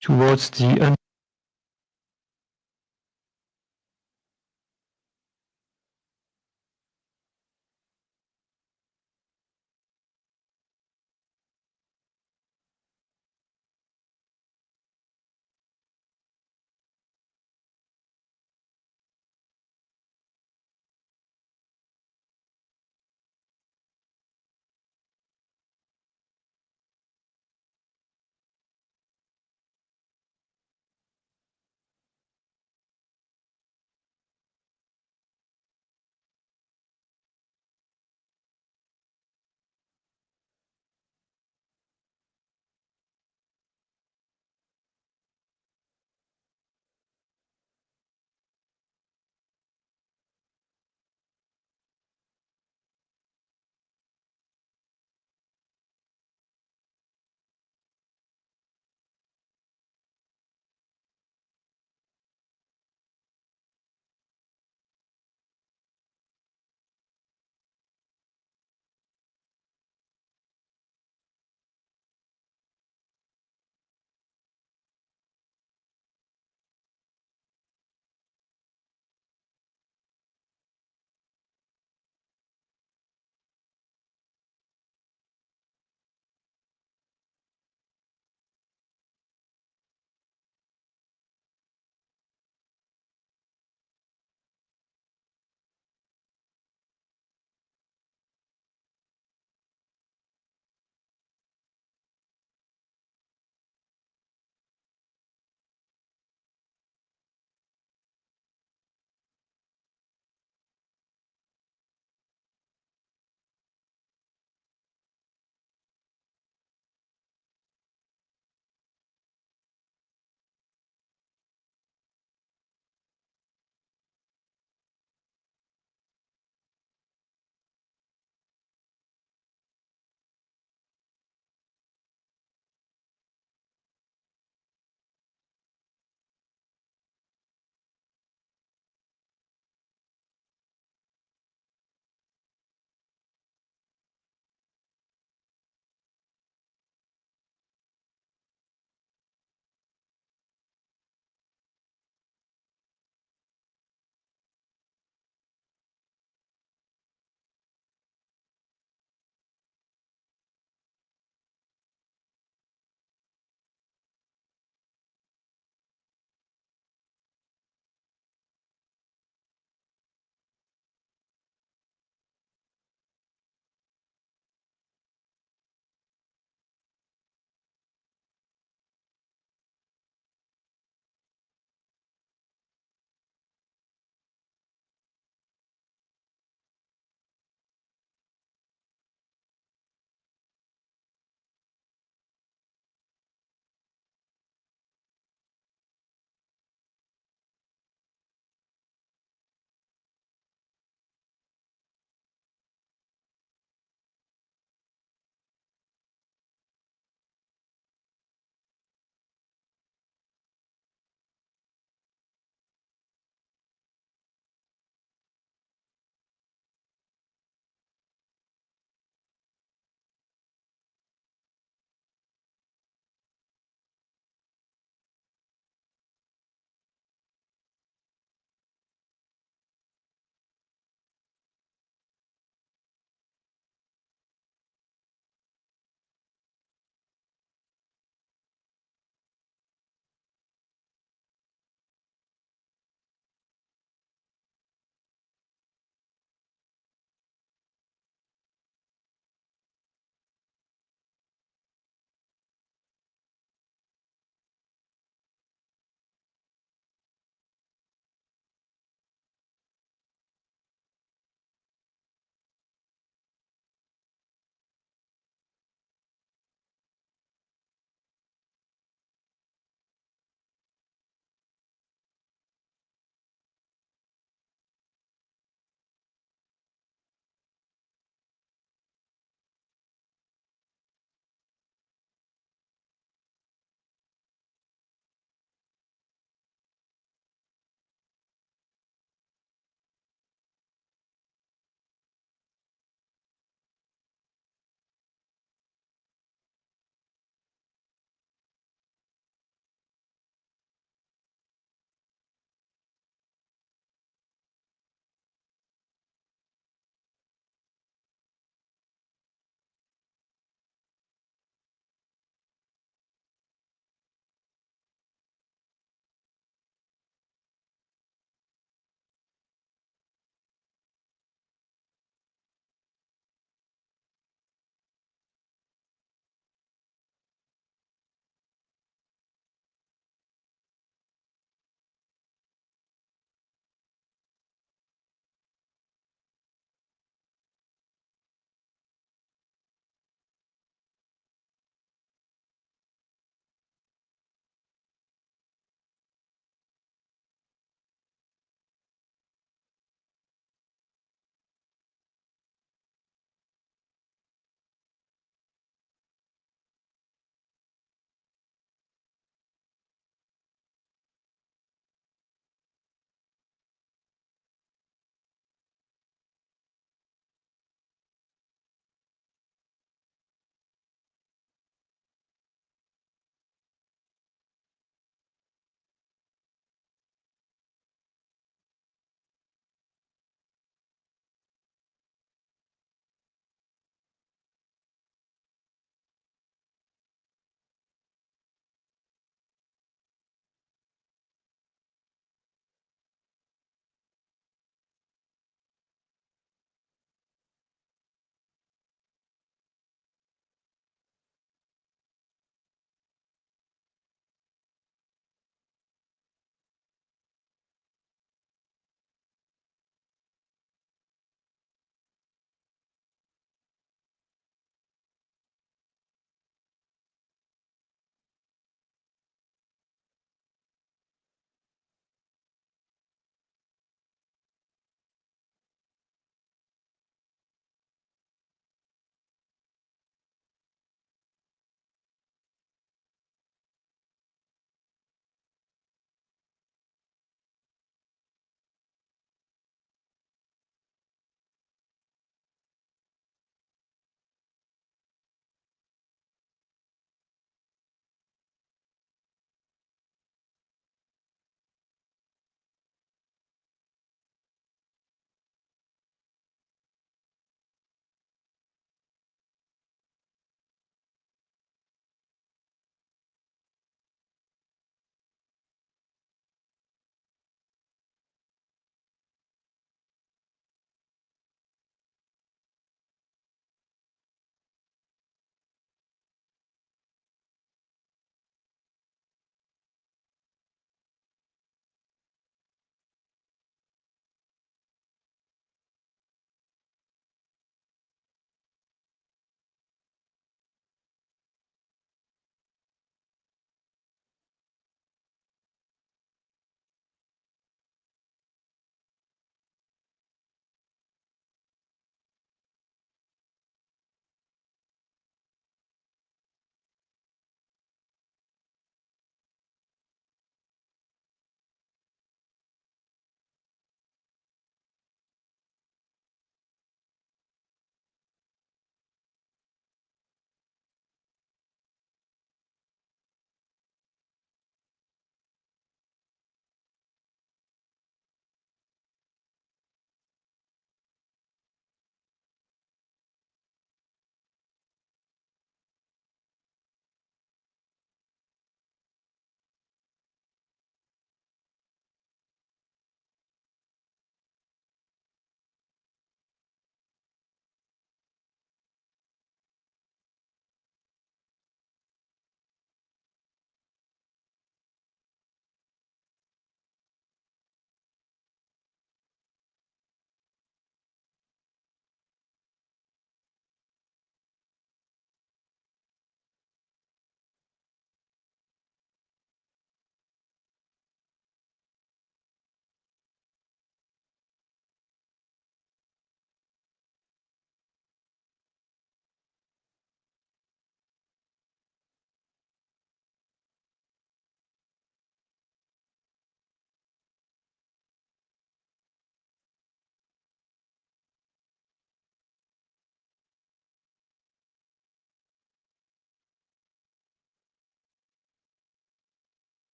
towards the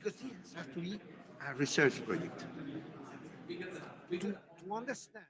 because this has to be a research project. To understand.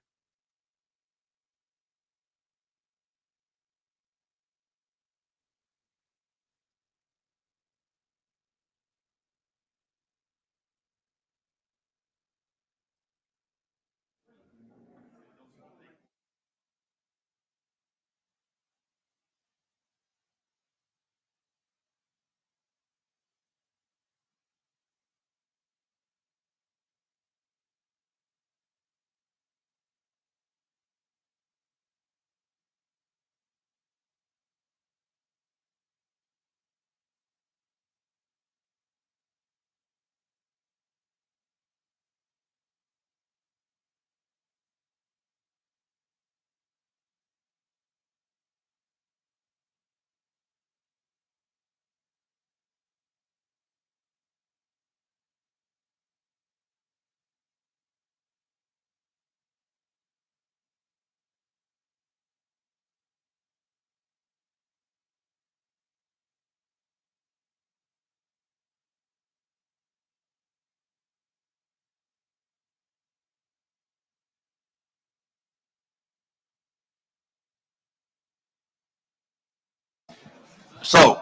So,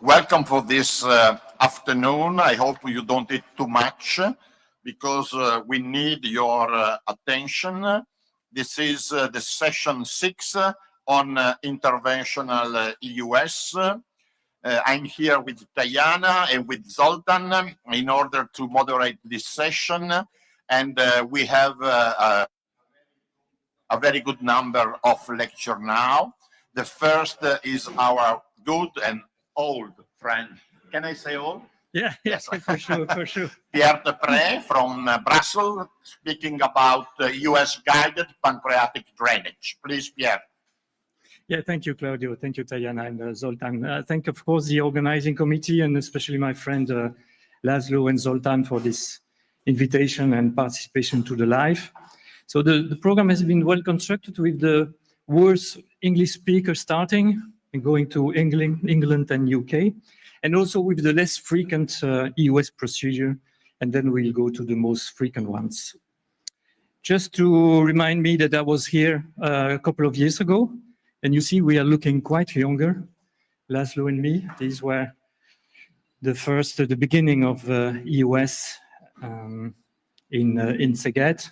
welcome for this afternoon. I hope you don't eat too much because we need your attention. This is the session 6 on interventional EUS. I'm here with Diana and with Zoltan in order to moderate this session, and we have a very good number of lecture now. The first is our good and old friend. Can I say old? Yeah, yes, for sure, for sure. Pierre Depre from Brussels, speaking about US-guided pancreatic drainage. Please, Pierre. Yeah, thank you, Claudio. Thank you, Tayana and Zoltan. Thank, of course, the organizing committee and especially my friend Laszlo and Zoltan for this invitation and participation to the live. So the program has been well constructed with the worst English speaker starting and going to England and UK, and also with the less frequent EUS procedure, and then we'll go to the most frequent ones. Just to remind me that I was here a couple of years ago, and you see we are looking quite younger, Laszlo and me. These were the beginning of EUS in Szeged,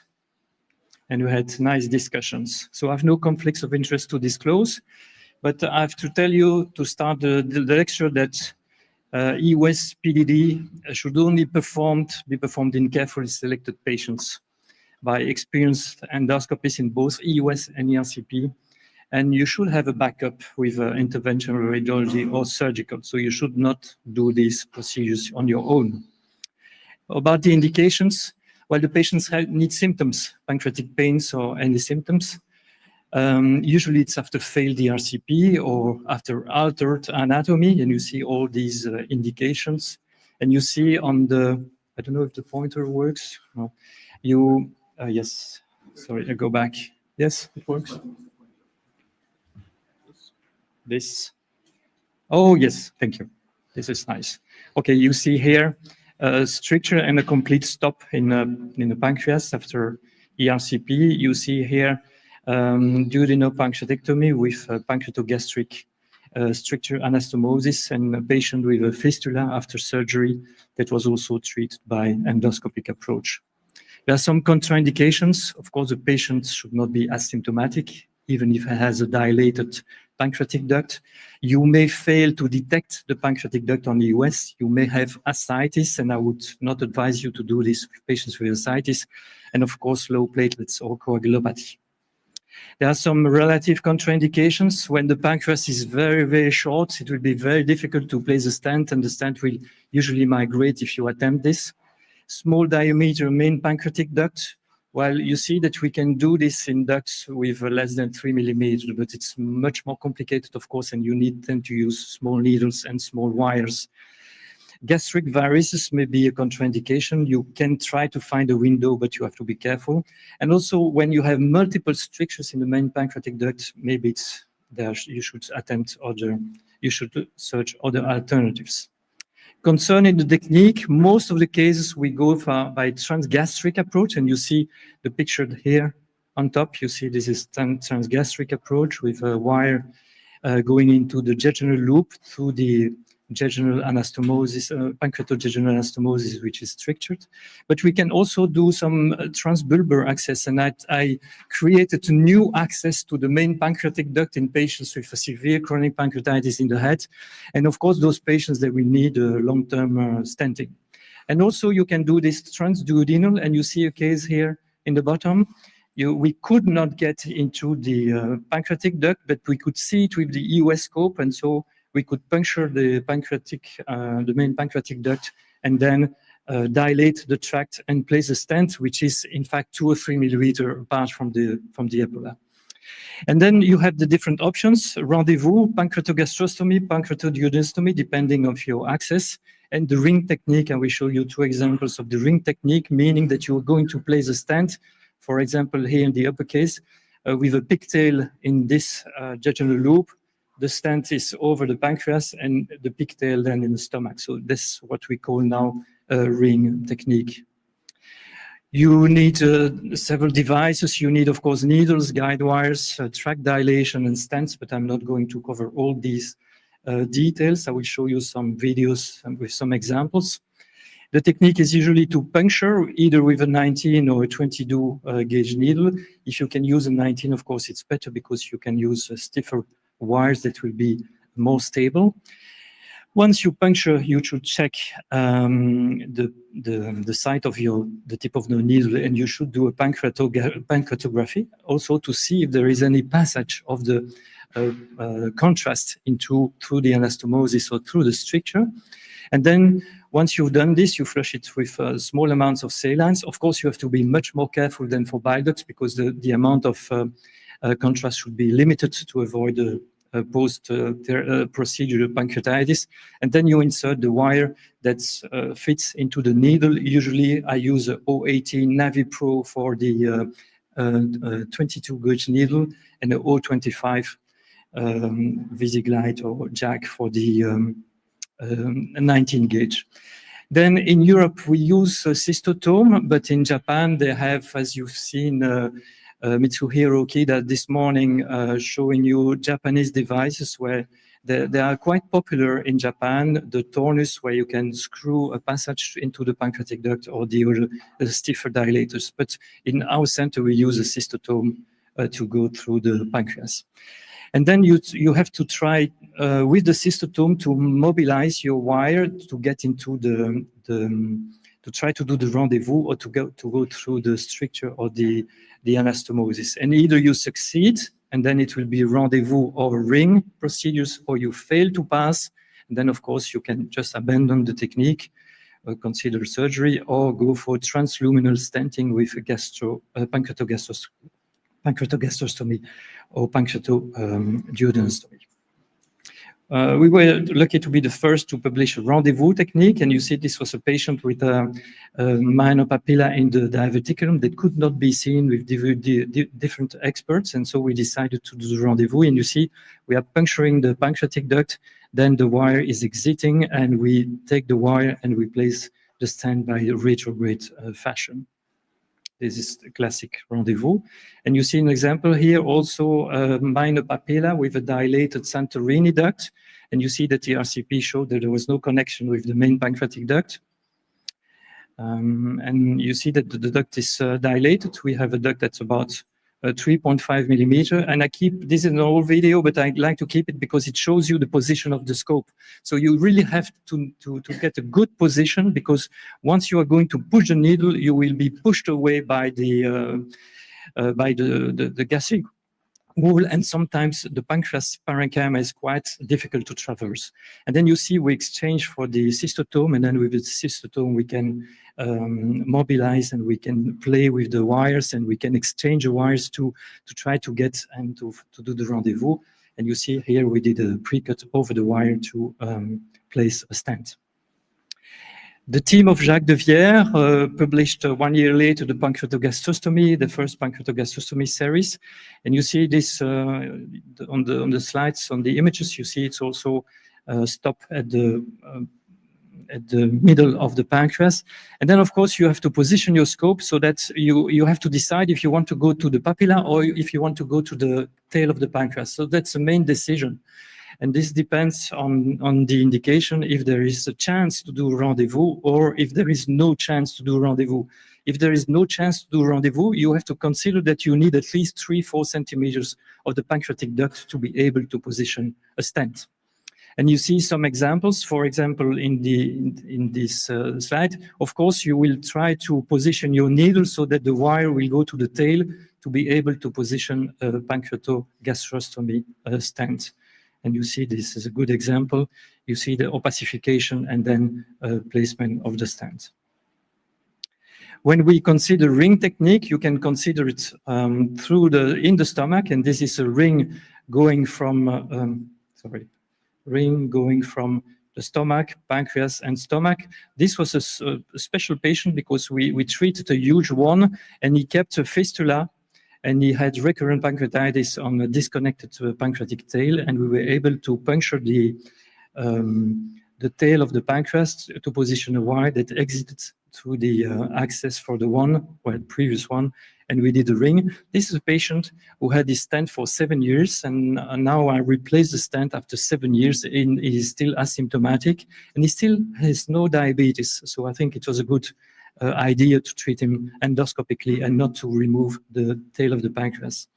and we had nice discussions. So I have no conflicts of interest to disclose, but I have to tell you to start the lecture that EUS PDD should only be performed in carefully selected patients by experienced endoscopists in both EUS and ERCP, and you should have a backup with interventional radiology or surgical, so you should not do these procedures on your own. About the indications, well, the patients need symptoms, pancreatic pains or any symptoms. Usually it's after failed ERCP or after altered anatomy, and you see all these indications. And you see on the, I don't know if the pointer works. No. Yes, sorry, I go back. Yes, it works. This. Oh, yes, thank you. This is nice. Okay, you see here a stricture and a complete stop in the pancreas after ERCP. You see here duodenal pancreatectomy with pancreatogastric stricture anastomosis and a patient with a fistula after surgery that was also treated by endoscopic approach. There are some contraindications. Of course, the patient should not be asymptomatic, even if he has a dilated pancreatic duct. You may fail to detect the pancreatic duct on the EUS. You may have ascites, and I would not advise you to do this with patients with ascites, and of course, low platelets or coagulopathy. There are some relative contraindications. When the pancreas is very, very short, it will be very difficult to place a stent, and the stent will usually migrate if you attempt this. Small diameter main pancreatic duct. Well, you see that we can do this in ducts with less than 3 millimeters, but it's much more complicated, of course, and you need then to use small needles and small wires. Gastric varices may be a contraindication. You can try to find a window, but you have to be careful. And also, when you have multiple strictures in the main pancreatic duct, maybe you should search other alternatives. Concerning the technique, most of the cases we go by transgastric approach, and you see the picture here on top. You see this is transgastric approach with a wire going into the jejunal loop through the jejunal anastomosis, pancreatojejunal anastomosis, which is strictured. But we can also do some transbulbar access, and I created a new access to the main pancreatic duct in patients with a severe chronic pancreatitis in the head. And of course, those patients, they will need long-term stenting. And also you can do this transduodenal, and you see a case here in the bottom. We could not get into the pancreatic duct, but we could see it with the eus scope, and so we could puncture the main pancreatic duct, and then dilate the tract and place a stent, which is in fact 2 or 3 millimeters apart from the epaulet. And then you have the different options: rendezvous, pancreatogastrostomy, pancreatoduodenostomy, depending on your access, and the ring technique. I will show you 2 examples of the ring technique, meaning that you are going to place a stent, for example, here in the upper case, with a pigtail in this jejunal loop. The stent is over the pancreas and the pigtail then in the stomach. So this is what we call now a ring technique. You need several devices. You need, of course, needles, guide wires, tract dilation, and stents, but I'm not going to cover all these details. I will show you some videos with some examples. The technique is usually to puncture either with a 19 or a 22 gauge needle. If you can use a 19, of course, it's better because you can use stiffer wires that will be more stable. Once you puncture, you should check the site of the tip of the needle, and you should do a pancreatography also to see if there is any passage of the contrast through the anastomosis or through the stricture. And then once you've done this, you flush it with small amounts of salines. Of course, you have to be much more careful than for bile ducts because the amount of contrast should be limited to avoid the post-procedure pancreatitis. And then you insert the wire that fits into the needle. Usually I use a 018 Navi Pro for the 22 gauge needle and a 025 Visiglide or Jack for the 19 gauge. Then in Europe, we use cystotome, but in Japan, they have, as you've seen, Mitsuhiro Kida this morning showing you Japanese devices where they are quite popular in Japan. The tornus, where you can screw a passage into the pancreatic duct, or the stiffer dilators. But in our center, we use a cystotome to go through the pancreas. And then you have to try with the cystotome to mobilize your wire to get into to try to do the rendezvous or to go through the stricture or the anastomosis. And either you succeed, and then it will be rendezvous or ring procedures, or you fail to pass, and then of course you can just abandon the technique, consider surgery, or go for transluminal stenting with pancreatogastrostomy or pancreatoduodenostomy. We were lucky to be the first to publish a rendezvous technique, and you see this was a patient with a minor papilla in the diverticulum that could not be seen with different experts, and so we decided to do the rendezvous, and you see we are puncturing the pancreatic duct, then the wire is exiting, and we take the wire and we place the stent by retrograde fashion. This is the classic rendezvous. And you see an example here, also a minor papilla with a dilated Santorini duct. And you see that the RCP showed that there was no connection with the main pancreatic duct. And you see that the duct is dilated. We have a duct that's about 3.5 millimeter. And I keep, this is an old video, but I like to keep it because it shows you the position of the scope. So you really have to get a good position, because once you are going to push the needle, you will be pushed away by the gastric wall, and sometimes the pancreas parenchyma is quite difficult to traverse. And then you see we exchange for the cystotome, and then with the cystotome we can mobilize, and we can play with the wires, and we can exchange the wires to try to get and to do the rendezvous. And you see here we did a pre-cut over the wire to place a stent. The team of Jacques de Vière published 1 year later the pancreatogastrostomy, the first pancreatogastrostomy series. And you see this on the slides, on the images. You see it's also stopped at the at the middle of the pancreas. And then, of course, you have to position your scope so that you have to decide if you want to go to the papilla or if you want to go to the tail of the pancreas. So that's the main decision. And this depends on the indication, if there is a chance to do rendezvous or if there is no chance to do rendezvous. If there is no chance to do rendezvous, you have to consider that you need at least 3-4 centimeters of the pancreatic duct to be able to position a stent. And you see some examples, for example, in this slide. Of course, you will try to position your needle so that the wire will go to the tail to be able to position a pancreatogastrostomy stent. And you see this is a good example. You see the opacification and then placement of the stent. When we consider ring technique, you can consider it in the stomach, and this is a ring going from ring going from the stomach, pancreas, and stomach. This was a special patient because we treated a huge one, and he kept a fistula, and he had recurrent pancreatitis on a disconnected pancreatic tail, and we were able to puncture the tail of the pancreas to position a wire that exited through the access for the previous one, and we did a ring. This is a patient who had this stent for 7 years, and now I replaced the stent after 7 years, and he is still asymptomatic, and he still has no diabetes. So I think it was a good idea to treat him endoscopically and not to remove the tail of the pancreas.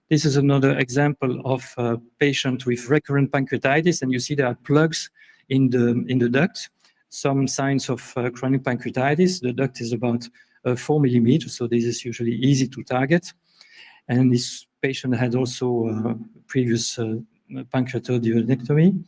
This is another example of a patient with recurrent pancreatitis, and you see there are plugs in the duct. Some signs of chronic pancreatitis. The duct is about 4 millimeters, so this is usually easy to target. And this patient had also previous pancreatoduodenectomy.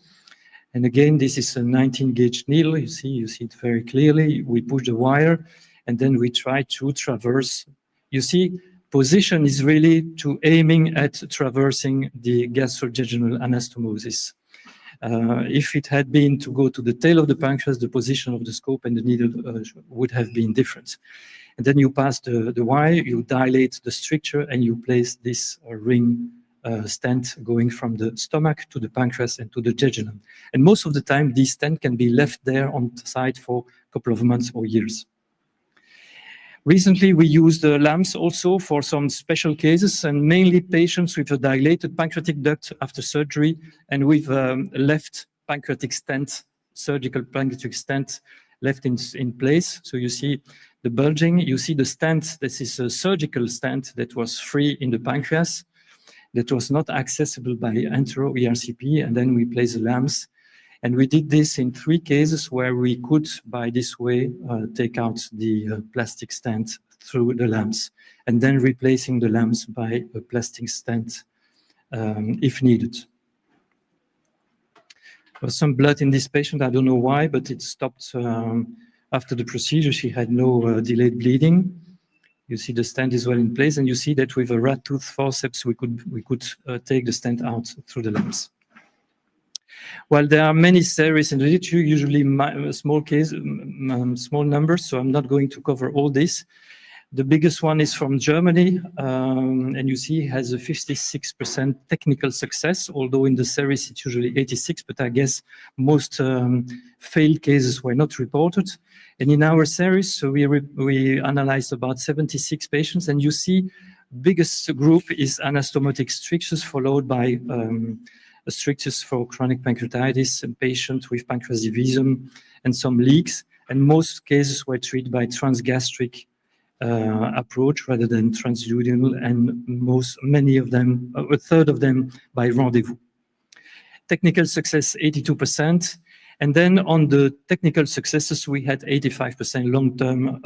And again, this is a 19-gauge needle. You see it very clearly. We push the wire, and then we try to traverse. You see, position is really to aiming at traversing the gastrojejunal anastomosis. If it had been to go to the tail of the pancreas, the position of the scope and the needle would have been different. And then you pass the wire, you dilate the stricture, and you place this ring stent going from the stomach to the pancreas and to the jejunum. And most of the time, these stent can be left there on the side for a couple of months or years. Recently, we used the lamps also for some special cases, and mainly patients with a dilated pancreatic duct after surgery and with left pancreatic stent, surgical pancreatic stent left in place. So you see the bulging, you see the stent. This is a surgical stent that was free in the pancreas, that was not accessible by entero-ERCP, and then we place the lamps. And we did this in 3 cases where we could, by this way, take out the plastic stent through the lamps, and then replacing the lamps by a plastic stent if needed. There was some blood in this patient. I don't know why, but it stopped after the procedure. She had no delayed bleeding. You see the stent is well in place, and you see that with a rat tooth forceps, we could take the stent out through the lamps. Well, there are many series in the literature, usually small numbers, so I'm not going to cover all this. The biggest one is from Germany, and you see it has a 56% technical success, although in the series it's usually 86, but I guess most failed cases were not reported. And in our series, so we analyzed about 76 patients, and you see biggest group is anastomotic strictures, followed by strictures for chronic pancreatitis, and patient with pancreas divisum, and some leaks. And most cases were treated by transgastric approach rather than transduodenal, and many of them, a third of them, by rendezvous. Technical success 82%. And then on the technical successes, we had 85% long-term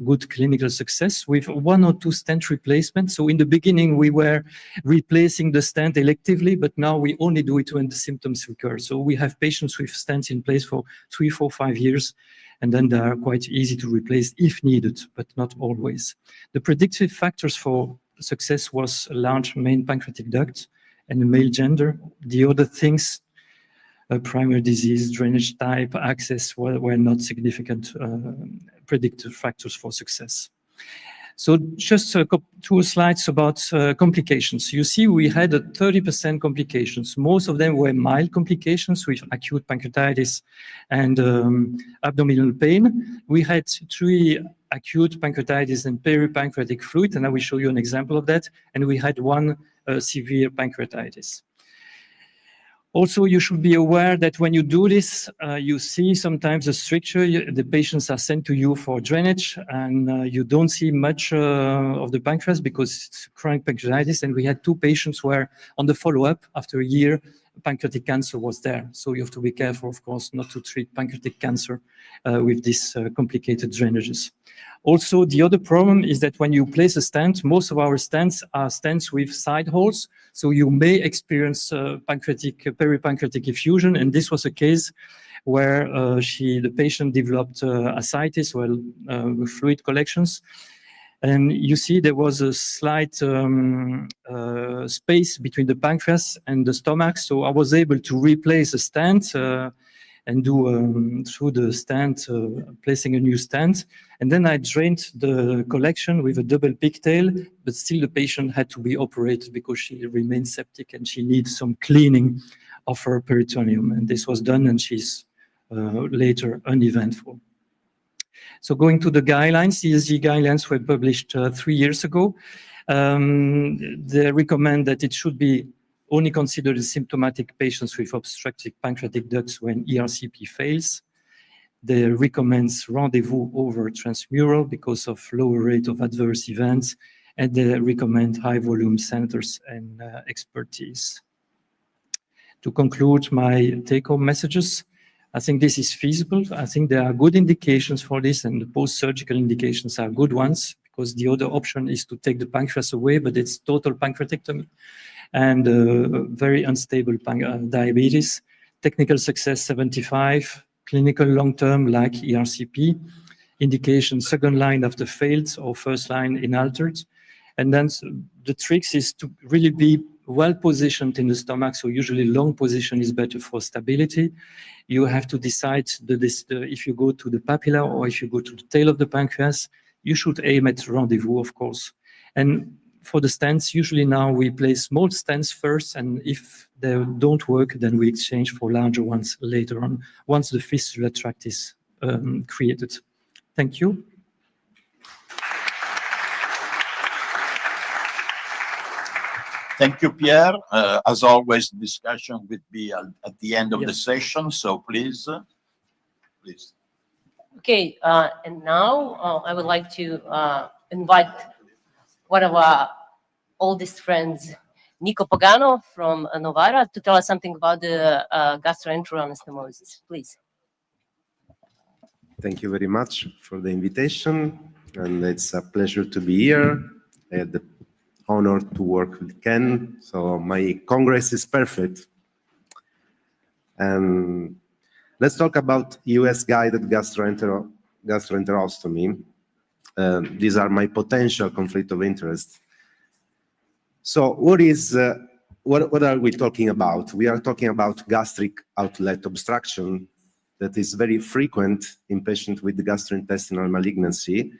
good clinical success with 1 or 2 stent replacements. So in the beginning, we were replacing the stent electively, but now we only do it when the symptoms recur. So we have patients with stents in place for 3, 4, 5 years, and then they are quite easy to replace if needed, but not always. The predictive factors for success was a large main pancreatic duct and a male gender. The other things, primary disease, drainage type, access, were not significant predictive factors for success. So just two slides about complications. You see, we had 30% complications. Most of them were mild complications with acute pancreatitis and abdominal pain. We had 3 acute pancreatitis and peripancreatic fluid, and I will show you an example of that. And we had 1 severe pancreatitis. Also, you should be aware that when you do this, you see sometimes a stricture. The patients are sent to you for drainage, and you don't see much of the pancreas because it's chronic pancreatitis. And we had 2 patients where, on the follow-up, after a year, pancreatic cancer was there. So you have to be careful, of course, not to treat pancreatic cancer with these complicated drainages. Also, the other problem is that when you place a stent, most of our stents are stents with side holes. So you may experience peripancreatic effusion. And this was a case where the patient developed ascites, fluid collections. And you see there was a slight space between the pancreas and the stomach. So I was able to replace a stent and do through the stent, placing a new stent. And then I drained the collection with a double pigtail, but still the patient had to be operated because she remained septic and she needs some cleaning of her peritoneum. And this was done, and she's later uneventful. So going to the guidelines, ESG guidelines were published 3 years ago. They recommend that it should be only considered as symptomatic patients with obstructive pancreatic ducts when ERCP fails. They recommend rendezvous over transmural because of lower rate of adverse events, and they recommend high volume centers and expertise. To conclude my take-home messages, I think this is feasible. I think there are good indications for this, and the post-surgical indications are good ones, because the other option is to take the pancreas away, but it's total pancreatectomy and very unstable diabetes. Technical success 75, clinical long-term like ERCP, indication second line after failed or first line inaltered. And then the trick is to really be well positioned in the stomach. So usually long position is better for stability. You have to decide if you go to the papilla or if you go to the tail of the pancreas. You should aim at rendezvous, of course. And for the stents, usually now we place small stents first, and if they don't work, then we exchange for larger ones later on, once the fistula tract is created. Thank you. Thank you, Pierre. As always, the discussion will be at the end of the session, so please. Okay, and now I would like to invite one of our oldest friends, Nico Pagano from Novara, to tell us something about the gastroenteral anastomosis. Please. Thank you very much for the invitation, and it's a pleasure to be here. I had the honor to work with Ken, so my congress is perfect. And let's talk about US-guided gastroenterostomy. These are my potential conflict of interest. So what are we talking about? We are talking about gastric outlet obstruction that is very frequent in patients with gastrointestinal malignancy.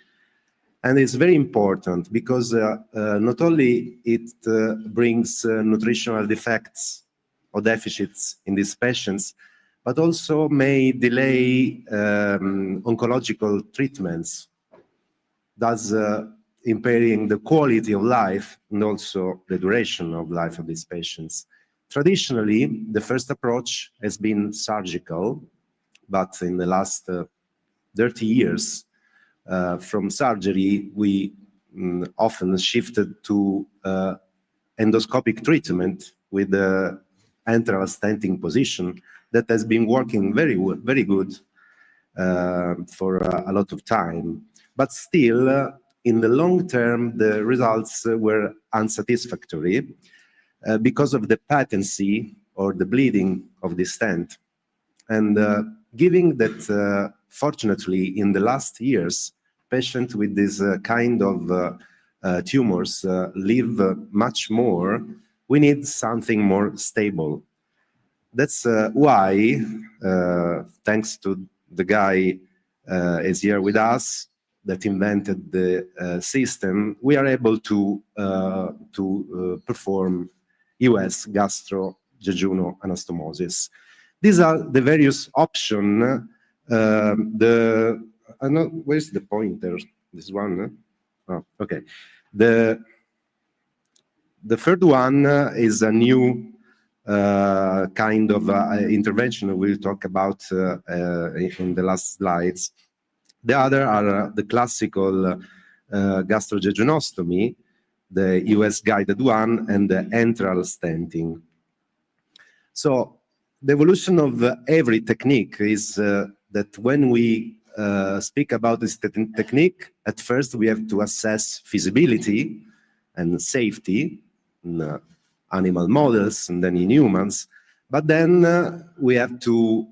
And it's very important because not only it brings nutritional defects or deficits in these patients, but also may delay oncological treatments, thus impairing the quality of life and also the duration of life of these patients. Traditionally, the first approach has been surgical, but in the last 30 years, from surgery, we often shifted to endoscopic treatment with the enteral stenting position that has been working very good for a lot of time. But still, in the long term, the results were unsatisfactory because of the patency or the bleeding of the stent. And given that, fortunately, in the last years, patients with this kind of tumors live much more, we need something more stable. That's why, thanks to the guy is here with us, that invented the system, we are able to perform US gastro-jejuno anastomosis. These are the various options. Where's the pointer? This one? Oh, okay. The third one is a new kind of intervention we'll talk about in the last slides. The other are the classical gastrojejunostomy, the US guided one, and the enteral stenting. So the evolution of every technique is that when we speak about this technique, at first we have to assess feasibility and safety in animal models and then in humans, but then we have to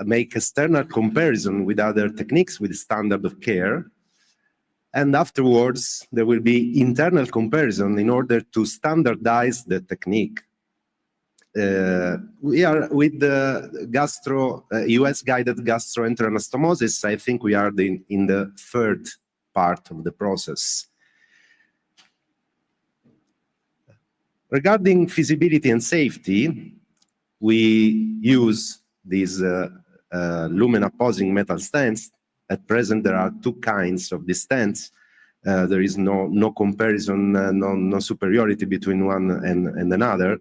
make external comparison with other techniques with standard of care, and afterwards there will be internal comparison in order to standardize the technique. We are with the US guided gastroenteral anastomosis. I think we are in the third part of the process. Regarding feasibility and safety, we use these lumen opposing metal stents. At present, there are two kinds of these stents. There is no comparison, no superiority between one and another.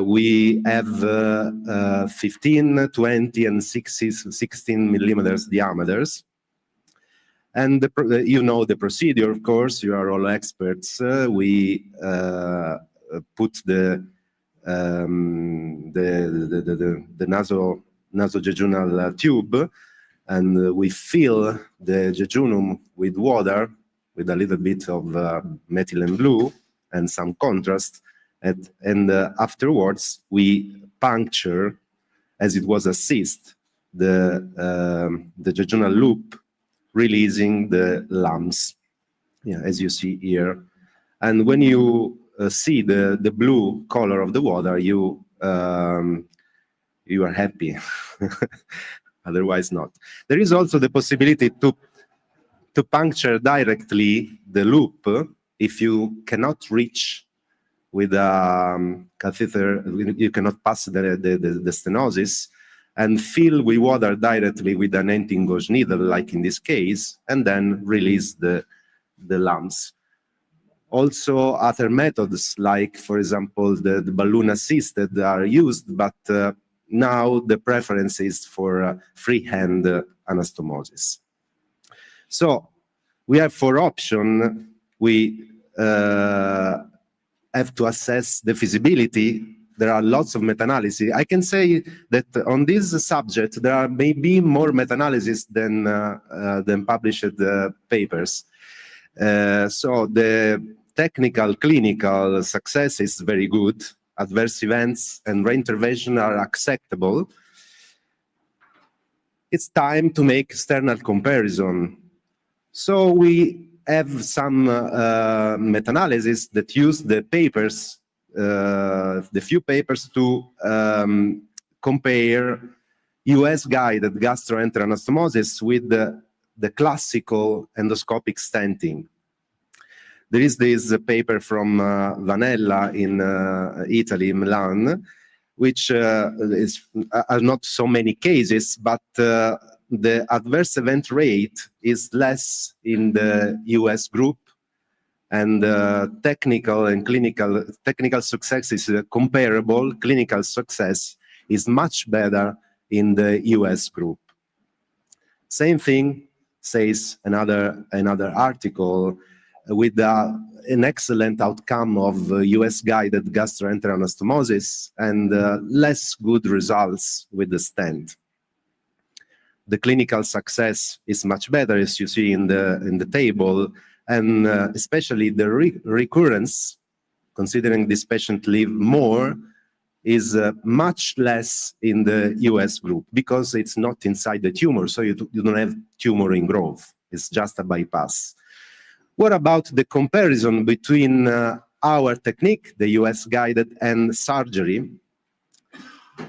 We have 15, 20, and 16 millimeters diameters. And you know the procedure, of course, you are all experts. We put the nasojejunal tube, and we fill the jejunum with water, with a little bit of methylene blue and some contrast. And afterwards, we puncture, as it was a cyst, the jejunal loop, releasing the lumps, as you see here. And when you see the blue color of the water, you are happy. Otherwise not. There is also the possibility to puncture directly the loop if you cannot reach with a catheter, you cannot pass the stenosis, and fill with water directly with an anti-gauge needle, like in this case, and then release the lumps. Also, other methods, like, for example, the balloon assisted are used, but now the preference is for freehand anastomosis. So we have 4 options. We have to assess the feasibility. There are lots of meta-analysis. I can say that on this subject, there are maybe more meta-analysis than published papers. So the technical, clinical success is very good. Adverse events and reintervention are acceptable. It's time to make external comparison. So we have some meta-analysis that use the papers, the few papers to compare US-guided gastroenteral anastomosis with the classical endoscopic stenting. There is this paper from Vanella in Italy, Milan, which are not so many cases, but the adverse event rate is less in the US group, and technical and technical success is comparable. Clinical success is much better in the US group. Same thing says another article with an excellent outcome of US-guided gastroenteral anastomosis and less good results with the stent. The clinical success is much better, as you see in the table, and especially the recurrence, considering this patient live more, is much less in the US group because it's not inside the tumor, so you don't have tumor ingrowth. It's just a bypass. What about the comparison between our technique, the US-guided, and surgery?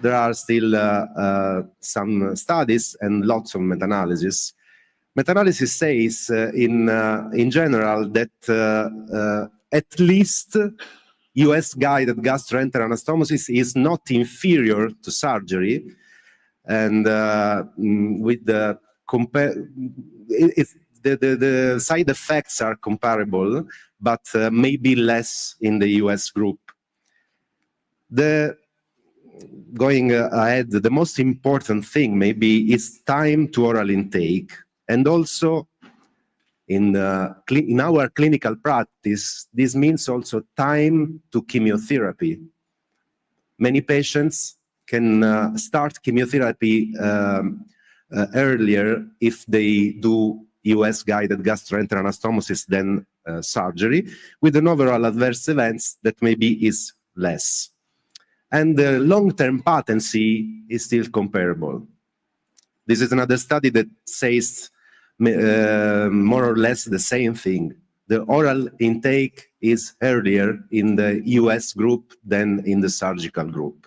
There are still some studies and lots of meta-analysis. meta-analysis says in general that at least US-guided gastroenteral anastomosis is not inferior to surgery, and with the the side effects are comparable, but maybe less in the US group. Going ahead, the most important thing maybe is time to oral intake, and also in our clinical practice, this means also time to chemotherapy. Many patients can start chemotherapy earlier if they do US-guided gastroenteral anastomosis than surgery, with an overall adverse events that maybe is less. And the long-term patency is still comparable. This is another study that says more or less the same thing. The oral intake is earlier in the US group than in the surgical group.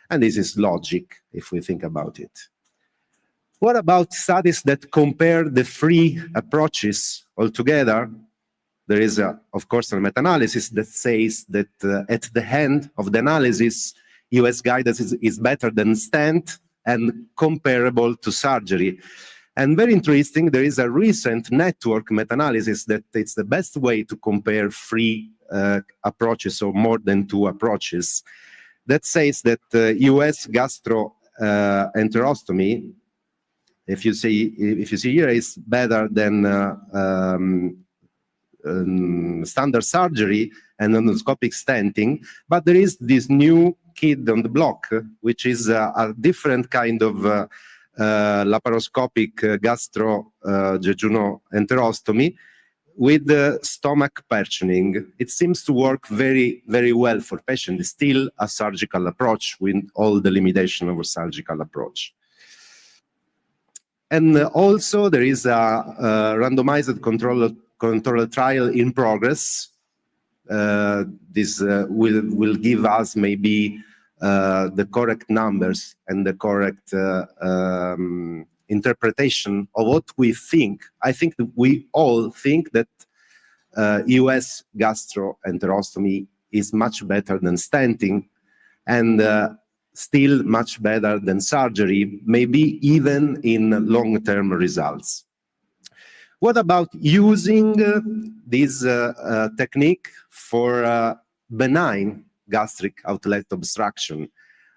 And this is logic if we think about it. What about studies that compare the three approaches altogether? There is, of course, a meta-analysis that says that at the end of the analysis, US guidance is better than stent and comparable to surgery. And very interesting, there is a recent network meta-analysis that it's the best way to compare three approaches, or more than two approaches, that says that US gastroenterostomy, if you see here, is better than standard surgery and endoscopic stenting, but there is this new kid on the block, which is a different kind of laparoscopic gastrojejunoenterostomy with stomach perching. It seems to work very, very well for patients. It's still a surgical approach with all the limitation of a surgical approach. And also there is a randomized control trial in progress. This will give us maybe the correct numbers and the correct interpretation of what we think. I think that we all think that US gastroenterostomy is much better than stenting, and still much better than surgery, maybe even in long-term results. What about using this technique for benign gastric outlet obstruction?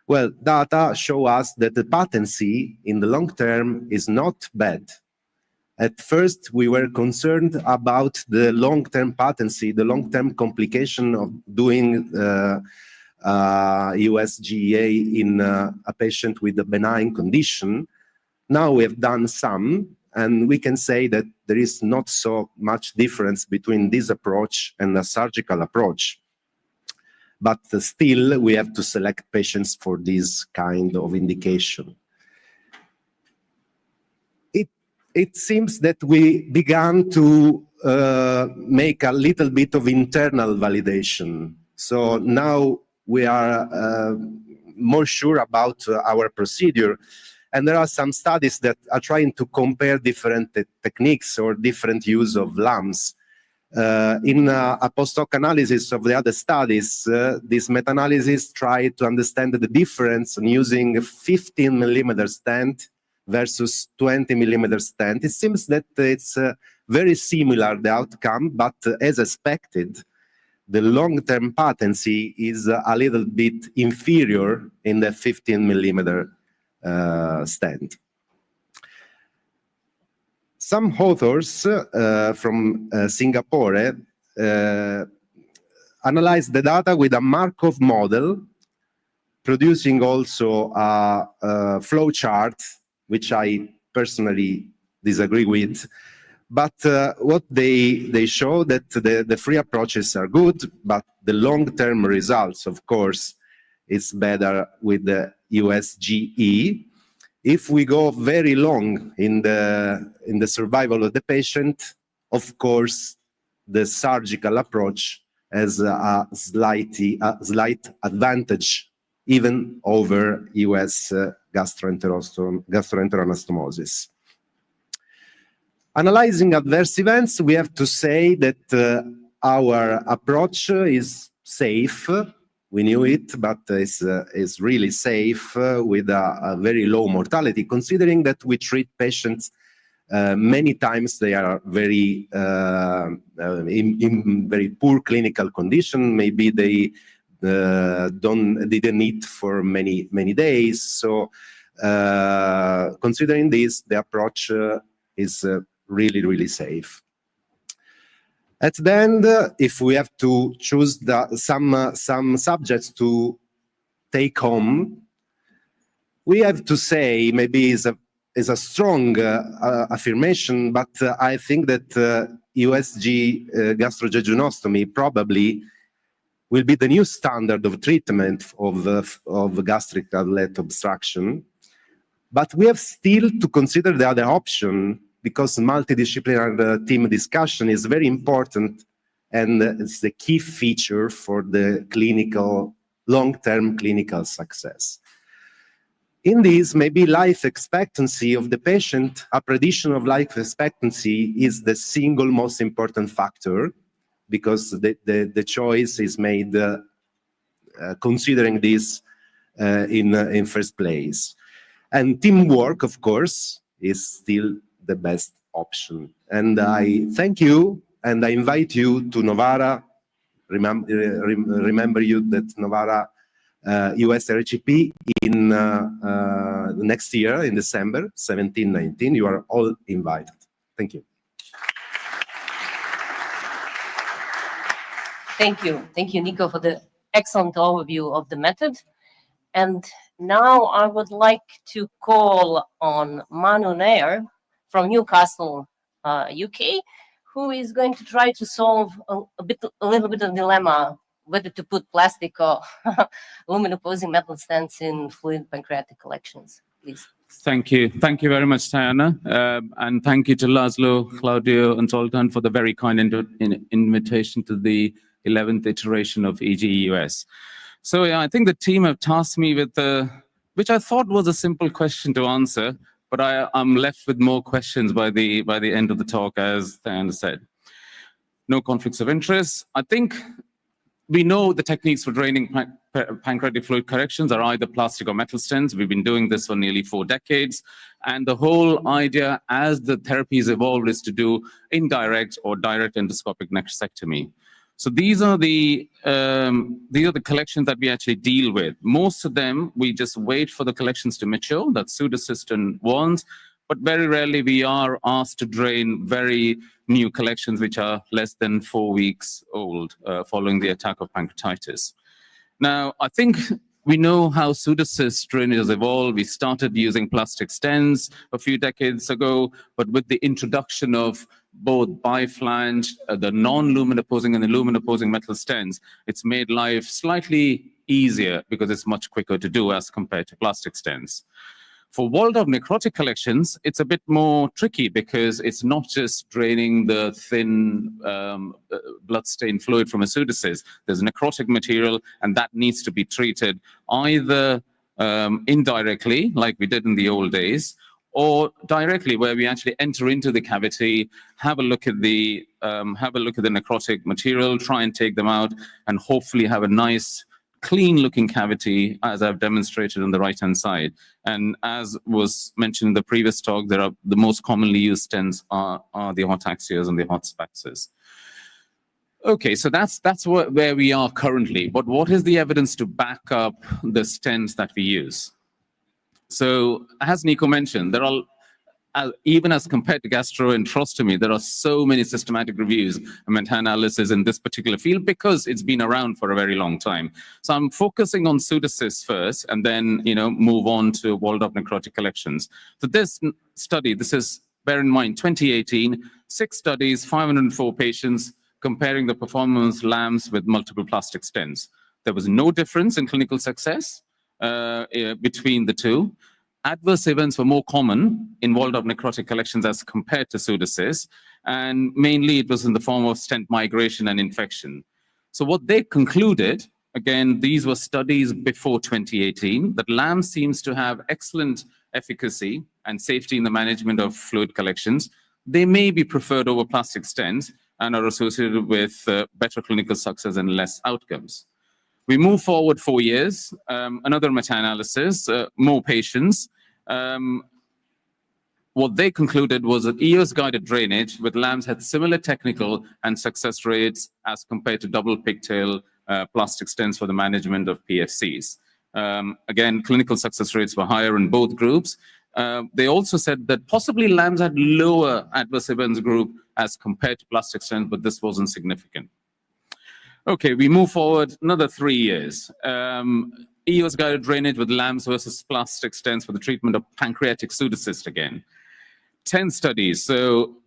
Well, data show us that the patency in the long term is not bad. At first, we were concerned about the long-term patency, the long-term complication of doing USGEA in a patient with a benign condition. Now we have done some, and we can say that there is not so much difference between this approach and a surgical approach. But still, we have to select patients for this kind of indication. It seems that we began to make a little bit of internal validation. So now we are more sure about our procedure. And there are some studies that are trying to compare different techniques or different use of LAMS. In a post-hoc analysis of the other studies, this meta-analysis tried to understand the difference in using 15 millimeter stent versus 20 millimeter stent. It seems that it's very similar, the outcome, but as expected, the long-term patency is a little bit inferior in the 15 millimeter stent. Some authors from Singapore analyzed the data with a Markov model, producing also a flow chart, which I personally disagree with. But what they show that the three approaches are good, but the long-term results, of course, is better with the USGE. If we go very long in the survival of the patient, of course, the surgical approach has a slight advantage even over US gastroenteral anastomosis. Analyzing adverse events, we have to say that our approach is safe. We knew it, but is really safe with a very low mortality, considering that we treat patients many times they are very in very poor clinical condition. Maybe they didn't eat for many days. So considering this, the approach is really safe. At the end, if we have to choose some subjects to take home, we have to say maybe is a strong affirmation, but I think that USG gastrojejunostomy probably will be the new standard of treatment of gastric outlet obstruction. But we have still to consider the other option, because multidisciplinary team discussion is very important, and it's the key feature for the long-term clinical success. In this, maybe life expectancy of the patient, a prediction of life expectancy is the single most important factor, because the choice is made considering this in first place. And teamwork, of course, is still the best option. And I thank you, and I invite you to Novara. Remember you that Novara US RHP in next year in December 17-19. You are all invited. Thank you. Thank you, Nico, for the excellent overview of the method. And now I would like to call on Manu Nair from Newcastle, UK, who is going to try to solve a little bit of dilemma whether to put plastic or lumen-opposing metal stents in fluid pancreatic collections. Please. Thank you. Thank you very much, Diana. And thank you to Laszlo, Claudio, and Zoltan for the very kind invitation to the 11th iteration of EGEUS. So yeah, I think the team have tasked me with which I thought was a simple question to answer, but I'm left with more questions by the end of the talk, as Diana said. No conflicts of interest. I think we know the techniques for draining pancreatic fluid corrections are either plastic or metal stents. We've been doing this for nearly 4 decades. And the whole idea as the therapies evolved is to do indirect or direct endoscopic nephrectomy. So these are the collections that we actually deal with. Most of them, we just wait for the collections to mature. That's pseudocystin ones. But very rarely we are asked to drain very new collections which are less than 4 weeks old following the attack of pancreatitis. Now, I think we know how pseudocyst drainage has evolved. We started using plastic stents a few decades ago, but with the introduction of both biflange, the non-lumen opposing and the lumen opposing metal stents, it's made life slightly easier because it's much quicker to do as compared to plastic stents. For walled-off necrotic collections, it's a bit more tricky because it's not just draining the thin blood-stained fluid from a pseudocyst. There's necrotic material, and that needs to be treated either indirectly, like we did in the old days, or directly, where we actually enter into the cavity, have a look at the necrotic material, try and take them out, and hopefully have a nice, clean-looking cavity, as I've demonstrated on the right-hand side. And as was mentioned in the previous talk, the most commonly used stents are the hot axios and the hot spaxes. Okay, so that's where we are currently. But what is the evidence to back up the stents that we use? So, as Nico mentioned, there are, even as compared to gastroenterostomy, there are so many systematic reviews and meta-analysis in this particular field because it's been around for a very long time. So I'm focusing on pseudocysts first, and then move on to walled-off necrotic collections. So this study, this is, bear in mind, 2018, 6 studies, 504 patients, comparing the performance LAMS with multiple plastic stents. There was no difference in clinical success between the two. Adverse events were more common in walled-off necrotic collections as compared to pseudocysts, and mainly it was in the form of stent migration and infection. So what they concluded, again, these were studies before 2018, that LAMS seems to have excellent efficacy and safety in the management of fluid collections. they may be preferred over plastic stents and are associated with better clinical success and less outcomes. We move forward 4 years, another meta-analysis, more patients. What they concluded was that eus-guided drainage with LAMS had similar technical and success rates as compared to double pigtail plastic stents for the management of PFCs. Again, clinical success rates were higher in both groups. They also said that possibly LAMS had lower adverse events group as compared to plastic stents, but this wasn't significant. Okay, we move forward another 3 years. EOS-guided drainage with LAMS versus plastic stents for the treatment of pancreatic pseudocyst again. 10 studies,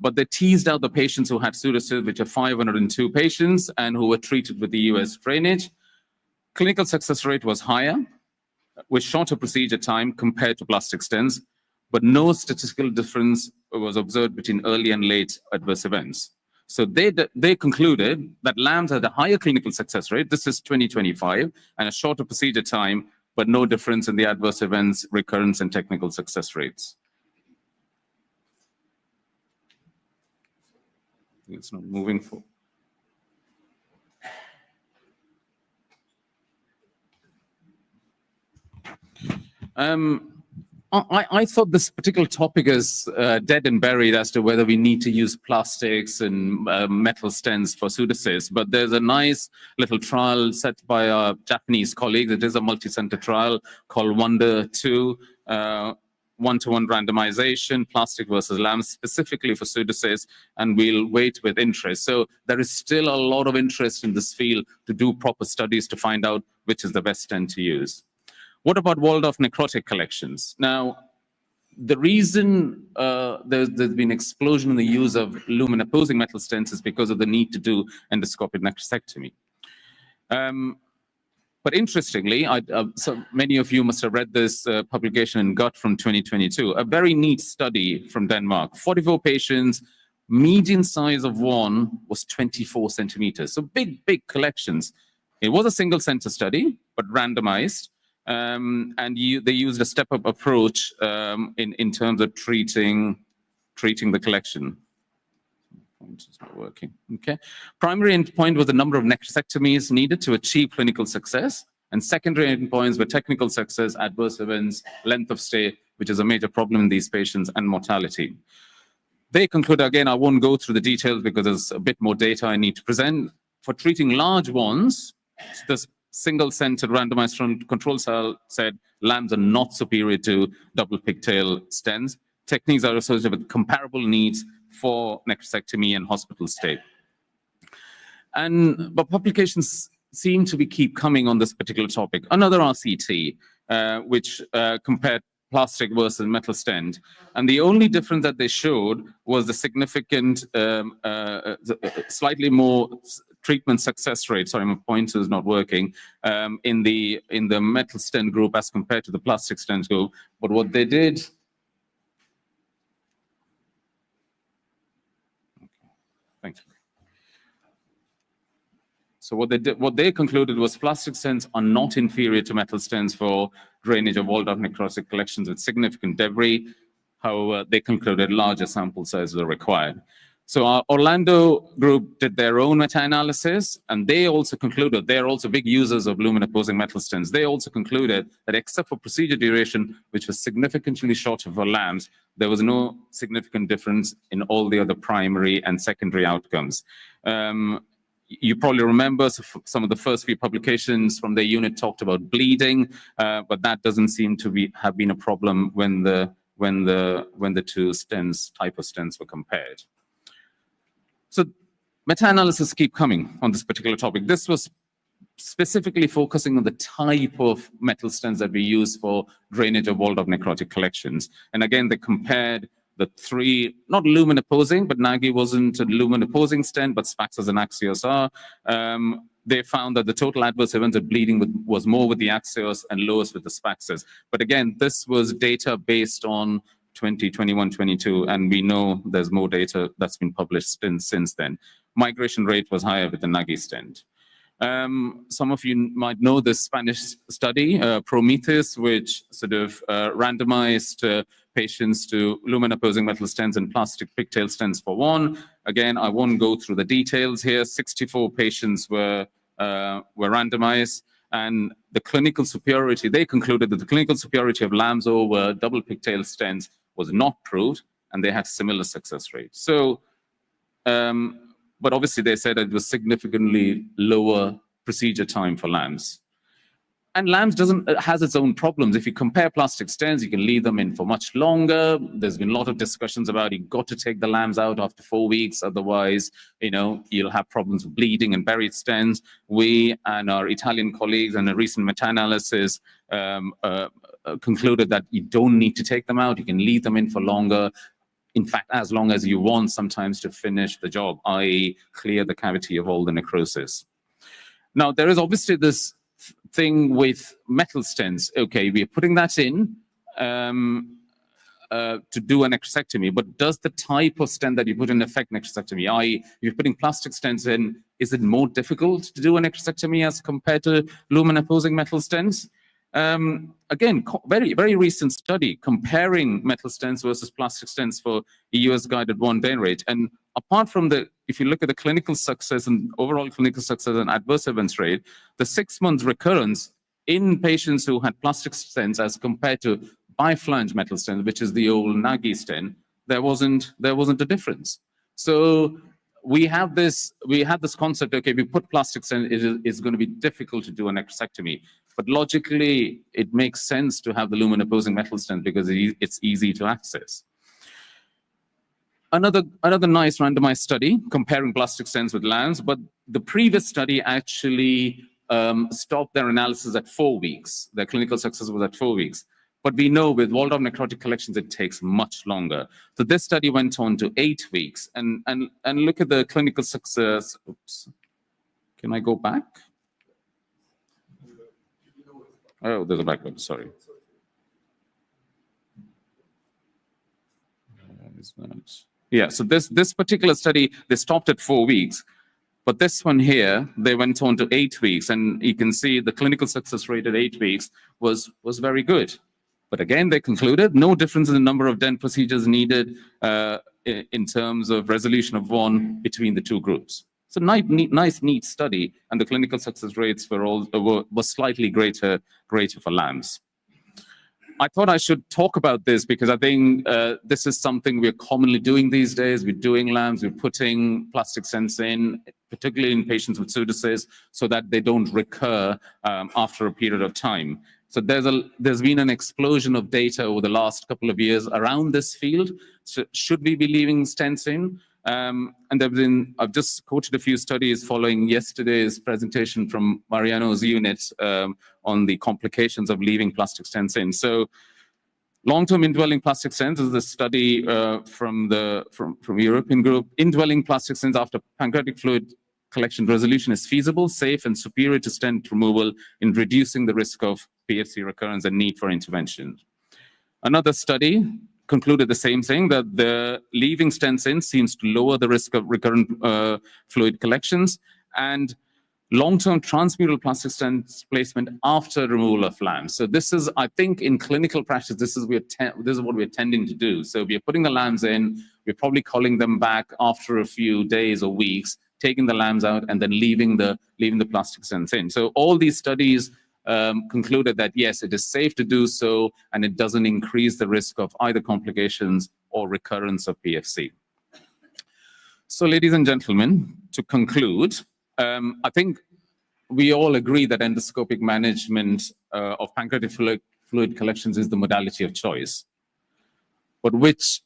but they teased out the patients who had pseudocyst, which are 502 patients, and who were treated with the EOS drainage. Clinical success rate was higher, with shorter procedure time compared to plastic stents, but no statistical difference was observed between early and late adverse events. So they concluded that LAMS had a higher clinical success rate, this is 2025, and a shorter procedure time, but no difference in the adverse events, recurrence, and technical success rates. It's not moving forward. I thought this particular topic is dead and buried as to whether we need to use plastics and metal stents for pseudocysts, but there's a nice little trial set by our Japanese colleagues. It is a multi-center trial called Wonder 2, one-to-one randomization, plastic versus LAMS, specifically for pseudocysts, and we'll wait with interest. So there is still a lot of interest in this field to do proper studies to find out which is the best stent to use. What about walled-off necrotic collections? Now, the reason there's been explosion in the use of lumen-opposing metal stents is because of the need to do endoscopic necrosectomy. But interestingly, so many of you must have read this publication in Gut from 2022, a very neat study from Denmark. 44 patients, median size of one was 24 centimeters. So big collections. It was a single center study, but randomized. And they used a step-up approach in terms of treating the collection. It's not working. Okay. Primary endpoint was the number of necrosectomies needed to achieve clinical success, and secondary endpoints were technical success, adverse events, length of stay, which is a major problem in these patients, and mortality. They conclude, again, I won't go through the details because there's a bit more data I need to present. For treating large ones, this single-centered randomized control cell said LAMS are not superior to double pigtail stents. Techniques are associated with comparable needs for necrosectomy and hospital stay. But publications seem to keep coming on this particular topic. Another RCT, which compared plastic versus metal stent. And the only difference that they showed was the significant, slightly more treatment success rate. Sorry, my pointer is not working, in the metal stent group as compared to the plastic stent group. But what they did, thank you. So what they concluded was plastic stents are not inferior to metal stents for drainage of walled-off necrotic collections with significant debris. However, they concluded larger sample sizes are required. So our Orlando group did their own meta-analysis, and they also concluded, they're also big users of lumen-opposing metal stents. They also concluded that except for procedure duration, which was significantly shorter for LAMS, there was no significant difference in all the other primary and secondary outcomes. You probably remember some of the first few publications from their unit talked about bleeding, but that doesn't seem to have been a problem when the two stents, type of stents were compared. So meta-analysis keep coming on this particular topic. This was specifically focusing on the type of metal stents that we use for drainage of walled-off necrotic collections. And again, they compared the three, not lumen opposing, but Nagy wasn't a lumen opposing stent, but Spaxas and Axios are. They found that the total adverse events of bleeding was more with the Axios and lowest with the Spaxas. But again, this was data based on 2021, 22, and we know there's more data that's been published since then. Migration rate was higher with the Nagy stent. Some of you might know the Spanish study, Prometheus, which sort of randomized patients to lumen-opposing metal stents and plastic pigtail stents for one. Again, I won't go through the details here. 64 patients were randomized, and the clinical superiority, they concluded that the clinical superiority of LAMS over double pigtail stents was not proved, and they had similar success rates. So, but obviously they said it was significantly lower procedure time for LAMS. And LAMS has its own problems. If you compare plastic stents, you can leave them in for much longer. There's been a lot of discussions about you've got to take the LAMS out after 4 weeks. Otherwise, you'll have problems with bleeding and buried stents. We and our Italian colleagues in a recent meta-analysis concluded that you don't need to take them out. You can leave them in for longer. In fact, as long as you want sometimes to finish the job, i.e. clear the cavity of all the necrosis. Now, there is obviously this thing with metal stents. Okay, we are putting that in to do a necrosectomy, but does the type of stent that you put in affect necrosectomy? i.e. you're putting plastic stents in, is it more difficult to do a necrosectomy as compared to lumen-opposing metal stents? Again, very, very recent study comparing metal stents versus plastic stents for EUS guided 1-day rate. And apart from if you look at the clinical success and overall clinical success and adverse events rate, the 6-month recurrence in patients who had plastic stents as compared to biflange metal stent, which is the old Nagy stent, there wasn't a difference. So we had this concept, okay, if we put plastic stent, it's going to be difficult to do a necrosectomy. But logically, it makes sense to have the lumen-opposing metal stent because it's easy to access. Another nice randomized study comparing plastic stents with LAMS, but the previous study actually stopped their analysis at 4 weeks. Their clinical success was at 4 weeks. But we know with walled-off necrotic collections, it takes much longer. So this study went on to 8 weeks. And look at the clinical success. Oops. Can I go back? Oh, there's a backward, sorry. Yeah, so this particular study, they stopped at 4 weeks. But this one here, they went on to 8 weeks. And you can see the clinical success rate at 8 weeks was very good. But again, they concluded no difference in the number of dent procedures needed in terms of resolution of one between the two groups. It's a nice, neat study, and the clinical success rates were slightly greater for LAMS. I thought I should talk about this because I think this is something we're commonly doing these days. We're doing LAMS, we're putting plastic stents in, particularly in patients with pseudocysts, so that they don't recur after a period of time. So there's been an explosion of data over the last couple of years around this field. So should we be leaving stents in? And I've just quoted a few studies following yesterday's presentation from Mariano's unit on the complications of leaving plastic stents in. So long-term indwelling plastic stents is the study from European group. Indwelling plastic stents after pancreatic fluid collection resolution is feasible, safe, and superior to stent removal in reducing the risk of PFC recurrence and need for intervention. Another study concluded the same thing, that the leaving stents in seems to lower the risk of recurrent fluid collections, and long-term transmural plastic stent placement after removal of LAMS. So this is, I think, in clinical practice, this is what we're tending to do. So we're putting the LAMS in, we're probably calling them back after a few days or weeks, taking the LAMS out, and then leaving the plastic stents in. So all these studies concluded that yes, it is safe to do so, and it doesn't increase the risk of either complications or recurrence of PFC. So, ladies and gentlemen, to conclude, I think we all agree that endoscopic management of pancreatic fluid collections is the modality of choice. But which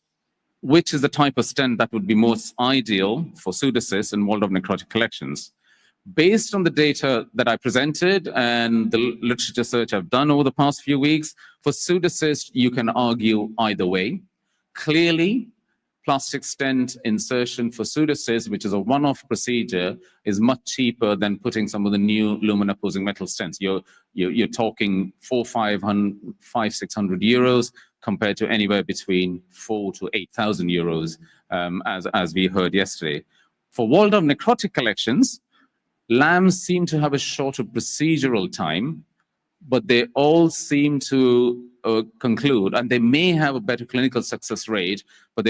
is the type of stent that would be most ideal for pseudocysts and walled-off necrotic collections? Based on the data that I presented and the literature search I've done over the past few weeks, for pseudocysts, you can argue either way. Clearly, plastic stent insertion for pseudocysts, which is a one-off procedure, is much cheaper than putting some of the new lumen-opposing metal stents. You're talking 500-600 euros compared to anywhere between 4,000 to 8,000 euros, as we heard yesterday. For walled-off necrotic collections, Lambs seem to have a shorter procedural time, but they all seem to conclude, and they may have a better clinical success rate, but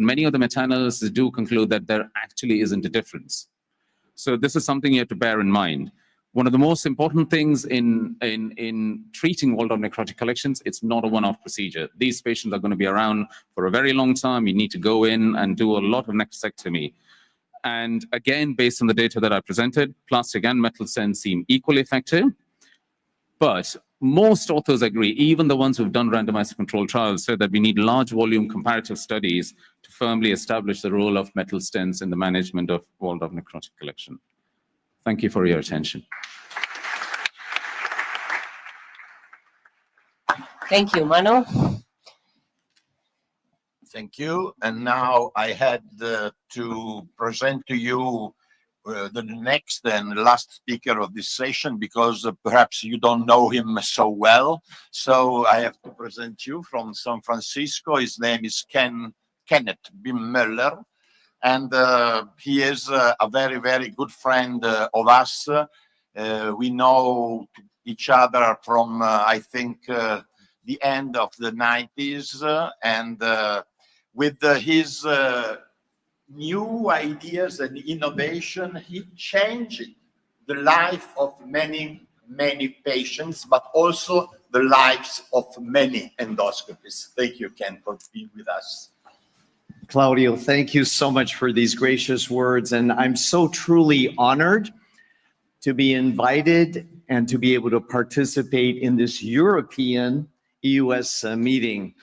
many of the meta-analyses do conclude that there actually isn't a difference. So this is something you have to bear in mind. One of the most important things in treating walled-out necrotic collections, it's not a one-off procedure. These patients are going to be around for a very long time. You need to go in and do a lot of necrosectomy. And again, based on the data that I presented, plastic and metal stents seem equally effective. But most authors agree, even the ones who've done randomized controlled trials, said that we need large volume comparative studies to firmly establish the role of metal stents in the management of walled-out necrotic collection. Thank you for your attention. Thank you, Mano. Thank you. And now I had to present to you the next and last speaker of this session, because perhaps you don't know him so well. So I have to present you from San Francisco. His name is Kenneth Bimmöller, and he is a very, very good friend of us. We know each other from, I think, the end of the 90s, and with his new ideas and innovation, he changed the life of many, many patients, but also the lives of many endoscopists. Thank you, Ken, for being with us. Claudio, thank you so much for these gracious words. And I'm so truly honored to be invited and to be able to participate in this European EUS meeting.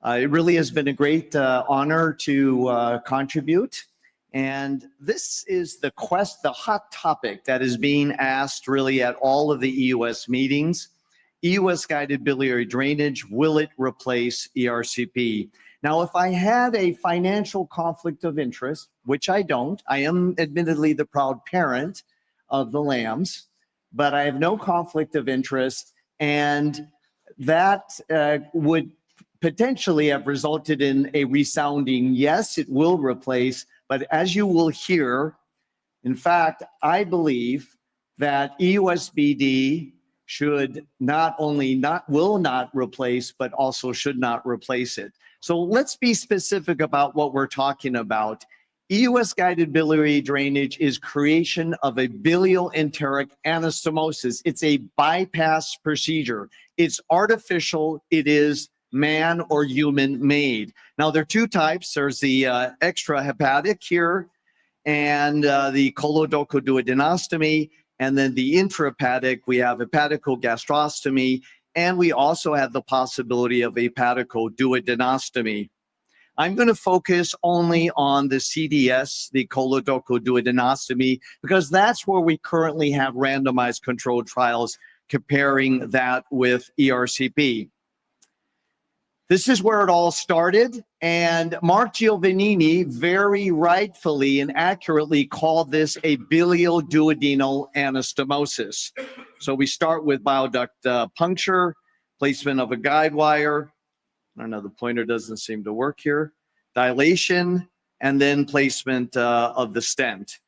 It really has been a great honor to contribute. And this is the hot topic that is being asked really at all of the EUS meetings. EUS guided biliary drainage, will it replace ERCP? Now, if I had a financial conflict of interest, which I don't, I am admittedly the proud parent of the Lambs, but I have no conflict of interest, and that would potentially have resulted in a resounding yes, it will replace. But as you will hear, in fact, I believe that EUSBD should will not replace, but also should not replace it. So let's be specific about what we're talking about. EUS guided biliary drainage is creation of a bilioenteric anastomosis. It's a bypass procedure. It's artificial. It is man or human made. Now, there are two types. There's the extrahepatic here and the colodocoduodenostomy. And then the intrahepatic, we have hepaticogastrostomy. And we also have the possibility of hepaticoduodenostomy. I'm going to focus only on the CDS, the colodocoduodenostomy, because that's where we currently have randomized controlled trials comparing that with ERCP. This is where it all started, and Mark Giovannini very rightfully and accurately called this a bilioduodenal anastomosis. So we start with bile duct puncture, placement of a guide wire. I don't know, the pointer doesn't seem to work here. Dilation, and then placement of the stent.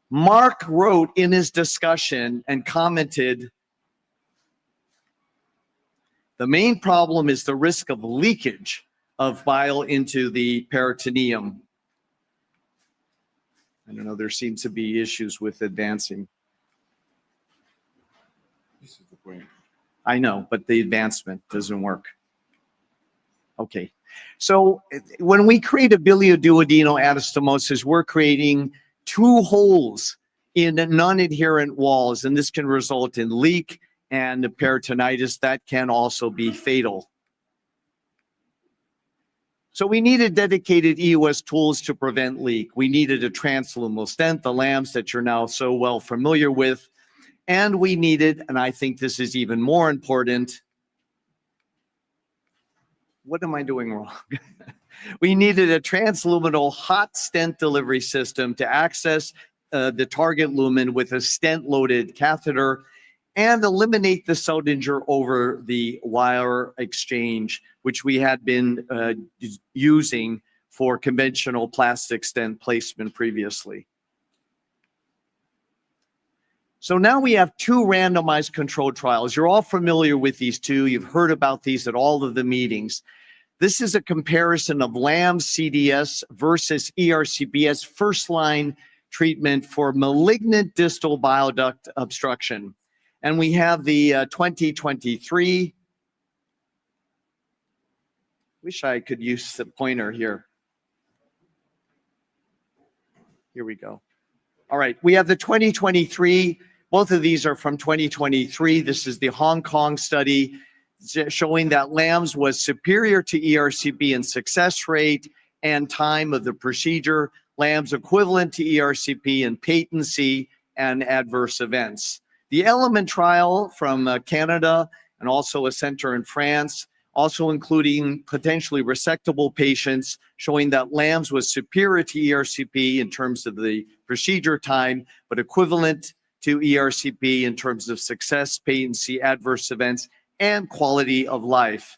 Mark wrote in his discussion and commented, the main problem is the risk of leakage of bile into the peritoneum. I don't know, there seems to be issues with advancing. This is the point. I know, but the advancement doesn't work. Okay, so when we create a bilioduodenal anastomosis, we're creating two holes in non-adherent walls, and this can result in leak and peritonitis that can also be fatal. So we needed dedicated EUS tools to prevent leak. We needed a transluminal stent, the Lambs that you're now so well familiar with, and we needed, and I think this is even more important, what am I doing wrong? We needed a transluminal hot stent delivery system to access the target lumen with a stent-loaded catheter and eliminate the Seldinger over the wire exchange, which we had been using for conventional plastic stent placement previously. So now we have two randomized controlled trials. You're all familiar with these two. You've heard about these at all of the meetings. This is a comparison of LAMS CDS versus ERCP first-line treatment for malignant distal bile duct obstruction. And we have the 2023. Wish I could use the pointer here. Here we go. All right, we have the 2023. Both of these are from 2023. This is the Hong Kong study showing that LAMS was superior to ERCP in success rate and time of the procedure, LAMS equivalent to ERCP in patency and adverse events. The ELEMENT trial from Canada and also a center in France, also including potentially resectable patients, showing that LAMS was superior to ERCP in terms of the procedure time, but equivalent to ERCP in terms of success, patency, adverse events, and quality of life.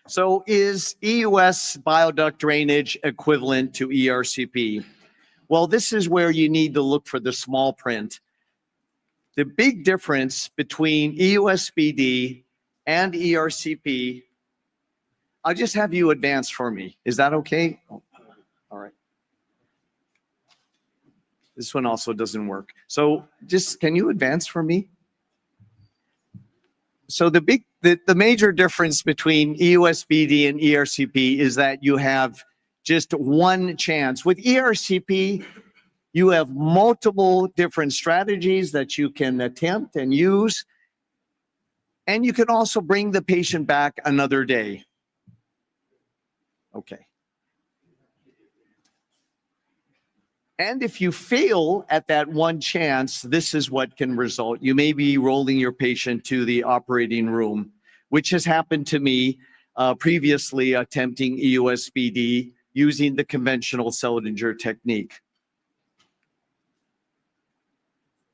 So is EUS bile duct drainage equivalent to ERCP? Well, this is where you need to look for the small print. The big difference between EUSBD and ERCP, I'll just have you advance for me. Is that okay? Oh, all right. This one also doesn't work. So just, can you advance for me? So the major difference between EUSBD and ERCP is that you have just one chance. With ERCP, you have multiple different strategies that you can attempt and use. And you can also bring the patient back another day. Okay. And if you fail at that one chance, this is what can result. You may be rolling your patient to the operating room, which has happened to me previously attempting EUSBD using the conventional Seldinger technique.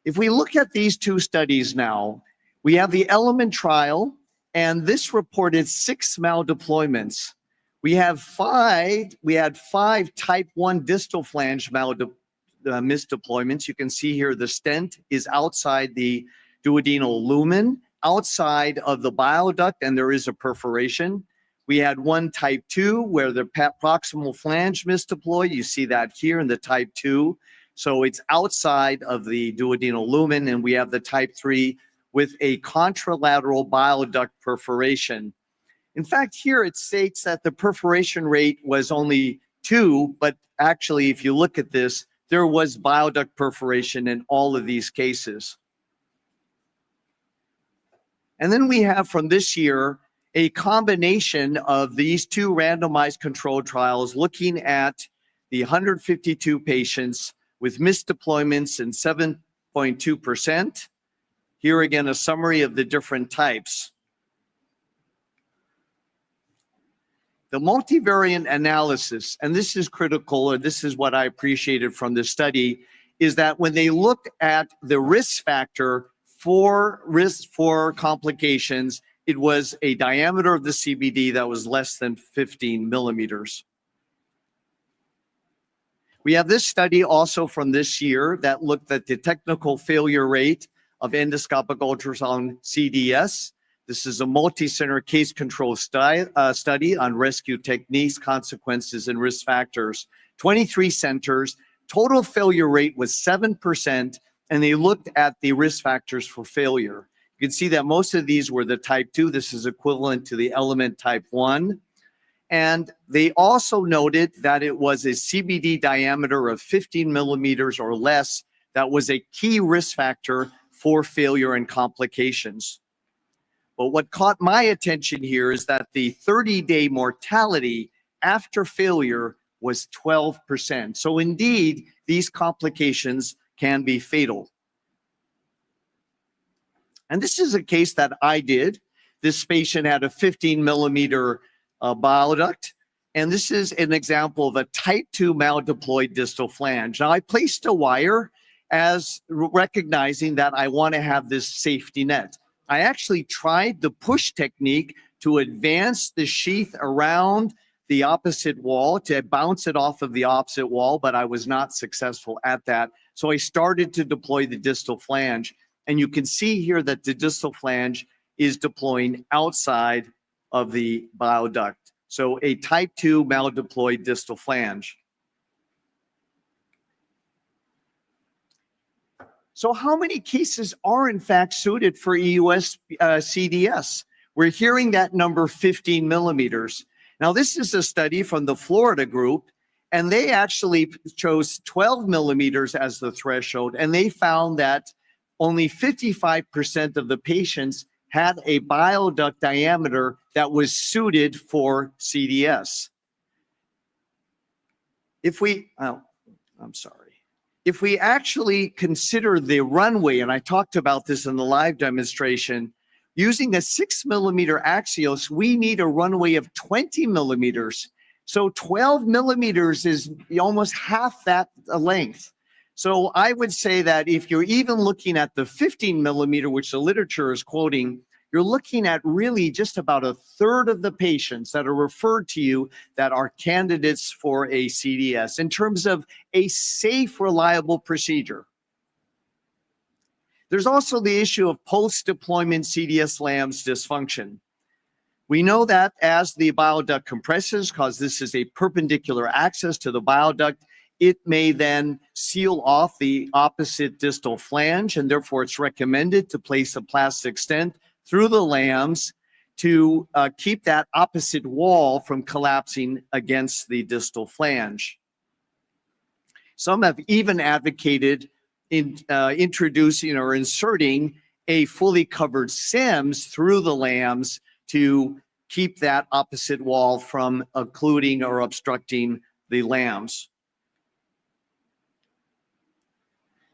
If we look at these two studies now, we have the ELEMENT trial, and this reported 6 maldeployments. We had 5 type 1 distal flange misdeployments. You can see here the stent is outside the duodenal lumen, outside of the bile duct, and there is a perforation. We had 1 type 2 where the proximal flange misdeployed. You see that here in the type 2. So it's outside of the duodenal lumen, and we have the type 3 with a contralateral bile duct perforation. In fact, here it states that the perforation rate was only 2, but actually, if you look at this, there was bile duct perforation in all of these cases. And then we have from this year a combination of these two randomized controlled trials looking at the 152 patients with misdeployments in 7.2%. Here again, a summary of the different types. The multivariate analysis, and this is critical, or this is what I appreciated from this study, is that when they looked at the risk factor for complications, it was a diameter of the CBD that was less than 15 millimeters. We have this study also from this year that looked at the technical failure rate of endoscopic ultrasound CDS. This is a multi-center case control study on rescue techniques, consequences, and risk factors. 23 centers, total failure rate was 7%, and they looked at the risk factors for failure. You can see that most of these were the type 2. This is equivalent to the ELEMENT type 1. And they also noted that it was a CBD diameter of 15 millimeters or less that was a key risk factor for failure and complications. But what caught my attention here is that the 30-day mortality after failure was 12%. So indeed, these complications can be fatal. And this is a case that I did. This patient had a 15 millimeter bile duct, and this is an example of a type 2 maldeployed distal flange. Now I placed a wire as recognizing that I want to have this safety net. I actually tried the push technique to advance the sheath around the opposite wall, to bounce it off of the opposite wall, but I was not successful at that. So I started to deploy the distal flange. And you can see here that the distal flange is deploying outside of the bile duct. So a type 2 mal-deployed distal flange. So how many cases are in fact suited for EUS CDS? We're hearing that number 15 millimeters. Now this is a study from the Florida group, and they actually chose 12 millimeters as the threshold, and they found that only 55% of the patients had a bile duct diameter that was suited for CDS. If we, oh, I'm sorry. If we actually consider the runway, and I talked about this in the live demonstration, using a 6 millimeter axios, we need a runway of 20 millimeters. So 12 millimeters is almost half that length. So I would say that if you're even looking at the 15 millimeter, which the literature is quoting, you're looking at really just about a third of the patients that are referred to you that are candidates for a CDS in terms of a safe, reliable procedure. There's also the issue of post-deployment CDS LAMS dysfunction. We know that as the bile duct compresses, because this is a perpendicular access to the bile duct, it may then seal off the opposite distal flange, and therefore it's recommended to place a plastic stent through the LAMS to keep that opposite wall from collapsing against the distal flange. Some have even advocated introducing or inserting a fully covered SIMS through the LAMS to keep that opposite wall from occluding or obstructing the LAMS.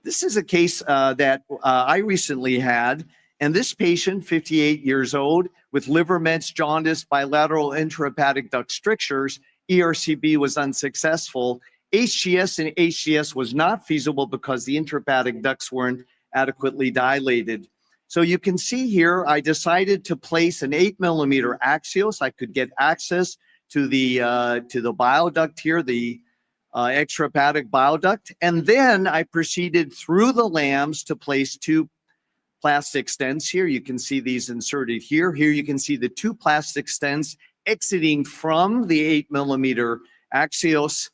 This is a case that I recently had, and this patient, 58 years old, with liver mets, jaundice, bilateral intrahepatic duct strictures, ERCP was unsuccessful. HGS and HGS was not feasible because the intrahepatic ducts weren't adequately dilated. So you can see here, I decided to place an 8 millimeter axios. I could get access to the bile duct here, the extrahepatic bile duct. And then I proceeded through the LAMS to place 2 plastic stents here. You can see these inserted here. Here you can see the 2 plastic stents exiting from the 8 millimeter axios.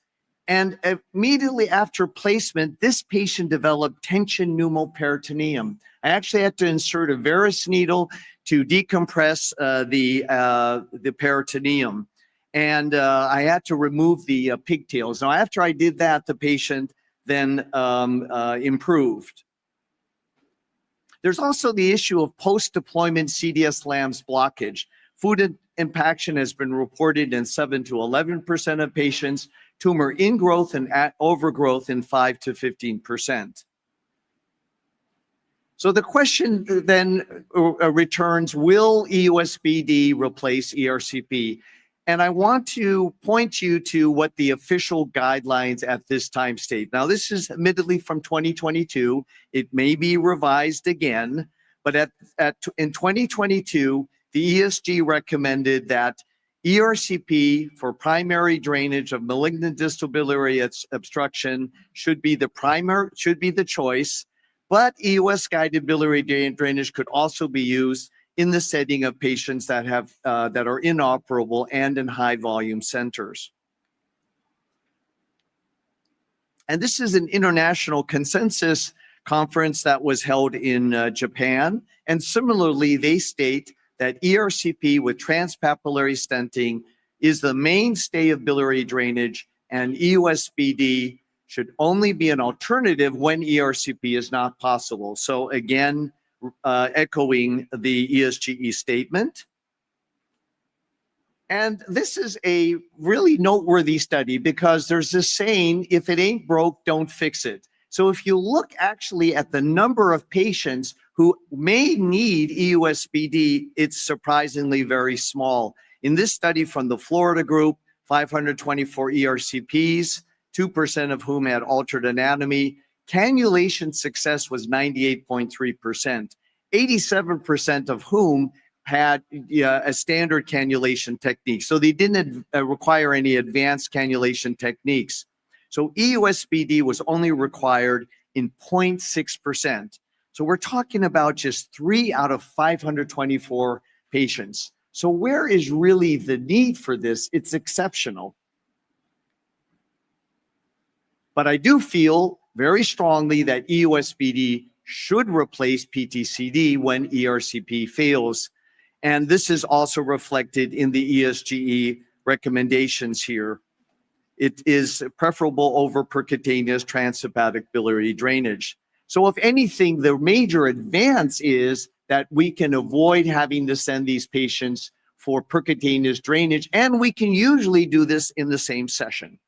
And immediately after placement, this patient developed tension pneumoperitoneum. I actually had to insert a Veris needle to decompress the peritoneum. And I had to remove the pigtails. Now, after I did that, the patient then improved. There's also the issue of post-deployment CDS LAMS blockage. Food impaction has been reported in 7 to 11% of patients, tumor ingrowth and overgrowth in 5 to 15%. So the question then returns, will EUSBD replace ERCP? And I want to point you to what the official guidelines at this time state. Now, this is admittedly from 2022. It may be revised again, but in 2022, the ESG recommended that ERCP for primary drainage of malignant distal biliary obstruction should be the choice, but EUS guided biliary drainage could also be used in the setting of patients that have that are inoperable and in high volume centers. And this is an international consensus conference that was held in Japan. And similarly, they state that ERCP with transpapillary stenting is the mainstay of biliary drainage, and EUSBD should only be an alternative when ERCP is not possible. So again, echoing the ESGE statement. And this is a really noteworthy study because there's this saying, if it ain't broke, don't fix it. So if you look actually at the number of patients who may need EUSBD, it's surprisingly very small. In this study from the Florida group, 524 ERCPs, 2% of whom had altered anatomy. Cannulation success was 98.3%, 87% of whom had a standard cannulation technique. So they didn't require any advanced cannulation techniques. So EUSBD was only required in 0.6%. So we're talking about just 3 out of 524 patients. So where is really the need for this? It's exceptional. But I do feel very strongly that EUSBD should replace PTCD when ERCP fails. And this is also reflected in the ESGE recommendations here. It is preferable over percutaneous transhepatic biliary drainage. So if anything, the major advance is that we can avoid having to send these patients for percutaneous drainage, and we can usually do this in the same session.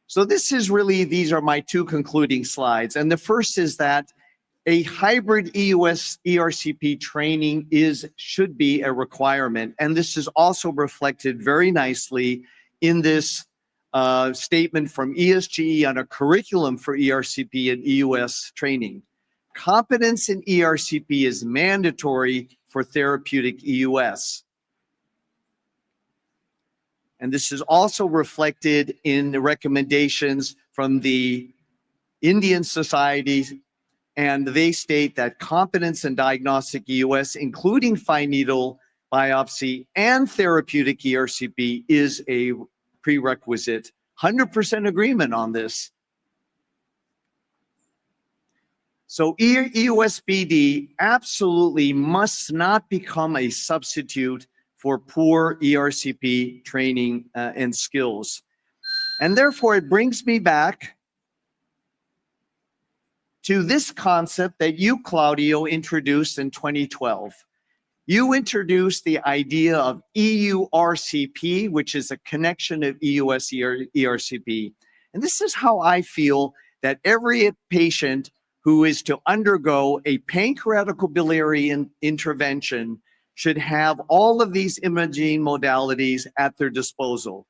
So this is really, these are my 2 concluding slides. And the first is that a hybrid EUS ERCP training should be a requirement. And this is also reflected very nicely in this statement from ESGE on a curriculum for ERCP and EUS training. Competence in ERCP is mandatory for therapeutic EUS. And this is also reflected in the recommendations from the Indian societies, and they state that competence in diagnostic EUS, including fine needle biopsy and therapeutic ERCP, is a prerequisite. 100% agreement on this. So EUSBD absolutely must not become a substitute for poor ERCP training and skills. And therefore, it brings me back to this concept that you, Claudio, introduced in 2012. You introduced the idea of EURCP, which is a connection of EUS ERCP. And this is how I feel that every patient who is to undergo a pancreatical biliary intervention should have all of these imaging modalities at their disposal.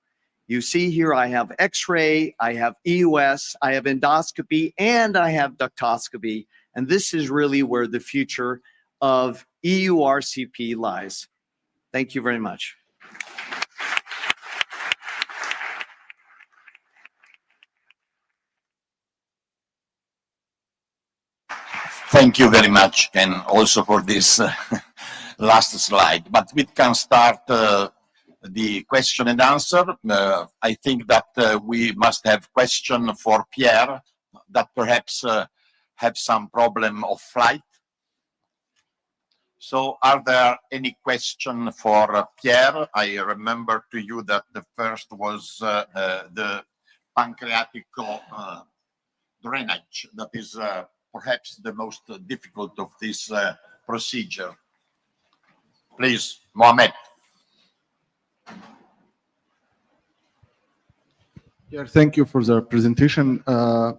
You see here, I have X-ray, I have EUS, I have endoscopy, and I have ductoscopy. And this is really where the future of EURCP lies. Thank you very much. Thank you very much, and also for this last slide. But we can start the question and answer. I think that we must have question for Pierre that perhaps have some problem of flight. So are there any question for Pierre? I remember to you that the first was the pancreatic drainage. That is perhaps the most difficult of this procedure. Please, Mohamed. Yeah, thank you for the presentation.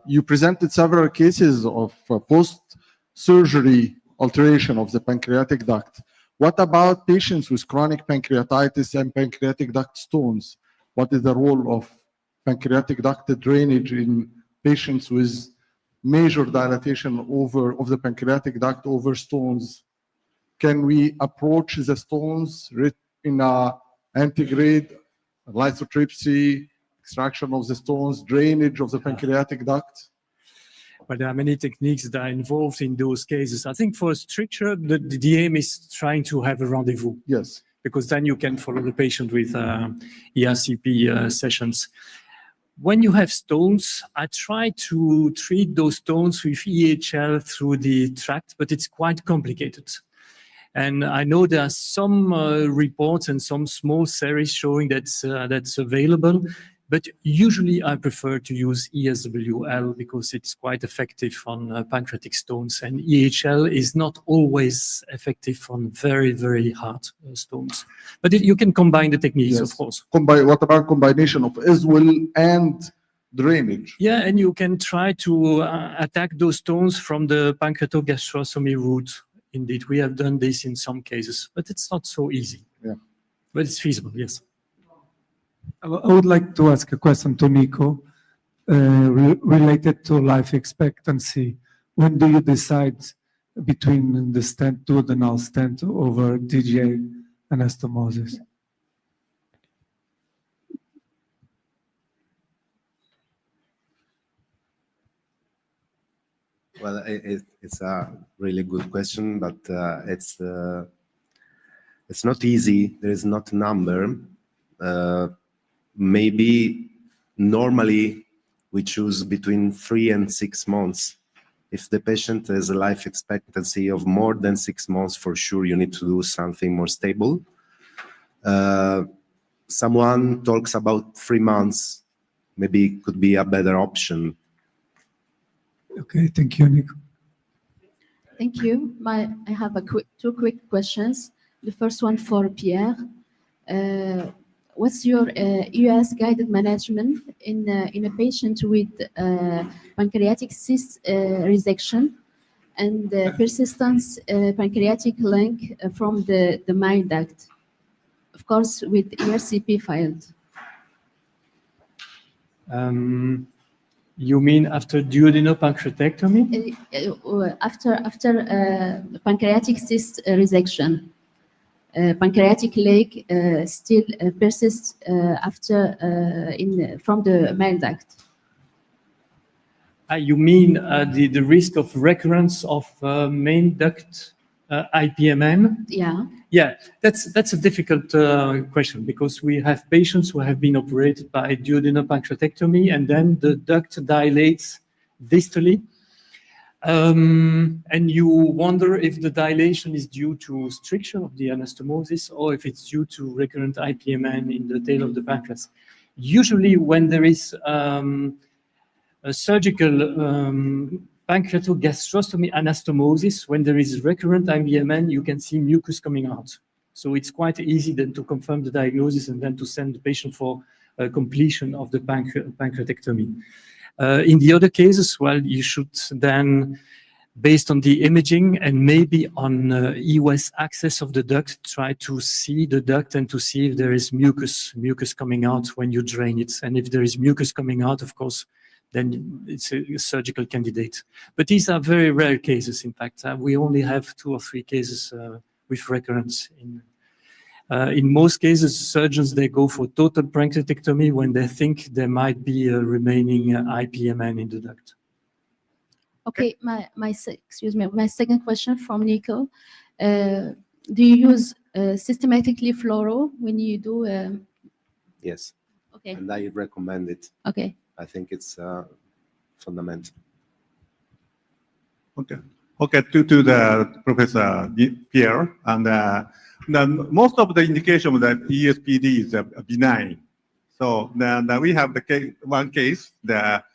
You presented several cases of post-surgery alteration of the pancreatic duct. What about patients with chronic pancreatitis and pancreatic duct stones? What is the role of pancreatic duct drainage in patients with major dilatation of the pancreatic duct over stones? Can we approach the stones in a antegrade, lithotripsy, extraction of the stones, drainage of the pancreatic duct? But there are many techniques that are involved in those cases. I think for a stricture, the aim is trying to have a rendezvous. Yes. Because then you can follow the patient with ERCP sessions. When you have stones, I try to treat those stones with EHL through the tract, but it's quite complicated. And I know there are some reports and some small series showing that's available. But usually I prefer to use ESWL because it's quite effective on pancreatic stones, and EHL is not always effective on very, very hard stones. But you can combine the techniques, Yes. of course. What about combination of ISWL and drainage? Yeah, and you can try to attack those stones from the pancreatogastrostomy route. Indeed, we have done this in some cases, but it's not so easy. Yeah. But it's feasible, yes. I would like to ask a question to Nico related to life expectancy. When do you decide between the stent, duodenal stent over DGA anastomosis? Well, it's a really good question, but it's not easy. There is not a number. Maybe normally we choose between 3 and 6 months. If the patient has a life expectancy of more than 6 months, for sure you need to do something more stable. Someone talks about 3 months, maybe it could be a better option. Okay, thank you, Nico. Thank you. I have two quick questions. The first one for Pierre. What's your US guided management in a patient with pancreatic cyst resection and persistence pancreatic link from the bile duct? Of course, with ERCP filed. You mean after duodenopancreatectomy? After pancreatic cyst resection. Pancreatic lake still persists after from the bile duct. You mean the risk of recurrence of main duct IPMN? Yeah. Yeah, that's a difficult question because we have patients who have been operated by duodenopancreatectomy and then the duct dilates distally. And you wonder if the dilation is due to stricture of the anastomosis or if it's due to recurrent IPMN in the tail of the pancreas. Usually when there is a surgical pancreatogastrostomy anastomosis, when there is recurrent IPMN, you can see mucus coming out. So it's quite easy then to confirm the diagnosis and then to send the patient for completion of the pancreatectomy. In the other cases, well, you should then, based on the imaging and maybe on EOS access of the duct, try to see the duct and to see if there is mucus coming out when you drain it. And if there is mucus coming out, of course, then it's a surgical candidate. But these are very rare cases, in fact. We only have 2 or 3 cases with recurrence. In most cases, surgeons, they go for total pancreatectomy when they think there might be a remaining IPMN in the duct. Okay, my second question from Nico. Do you use systematically fluoro when you do? Yes. Okay. And I recommend it. Okay. I think it's fundamental. Okay. Okay, to the Professor Pierre, and most of the indication of the ESPD is benign. So then we have the one case that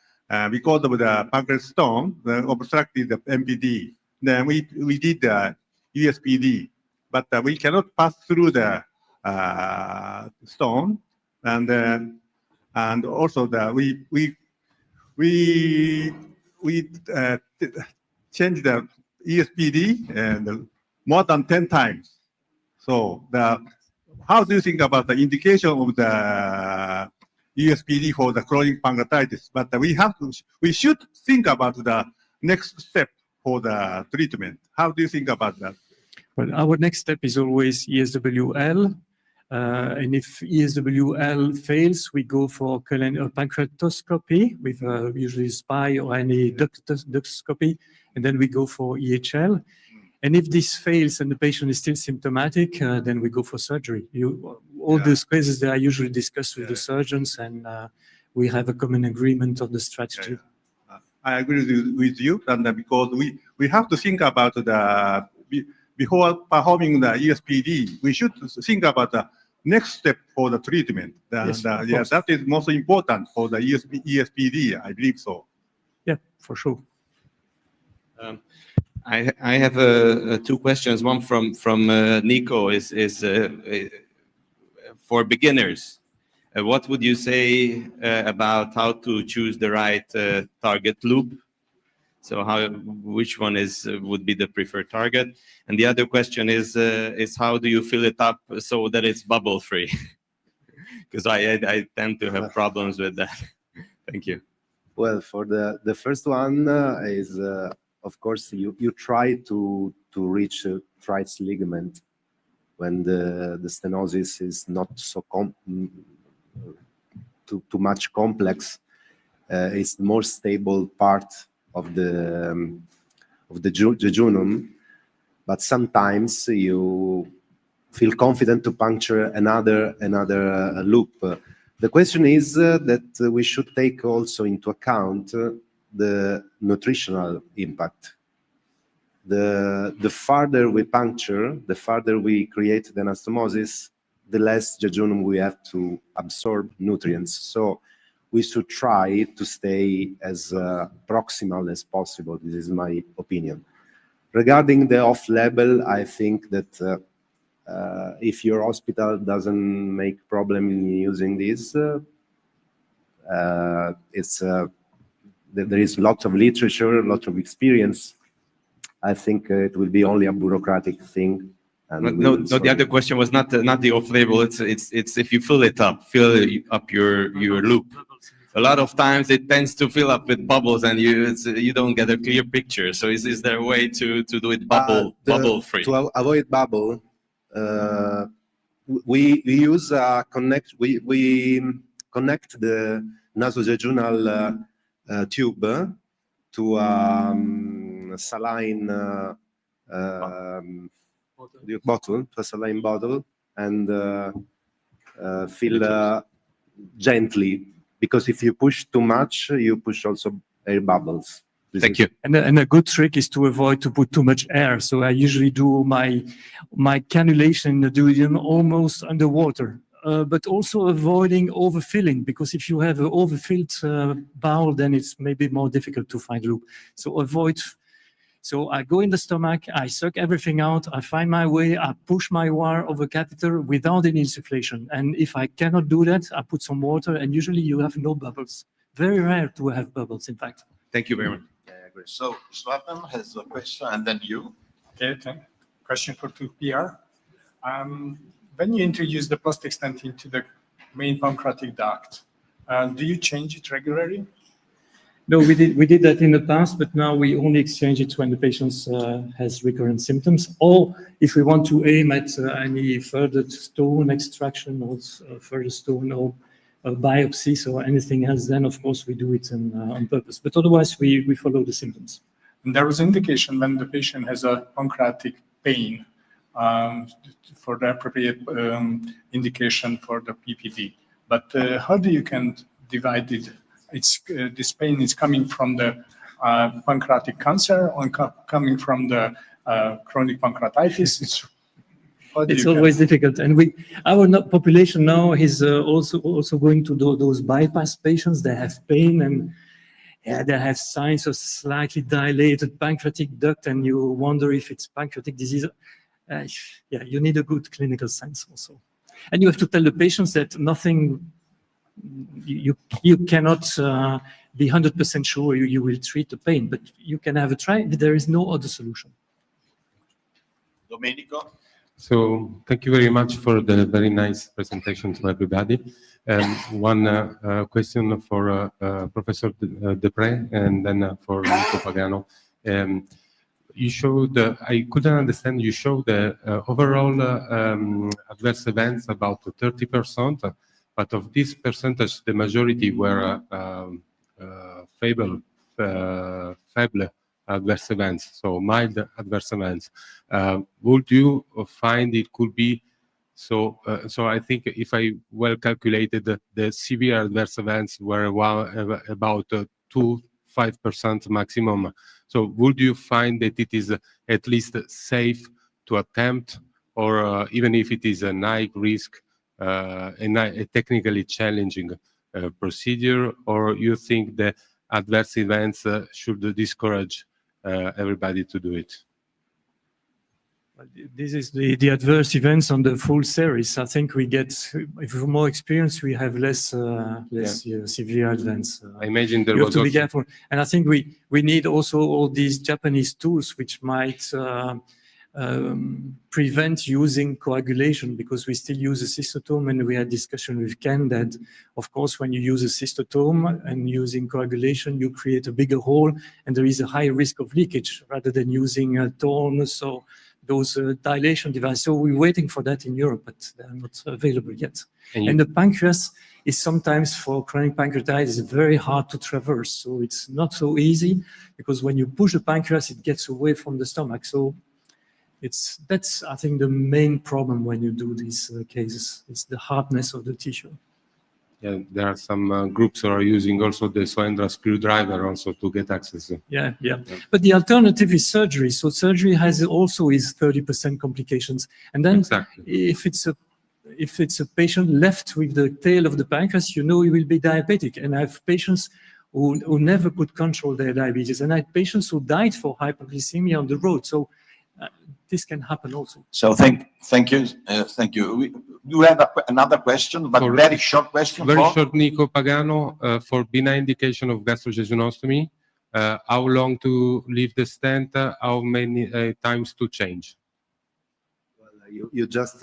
because of the pancreas stone obstructed the MPD. Then we did the ESPD, but we cannot pass through the stone, and also we changed the ESPD and more than 10 times. So how do you think about the indication of the ESPD for the chronic pancreatitis? But we should think about the next step for the treatment. How do you think about that? Well, our next step is always ESWL. And if ESWL fails, we go for pancreatoscopy with usually SPY or any ductoscopy, and then we go for EHL. And if this fails and the patient is still symptomatic, then we go for surgery. All these cases, they are usually discussed with the surgeons, and we have a common agreement on the strategy. I agree with you, and because we have to think about before performing the ESPD, we should think about the next step for the treatment. That is most important for the ESPD, I believe so. Yeah, for sure. I have 2 questions. One from Nico is for beginners. What would you say about how to choose the right target loop? So which one would be the preferred target? And the other question is how do you fill it up so that it's bubble free? Because I tend to have problems with that. Thank you. Well, for the first one is of course, you try to reach a Treitz ligament when the stenosis is not so too much complex. It's the more stable part of the jejunum, but sometimes you feel confident to puncture another loop. The question is that we should take also into account the nutritional impact. The farther we puncture, the farther we create the anastomosis, the less jejunum we have to absorb nutrients. So we should try to stay as proximal as possible. This is my opinion. Regarding the off-label, I think that if your hospital doesn't make problem in using this, there is lots of literature, a lot of experience. I think it will be only a bureaucratic thing. And No, the other question was not the off-label. It's if you fill up your loop. A lot of times it tends to fill up with bubbles, and you don't get a clear picture. So is there a way to do it bubble free? To avoid bubble, we use we connect the nasojejunal tube to saline bottle, to a saline bottle, and fill gently, because if you push too much, you push also air bubbles. Thank you. And a good trick is to avoid to put too much air. So I usually do my cannulation in the duodenum almost underwater, but also avoiding overfilling, because if you have an overfilled bowel, then it's maybe more difficult to find loop. So avoid. So I go in the stomach, I suck everything out, I find my way, I push my wire over catheter without any insufflation. And if I cannot do that, I put some water, and usually you have no bubbles. Very rare to have bubbles, in fact. Thank you very much. I agree. So Swapan has a question, and then you. Okay, question for 2PR. When you introduce the prostate stent into the main pancreatic duct, do you change it regularly? No, we did that in the past, but now we only exchange it when the patient has recurrent symptoms, or if we want to aim at any further stone extraction or further stone or biopsies or anything else, then of course we do it on purpose. But otherwise, we follow the symptoms. And there was indication when the patient has a pancreatic pain for the appropriate indication for the PPD. But how do you can divide it? This pain is coming from the pancreatic cancer or coming from the chronic pancreatitis. It's always difficult, and our population now is also going to those bypass patients. They have pain and they have signs of slightly dilated pancreatic duct, and you wonder if it's pancreatic disease. You need a good clinical sense also, and you have to tell the patients that nothing. You cannot be 100% sure you will treat the pain, but you can have a try. There is no other solution. Domenico. So thank you very much for the very nice presentation to everybody. One question for Professor Depre, and then for Nico Pagano. You showed, I couldn't understand, you showed the overall adverse events about 30%. But of this percentage, the majority were fable adverse events, so mild adverse events. Would you find it could be so? So I think if I well calculated, the severe adverse events were about 2-5% maximum. So would you find that it is at least safe to attempt, or even if it is a high risk? A technically challenging procedure, or you think the adverse events should discourage everybody to do it? This is the adverse events on the full series. I think we get, if we're more experienced, we have less severe events. I imagine there you was have to be also... careful, and I think we need also all these Japanese tools which might prevent using coagulation, because we still use a cystotome, and we had discussion with Ken that, of course, when you use a cystotome and using coagulation, you create a bigger hole, and there is a high risk of leakage rather than using a Tornus or those dilation devices. So we're waiting for that in Europe, but they're not available yet. And the pancreas is sometimes, for chronic pancreatitis, very hard to traverse. So it's not so easy, because when you push the pancreas, it gets away from the stomach. So that's, I think, the main problem when you do these cases. It's the hardness of the tissue. Yeah, there are some groups that are using also the Soendra screwdriver also to get access. Yeah. But the alternative is surgery. So surgery has also is 30% complications. And then if it's a patient left with the tail of the pancreas, you know he will be diabetic. And I have patients who never could control their diabetes. And I had patients who died for hypoglycemia on the road. So this can happen also. So thank you. You have another question, but very short question. Very short, Nico Pagano, for benign indication of gastrojejunostomy, how long to leave the stent, how many times to change? You just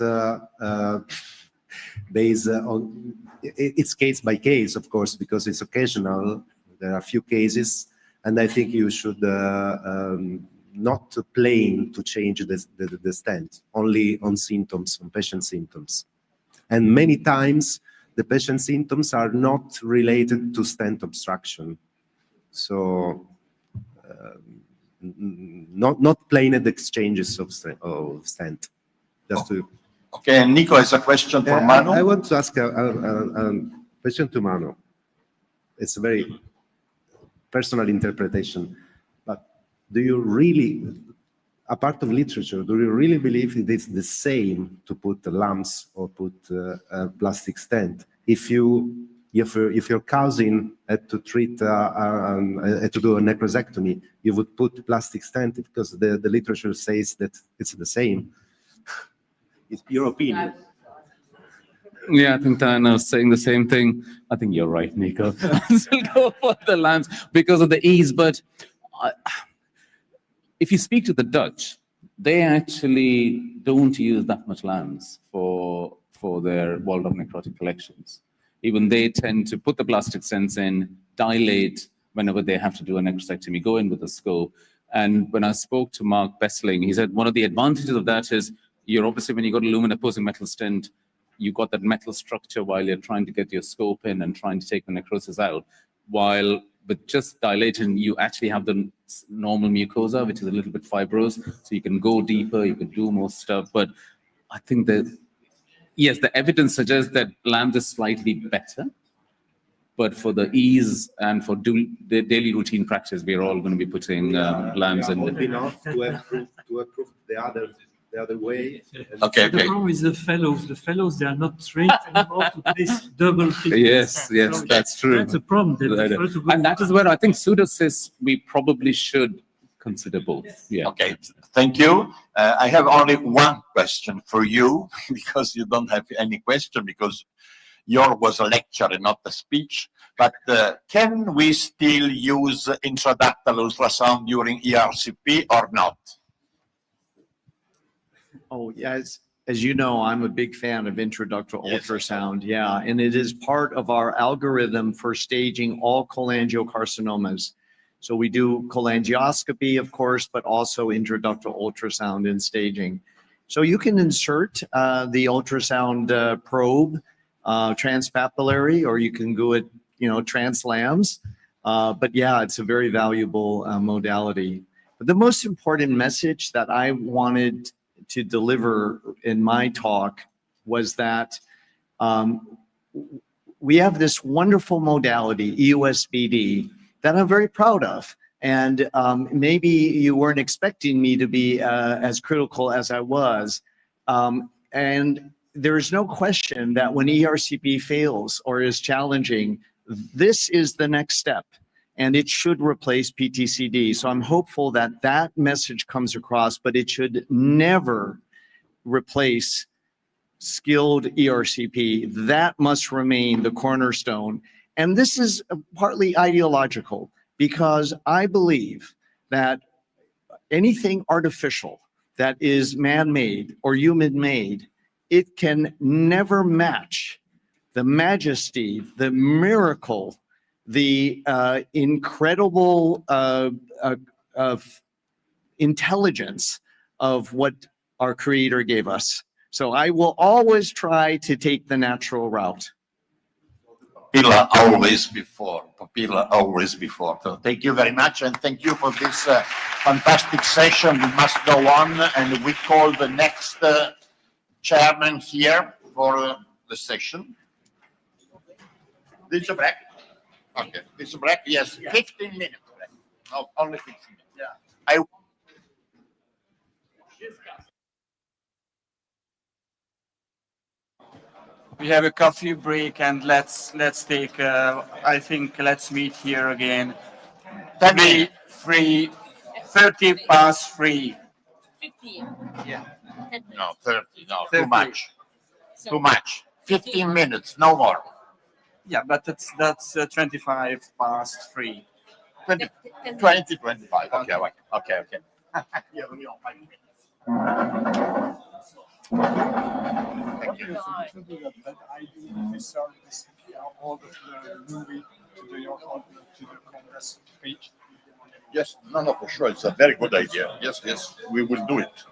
base on, it's case by case, of course, because it's occasional. There are a few cases, and I think you should not plan to change the stent, only on symptoms, on patient symptoms. And many times the patient symptoms are not related to stent obstruction. So not planned exchanges of stent. Just to... Okay, and Nico has a question for Manu. I want to ask a question to Manu. It's a very personal interpretation. Do you really, apart of literature, do you really believe it is the same to put lumps or put a plastic stent? If your cousin had to treat, had to do a necrosectomy, you would put plastic stent because the literature says that it's the same. It's your opinion. Yeah, I think Diana was saying the same thing. I think you're right, Nico. Still go for the lamps because of the ease, but if you speak to the Dutch, they actually don't use that much lambs for their walled-off necrotic collections. Even they tend to put the plastic stents in, dilate whenever they have to do a necrosectomy, go in with a scope. And when I spoke to Mark Bessling, he said one of the advantages of that is you're obviously, when you got a lumen opposing metal stent, you got that metal structure while you're trying to get your scope in and trying to take the necrosis out. While with just dilating, you actually have the normal mucosa, which is a little bit fibrous, so you can go deeper, you can do more stuff. But I think that, yes, the evidence suggests that lambs is slightly better, but for the ease and for the daily routine practice, we're all going to be putting lambs in. Enough to approve the other way. Okay. The problem is the fellows. The fellows, they are not trained anymore to place double. Yes, so that's true. That's a problem. And that is where I think pseudocysts, we probably should consider both. Yeah. Okay, thank you. I have only one question for you because you don't have any question because yours was a lecture and not a speech. But can we still use intraductal ultrasound during ERCP or not? Oh, yes. As you know, I'm a big fan of intraductal ultrasound. Yeah, and it is part of our algorithm for staging all cholangiocarcinomas. So we do cholangioscopy, of course, but also intraductal ultrasound in staging. So you can insert the ultrasound probe transpapillary, or you can do it, translams. But yeah, it's a very valuable modality. But the most important message that I wanted to deliver in my talk was that we have this wonderful modality, EUSBD, that I'm very proud of. And maybe you weren't expecting me to be as critical as I was. And there is no question that when ERCP fails or is challenging, this is the next step. And it should replace PTCD. So I'm hopeful that that message comes across, but it should never replace skilled ERCP. That must remain the cornerstone. And this is partly ideological because I believe that anything artificial that is man-made or human-made, it can never match the majesty, the miracle, the incredible of intelligence of what our Creator gave us. So I will always try to take the natural route. Papilla always before. Papilla always before. So thank you very much, and thank you for this fantastic session. We must go on, and we call the next chairman here for the session. This is a break. Okay, this is a break. Yes, 15 minutes break. No, only 15 minutes. Yeah. We have a coffee break, and let's take. I think let's meet here again. 30 past 3. 15. Yeah. No, 30. No, 30. too much. Too much. 15 minutes, no more. Yeah, but that's 25 past 3. 20, 25. Okay, okay. Yeah, we don't like it. Thank you. That I do this all the movie to your to the Congress page. Yes, no, for sure. It's a very good idea. Yes, we will do it.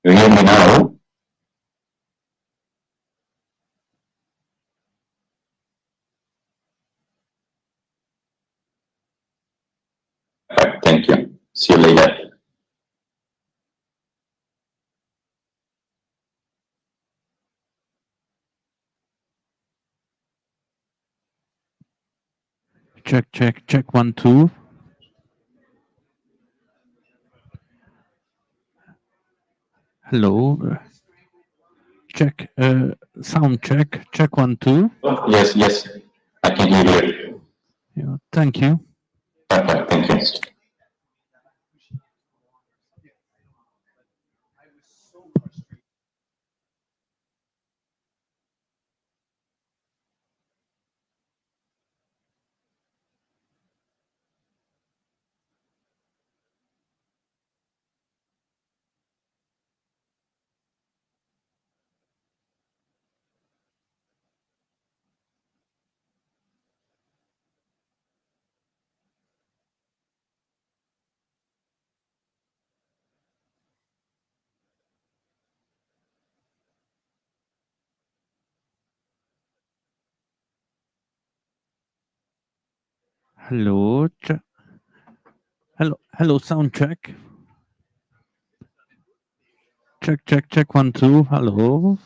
You hear me now? Perfect. Thank you. See you later. Check 1, 2. Hello. Check, sound check 1, 2. Oh, yes, yes. I can hear you. Yeah, thank you. Perfect. Thank you. Hello. Hello, sound check. Check 1, 2. Hello.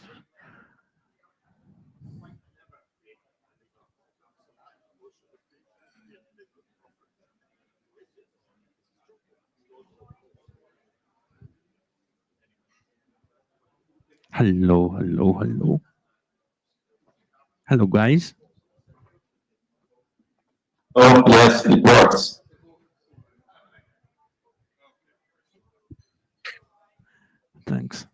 Hello. Hello, guys. Oh, yes, it works. Thanks.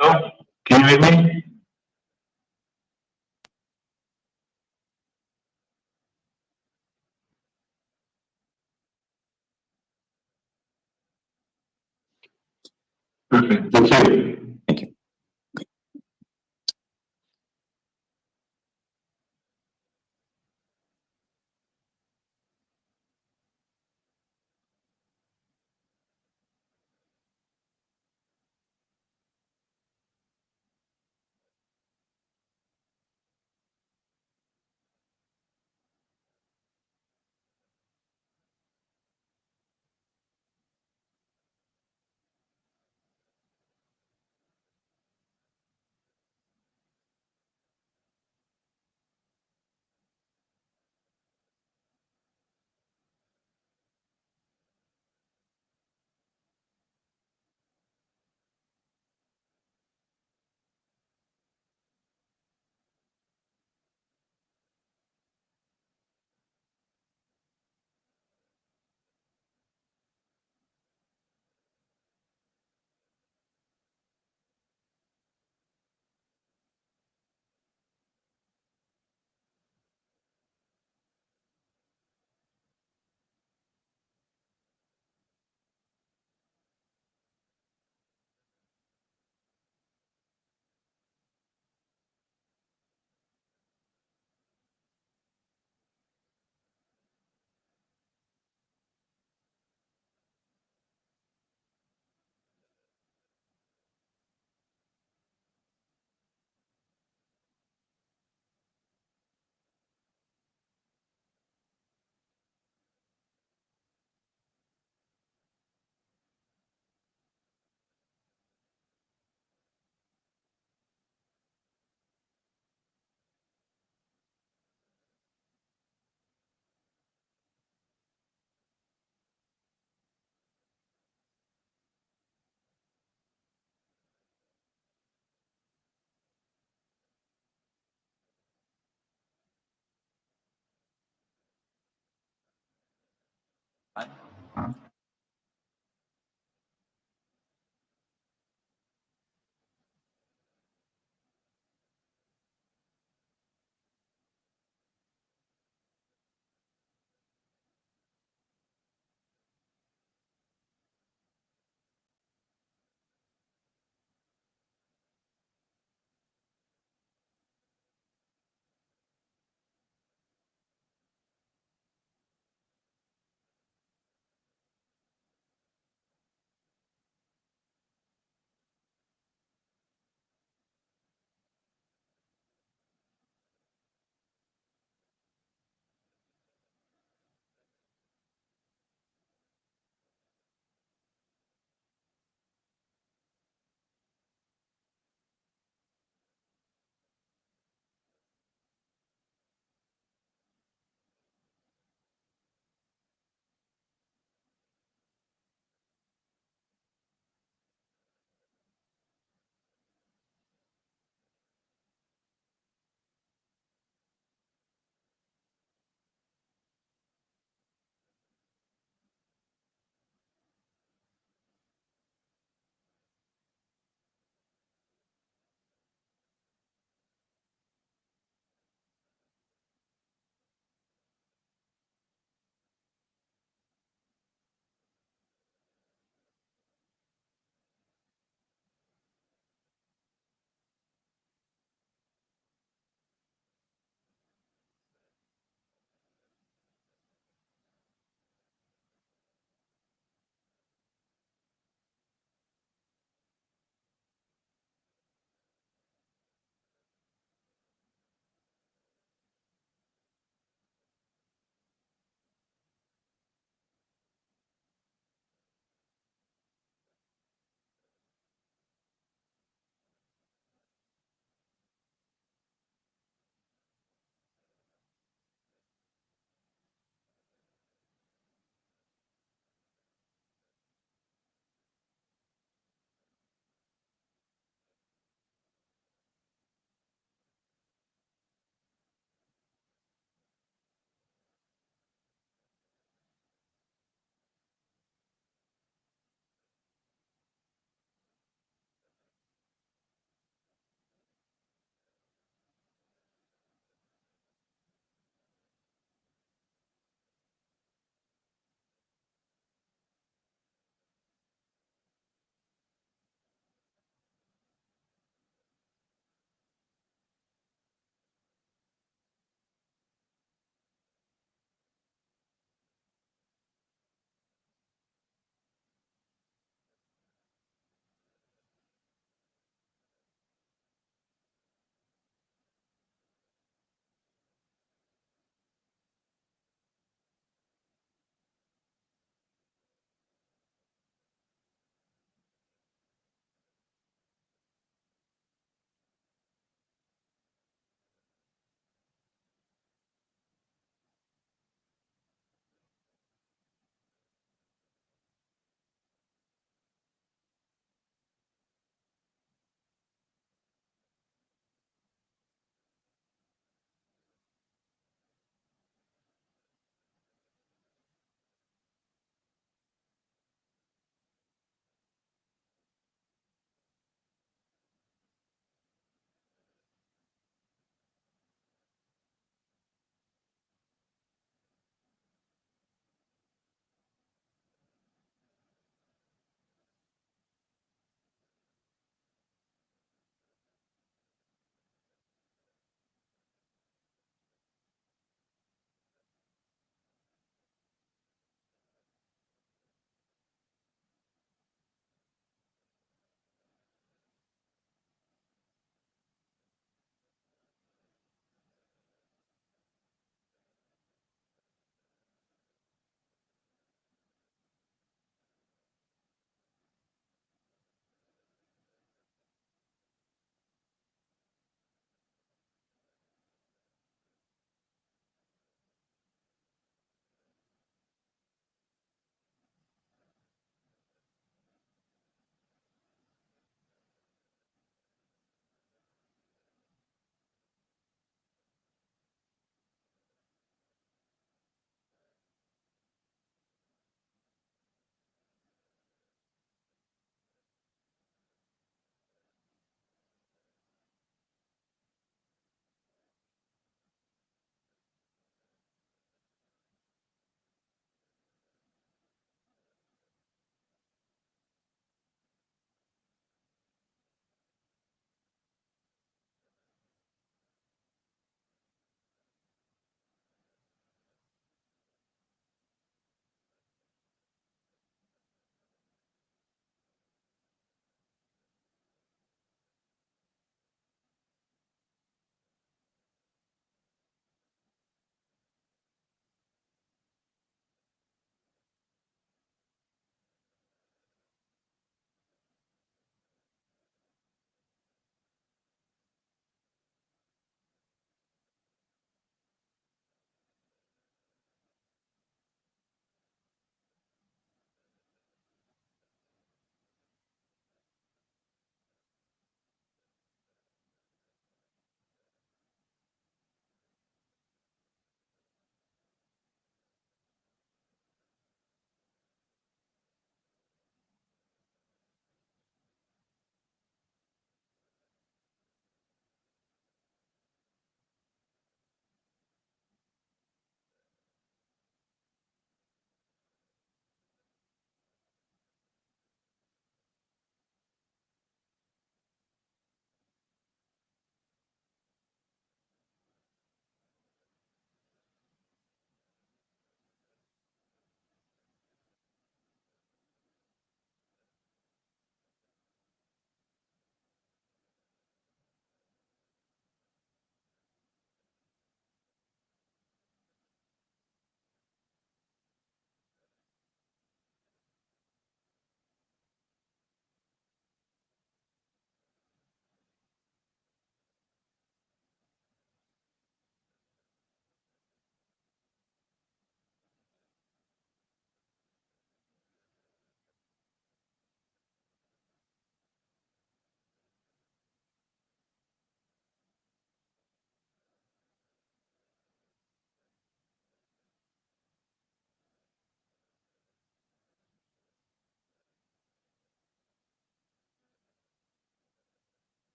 Oh, can you hear me? Perfect. Thank you. Thank you.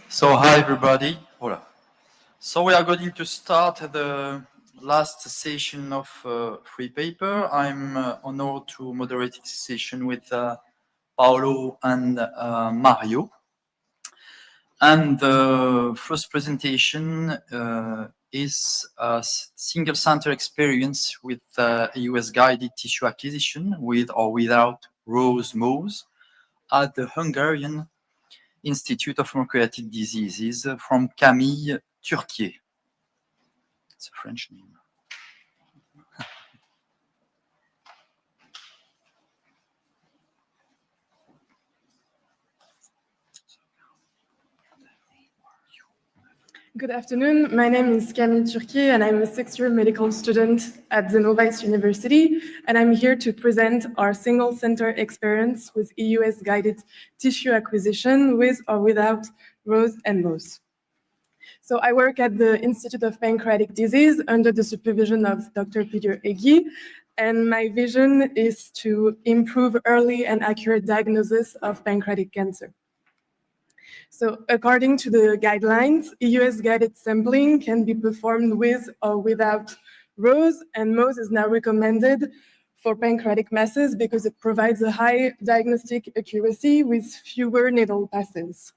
So hi everybody. Hola. So we are going to start the last session of free paper. I'm honored to moderate this session with Paolo and Mario. And the first presentation is a single center experience with EUS guided tissue acquisition with or without Rose-Mose at the Hungarian Institute of Pancreatic Diseases from Camille Turquier. It's a French name. Good afternoon. My name is Camille Turquier, and I'm a sixth-year medical student at the Novice University, and I'm here to present our single-center experience with EUS-guided tissue acquisition with or without Rose and Mose. So I work at the Institute of Pancreatic Disease under the supervision of Dr. Peter Egi, and my vision is to improve early and accurate diagnosis of pancreatic cancer. So according to the guidelines, EUS-guided sampling can be performed with or without Rose, and Mose is now recommended for pancreatic masses because it provides a high diagnostic accuracy with fewer needle passes.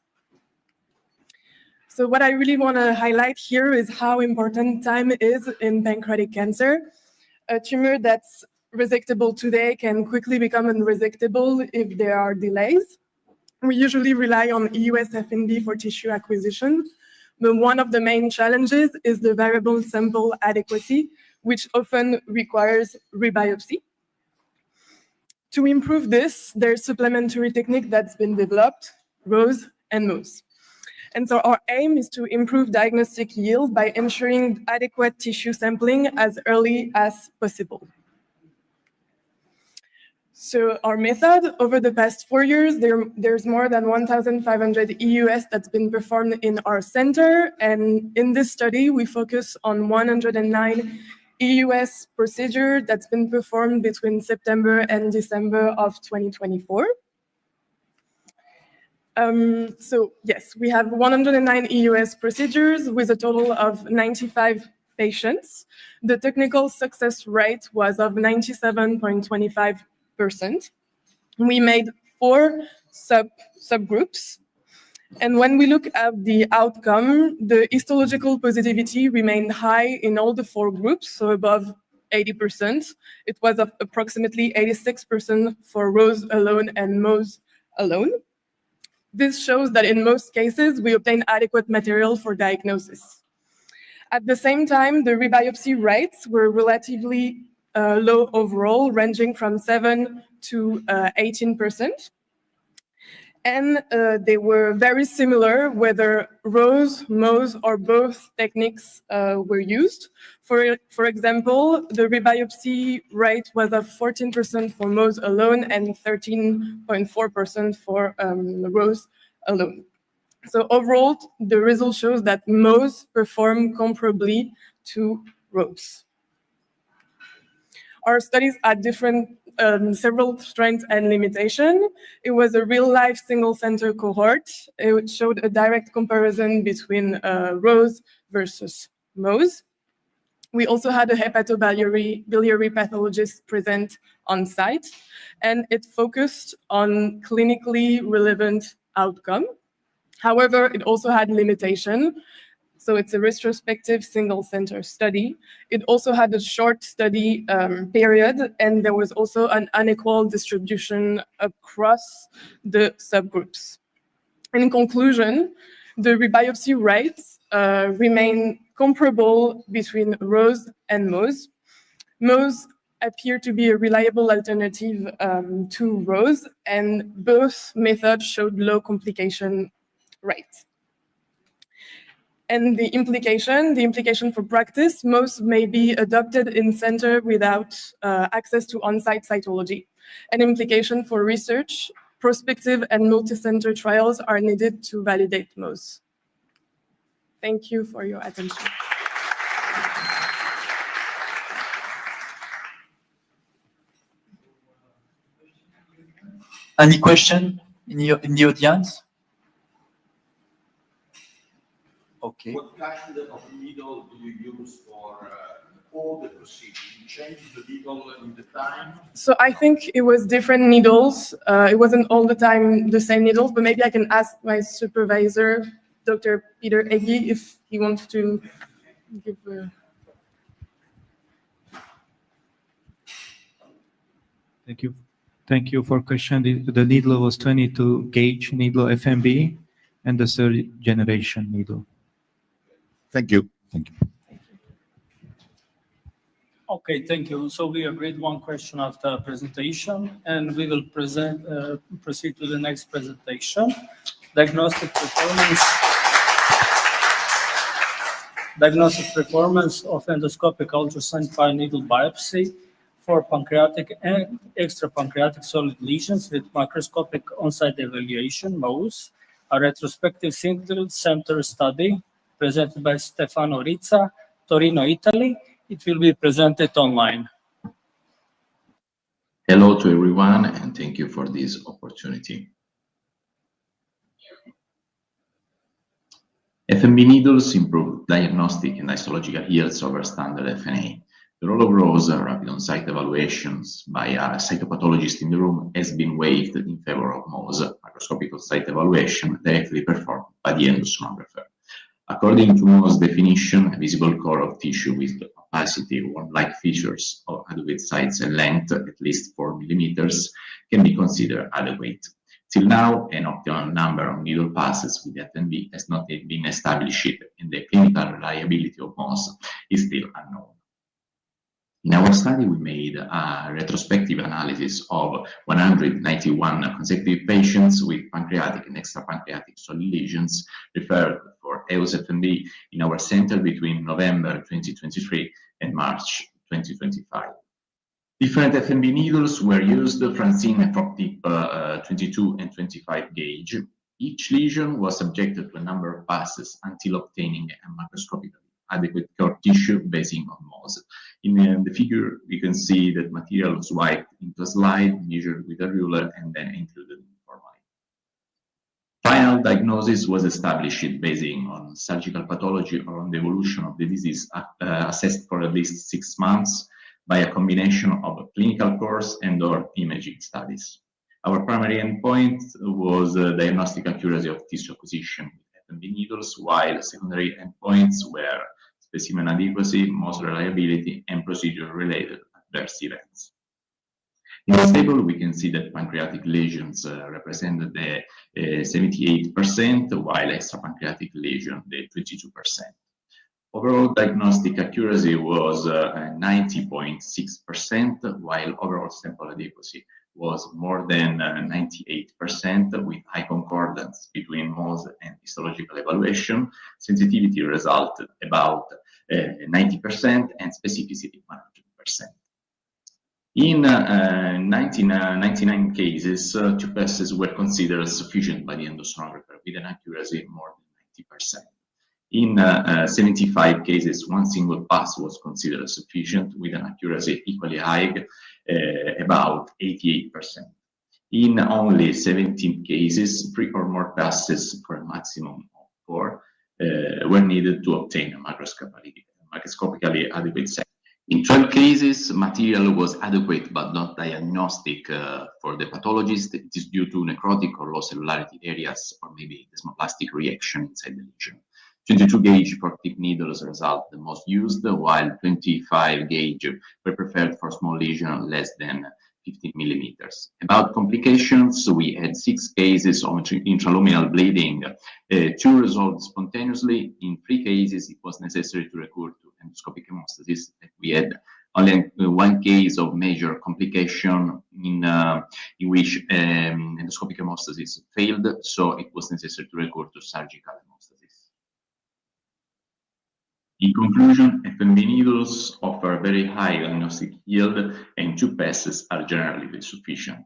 So what I really want to highlight here is how important time is in pancreatic cancer. A tumor that's resectable today can quickly become unresectable if there are delays. We usually rely on EUS FNB for tissue acquisition, but one of the main challenges is the variable sample adequacy, which often requires rebiopsy. To improve this, there's supplementary technique that's been developed, Rose and Mose. And so our aim is to improve diagnostic yield by ensuring adequate tissue sampling as early as possible. So our method, over the past 4 years, there's more than 1,500 EUS that's been performed in our center. And in this study, we focus on 109 EUS procedure that's been performed between September and December of 2024. So yes, we have 109 EUS procedures with a total of 95 patients. The technical success rate was of 97.25%. We made 4 subgroups. And when we look at the outcome, the histological positivity remained high in all the 4 groups, so above 80%. It was of approximately 86% for Rose alone and Mose alone. This shows that in most cases, we obtain adequate material for diagnosis. At the same time, the rebiopsy rates were relatively low overall, ranging from 7 to 18%. And they were very similar whether Rose, Mose, or both techniques were used. For example, the rebiopsy rate was of 14% for Mose alone and 13.4% for Rose alone. So overall, the result shows that Mose performed comparably to Rose. Our studies had several strengths and limitations. It was a real-life single-center cohort. It showed a direct comparison between Rose versus Mose. We also had a hepatobiliary pathologist present on site, and it focused on clinically relevant outcome. However, it also had limitation. So it's a retrospective single-center study. It also had a short study period, and there was also an unequal distribution across the subgroups. In conclusion, the rebiopsy rates remain comparable between Rose and Mose. Mose appear to be a reliable alternative to Rose, and both methods showed low complication rates. And the implication for practice, Mose may be adopted in center without access to on-site cytology. An implication for research, prospective and multi-center trials are needed to validate Mose. Thank you for your attention. Any question in the audience? Okay. What kind of needle do you use for all the procedure? You change the needle in the time? So I think it was different needles. It wasn't all the time the same needles, but maybe I can ask my supervisor, Dr. Peter Eggy, if he wants to give a... Thank you. Thank you for question. The needle was 22 gauge needle FMB and the third generation needle. Thank you. Thank you. Okay, thank you. So we agreed one question after presentation, and we will proceed to the next presentation. Diagnostic performance of endoscopic ultrasound fine needle biopsy for pancreatic and extrapancreatic solid lesions with macroscopic on-site evaluation, MOSE, a retrospective single center study presented by Stefano Rizza, Torino, Italy. It will be presented online. Hello to everyone, and thank you for this opportunity. FMB needles improve diagnostic and histological yields over standard FNA. The role of ROSE, rapid on-site evaluations by a cytopathologist in the room, has been waived in favor of MOSE, macroscopic on-site evaluation, directly performed by the endosonographer. According to MOSE definition, a visible core of tissue with opacity or like features of adequate size and length, at least 4 millimeters, can be considered adequate. Till now, an optimal number of needle passes with FMB has not yet been established, and the clinical reliability of MOSE is still unknown. In our study, we made a retrospective analysis of 191 consecutive patients with pancreatic and extrapancreatic solid lesions referred for eus FMB in our center between November 2023 and March 2025. Different FMB needles were used, Francine from tip 22 and 25 gauge. Each lesion was subjected to a number of passes until obtaining a macroscopically adequate core tissue based on MOSE. In the figure, we can see that material was wiped into a slide, measured with a ruler, and then included in formalin. Final diagnosis was established based on surgical pathology or on the evolution of the disease assessed for at least 6 months by a combination of clinical course and/or imaging studies. Our primary endpoint was diagnostic accuracy of tissue acquisition with FMB needles, while secondary endpoints were specimen adequacy, MOSE reliability, and procedure-related adverse events. In this table, we can see that pancreatic lesions represented the 78%, while extrapancreatic lesion the 22%. Overall diagnostic accuracy was 90.6%, while overall sample adequacy was more than 98%, with high concordance between MOSE and histological evaluation. Sensitivity resulted about 90% and specificity 100%. In 99 cases, 2 passes were considered sufficient by the endosonographer with an accuracy more than 90%. In 75 cases, 1 single pass was considered sufficient with an accuracy equally high, about 88%. In only 17 cases, 3 or more passes for a maximum of 4 were needed to obtain a macroscopically adequate set. In 12 cases, material was adequate but not diagnostic for the pathologist. It is due to necrotic or low cellularity areas or maybe desmoplastic reaction inside the lesion. 22 gauge for tip needles result the most used, while 25 gauge were preferred for small lesion less than 15 millimeters. About complications, we had 6 cases of intraluminal bleeding. 2 resolved spontaneously. In 3 cases, it was necessary to recur to endoscopic hemostasis. We had only 1 case of major complication in which endoscopic hemostasis failed, so it was necessary to recur to surgical hemostasis. In conclusion, FMB needles offer very high diagnostic yield, and 2 passes are generally sufficient.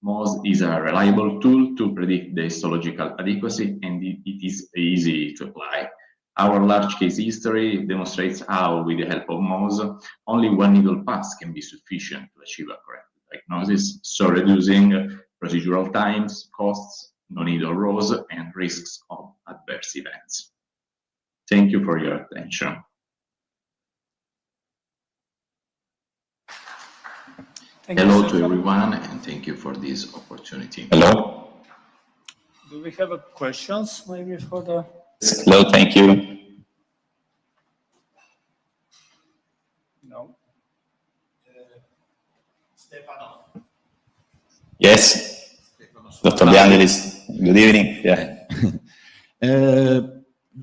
MOSE is a reliable tool to predict the histological adequacy, and it is easy to apply. Our large case history demonstrates how, with the help of MOSE, only 1 needle pass can be sufficient to achieve a correct diagnosis, so reducing procedural times, costs, no needle ROSE, and risks of adverse events. Thank you for your attention. Hello to everyone, and thank you for this opportunity. Hello. Do we have questions maybe for the? Hello, thank you. No. Stefano. Yes, Dr. De Angelis, good evening. Yeah.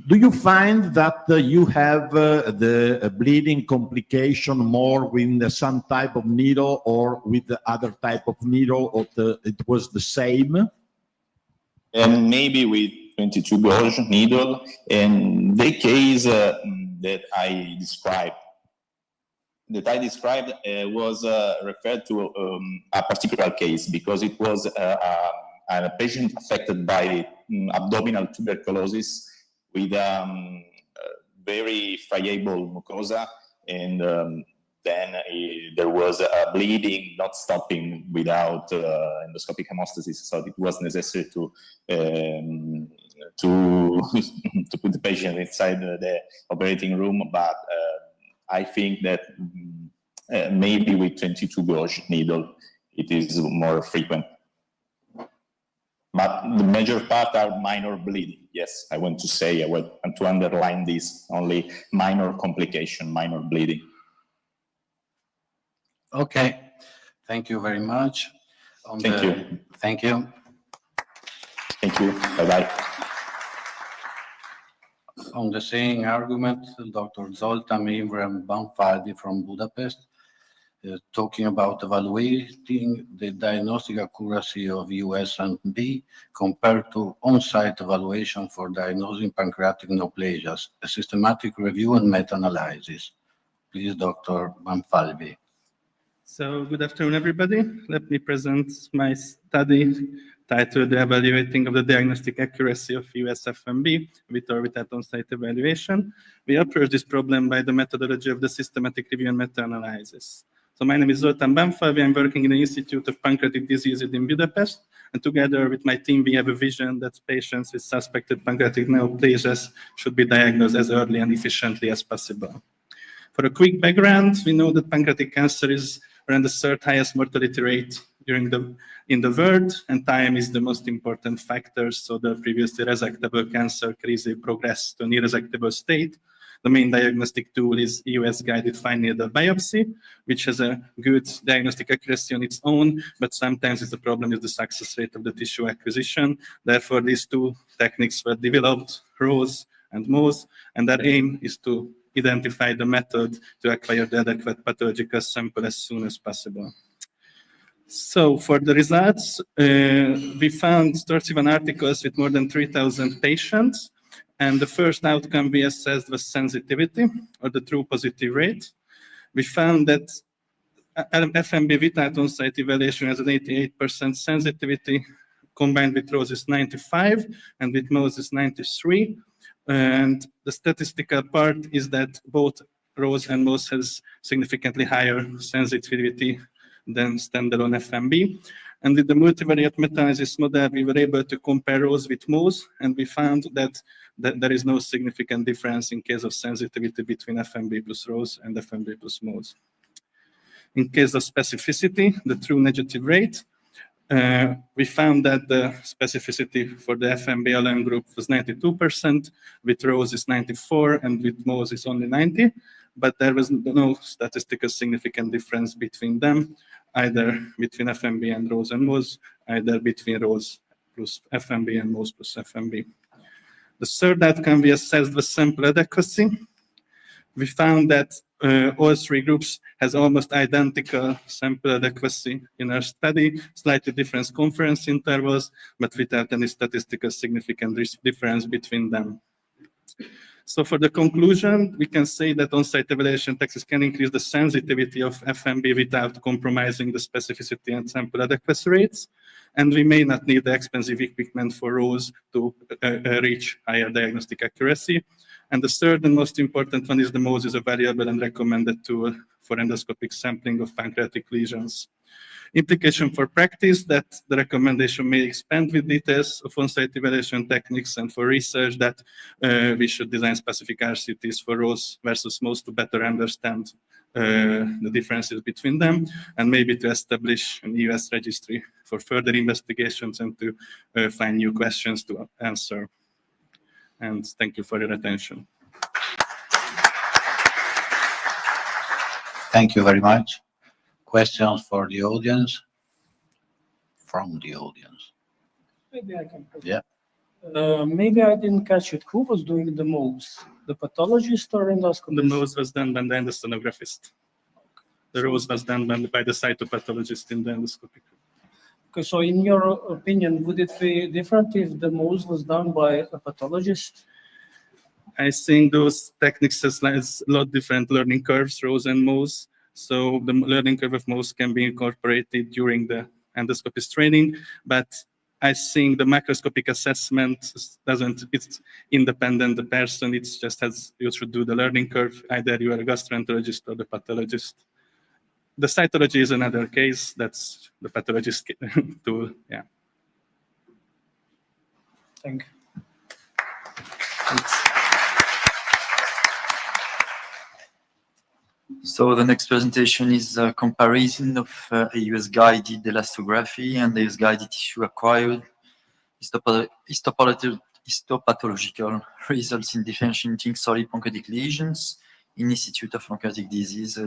Do you find that you have the bleeding complication more with some type of needle or with the other type of needle, or it was the same? And maybe with 22 gauge needle, and the case that I described was referred to a particular case because it was a patient affected by abdominal tuberculosis with very friable mucosa, and then there was a bleeding not stopping without endoscopic hemostasis, so it was necessary to to put the patient inside the operating room. But I think that maybe with 22 gauge needle it is more frequent. But the major part are minor bleeding. Yes, I want to say, I want to underline this, only minor complication, minor bleeding. Okay, thank you very much. Thank you. Thank you. Thank you, bye-bye. On the same argument, Dr. Zoltan Imre Banfaldi from Budapest, talking about evaluating the diagnostic accuracy of USNB compared to on-site evaluation for diagnosing pancreatic neoplasias, a systematic review and meta-analysis. Please, Dr. Banfaldi. So good afternoon, everybody. Let me present my study titled Evaluating of the Diagnostic Accuracy of USFMB with or without on-site evaluation. We approach this problem by the methodology of the systematic review and meta-analysis. So my name is Zoltan Banfalvi. I'm working in the Institute of Pancreatic Diseases in Budapest, and together with my team, we have a vision that patients with suspected pancreatic neoplasias should be diagnosed as early and efficiently as possible. For a quick background, we know that pancreatic cancer is around the third highest mortality rate in the world, and time is the most important factor. So the previously resectable cancer easily progressed to a near-resectable state. The main diagnostic tool is US-guided fine needle biopsy, which has a good diagnostic accuracy on its own, but sometimes it's a problem with the success rate of the tissue acquisition. Therefore, these two techniques were developed, ROSE and MOSE, and their aim is to identify the method to acquire the adequate pathological sample as soon as possible. So for the results, we found 31 articles with more than 3,000 patients. And the first outcome we assessed was sensitivity, or the true positive rate. We found that FMB without on-site evaluation has an 88% sensitivity, combined with ROSE is 95, and with MOSE is 93. And the statistical part is that both ROSE and MOSE has significantly higher sensitivity than standalone FMB. And with the multivariate meta-analysis model, we were able to compare ROSE with MOSE, and we found that there is no significant difference in case of sensitivity between FMB plus ROSE and FMB plus MOSE. In case of specificity, the true negative rate, we found that the specificity for the FMB alone group was 92%, with ROSE is 94, and with MOSE is only 90, but there was no statistical significant difference between them, either between FMB and ROSE and MOSE, either between ROSE plus FMB and MOSE plus FMB. The third outcome we assessed was sample adequacy. We found that all three groups has almost identical sample adequacy in our study, slightly different confidence intervals, but without any statistical significant difference between them. So for the conclusion, we can say that on-site evaluation techniques can increase the sensitivity of FMB without compromising the specificity and sample adequacy rates. And we may not need the expensive equipment for ROSE to reach higher diagnostic accuracy. And the third and most important one is the MOSE is a valuable and recommended tool for endoscopic sampling of pancreatic lesions. Implication for practice that the recommendation may expand with details of on-site evaluation techniques, and for research that we should design specific RCTs for rows versus modes to better understand the differences between them, and maybe to establish an US registry for further investigations and to find new questions to answer. And thank you for your attention. Thank you very much. Questions for the audience? From the audience. Maybe I can. Yeah. Maybe I didn't catch it. Who was doing the moves? The pathologist or endoscopist? The moves was done by the endosonographist. The rows was done by the cytopathologist in the endoscopic. Okay, so in your opinion, would it be different if the moves was done by a pathologist? I think those techniques has a lot different learning curves, rows and moves. So the learning curve of moves can be incorporated during the endoscopist training, but I think the macroscopic assessment it's independent, the person, it's just as you should do the learning curve, either you are a gastroenterologist or the pathologist. The cytology is another case, that's the pathologist tool, yeah. Thank you. So the next presentation is a comparison of eus-guided elastography and eus-guided tissue acquired histopathological results in differentiating solid pancreatic lesions in Institute of Pancreatic Disease,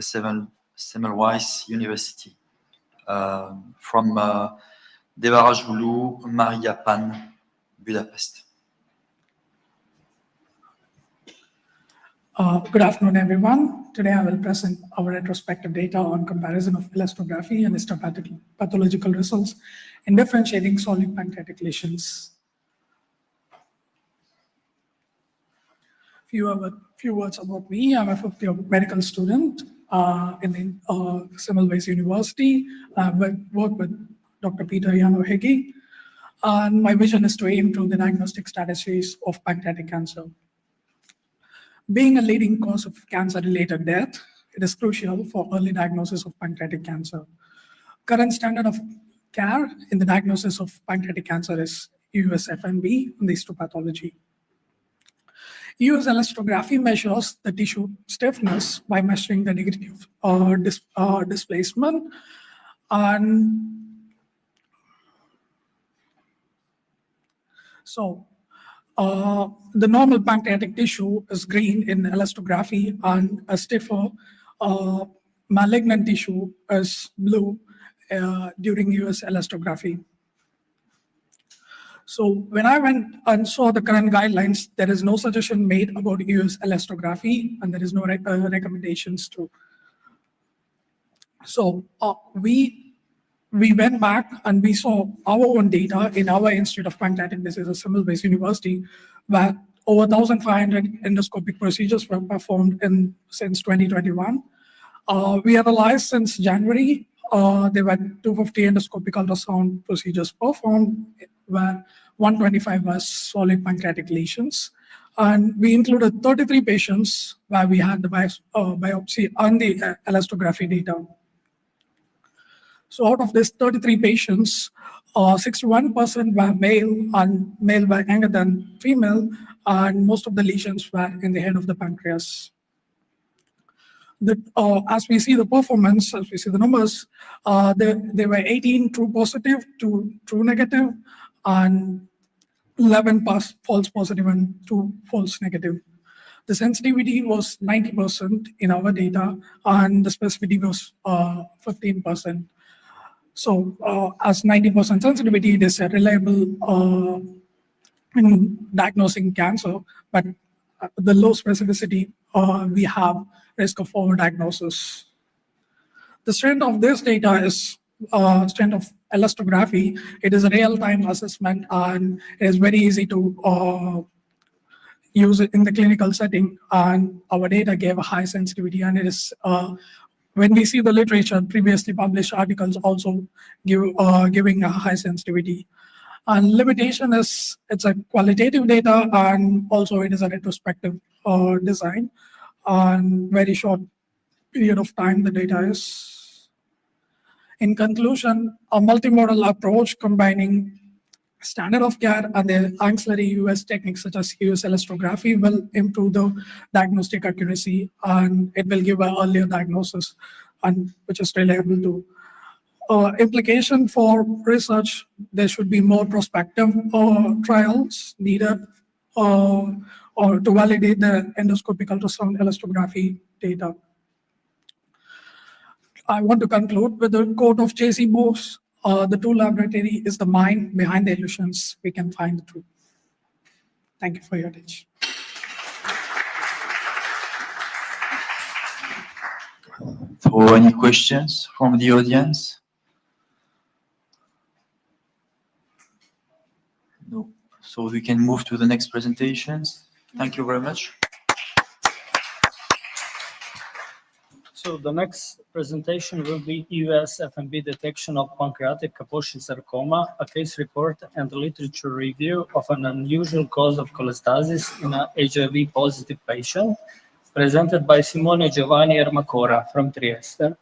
Semmelweis University. From Devarajulu, Maria Pan, Budapest. Good afternoon, everyone. Today I will present our retrospective data on comparison of elastography and histopathological results in differentiating solid pancreatic lesions. Few words about me. I'm a fifth-year medical student in Semmelweis University. I work with Dr. Peter Janohegi, and my vision is to improve the diagnostic strategies of pancreatic cancer. Being a leading cause of cancer-related death, it is crucial for early diagnosis of pancreatic cancer. Current standard of care in the diagnosis of pancreatic cancer is US FNB and histopathology. US elastography measures the tissue stiffness by measuring the degree of displacement, and so the normal pancreatic tissue is green in elastography, and a stiffer malignant tissue is blue during US elastography. So when I went and saw the current guidelines, there is no suggestion made about US elastography, and there is no recommendations to. So we went back and we saw our own data in our Institute of Pancreatic Diseases, Semmelweis University, where over 1,500 endoscopic procedures were performed since 2021. We analyzed since January, there were 250 endoscopic ultrasound procedures performed, where 125 was solid pancreatic lesions. And we included 33 patients where we had the biopsy and the elastography data. So out of these 33 patients, 61% were male, and male were younger than female, and most of the lesions were in the head of the pancreas. As we see the performance, as we see the numbers, there were 18 true positive, 2 true negative, and 11 false positive and 2 false negative. The sensitivity was 90% in our data, and the specificity was 15%. So as 90% sensitivity, it is a reliable in diagnosing cancer, but the low specificity, we have risk of overdiagnosis. The strength of this data is strength of elastography. It is a real-time assessment, and it is very easy to use it in the clinical setting, and our data gave a high sensitivity, and it is when we see the literature, previously published articles also giving a high sensitivity. And limitation is it's a qualitative data, and also it is a retrospective design, and very short period of time the data is. In conclusion, a multimodal approach combining standard of care and the ancillary US techniques such as US elastography will improve the diagnostic accuracy, and it will give an earlier diagnosis, and which is reliable too. Implication for research, there should be more prospective trials needed or to validate the endoscopic ultrasound elastography data. I want to conclude with the quote of J.C. Bose, the true laboratory is the mind behind the illusions. We can find the truth. Thank you for your attention. So any questions from the audience? No. So we can move to the next presentations. Thank you very much. So the next presentation will be US FMB detection of pancreatic Kaposi sarcoma, a case report and literature review of an unusual cause of cholestasis in an HIV positive patient, presented by Simone Giovanni Ermacora from Trieste.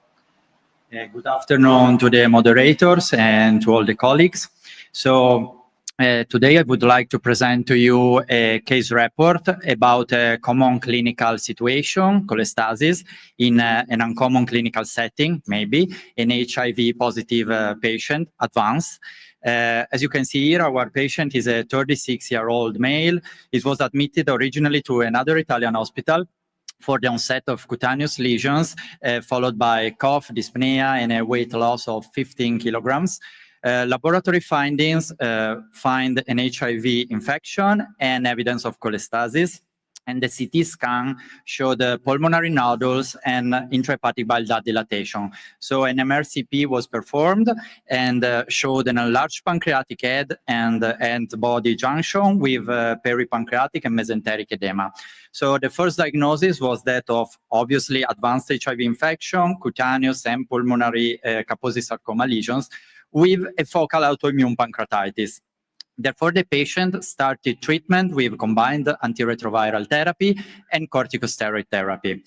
Good afternoon to the moderators and to all the colleagues. So today I would like to present to you a case report about a common clinical situation, cholestasis, in an uncommon clinical setting, maybe, an HIV positive patient, advanced. As you can see here, our patient is a 36-year-old male. He was admitted originally to another Italian hospital for the onset of cutaneous lesions, followed by cough, dyspnea, and a weight loss of 15 kilograms. Laboratory findings find an HIV infection and evidence of cholestasis, and the CT scan showed pulmonary nodules and intrahepatic bile duct dilatation. So an MRCP was performed and showed an enlarged pancreatic head and antibody junction with peripancreatic and mesenteric edema. So the first diagnosis was that of obviously advanced HIV infection, cutaneous and pulmonary Kaposi sarcoma lesions, with a focal autoimmune pancreatitis. Therefore, the patient started treatment with combined antiretroviral therapy and corticosteroid therapy.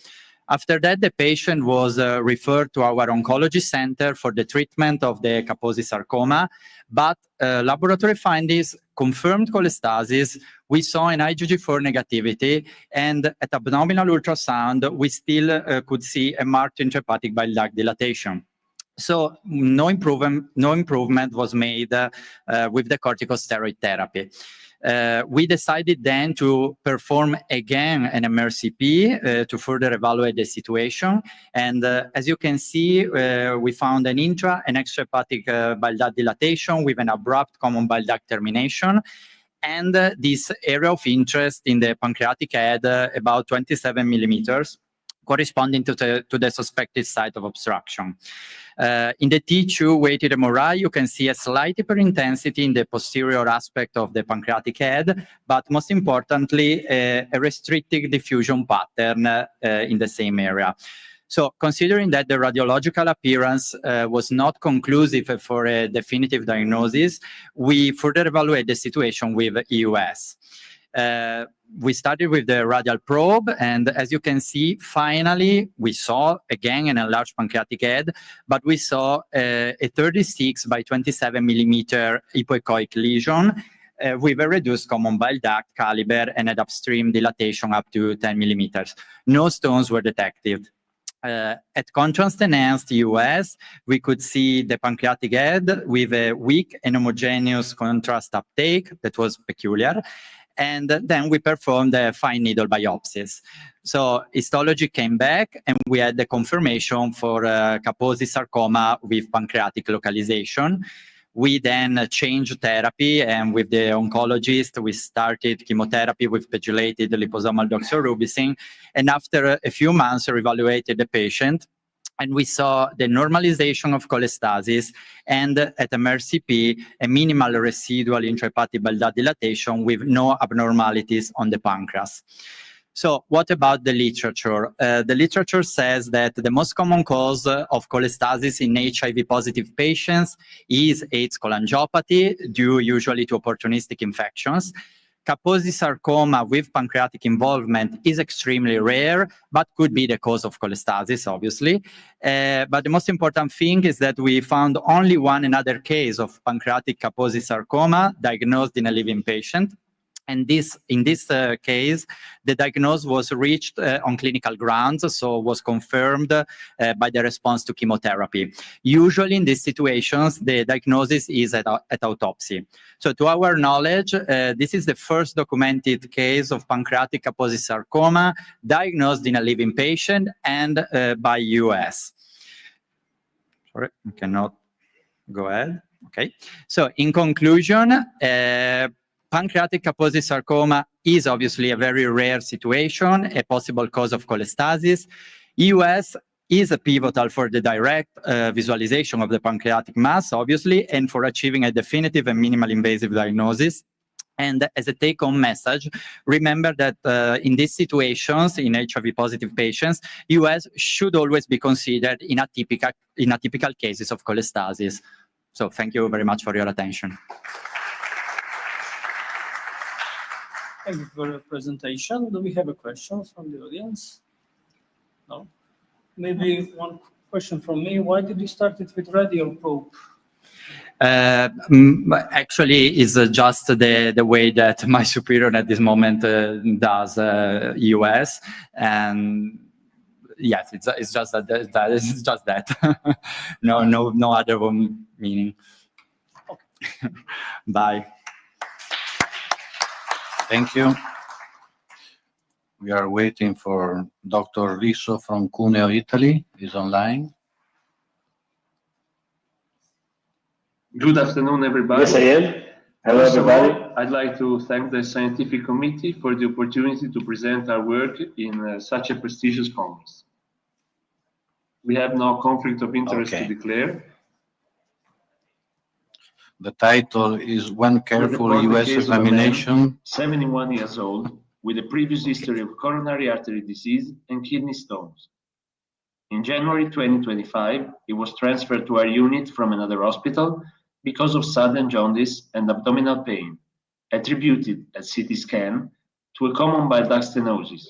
After that, the patient was referred to our oncology center for the treatment of the Kaposi sarcoma, but laboratory findings confirmed cholestasis. We saw an IgG4 negativity, and at abdominal ultrasound, we still could see a marked intrahepatic bile duct dilatation. So no improvement was made with the corticosteroid therapy. We decided then to perform again an MRCP to further evaluate the situation. And as you can see, we found an intra and extrahepatic bile duct dilatation with an abrupt common bile duct termination. And this area of interest in the pancreatic head, about 27 millimeters, corresponding to the suspected site of obstruction. In the T2 weighted MRI, you can see a slight hyperintensity in the posterior aspect of the pancreatic head, but most importantly, a restricted diffusion pattern in the same area. So considering that the radiological appearance was not conclusive for a definitive diagnosis, we further evaluate the situation with EUS. We started with the radial probe, and as you can see, finally, we saw again an enlarged pancreatic head, but we saw a 36 by 27 millimeter hypoechoic lesion with a reduced common bile duct caliber and an upstream dilatation up to 10 millimeters. No stones were detected. At contrast-enhanced EUS, we could see the pancreatic head with a weak and homogeneous contrast uptake that was peculiar. And then we performed the fine needle biopsies. So histology came back, and we had the confirmation for Kaposi sarcoma with pancreatic localization. We then changed therapy, and with the oncologist, we started chemotherapy with pegylated liposomal doxorubicin. And after a few months, we evaluated the patient, and we saw the normalization of cholestasis and at MRCP, a minimal residual intrahepatic bile duct dilatation with no abnormalities on the pancreas. So what about the literature? The literature says that the most common cause of cholestasis in HIV-positive patients is AIDS cholangiopathy, due usually to opportunistic infections. Kaposi sarcoma with pancreatic involvement is extremely rare, but could be the cause of cholestasis, obviously. But the most important thing is that we found only one another case of pancreatic Kaposi sarcoma diagnosed in a living patient. And in this case, the diagnosis was reached on clinical grounds, so was confirmed by the response to chemotherapy. Usually in these situations, the diagnosis is at autopsy. So to our knowledge, this is the first documented case of pancreatic Kaposi sarcoma diagnosed in a living patient and by US. Sorry, I cannot go ahead. Okay. So in conclusion, pancreatic Kaposi sarcoma is obviously a very rare situation, a possible cause of cholestasis. EUS is a pivotal for the direct visualization of the pancreatic mass, obviously, and for achieving a definitive and minimal invasive diagnosis. And as a take-home message, remember that in these situations, in HIV-positive patients, EUS should always be considered in atypical cases of cholestasis. So thank you very much for your attention. Thank you for your presentation. Do we have a question from the audience? No? Maybe one question from me. Why did you start it with radial probe? Actually, it's just the way that my superior at this moment does EUS, and yes, it's just that. It's just that. No other meaning. Okay. Bye. Thank you. We are waiting for Dr. Riso from Cuneo, Italy. He's online. Good afternoon, everybody. Yes, I am. Hello, First of everybody. all, I'd like to thank the scientific committee for the opportunity to present our work in such a prestigious congress. We have no conflict of interest to declare. The title is When Careful Report the U.S. case of a man, Examination. 71 years old, with a previous history of coronary artery disease and kidney stones. In January 2025, he was transferred to our unit from another hospital because of sudden jaundice and abdominal pain, attributed at CT scan to a common bile duct stenosis,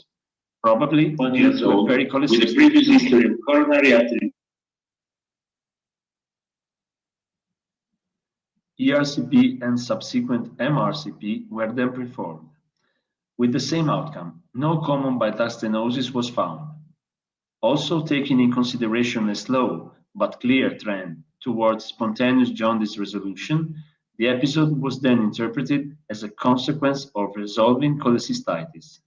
probably due to a pericholecystic with a previous history of coronary artery. ERCP and subsequent MRCP were then performed. With the same outcome, no common bile duct stenosis was found. Also taking in consideration a slow but clear trend towards spontaneous jaundice resolution, the episode was then interpreted as a consequence of resolving cholecystitis.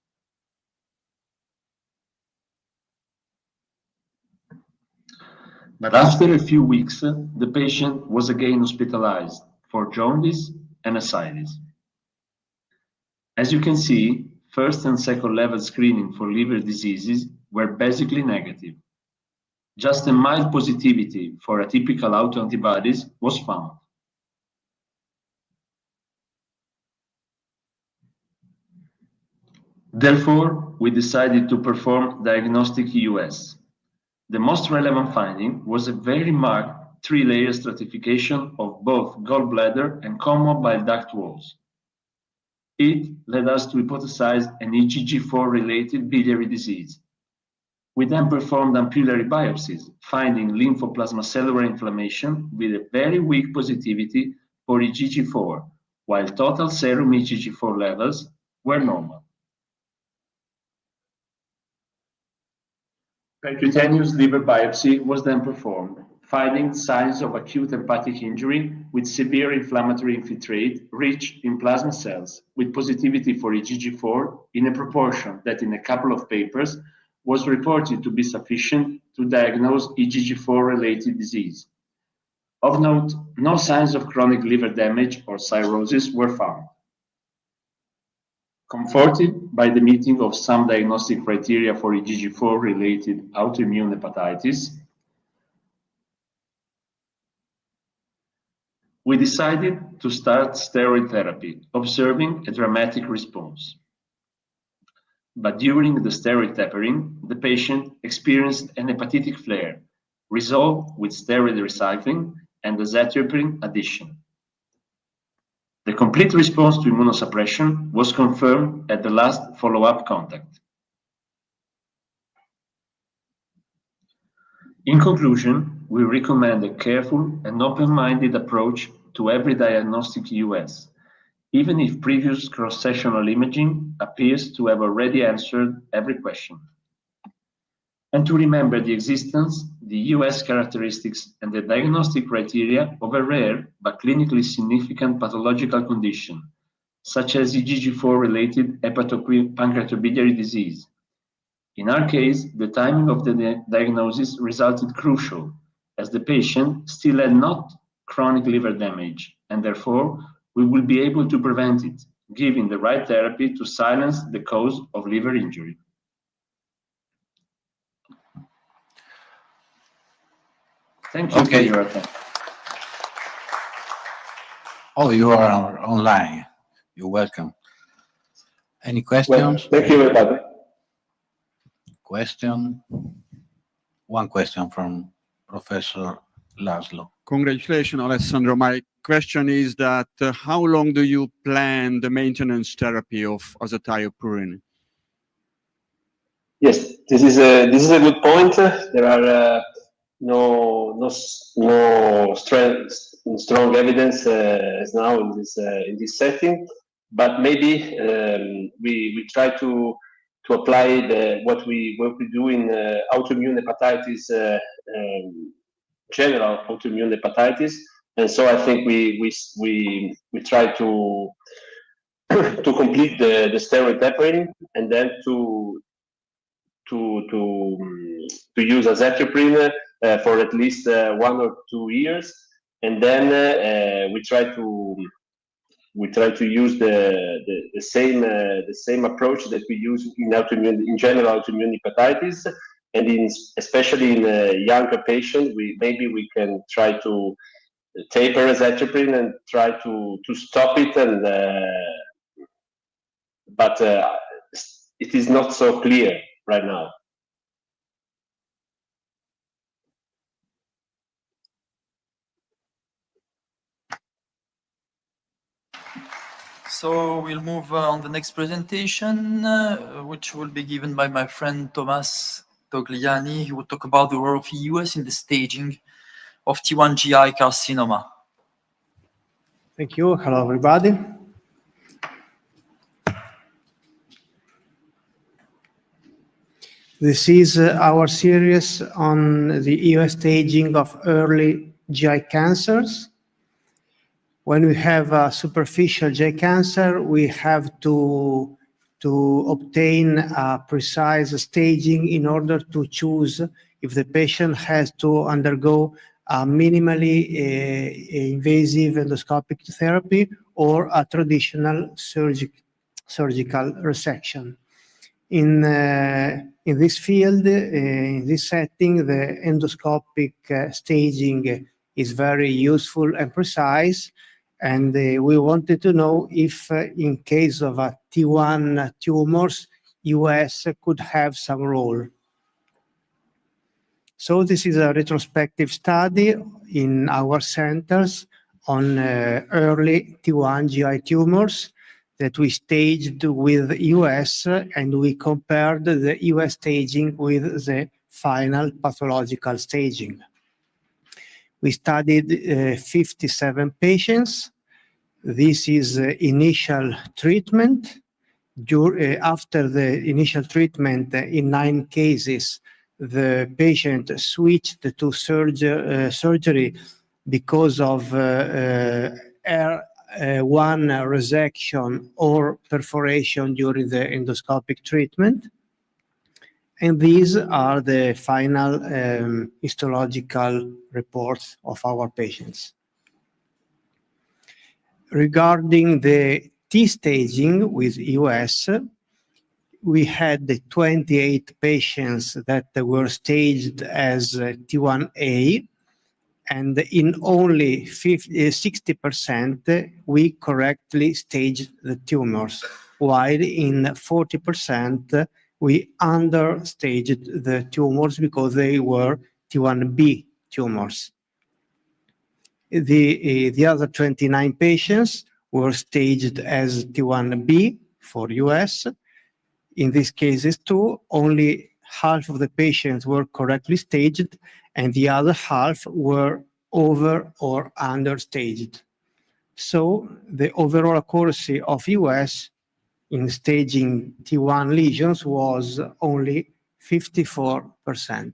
But after a few weeks, the patient was again hospitalized for jaundice and ascites. As you can see, first and second level screening for liver diseases were basically negative. Just a mild positivity for atypical autoantibodies was found. Therefore, we decided to perform diagnostic EUS. The most relevant finding was a very marked three-layer stratification of both gallbladder and common bile duct walls. It led us to hypothesize an IgG4-related biliary disease. We then performed ampullary biopsies, finding lymphoplasmacellular inflammation with a very weak positivity for IgG4, while total serum IgG4 levels were normal. Percutaneous liver biopsy was then performed, finding signs of acute hepatic injury with severe inflammatory infiltrate rich in plasma cells, with positivity for IgG4 in a proportion that in a couple of papers was reported to be sufficient to diagnose IgG4-related disease. Of note, no signs of chronic liver damage or cirrhosis were found. Comforted by the meeting of some diagnostic criteria for IgG4-related autoimmune hepatitis, we decided to start steroid therapy, observing a dramatic response. But during the steroid tapering, the patient experienced an hepatitic flare, resolved with steroid recycling and azathioprine addition. The complete response to immunosuppression was confirmed at the last follow-up contact. In conclusion, we recommend a careful and open-minded approach to every diagnostic EUS, even if previous cross-sectional imaging appears to have already answered every question. And to remember the existence, the EUS characteristics, and the diagnostic criteria of a rare but clinically significant pathological condition, such as IgG4-related hepatopancreatobiliary disease. In our case, the timing of the diagnosis resulted crucial, as the patient still had not chronic liver damage, and therefore we will be able to prevent it, giving the right therapy to silence the cause of liver injury. Thank you for your attention. Oh, you are online. You're welcome. Any questions? Thank you, everybody. Question? One question from Professor Laszlo. Congratulations, Alessandro. My question is that how long do you plan the maintenance therapy of azathioprine? Yes, this is a good point. There are no strong evidence as now in this setting, but maybe we try to apply what we do in autoimmune hepatitis, general autoimmune hepatitis, and so I think we try to complete the steroid heparin and then to use azathioprine for at least 1 or 2 years, and then we try to use the same approach that we use in general autoimmune hepatitis, and especially in younger patients, maybe we can try to taper azathioprine and try to stop it, and but it is not so clear right now. So we'll move on the next presentation, which will be given by my friend Thomas Togliani. He will talk about the role of EUS in the staging of T1 GI carcinoma. Thank you. Hello, everybody. This is our series on the EUS staging of early GI cancers. When we have a superficial GI cancer, we have to obtain a precise staging in order to choose if the patient has to undergo a minimally invasive endoscopic therapy or a traditional surgical resection. In this field, in this setting, the endoscopic staging is very useful and precise. And we wanted to know if, in case of a T1 tumors, EUS could have some role. So this is a retrospective study in our centers on early T1 GI tumors that we staged with EUS, and we compared the EUS staging with the final pathological staging. We studied 57 patients. This is initial treatment. After the initial treatment, in 9 cases, the patient switched to surgery because of R1 resection or perforation during the endoscopic treatment. And these are the final histological reports of our patients. Regarding the T staging with EUS, we had 28 patients that were staged as T1A, and in only 60% we correctly staged the tumors, while in 40% we understaged the tumors because they were T1B tumors. The other 29 patients were staged as T1b for US. In these cases too, only half of the patients were correctly staged and the other half were over or under staged. So the overall accuracy of US in staging T1 lesions was only 54%.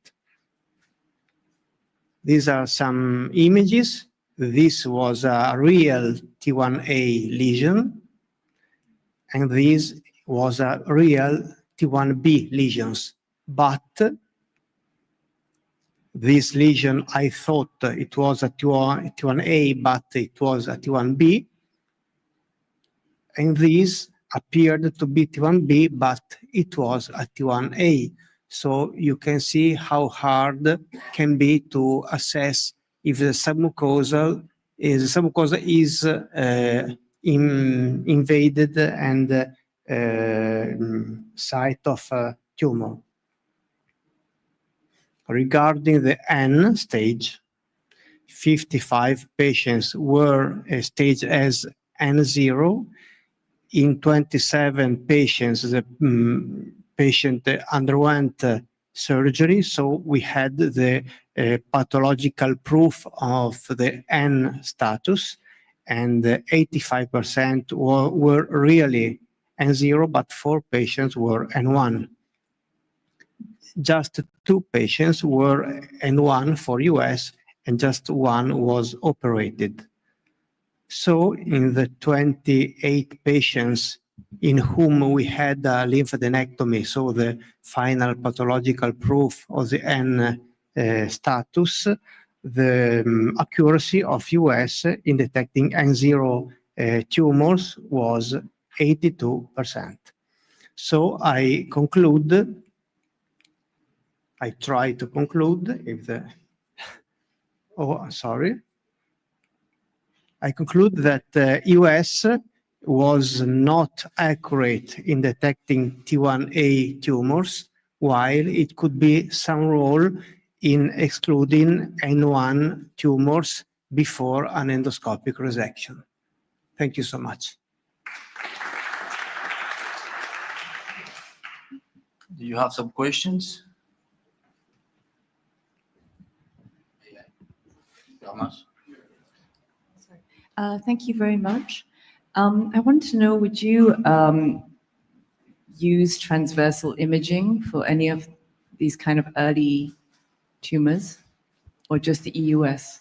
These are some images. This was a real T1A lesion, and this was a real T1B lesions. But this lesion, I thought it was a T1A, but it was a T1B. And this appeared to be T1B, but it was a T1A. So you can see how hard it can be to assess if the submucosa is invaded and site of tumor. Regarding the N stage, 55 patients were staged as N0. In 27 patients, the patient underwent surgery, so we had the pathological proof of the N status, and 85% were really N0, but 4 patients were N1. Just 2 patients were N1 for US, and just 1 was operated. So in the 28 patients in whom we had a lymphadenectomy, so the final pathological proof of the N status, the accuracy of US in detecting N0 tumors was 82%. So I try to conclude if the, I conclude that US was not accurate in detecting T1A tumors, while it could be some role in excluding N1 tumors before an endoscopic resection. Thank you so much. Do you have some questions? Thomas? Thank you very much. I wanted to know, would you use transversal imaging for any of these kind of early tumors, or just the EUS?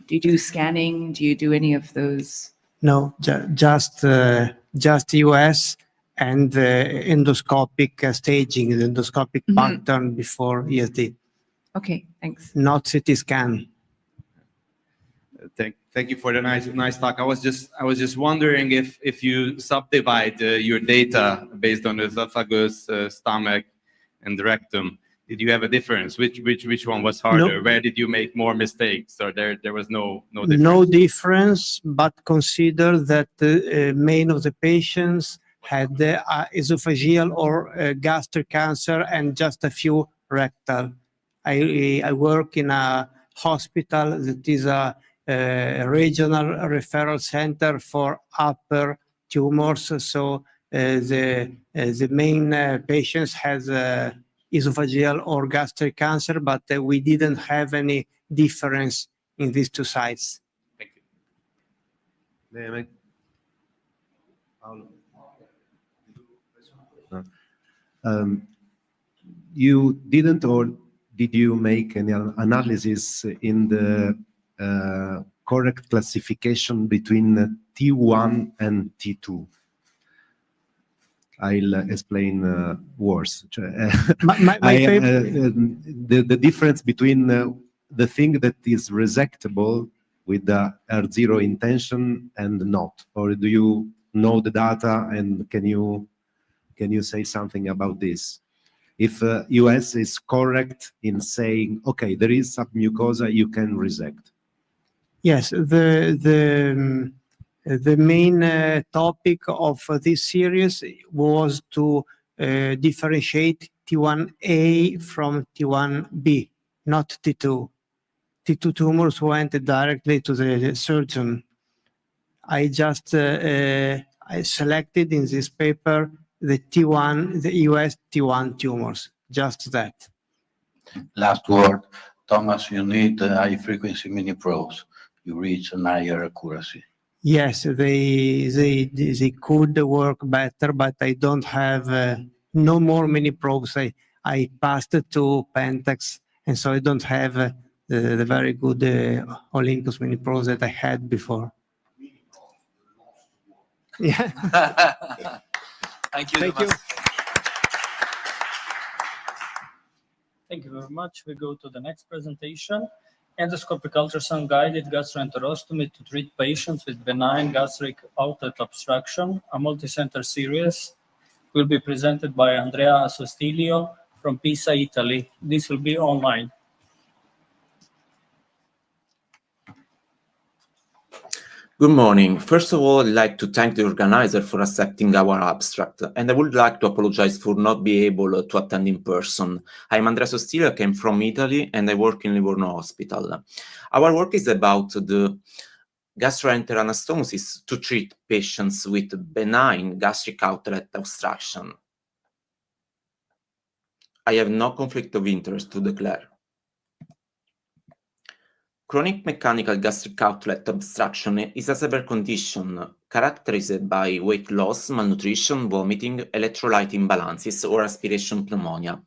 Do you do scanning? Do you do any of those? No, just US and endoscopic staging, the endoscopic pattern before ESD. Okay, thanks. Not CT scan. Thank you for the nice talk. I was just wondering if you subdivide your data based on the esophagus, stomach, and the rectum. Did you have a difference? Which one was harder? No. Where did you make more mistakes, or there was no difference? No difference, but consider that many of the patients had esophageal or gastric cancer and just a few rectal. I work in a hospital that is a regional referral center for upper tumors. So the main patients has esophageal or gastric cancer, but we didn't have any difference in these 2 sites. Thank you. You didn't, or did you make any analysis in the correct classification between T1 and T2? I'll explain worse. The difference between the thing that is resectable with the R0 intention and not, or do you know the data and can you say something about this? If US is correct in saying, okay, there is submucosa, you can resect. Yes, the main topic of this series was to differentiate T1A from T1B, not T2. T2 tumors went directly to the surgeon. I just I selected in this paper the T1, the US T1 tumors, just that. Last word, Thomas, you need high frequency mini probes. You reach an higher accuracy. Yes, they could work better, but I don't have no more mini probes. I passed to Pentax, and so I don't have the very good Olympus mini probes that I had before. Yeah. Thank you. Thank you. Thank you very much. We go to the next presentation. Endoscopic ultrasound guided gastroenterostomy to treat patients with benign gastric outlet obstruction, a multi-center series, will be presented by Andrea Sostilio from Pisa, Italy. This will be online. Good morning. First of all, I'd like to thank the organizer for accepting our abstract, and I would like to apologize for not being able to attend in person. I'm Andrea Sostilio, I came from Italy, and I work in Livorno Hospital. Our work is about the gastroenteranastomosis to treat patients with benign gastric outlet obstruction. I have no conflict of interest to declare. Chronic mechanical gastric outlet obstruction is a severe condition characterized by weight loss, malnutrition, vomiting, electrolyte imbalances, or aspiration pneumonia.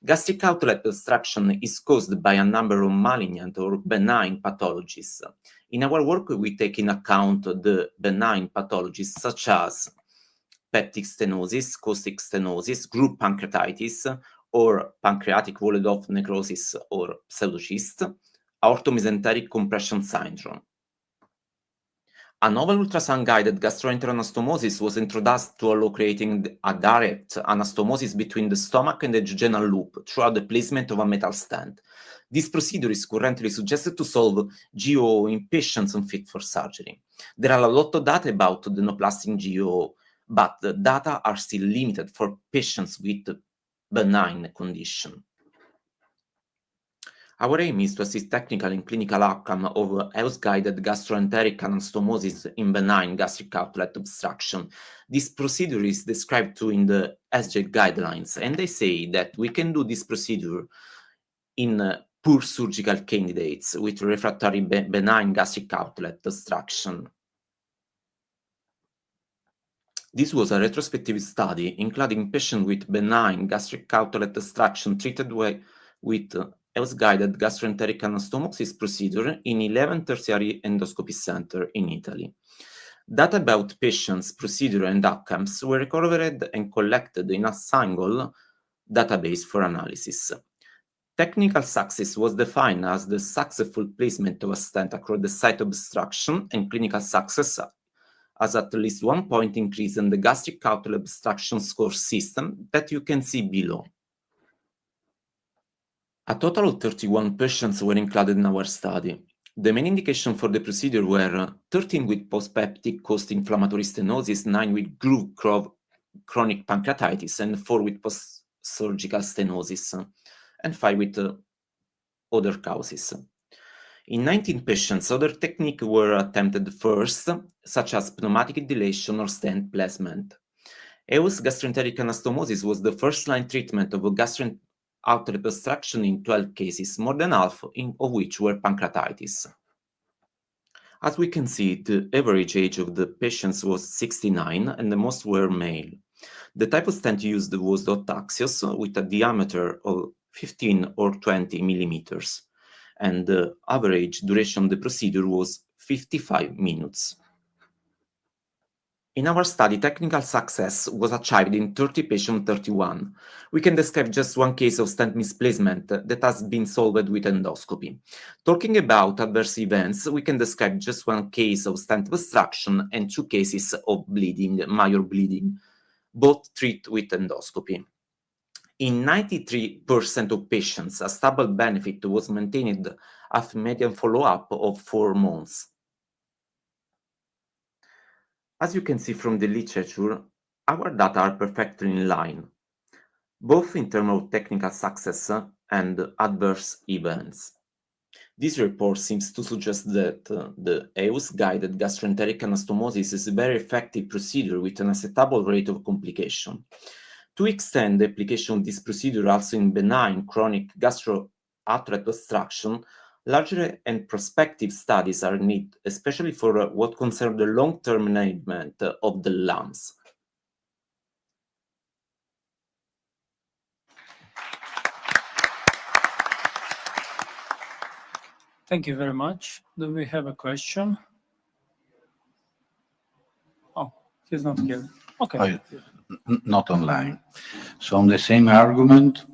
Gastric outlet obstruction is caused by a number of malignant or benign pathologies. In our work, we take in account the benign pathologies such as peptic stenosis, cystic stenosis, group pancreatitis, or pancreatic walled-off necrosis or pseudocyst, aortomesenteric compression syndrome. A novel ultrasound-guided gastroenteranastomosis was introduced to allow creating a direct anastomosis between the stomach and the jejunal loop throughout the placement of a metal stent. This procedure is currently suggested to solve GO in patients unfit for surgery. There are a lot of data about the denoplastic GO, but the data are still limited for patients with benign condition. Our aim is to assist technical and clinical outcome of eus-guided gastroenteric anastomosis in benign gastric outlet obstruction. This procedure is described too in the SJ guidelines, and they say that we can do this procedure in poor surgical candidates with refractory benign gastric outlet obstruction. This was a retrospective study including patients with benign gastric outlet obstruction treated with eus-guided gastroenteric anastomosis procedure in 11 tertiary endoscopy centers in Italy. Data about patients' procedure and outcomes were recovered and collected in a single database for analysis. Technical success was defined as the successful placement of a stent across the site of obstruction, and clinical success as at least 1 point increase in the gastric outlet obstruction score system that you can see below. A total of 31 patients were included in our study. The main indication for the procedure were 13 with post-peptic post-inflammatory stenosis, 9 with groove chronic pancreatitis, and 4 with post-surgical stenosis, and 5 with other causes. In 19 patients, other techniques were attempted first, such as pneumatic dilation or stent placement. eus gastroenteric anastomosis was the first-line treatment of gastric outlet obstruction in 12 cases, more than half of which were pancreatitis. As we can see, the average age of the patients was 69, and the most were male. The type of stent used was dot axios with a diameter of 15 or 20 millimeters, and the average duration of the procedure was 55 minutes. In our study, technical success was achieved in 30 patients 31. We can describe just one case of stent misplacement that has been solved with endoscopy. Talking about adverse events, we can describe just one case of stent obstruction and 2 cases of bleeding, major bleeding, both treated with endoscopy. In 93% of patients, a stable benefit was maintained after median follow-up of 4 months. As you can see from the literature, our data are perfectly in line, both in terms of technical success and adverse events. This report seems to suggest that the eus-guided gastroenteric anastomosis is a very effective procedure with an acceptable rate of complication. To extend the application of this procedure also in benign chronic gastrointestinal obstruction, larger and prospective studies are needed, especially for what concerns the long-term management of the lungs. Thank you very much. Do we have a question? Oh, he's not here. Okay. Not online. So on the same argument,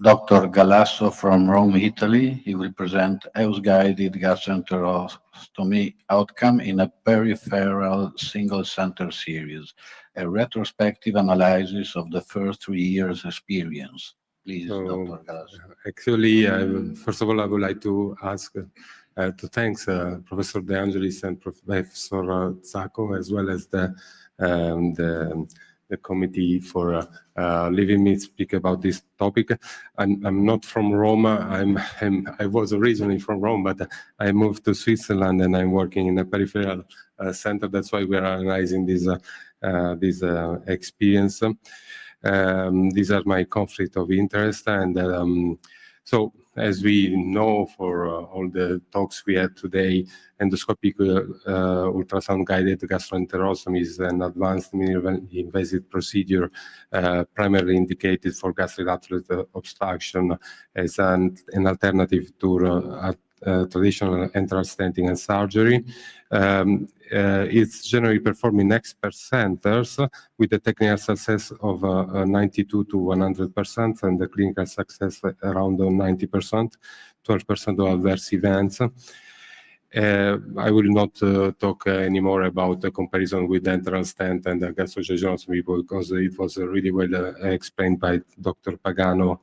Dr. Galasso from Rome, Italy, he will present eus-guided gastroenterostomy outcome in a peripheral single-center series, a retrospective analysis of the first 3 years' experience. Please, Dr. Galasso. Actually, first of all, I would like to ask to thank Professor De Angelis and Professor Zacco, as well as the committee for letting me speak about this topic. I'm not from Rome. I was originally from Rome, but I moved to Switzerland and I'm working in a peripheral center. That's why we are analyzing this experience. These are my conflict of interest, and so as we know for all the talks we had today, endoscopic ultrasound guided gastroenterostomy is an advanced minimally invasive procedure primarily indicated for gastric outlet obstruction as an alternative to traditional enteral stenting and surgery. It's generally performed in expert centers with a technical success of 92 to 100% and the clinical success around 90%, 12% of adverse events. I will not talk anymore about the comparison with enteral stent and gastrojejunostomy because it was really well explained by Dr. Pagano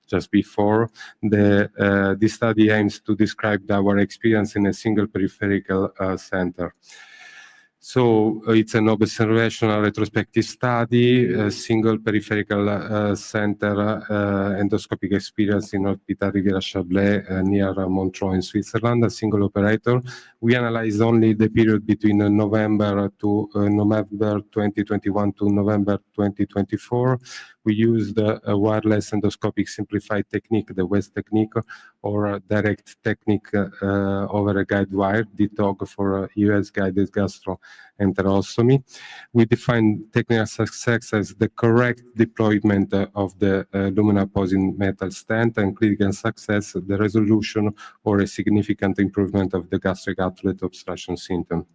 just before. This study aims to describe our experience in a single peripheral center. So it's an observational retrospective study, a single peripheral center endoscopic experience in Hospital Riviera-Chablais near Montreux in Switzerland, a single operator. We analyzed only the period between November 2021 to November 2024. We used a wireless endoscopic simplified technique, the WEST technique, or a direct technique over a guide wire, DTOG for US-guided gastroenterostomy. We define technical success as the correct deployment of the lumen-opposing metal stent, and clinical success, the resolution or a significant improvement of the gastric outlet obstruction symptom.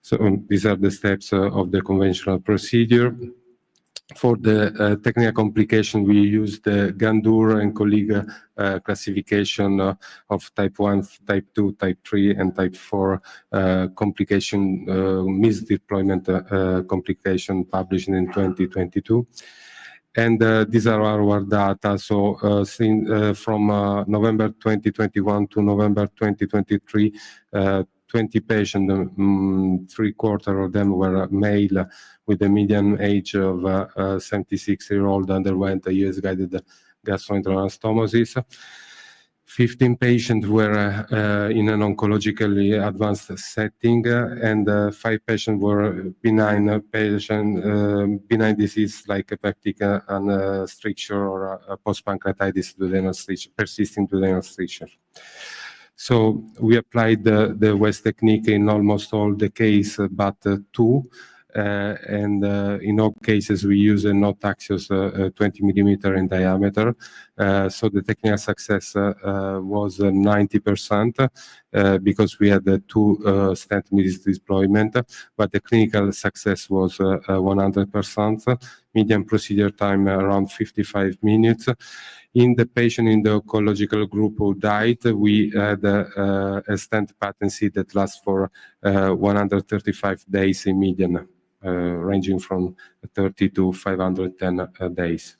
So these are the steps of the conventional procedure. For the technical complication, we use the Gandour and colleague classification of type 1, type 2, type 3, and type 4 complication, misdeployment complication published in 2022. And these are our data. So from November 2021 to November 2023, 20 patients, 3/4 of them were male with a median age of 76-year-old, underwent a US-guided gastrointestinal anastomosis. 15 patients were in an oncologically advanced setting, and 5 patients were benign disease like hepatic stricture or post-pancreatitis persisting duodenal stricture. So we applied the WEST technique in almost all the cases, but 2. And in all cases, we use a knot axios 20 millimeter in diameter. So the technical success was 90% because we had 2 stent misdeployment, but the clinical success was 100%. Median procedure time around 55 minutes. In the patient in the oncological group who died, we had a stent patency that lasts for 135 days in median, ranging from 30 to 510 days.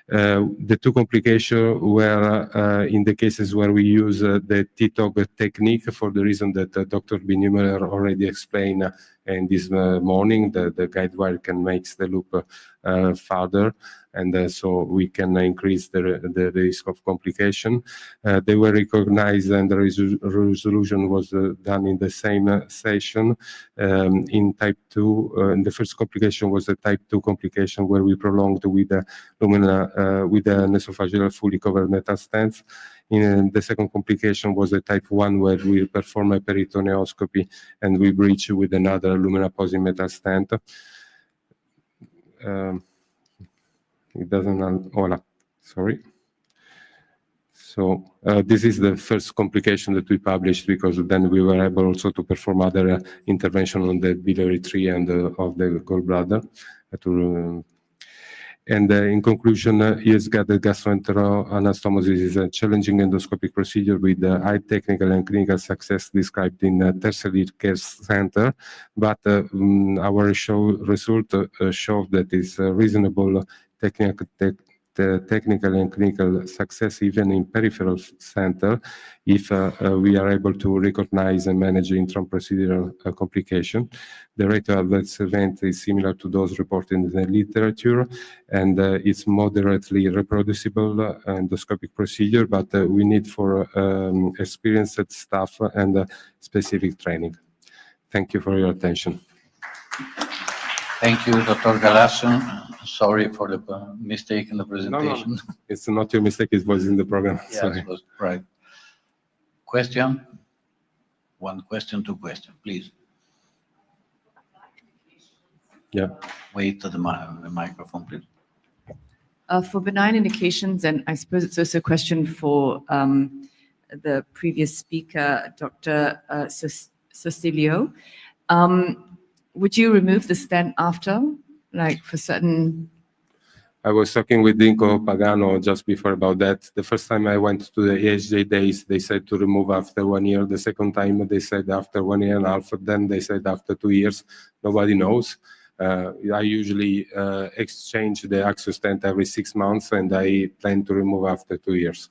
The 2 complications were in the cases where we use the TTOG technique for the reason that Dr. Biniemeyer already explained, And this morning, the guide wire can make the loop further, and so we can increase the risk of complication. They were recognized, and the resolution was done in the same session. In type 2, and the first complication was a type 2 complication where we prolonged with a lumina with an esophageal fully covered metal stent. In the second complication was a type 1 where we perform a peritoneoscopy and we breach with another lumina-posing metal stent. It doesn't, hola, sorry. So this is the first complication that we published, because then we were able also to perform other intervention on the biliary tree and of the gallbladder. In conclusion, ears-gathered gastroenteroanastomosis is a challenging endoscopic procedure with high technical and clinical success described in a tertiary care center, but our result showed that it's reasonable technical and clinical success even in peripheral center if we are able to recognize and manage intra-procedural complication. The rate of adverse event is similar to those reported in the literature, and it's moderately reproducible endoscopic procedure, but we need for experienced staff and specific training. Thank you for your attention. Thank you, Dr. Galasso. Sorry for the mistake in the presentation. No. It's not your mistake, it was in the program. Yes, Sorry. it was right. Question? One question, two questions, please. Yeah. Wait to the microphone, please. For benign indications, and I suppose it's also a question for the previous speaker, Dr. Sostilio. Would you remove the stent after, like for certain? I was talking with Dinko Pagano just before about that. The first time I went to the EHJ days, they said to remove after 1 year. The second time they said after 1 year and a half. Then they said after 2 years. Nobody knows. I usually exchange the Axio stent every 6 months, and I plan to remove after 2 years.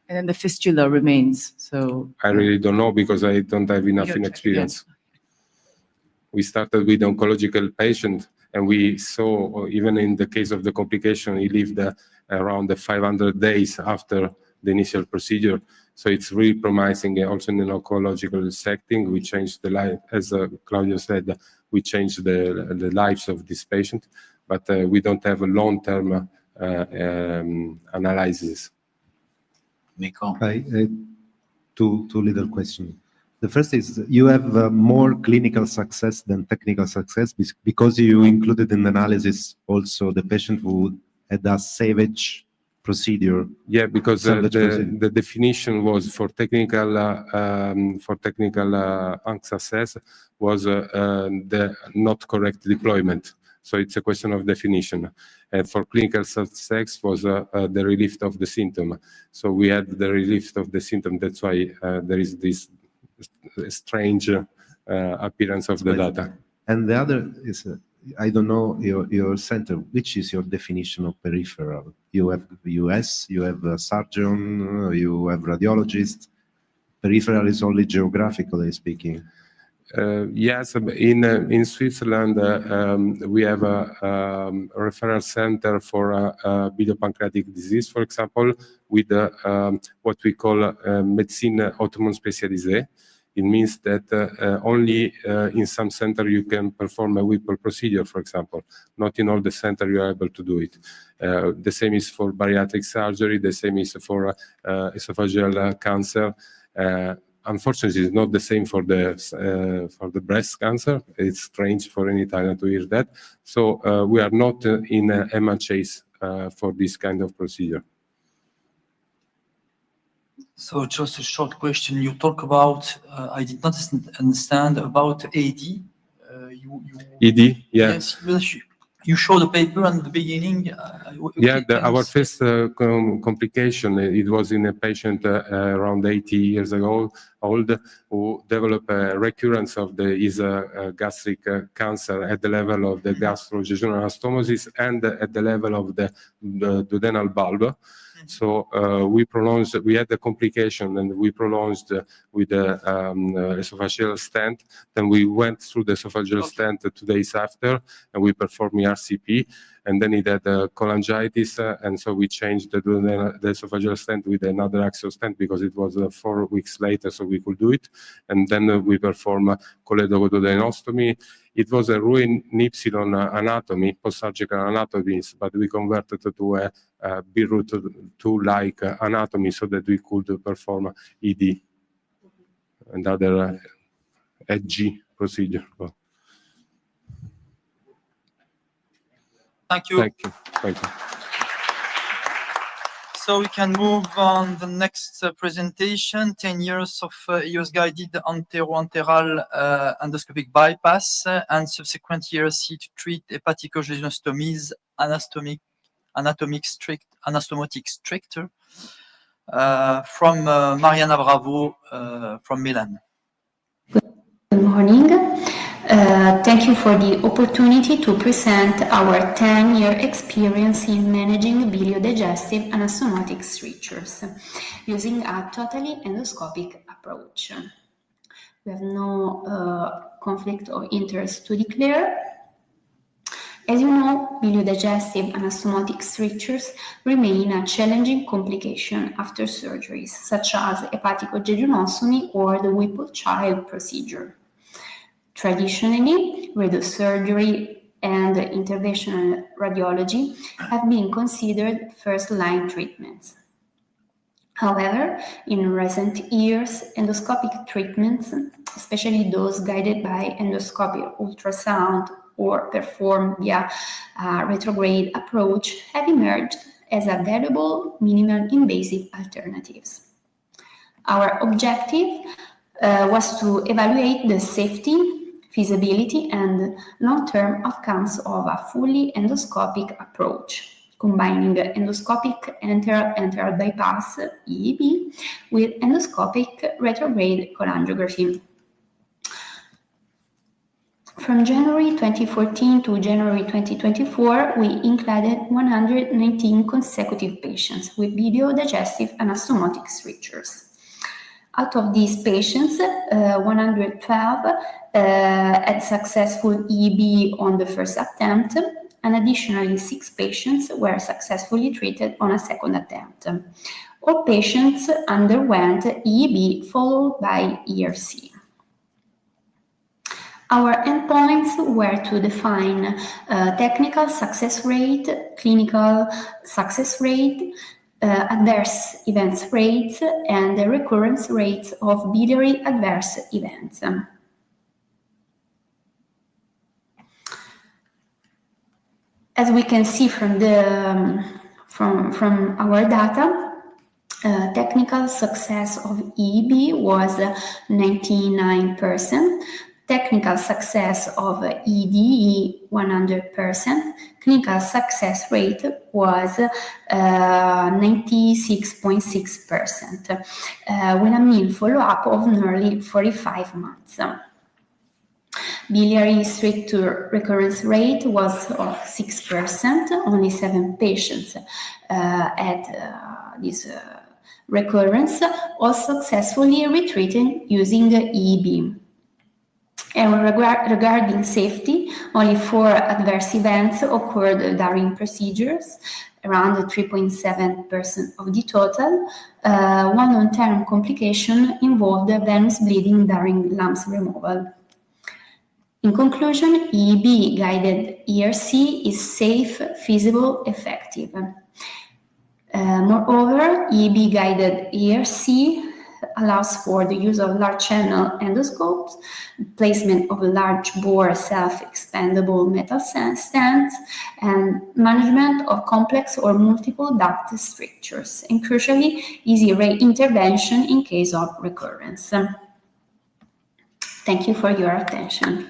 And then the fistula remains. So I really don't know, because I don't have enough experience. We started with oncological patient, and we saw, even in the case of the complication, he lived around the 500 days after the initial procedure. So it's really promising. Also in an oncological setting, we changed the life, as Claudio said, we changed the lives of this patient, but we don't have a long-term analysis. Nico? Two little questions. The first is, you have more clinical success than technical success because you included in the analysis also the patient who had a salvage procedure. Yeah, because the definition was for technical unsuccess was the not correct deployment. So it's a question of definition. And for clinical success was the relief of the symptom. So we had the relief of the symptom. That's why there is this strange appearance of the data. And the other is, I don't know your center, which is your definition of peripheral? You have US, you have a surgeon, you have radiologist. Peripheral is only geographically speaking. Yes, in Switzerland, we have a referral center for biliopancreatic disease, for example, with what we call médecine hautement spécialisée. It means that only in some center you can perform a Whipple procedure, for example. Not in all the center you are able to do it. The same is for bariatric surgery. The same is for esophageal cancer. Unfortunately, it's not the same for the breast cancer. It's strange for any Italian to hear that. So we are not in MHAs for this kind of procedure. So just a short question. You talk about, I did not understand about AD. ED, yeah. Yes, you showed the paper at the beginning. Yeah, our first complication, it was in a patient around 80 years old who developed a recurrence of his gastric cancer at the level of the gastrojejunal anastomosis and at the level of the duodenal bulb. So we had the complication, and we prolonged with the esophageal stent. Then we went through the esophageal stent 2 days after, and we performed RCP. And then he had cholangitis, and so we changed the esophageal stent with another axial stent because it was 4 weeks later, so we could do it. And then we performed choledochoduodenostomy. It was a ruin Ypsilon anatomy, post-surgical anatomies, but we converted to a B-root 2-like anatomy so that we could perform ED and other EG procedure. Thank you. Thank you. Thank you. So we can move on the next presentation, 10 years of EOS-guided antero-enteral endoscopic bypass and subsequent ERC to treat hepaticojejunostomies, anastomotic stricture, from Mariana Bravo from Milan. Good morning. Thank you for the opportunity to present our 10-year experience in managing biliodigestive anastomotic strictures using a totally endoscopic approach. We have no conflict of interest to declare. As you know, biliodigestive anastomotic strictures remain a challenging complication after surgeries, such as hepaticojejunostomy or the Whipple-Child procedure. Traditionally, radiosurgery and interventional radiology have been considered first-line treatments. However, in recent years, endoscopic treatments, especially those guided by endoscopic ultrasound or performed via a retrograde approach, have emerged as a valuable, minimal invasive alternatives. Our objective was to evaluate the safety, feasibility, and long-term outcomes of a fully endoscopic approach, combining endoscopic enteral bypass, EEB, with endoscopic retrograde cholangiography. From January 2014 to January 2024, we included 119 consecutive patients with biliodigestive anastomotic strictures. Out of these patients, 112 had successful EEB on the first attempt, and additionally 6 patients were successfully treated on a second attempt. All patients underwent EEB followed by ERC. Our endpoints were to define technical success rate, clinical success rate, adverse events rates, and the recurrence rates of biliary adverse events. As we can see from our data, technical success of EEB was 99%. Technical success of EDE 100%, clinical success rate was 96.6%, with a mean follow-up of nearly 45 months. Biliary stricture recurrence rate was 6%, only 7 patients had this recurrence, all successfully retreated using EEB. And regarding safety, only 4 adverse events occurred during procedures, around 3.7% of the total. One long-term complication involved venous bleeding during lumps removal. In conclusion, EEB-guided ERC is safe, feasible, effective. Moreover, EEB-guided ERC allows for the use of large channel endoscopes, placement of large bore self-expandable metal stents, and management of complex or multiple duct strictures, and crucially, easy intervention in case of recurrence. Thank you for your attention.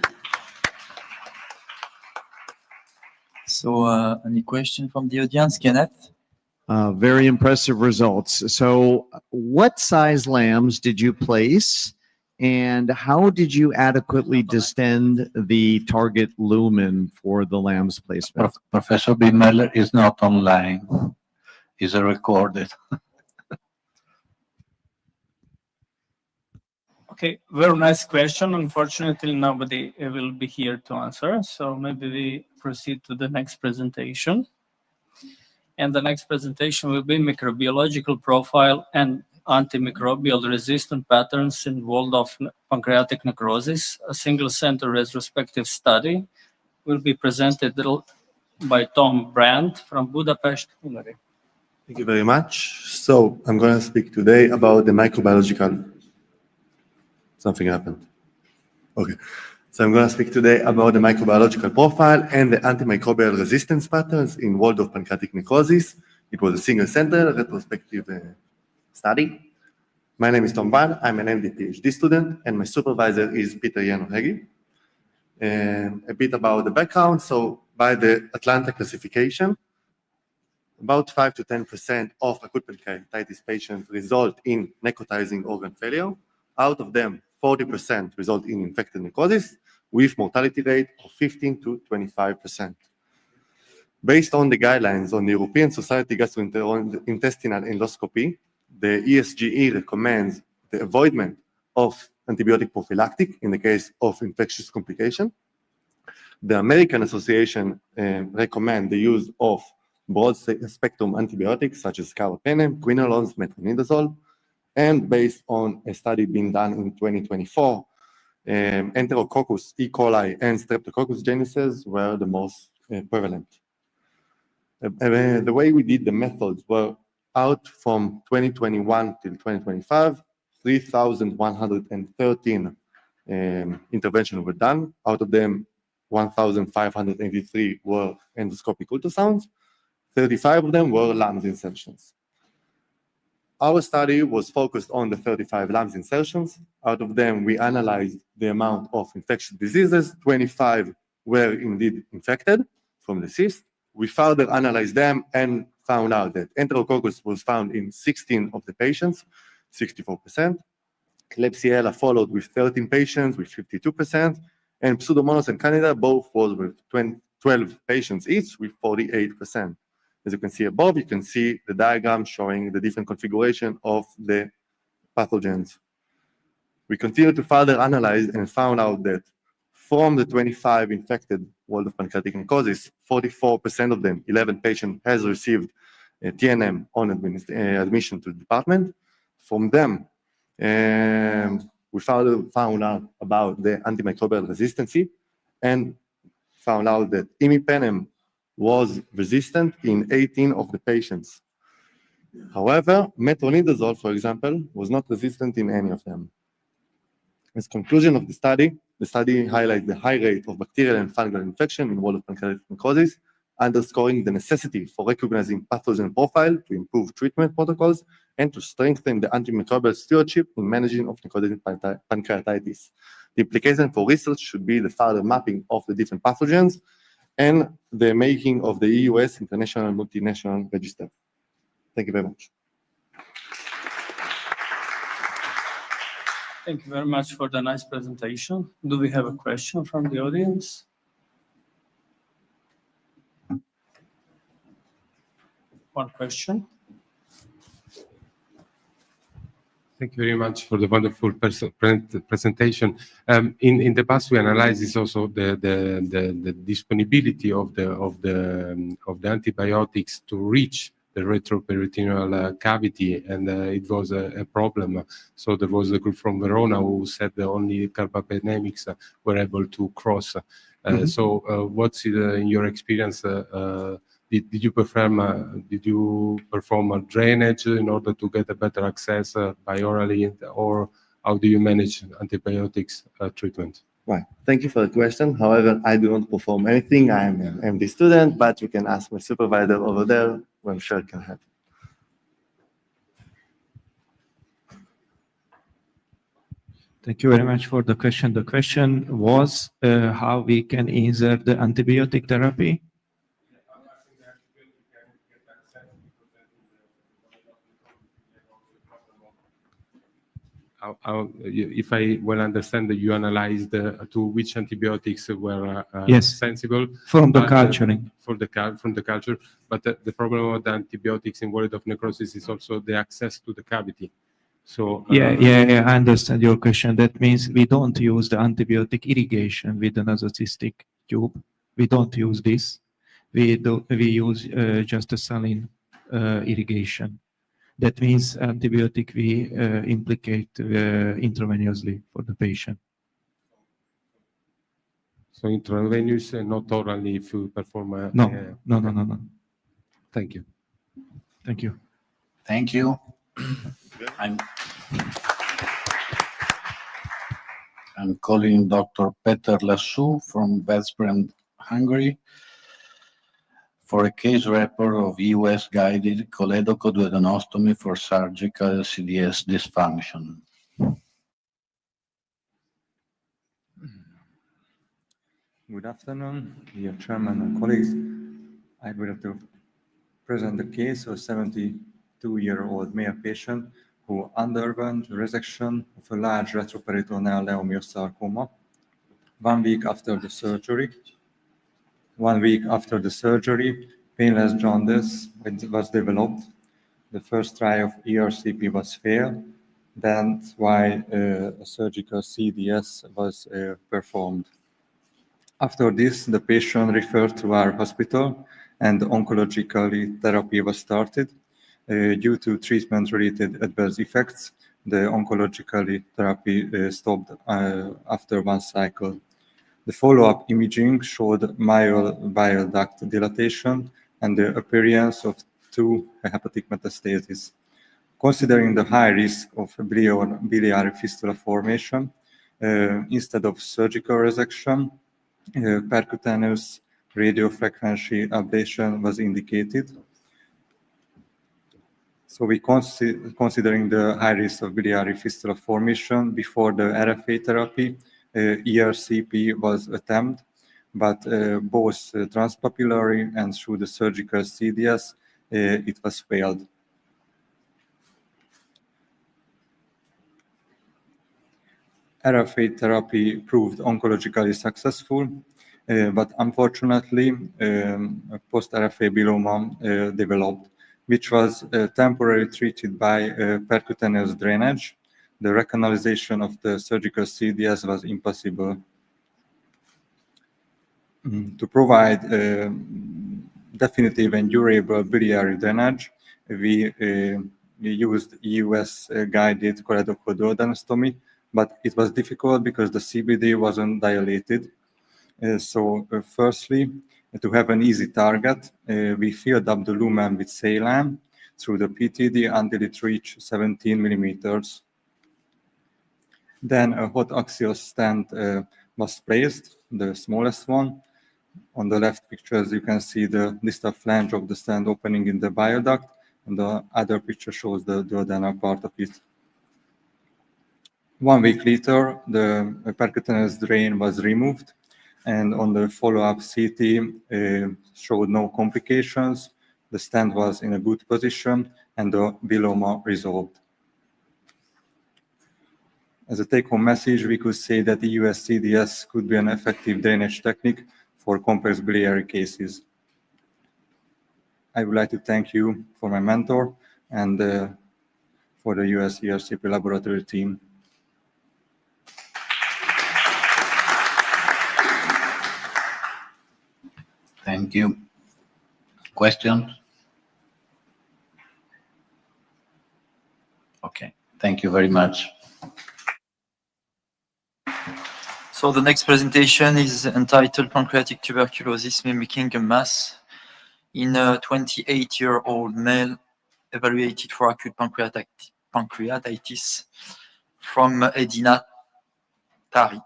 So, any question from the audience, Kenneth? Very impressive results. So what size lambs did you place, and how did you adequately distend the target lumen for the lambs placement? Professor Bimmeller is not online. is recorded. Okay, very nice question. Unfortunately, nobody will be here to answer, so maybe we proceed to the next presentation. And the next presentation will be microbiological profile and antimicrobial resistant patterns in world of pancreatic necrosis. A single center retrospective study will be presented by Tom Brandt from Budapest, Hungary. Thank you very much. So I'm going to speak today about the microbiological. Something happened. Okay. So I'm going to speak today about the microbiological profile and the antimicrobial resistance patterns in world of pancreatic necrosis. It was a single center retrospective study. My name is Tom Brandt. I'm an MD PhD student, and my supervisor is Peter Janohegi. A bit about the background. So by the Atlanta classification, about 5 to 10% of acute pancreatitis patients result in necrotizing organ failure. Out of them, 40% result in infected necrosis, with mortality rate of 15 to 25%. Based on the guidelines on the European Society Gastrointestinal Endoscopy, the ESGE recommends the avoidance of antibiotic prophylactic in the case of infectious complication. The American Association recommends the use of broad-spectrum antibiotics such as carbapenem, quinolones, metronidazole, and based on a study being done in 2024, Enterococcus, E. coli, and Streptococcus genuses were the most prevalent. The way we did the methods were out from 2021 till 2025, 3,113 interventions were done. Out of them, 1,583 were endoscopic ultrasounds. 35 of them were LAMS insertions. Our study was focused on the 35 LAMS insertions. Out of them, we analyzed the amount of infectious diseases. 25 were indeed infected from the cyst. We further analyzed them and found out that Enterococcus was found in 16 of the patients, 64%. Klebsiella followed with 13 patients with 52%, and Pseudomonas and Candida both was with 12 patients each with 48%. As you can see above, you can see the diagram showing the different configuration of the pathogens. We continued to further analyze and found out that from the 25 infected world of pancreatic necrosis, 44% of them, 11 patients, has received TNM on admission to the department. From them, we found out about the antimicrobial resistance and found out that imipenem was resistant in 18 of the patients. However, metronidazole, for example, was not resistant in any of them. As conclusion of the study highlights the high rate of bacterial and fungal infection in world of pancreatic necrosis, underscoring the necessity for recognizing pathogen profile to improve treatment protocols and to strengthen the antimicrobial stewardship in managing of necrotic pancreatitis. The implication for research should be the further mapping of the different pathogens and the making of the EUS international and multinational register. Thank you very much. Thank you very much for the nice presentation. Do we have a question from the audience? One question. Thank you very much for the wonderful presentation. In the past, we analyzed also the disponibility of the antibiotics to reach the retroperitoneal cavity, and it was a problem. So there was a group from Verona who said that only carbapenemics were able to cross. So what's in your experience? Did you perform a drainage in order to get a better access by orally, or how do you manage antibiotics treatment? Right. Thank you for the question. However, I do not perform anything. I am an MD student, but you can ask my supervisor over there, who I'm sure can help. Thank you very much for the question. The question was how we can insert the antibiotic therapy. if I well understand that you analyzed to which antibiotics were Yes. sensible From the but, culturing. From the culture, but the problem of the antibiotics in world of necrosis is also the access to the cavity. So Yeah, I understand your question. That means we don't use the antibiotic irrigation with the nasocystic tube. We don't use this. We use just a saline irrigation. That means antibiotic we implicate intravenously for the patient. So intravenous and not orally if you perform a... No. Thank you. Thank you. Thank you. I'm calling Dr. Peter Lassou from Veszprém, Hungary, for a case report of US-guided choledochoduodenostomy for surgical CDS dysfunction. Good afternoon, dear Chairman and colleagues. I would like to present the case of a 72-year-old male patient who underwent resection of a large retroperitoneal leiomyosarcoma 1 week after the surgery. 1 week after the surgery, painless jaundice was developed. The first try of ERCP was failed. That's why a surgical CDS was performed. After this, the patient referred to our hospital and oncologically therapy was started. Due to treatment-related adverse effects, the oncologically therapy stopped after 1 cycle. The follow-up imaging showed mild bile duct dilatation and the appearance of 2 hepatic metastases. Considering the high risk of biliary fistula formation, instead of surgical resection, percutaneous radiofrequency ablation was indicated. So we considering the high risk of biliary fistula formation before the RFA therapy, ERCP was attempted, but both transpapillary and through the surgical CDS, it was failed. RFA therapy proved oncologically successful, but unfortunately, post-RFA biloma developed, which was temporarily treated by percutaneous drainage. The recanalization of the surgical CDS was impossible. To provide definitive and durable biliary drainage, we used US-guided choledochoduodenostomy, but it was difficult because the CBD wasn't dilated. Firstly, to have an easy target, we filled up the lumen with saline through the PTD until it reached 17 millimeters. Then a hot axial stent was placed, the smallest one. On the left pictures, you can see the distal flange of the stent opening in the bile duct, and the other picture shows the duodenal part of it. 1 week later, the percutaneous drain was removed, and on the follow-up CT showed no complications. The stent was in a good position, and the biloma resolved. As a take-home message, we could say that the US CDS could be an effective drainage technique for complex biliary cases. I would like to thank you for my mentor and for the US ERCP laboratory team. Thank you. Questions? Okay, thank you very much. So the next presentation is entitled Pancreatic Tuberculosis Mimicking a Mass in a 28-year-old male evaluated for acute pancreatitis from Edina Tari.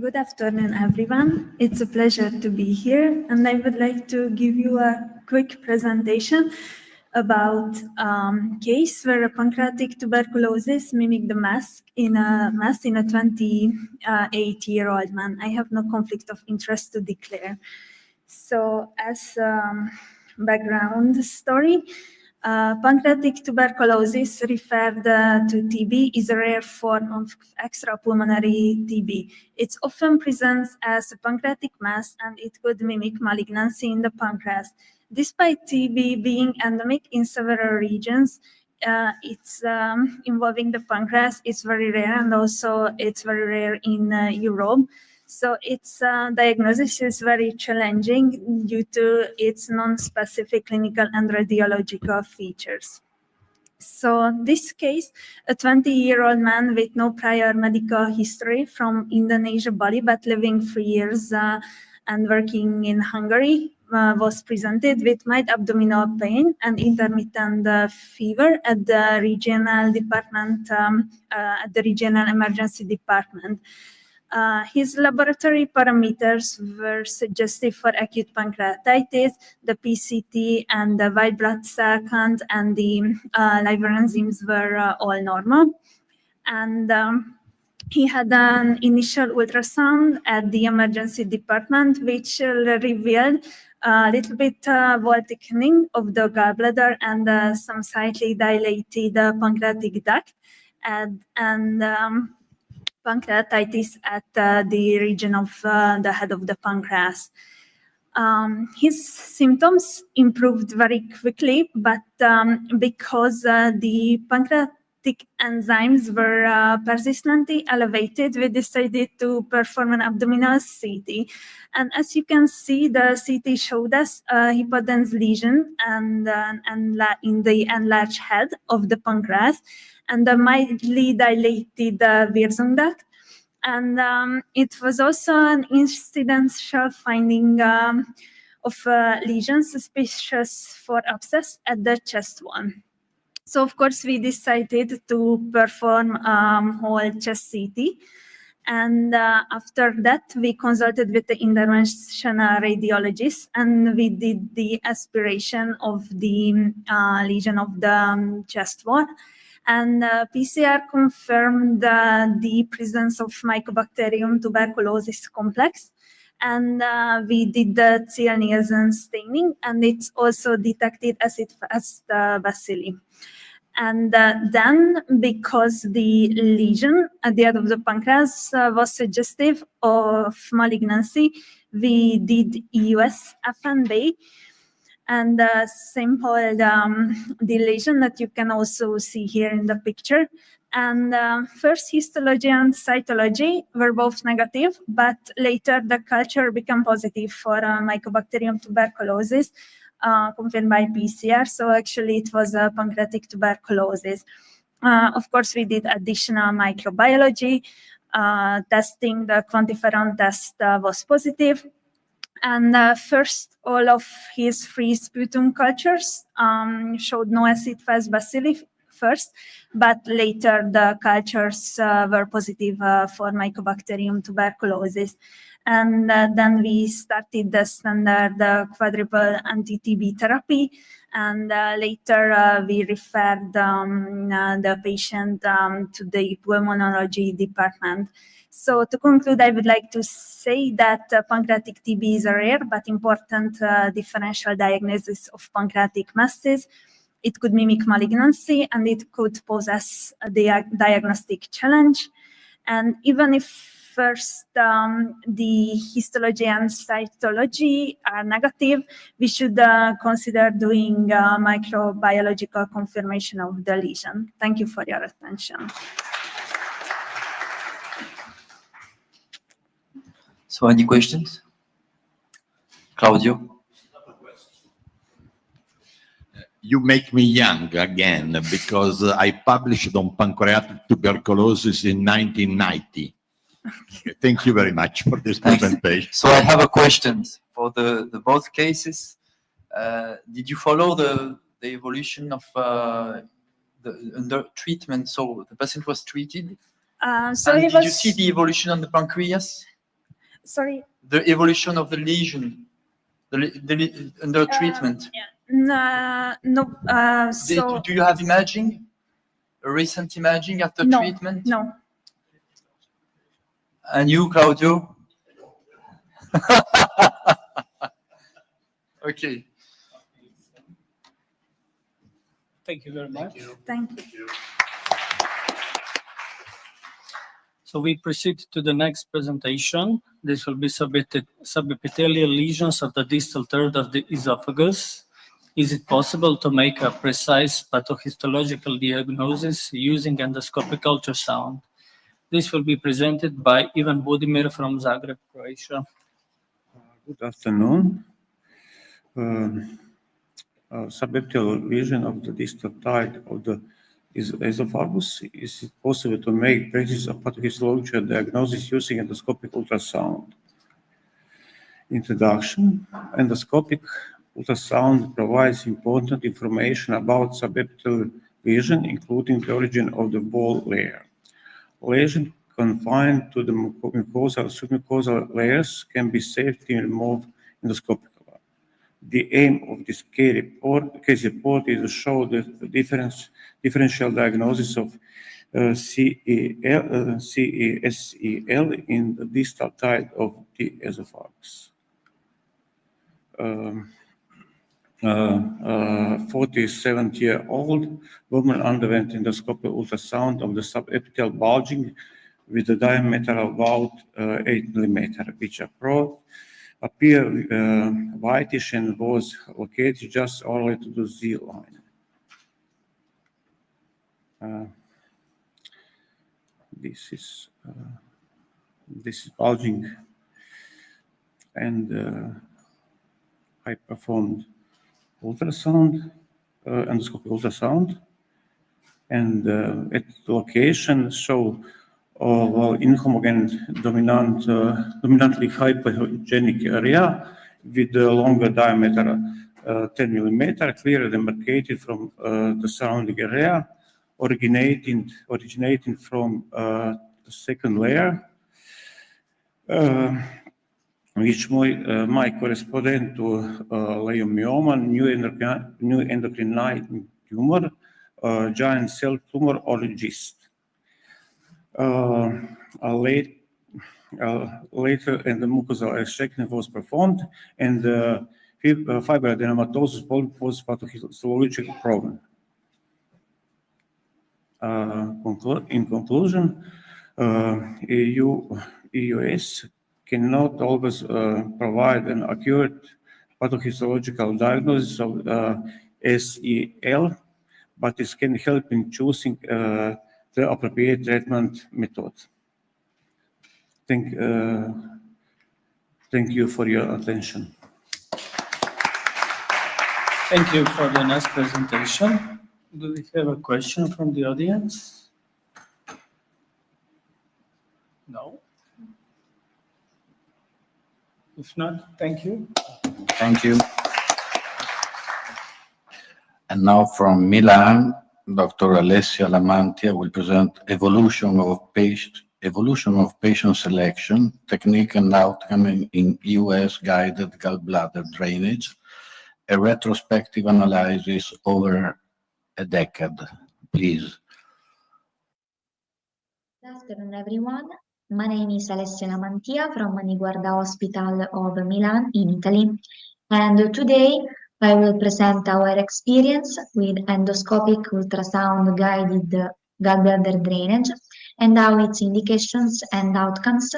Good afternoon, everyone. It's a pleasure to be here, and I would like to give you a quick presentation about case where a pancreatic tuberculosis mimicked the mass in a 28-year-old man. I have no conflict of interest to declare. So as background story, pancreatic tuberculosis referred to TB is a rare form of extrapulmonary TB. It often presents as a pancreatic mass and it could mimic malignancy in the pancreas. Despite TB being endemic in several regions, it's involving the pancreas. It's very rare, and also it's very rare in Europe. So its diagnosis is very challenging due to its non-specific clinical and radiological features. So in this case, a 20-year-old man with no prior medical history from Indonesia, Bali, but living 3 years and working in Hungary, was presented with mild abdominal pain and intermittent fever at the regional department, at the regional emergency department. His laboratory parameters were suggestive for acute pancreatitis. The PCT and the white blood cell count and the liver enzymes were all normal. And he had an initial ultrasound at the emergency department, which revealed a little bit wall thickening of the gallbladder and some slightly dilated pancreatic duct and pancreatitis at the region of the head of the pancreas. His symptoms improved very quickly, but because the pancreatic enzymes were persistently elevated, we decided to perform an abdominal CT. And as you can see, the CT showed us a hypodense lesion and in the enlarged head of the pancreas and the mildly dilated Wirsung duct. And it was also an incidental finding of lesions suspicious for abscess at the chest wall. So, of course, we decided to perform whole chest CT. And after that, we consulted with the interventional radiologist and we did the aspiration of the lesion of the chest wall. And PCR confirmed the presence of Mycobacterium tuberculosis complex. And we did the Thiel-Nielsen staining, and it's also detected acid-fast bacilli. And then, because the lesion at the end of the pancreas was suggestive of malignancy, we did eus FNB and sampled the lesion that you can also see here in the picture. And first histology and cytology were both negative, but later the culture became positive for Mycobacterium tuberculosis, confirmed by PCR. So actually it was a pancreatic tuberculosis. Of course, we did additional microbiology testing. The quantiferon test was positive. And first, all of his 3 sputum cultures showed no acid-fast bacilli first, but later the cultures were positive for Mycobacterium tuberculosis. And then we started the standard quadruple anti-TB therapy. And later we referred the patient to the pulmonology department. So to conclude, I would like to say that pancreatic TB is a rare but important differential diagnosis of pancreatic masses. It could mimic malignancy and it could pose us a diagnostic challenge. And even if first the histology and cytology are negative, we should consider doing microbiological confirmation of the lesion. Thank you for your attention. So any questions? Claudio? You make me young again because I published on pancreatic tuberculosis in 1990. Thank you very much for this presentation. So I have a question for the both cases. Did you follow the evolution of under treatment? So the patient was treated. So and he did you was- see the evolution on the pancreas? Sorry. The evolution of the lesion, under treatment. No. Do you have imaging? A recent imaging after No, treatment? no. And you, Claudio? Okay. Thank you very much. Thank you. So we proceed to the next presentation. This will be subepithelial lesions of the distal third of the esophagus. Is it possible to make a precise pathohistological diagnosis using endoscopic ultrasound? This will be presented by Ivan Budimir from Zagreb, Croatia. Good afternoon. Subepithelial lesion of the distal side of the esophagus. Is it possible to make precise pathophysiological diagnosis using endoscopic ultrasound? Introduction. Endoscopic ultrasound provides important information about subepithelial lesion, including the origin of the wall layer. Lesion confined to the mucosal, submucosal layers can be safely removed endoscopically. The aim of this case report is to show the differential diagnosis of CESEL in the distal side of the esophagus. 47-year-old woman underwent endoscopic ultrasound of the subepithelial bulging with a diameter of about 8 mm, which appeared whitish and was located just only to the Z line. This is bulging, and I performed ultrasound, endoscopic ultrasound, and at the location show inhomogeneous dominantly hypogenic area with a longer diameter 10 mm, clearly demarcated from the surrounding area, originating from the second layer, which might correspond to leiomyoma, new endocrine tumor, giant cell tumor, or GIST. Later, and the mucosal extraction was performed, and fibroadenomatosis was pathophysiological problem. In conclusion, EUS cannot always provide an accurate pathophysiological diagnosis of SEL, but it can help in choosing the appropriate treatment method. Thank you for your attention. Thank you for the nice presentation. Do we have a question from the audience? No? If not, thank you. Thank you. And now from Milan, Dr. Alessia Lamantia will present evolution of patient selection, technique and outcome in US-guided gallbladder drainage, a retrospective analysis over a decade. Please. Good afternoon, everyone. My name is Alessia Lamantia from Maniguarda Hospital of Milan in Italy. And today I will present our experience with endoscopic ultrasound guided gallbladder drainage and how its indications and outcomes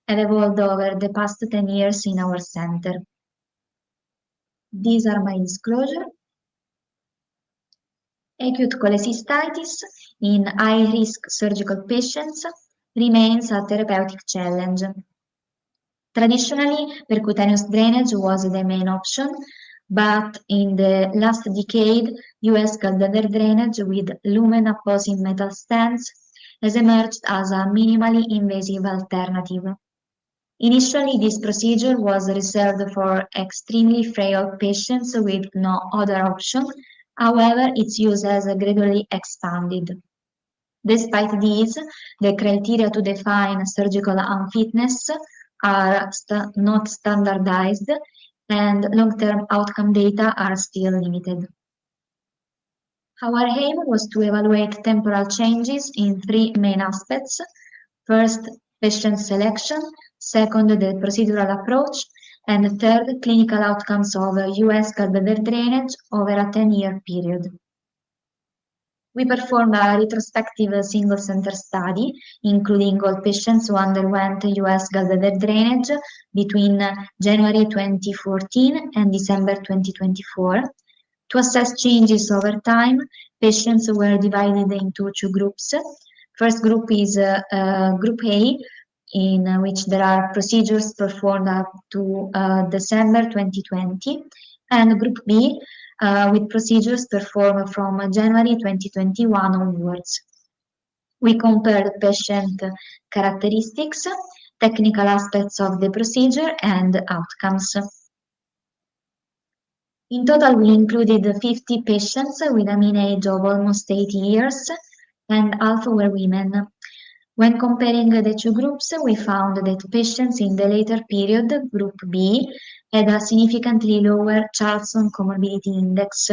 have evolved over the past 10 years in our center. These are my disclosures. Acute cholecystitis in high-risk surgical patients remains a therapeutic challenge. Traditionally, percutaneous drainage was the main option, but in the last decade, US gallbladder drainage with lumen-opposing metal stents has emerged as a minimally invasive alternative. Initially, this procedure was reserved for extremely frail patients with no other option. However, its use has gradually expanded. Despite these, the criteria to define surgical unfitness are not standardized, and long-term outcome data are still limited. Our aim was to evaluate temporal changes in three main aspects. First, patient selection, second, the procedural approach, and third, clinical outcomes of US gallbladder drainage over a 10-year period. We performed a retrospective single-center study, including all patients who underwent US gallbladder drainage between January 2014 and December 2024. To assess changes over time, patients were divided into two groups. First group is Group A, in which there are procedures performed up to December 2020, and Group B, with procedures performed from January 2021 onwards. We compared patient characteristics, technical aspects of the procedure, and outcomes. In total, we included 50 patients with a mean age of almost 80 years, and half were women. When comparing the two groups, we found that patients in the later period, Group B, had a significantly lower Charlson comorbidity index.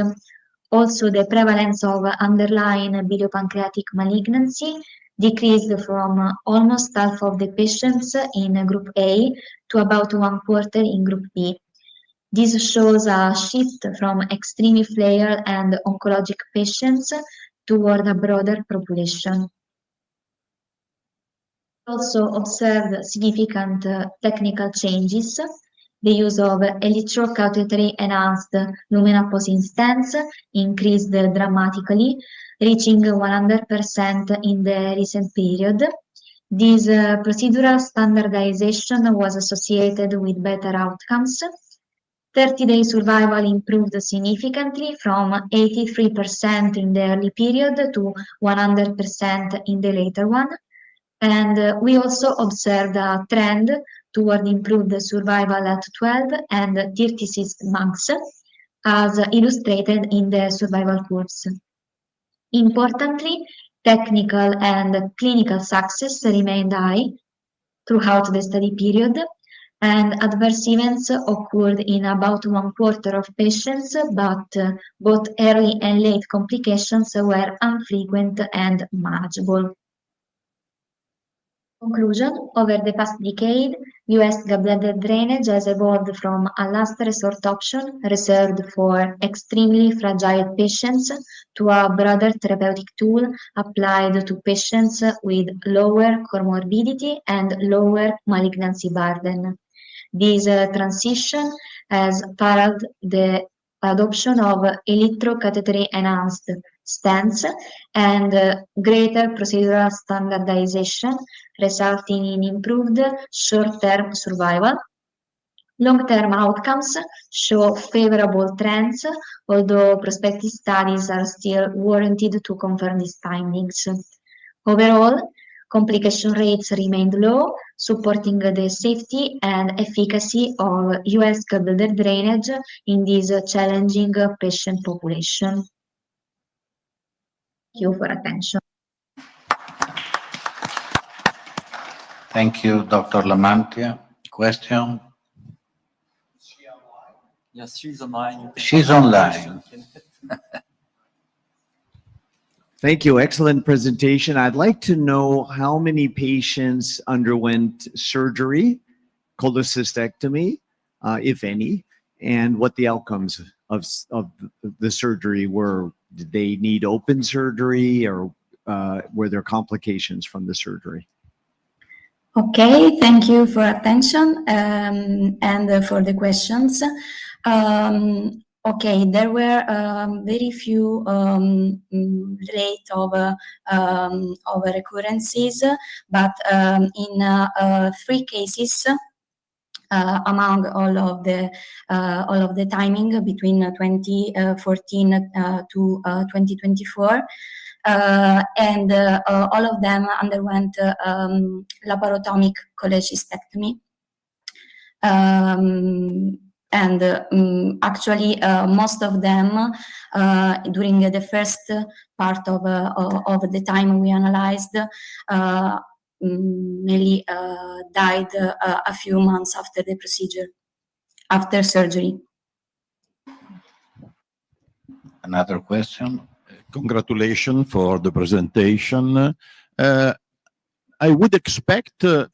Also, the prevalence of underlying biliopancreatic malignancy decreased from almost half of the patients in Group A to about 1/4 in Group B. This shows a shift from extremely frail and oncologic patients toward a broader population. We also observed significant technical changes. The use of electrocautery enhanced lumen-opposing stents increased dramatically, reaching 100% in the recent period. This procedural standardization was associated with better outcomes. 30-day survival improved significantly from 83% in the early period to 100% in the later one. And we also observed a trend toward improved survival at 12 and 36 months, as illustrated in the survival curves. Importantly, technical and clinical success remained high throughout the study period, and adverse events occurred in about 1/4 of patients, but both early and late complications were infrequent and manageable. Conclusion, over the past decade, US gallbladder drainage has evolved from a last resort option reserved for extremely fragile patients to a broader therapeutic tool applied to patients with lower comorbidity and lower malignancy burden. This transition has paralleled the adoption of electrocautery-enhanced stents and greater procedural standardization, resulting in improved short-term survival. Long-term outcomes show favorable trends, although prospective studies are still warranted to confirm these findings. Overall, complication rates remained low, supporting the safety and efficacy of US gallbladder drainage in this challenging patient population. Thank you for attention. Thank you, Dr. Lamantia. Question? Yes, she's online. She's online. Thank you. Excellent presentation. I'd like to know how many patients underwent surgery, cholecystectomy, if any, and what the outcomes of the surgery were. Did they need open surgery, or were there complications from the surgery? Okay, thank you for attention and for the questions. Okay, there were very few rate of recurrences, but in 3 cases among all of the timing between 2014 to 2024. And all of them underwent laparotomic cholecystectomy. And actually, most of them, during the first part of the time we analyzed, mainly died a few months after the procedure. after surgery. Another question. Congratulations for the presentation. I would expect a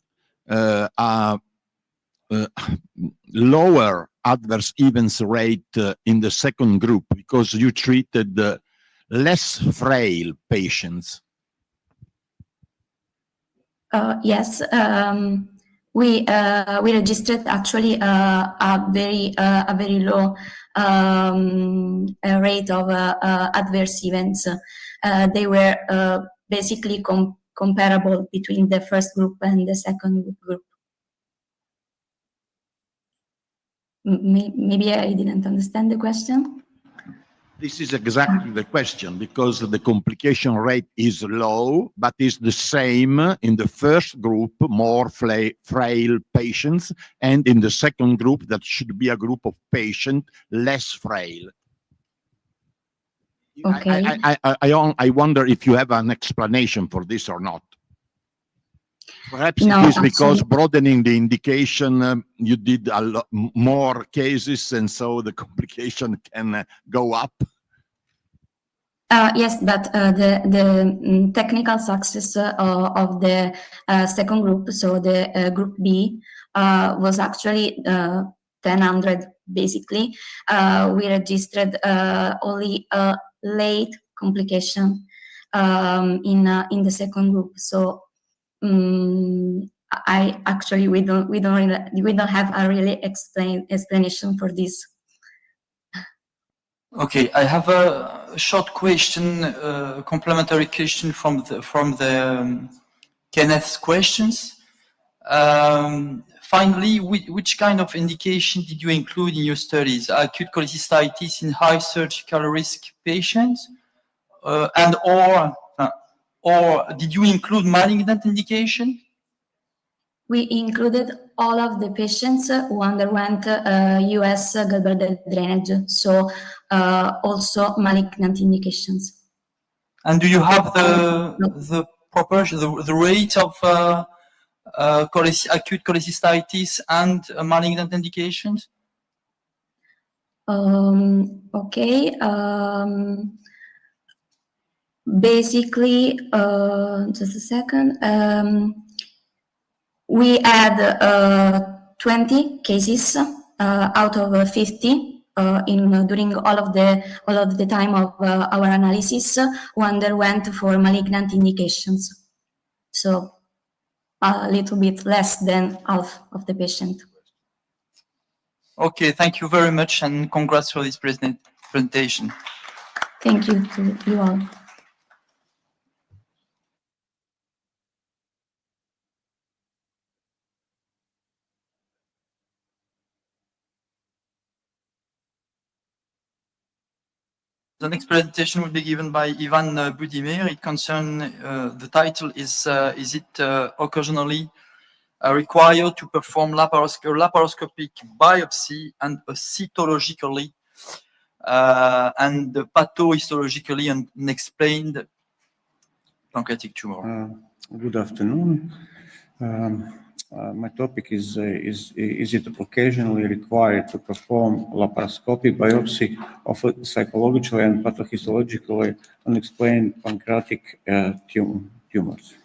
lower adverse events rate in the second group because you treated less frail patients. Yes, we registered actually a very low rate of adverse events. They were basically comparable between the first group and the second group. Maybe I didn't understand the question. This is exactly the question because the complication rate is low, but is the same in the first group, more frail patients, and in the second group, that should be a group of patients less frail. Okay. I wonder if you have an explanation for this or not. Perhaps No, it is because actually- broadening the indication, you did a lot more cases, and so the complication can go up. Yes, but the technical success of the second group, so the group B, was actually 1,000 basically. We registered only a late complication in the second group. So I actually we don't have a really explanation for this. Okay, I have a short question, complementary question from the Kenneth's questions. Finally, which kind of indication did you include in your studies? Acute cholecystitis in high surgical risk patients, or did you include malignant indication? We included all of the patients who underwent US gallbladder drainage, so also malignant indications. And do you have the proportion, the rate of acute cholecystitis and malignant indications? Okay. Basically, just a second. We had 20 cases out of 50 during all of the time of our analysis who underwent for malignant indications. So a little bit less than half of the patient. Okay, thank you very much, and congrats for this presentation. Thank you to you all. The next presentation will be given by Ivan Budimir. It concerns, the title is it occasionally required to perform laparoscopic biopsy and cytologically and pathohistologically unexplained pancreatic tumor? Good afternoon. My topic is it occasionally required to perform laparoscopic biopsy of psychologically and pathohistologically unexplained pancreatic tumors?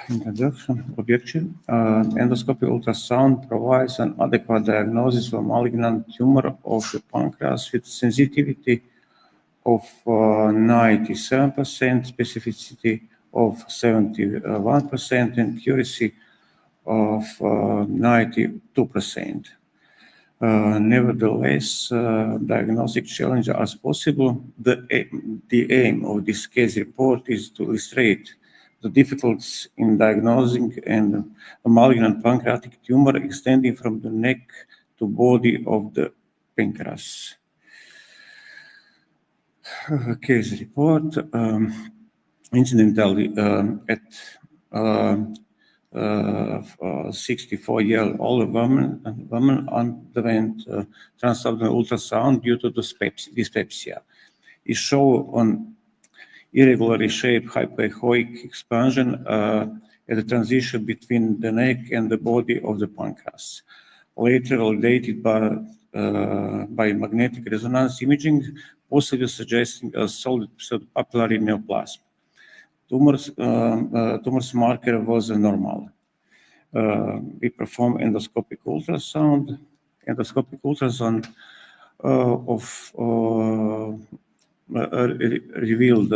Introduction. Objection. Endoscopic ultrasound provides an adequate diagnosis for malignant tumor of the pancreas with sensitivity of 97%, specificity of 71%, and accuracy of 92%. Nevertheless, diagnostic challenges are possible. The aim of this case report is to illustrate the difficulties in diagnosing a malignant pancreatic tumor extending from the neck to body of the pancreas. Case report. Incidentally, at 64-year-old woman underwent transabdominal ultrasound due to dyspepsia. It showed on irregularly shaped hypoechoic expansion at the transition between the neck and the body of the pancreas. later validated by magnetic resonance imaging, possibly suggesting a solid pseudopapillary neoplasm. Tumor's marker was normal. We performed endoscopic ultrasound. Endoscopic ultrasound revealed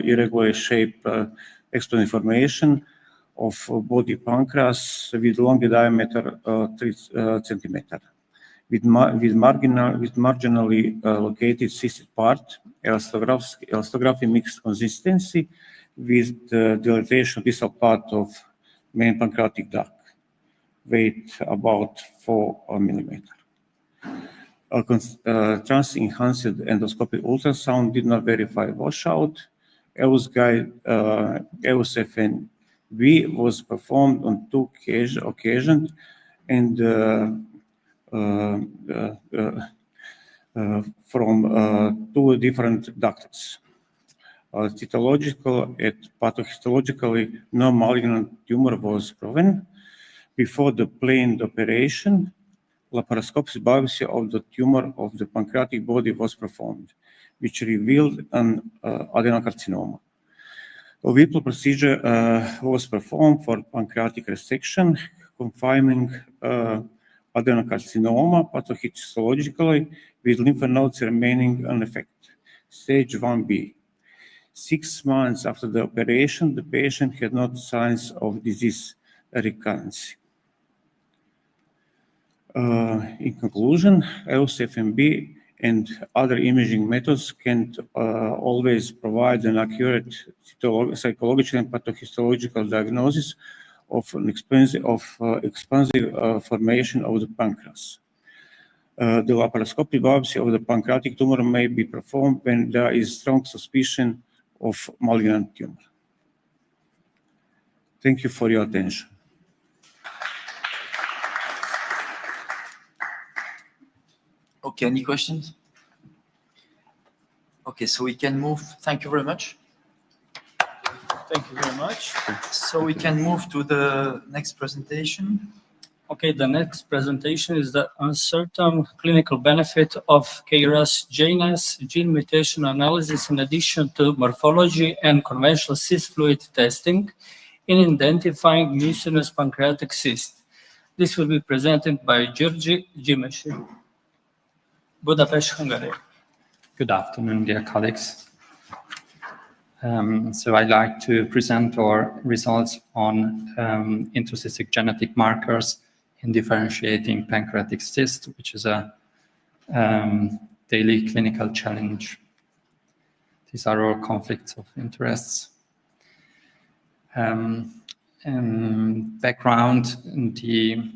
irregular shape exploding formation of body pancreas with longer diameter 3 centimeter. With marginally located cystic part, elastography mixed consistency with the dilatation of distal part of main pancreatic duct, weight about 4 millimeter. Trans-enhanced endoscopic ultrasound did not verify washout. EUS FNB was performed on 2 occasions and from 2 different doctors. Cytological and pathophysiologically no malignant tumor was proven. Before the planned operation, laparoscopic biopsy of the tumor of the pancreatic body was performed, which revealed an adenocarcinoma. A Whipple procedure was performed for pancreatic resection, confining adenocarcinoma pathophysiologically with lymph nodes remaining unaffected. Stage 1B. 6 months after the operation, the patient had no signs of disease recurrence. In conclusion, EUS FNB and other imaging methods can always provide an accurate psychological and pathophysiological diagnosis of an expansive formation of the pancreas. The laparoscopic biopsy of the pancreatic tumor may be performed when there is strong suspicion of malignant tumor. Thank you for your attention. Okay, any questions? Okay, so we can move. Thank you very much. Thank you very much. So we can move to the next presentation. Okay, the next presentation is the uncertain clinical benefit of KRAS GNAS gene mutation analysis in addition to morphology and conventional cyst fluid testing in identifying mucinous pancreatic cyst. This will be presented by György Gyimesi, Budapest, Hungary. Good afternoon, dear colleagues. So I'd like to present our results on intracystic genetic markers in differentiating pancreatic cyst, which is a daily clinical challenge. These are our conflicts of interests. Background, the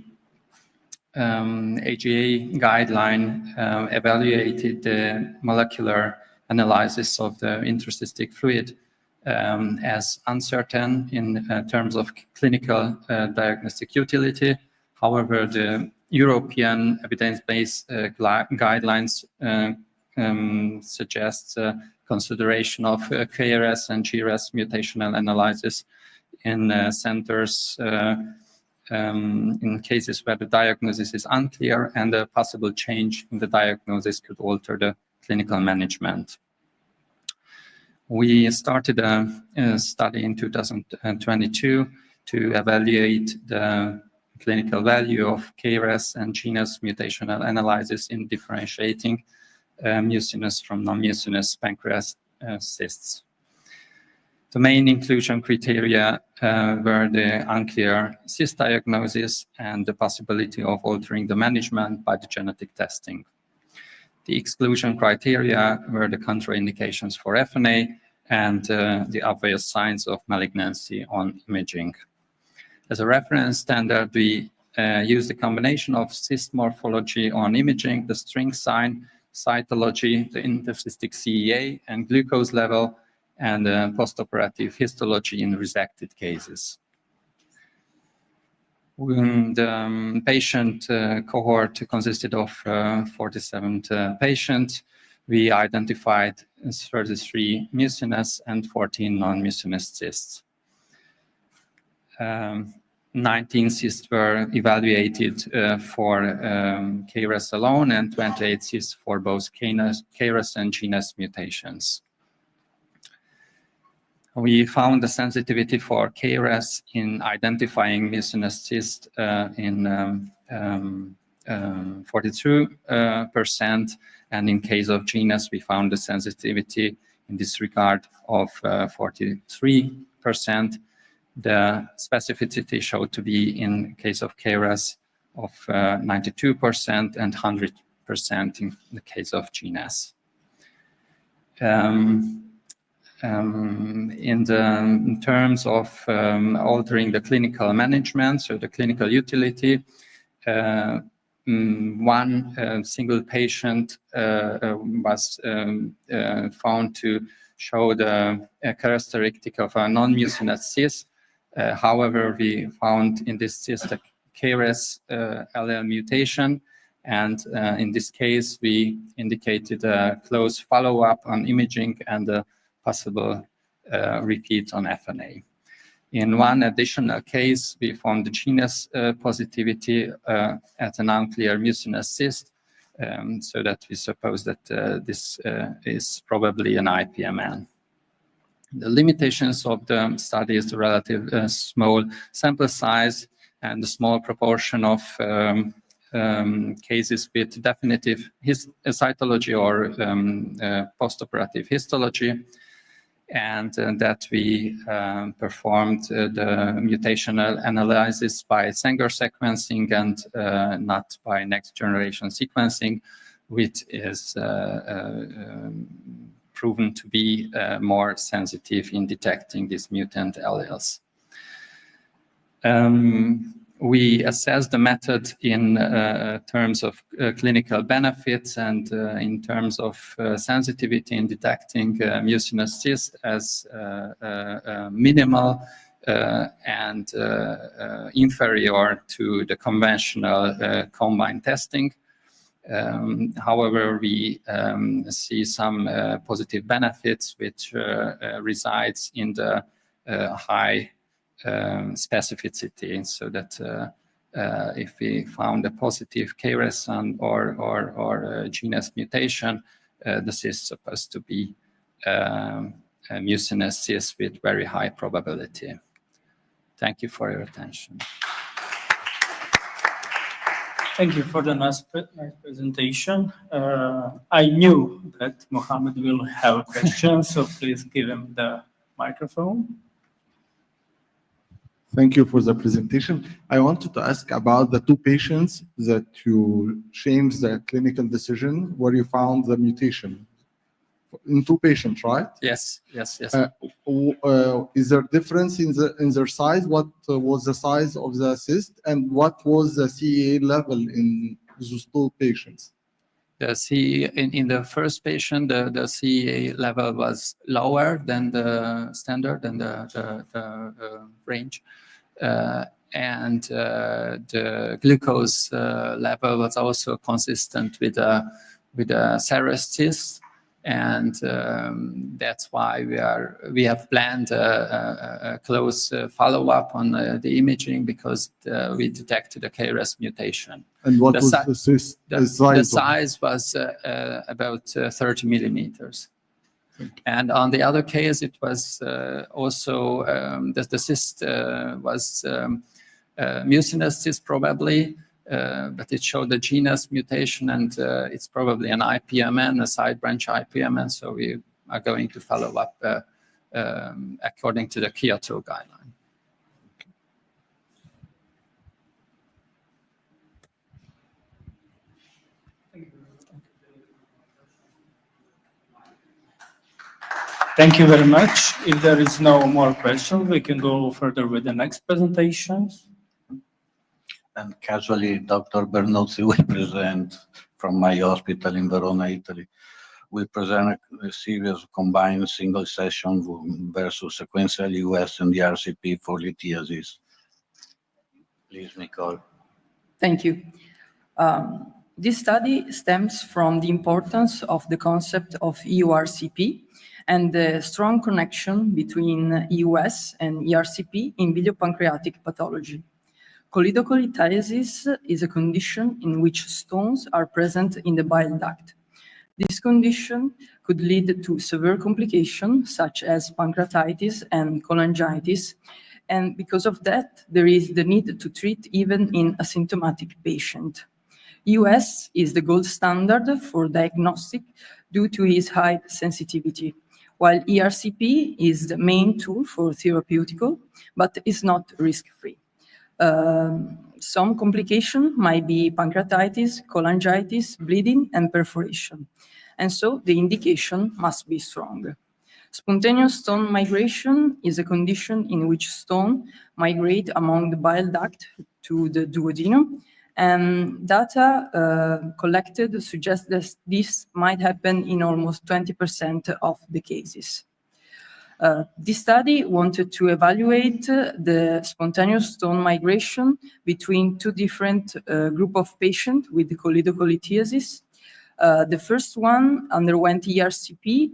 AGA guideline evaluated the molecular analysis of the intracystic fluid as uncertain in terms of clinical diagnostic utility. However, the European evidence-based guidelines suggest consideration of KRAS and GRAS mutational analysis in centers in cases where the diagnosis is unclear and a possible change in the diagnosis could alter the clinical management. We started a study in 2022 to evaluate the clinical value of KRAS and GNAS mutational analysis in differentiating mucinous from non-mucinous pancreas cysts. The main inclusion criteria were the unclear cyst diagnosis and the possibility of altering the management by the genetic testing. The exclusion criteria were the contraindications for FNA and the obvious signs of malignancy on imaging. As a reference standard, we used a combination of cyst morphology on imaging, the string sign, cytology, the intercystic CEA, and glucose level, and postoperative histology in resected cases. The patient cohort consisted of 47 patients. We identified 33 mucinous and 14 non-mucinous cysts. 19 cysts were evaluated for KRAS alone and 28 cysts for both KRAS and GNAS mutations. We found the sensitivity for KRAS in identifying mucinous cysts in 42%, and in case of GNAS, we found the sensitivity in this regard of 43%. The specificity showed to be in case of KRAS of 92% and 100% in the case of GNAS. In terms of altering the clinical management, so the clinical utility, one single patient was found to show the characteristic of a non-mucinous cyst. However, we found in this cyst a KRAS allele mutation, and in this case, we indicated a close follow-up on imaging and a possible repeat on FNA. In one additional case, we found the GNAS positivity at an unclear mucinous cyst, so that we suppose that this is probably an IPMN. The limitations of the study is the relative small sample size and the small proportion of cases with definitive cytology or postoperative histology, and that we performed the mutational analysis by Sanger sequencing and not by next generation sequencing, which is proven to be more sensitive in detecting these mutant alleles. We assess the method in terms of clinical benefits and in terms of sensitivity in detecting mucinous cysts as minimal and inferior to the conventional combined testing. However, we see some positive benefits which resides in the high specificity, so that if we found a positive KRAS or GNAS mutation, this is supposed to be a mucinous cyst with very high probability. Thank you for your attention. Thank you for the nice presentation. I knew that Mohammed will have a question, so please give him the microphone. Thank you for the presentation. I wanted to ask about the two patients that you changed the clinical decision where you found the mutation. In two patients, right? Yes, yes, yes. Is there difference in their size? What was the size of the cyst, and what was the CEA level in those two patients? The CEA in the first patient, the CEA level was lower than the standard and the range, and the glucose level was also consistent with a serous cyst, and that's why we have planned a close follow-up on the imaging, because we detected a KRAS mutation. And what was the cyst size? The size was about 30 millimeters. And on the other case, it was also the cyst was mucinous cyst probably, but it showed the GNAS mutation, and it's probably an IPMN, a side branch IPMN. So we are going to follow up according to the Kyoto guideline. Thank you very much. If there is no more questions, we can go further with the next presentations. And casually, Dr. Bernozzi will present from my hospital in Verona, Italy. Will present a series of combined single session versus sequential US and the RCP for lithiasis. Please, Nicole. Thank you. This study stems from the importance of the concept of EURCP and the strong connection between EUS and ERCP in biliopancreatic pathology. Cholelithiasis is a condition in which stones are present in the bile duct. This condition could lead to severe complications such as pancreatitis and cholangitis, and because of that, there is the need to treat even in asymptomatic patient. EUS is the gold standard for diagnostic due to its high sensitivity, while ERCP is the main tool for therapeutical, but is not risk-free. Some complication might be pancreatitis, cholangitis, bleeding, and perforation. And so the indication must be strong. Spontaneous stone migration is a condition in which stone migrate among the bile duct to the duodenum, and data collected suggests that this might happen in almost 20% of the cases. This study wanted to evaluate the spontaneous stone migration between two different groups of patients with cholelithiasis. The first one underwent ERCP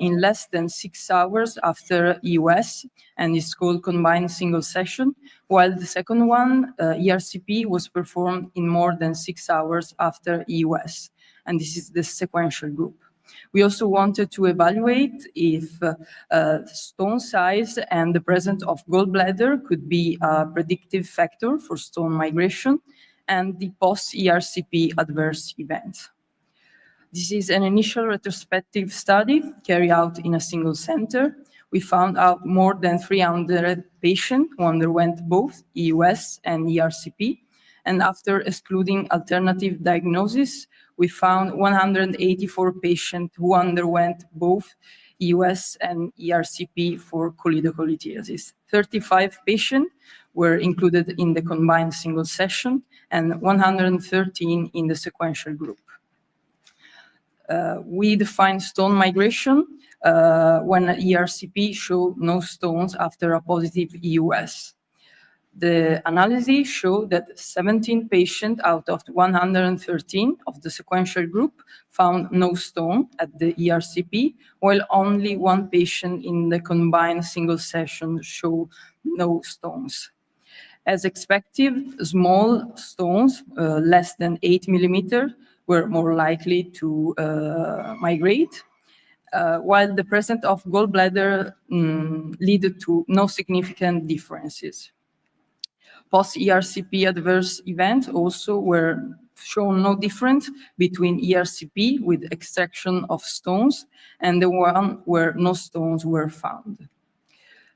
in less than 6 hours after EUS and is called combined single session, while the second one, ERCP, was performed in more than 6 hours after EUS, and this is the sequential group. We also wanted to evaluate if stone size and the presence of gallbladder could be a predictive factor for stone migration and the post-ERCP adverse events. This is an initial retrospective study carried out in a single center. We found out more than 300 patients who underwent both EUS and ERCP, and after excluding alternative diagnosis, we found 184 patients who underwent both EUS and ERCP for cholelithiasis. 35 patients were included in the combined single session and 113 in the sequential group. We define stone migration when ERCP showed no stones after a positive EUS. The analysis showed that 17 patients out of 113 of the sequential group found no stone at the ERCP, while only one patient in the combined single session showed no stones. As expected, small stones, less than 8 millimeters, were more likely to migrate, while the presence of gallbladder led to no significant differences. Post-ERCP adverse events also were shown no difference between ERCP with extraction of stones and the one where no stones were found.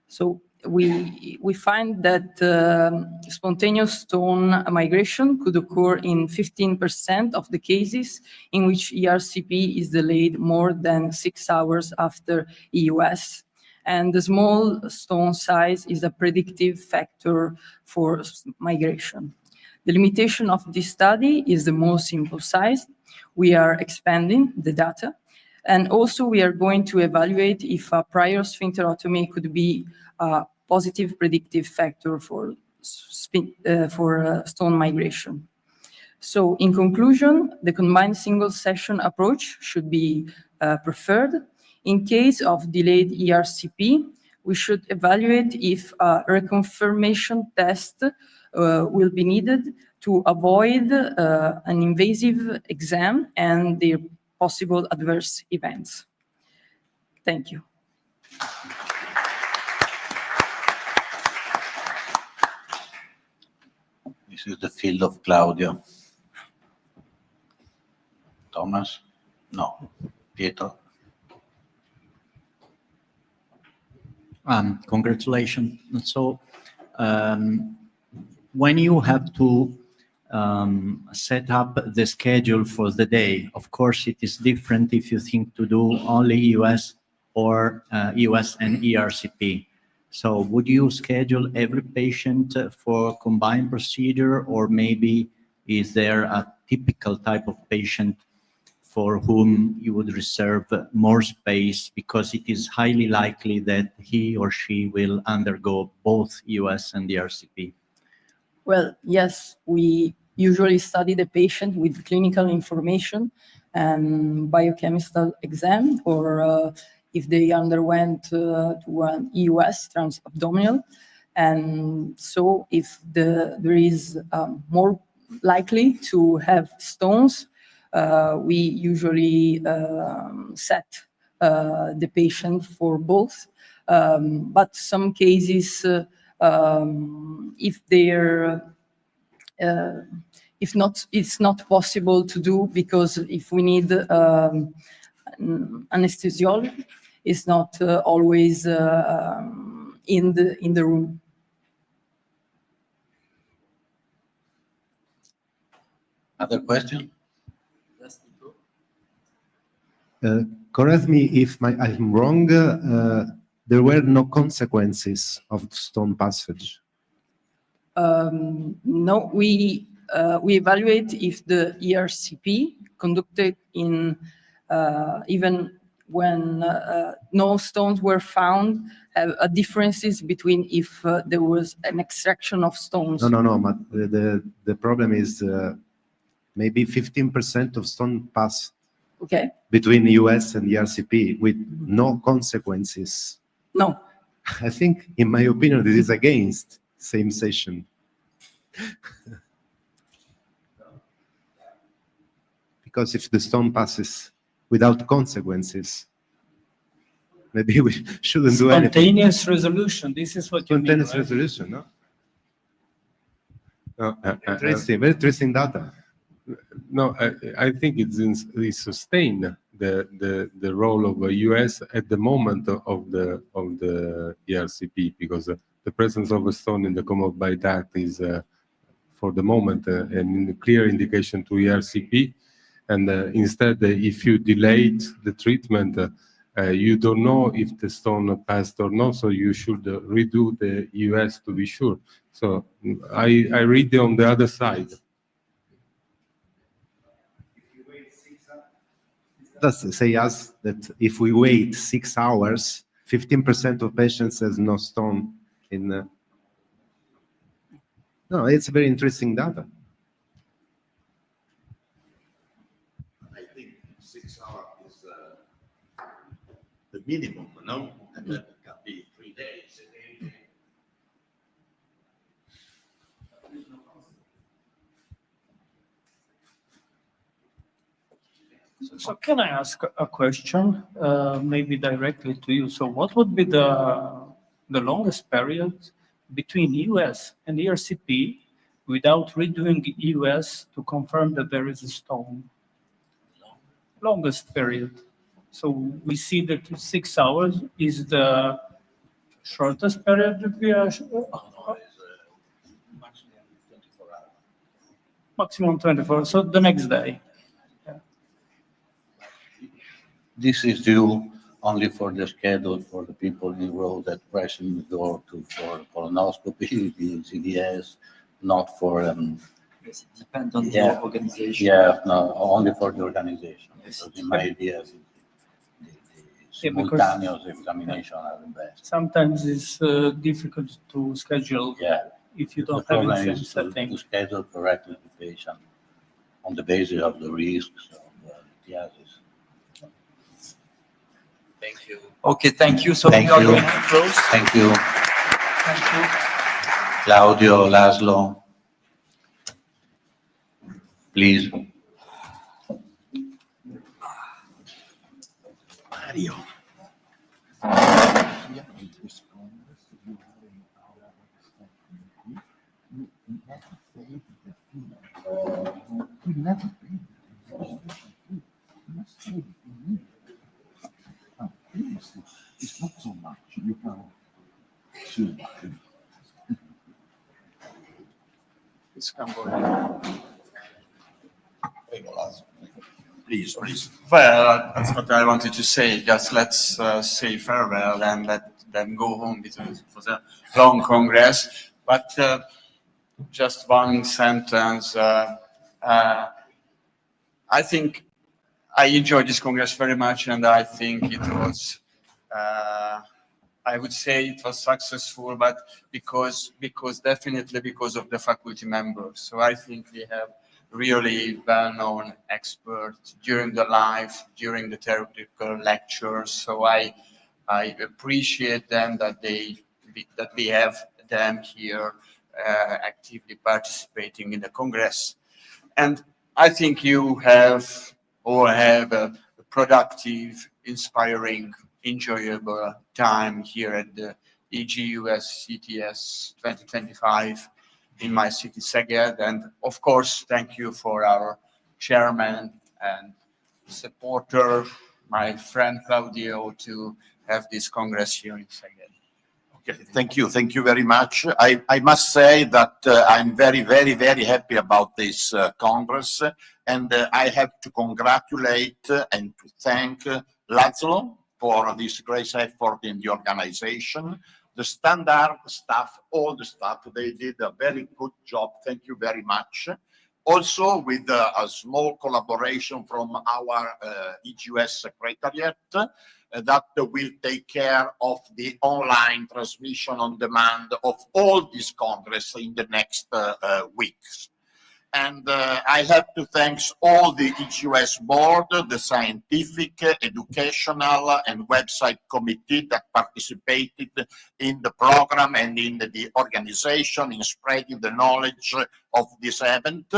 So we find that spontaneous stone migration could occur in 15% of the cases in which ERCP is delayed more than 6 hours after EUS. And the small stone size is a predictive factor for migration. The limitation of this study is the most simple size. We are expanding the data, and also we are going to evaluate if a prior sphincterotomy could be a positive predictive factor for stone migration. So in conclusion, the combined single session approach should be preferred. In case of delayed ERCP, we should evaluate if a reconfirmation test will be needed to avoid an invasive exam and their possible adverse events. Thank you. This is the field of Claudio. Thomas? No. Pietro? Congratulations. So, when you have to set up the schedule for the day, of course, it is different if you think to do only EUS or EUS and ERCP. So, would you schedule every patient for combined procedure, or maybe is there a typical type of patient for whom you would reserve more space because it is highly likely that he or she will undergo both EUS and ERCP? Well, yes, we usually study the patient with clinical information and biochemical exam, or if they underwent to an EUS, transabdominal. And so if there is more likely to have stones, we usually set the patient for both. But some cases, if they're if not, it's not possible to do, because if we need anesthesiology, it's not always in the room. Other question? Correct me if I'm wrong. There were no consequences of the stone passage. No, we evaluate if the ERCP conducted in even when no stones were found, differences between if there was an extraction of stones. No. But the problem is maybe 15% of stone pass between the US and the ERCP with no consequences. No. I think, in my opinion, this is against same session. Because if the stone passes without consequences, maybe we shouldn't do anything. Spontaneous resolution, this is what you mean, Spontaneous right? resolution, no? Interesting, very interesting data. No, I think it sustain the role of the US at the moment of the ERCP, because the presence of a stone in the common bile duct is for the moment a clear indication to ERCP, and instead if you delayed the treatment, you don't know if the stone passed or not, so you should redo the US to be sure. So I read on the other side. Does say us that if we wait 6 hours, 15% of patients has no stone in. No, it's very interesting data. I think 6 hours is the minimum, no? And then it can be 3 days. So can I ask a question, maybe directly to you? So what would be the longest period between US and ERCP without redoing EUS to confirm that there is a stone? Longest period. So we see that 6 hours is the shortest period that we are. Maximum 24. So the next day. This is due only for the schedule for the people enrolled that pressing the door for colonoscopy, the CDS, not for. Yes, it depends on the organization. Yeah, no, only for the organization. Yes. Because in my idea, the simultaneous examination are the best. Sometimes it's difficult to schedule if you don't The have in the problem same is setting. to schedule correctly the patient on the basis of the risks of the dialysis. Thank you. Okay, thank you. So Thank we are you. going to close. Thank you. Thank you. Claudio, Laszlo. Please. Mario. It's not so much. You can survive. This can go ahead. Please, please. Well, that's what I wanted to say. Just let's say farewell and let them go home because it was a long congress. But just one sentence. I think I enjoyed this congress very much, and I think it was I would say it was successful, but definitely because of the faculty members. So I think we have really well-known experts during the live, during the theoretical lectures. So I appreciate them that we have them here actively participating in the Congress. And I think you all have a productive, inspiring, enjoyable time here at the EGUS CTS 2025 in my city, Szeged. And of course, thank you for our chairman and supporter, my friend Claudio, to have this Congress here in Szeged. Okay, thank you very much. I must say that I'm very, very, very happy about this Congress, and I have to congratulate and to thank Laszlo for this great effort in the organization. The standard staff, all the staff, they did a very good job. Thank you very much. Also with a small collaboration from our EGUS Secretariat, that will take care of the online transmission on demand of all these Congress in the next weeks. And I have to thank all the EGUS board, the scientific, educational, and website committee that participated in the program and in the organization, in spreading the knowledge of this event.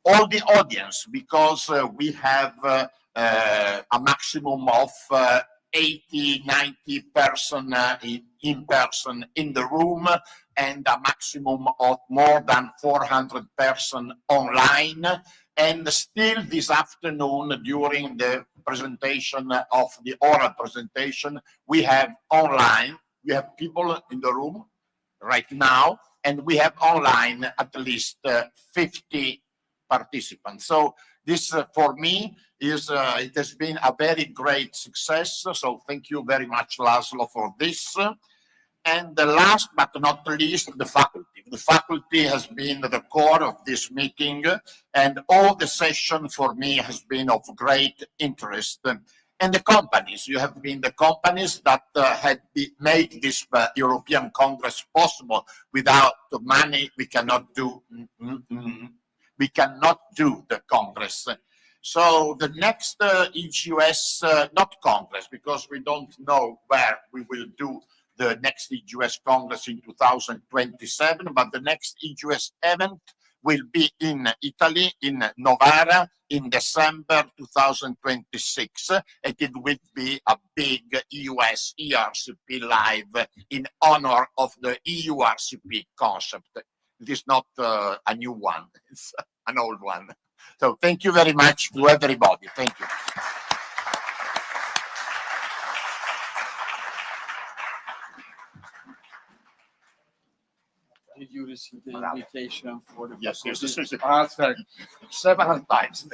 All the audience, because we have a maximum of 80, 90 person in person in the room, and a maximum of more than 400 person online. And still this afternoon, during the presentation of the oral presentation, we have online, we have people in the room right now, and we have online at least 50 participants. So this for me is it has been a very great success. So thank you very much, Laszlo, for this. And the last but not least, the faculty. The faculty has been the core of this meeting, and all the session for me has been of great interest. And the companies, you have been the companies that had made this European Congress possible. Without the money, we cannot do the Congress. So the next EGUS, not Congress, because we don't know where we will do the next EGUS Congress in 2027, but the next EGUS event will be in Italy, in Novara, in December 2026, and it will be a big EUS ERCP live in honor of the EURCP concept. It is not a new one, it's an old one. So thank you very much to everybody. Thank you. Did you receive the invitation for the Yes, faculty? several times.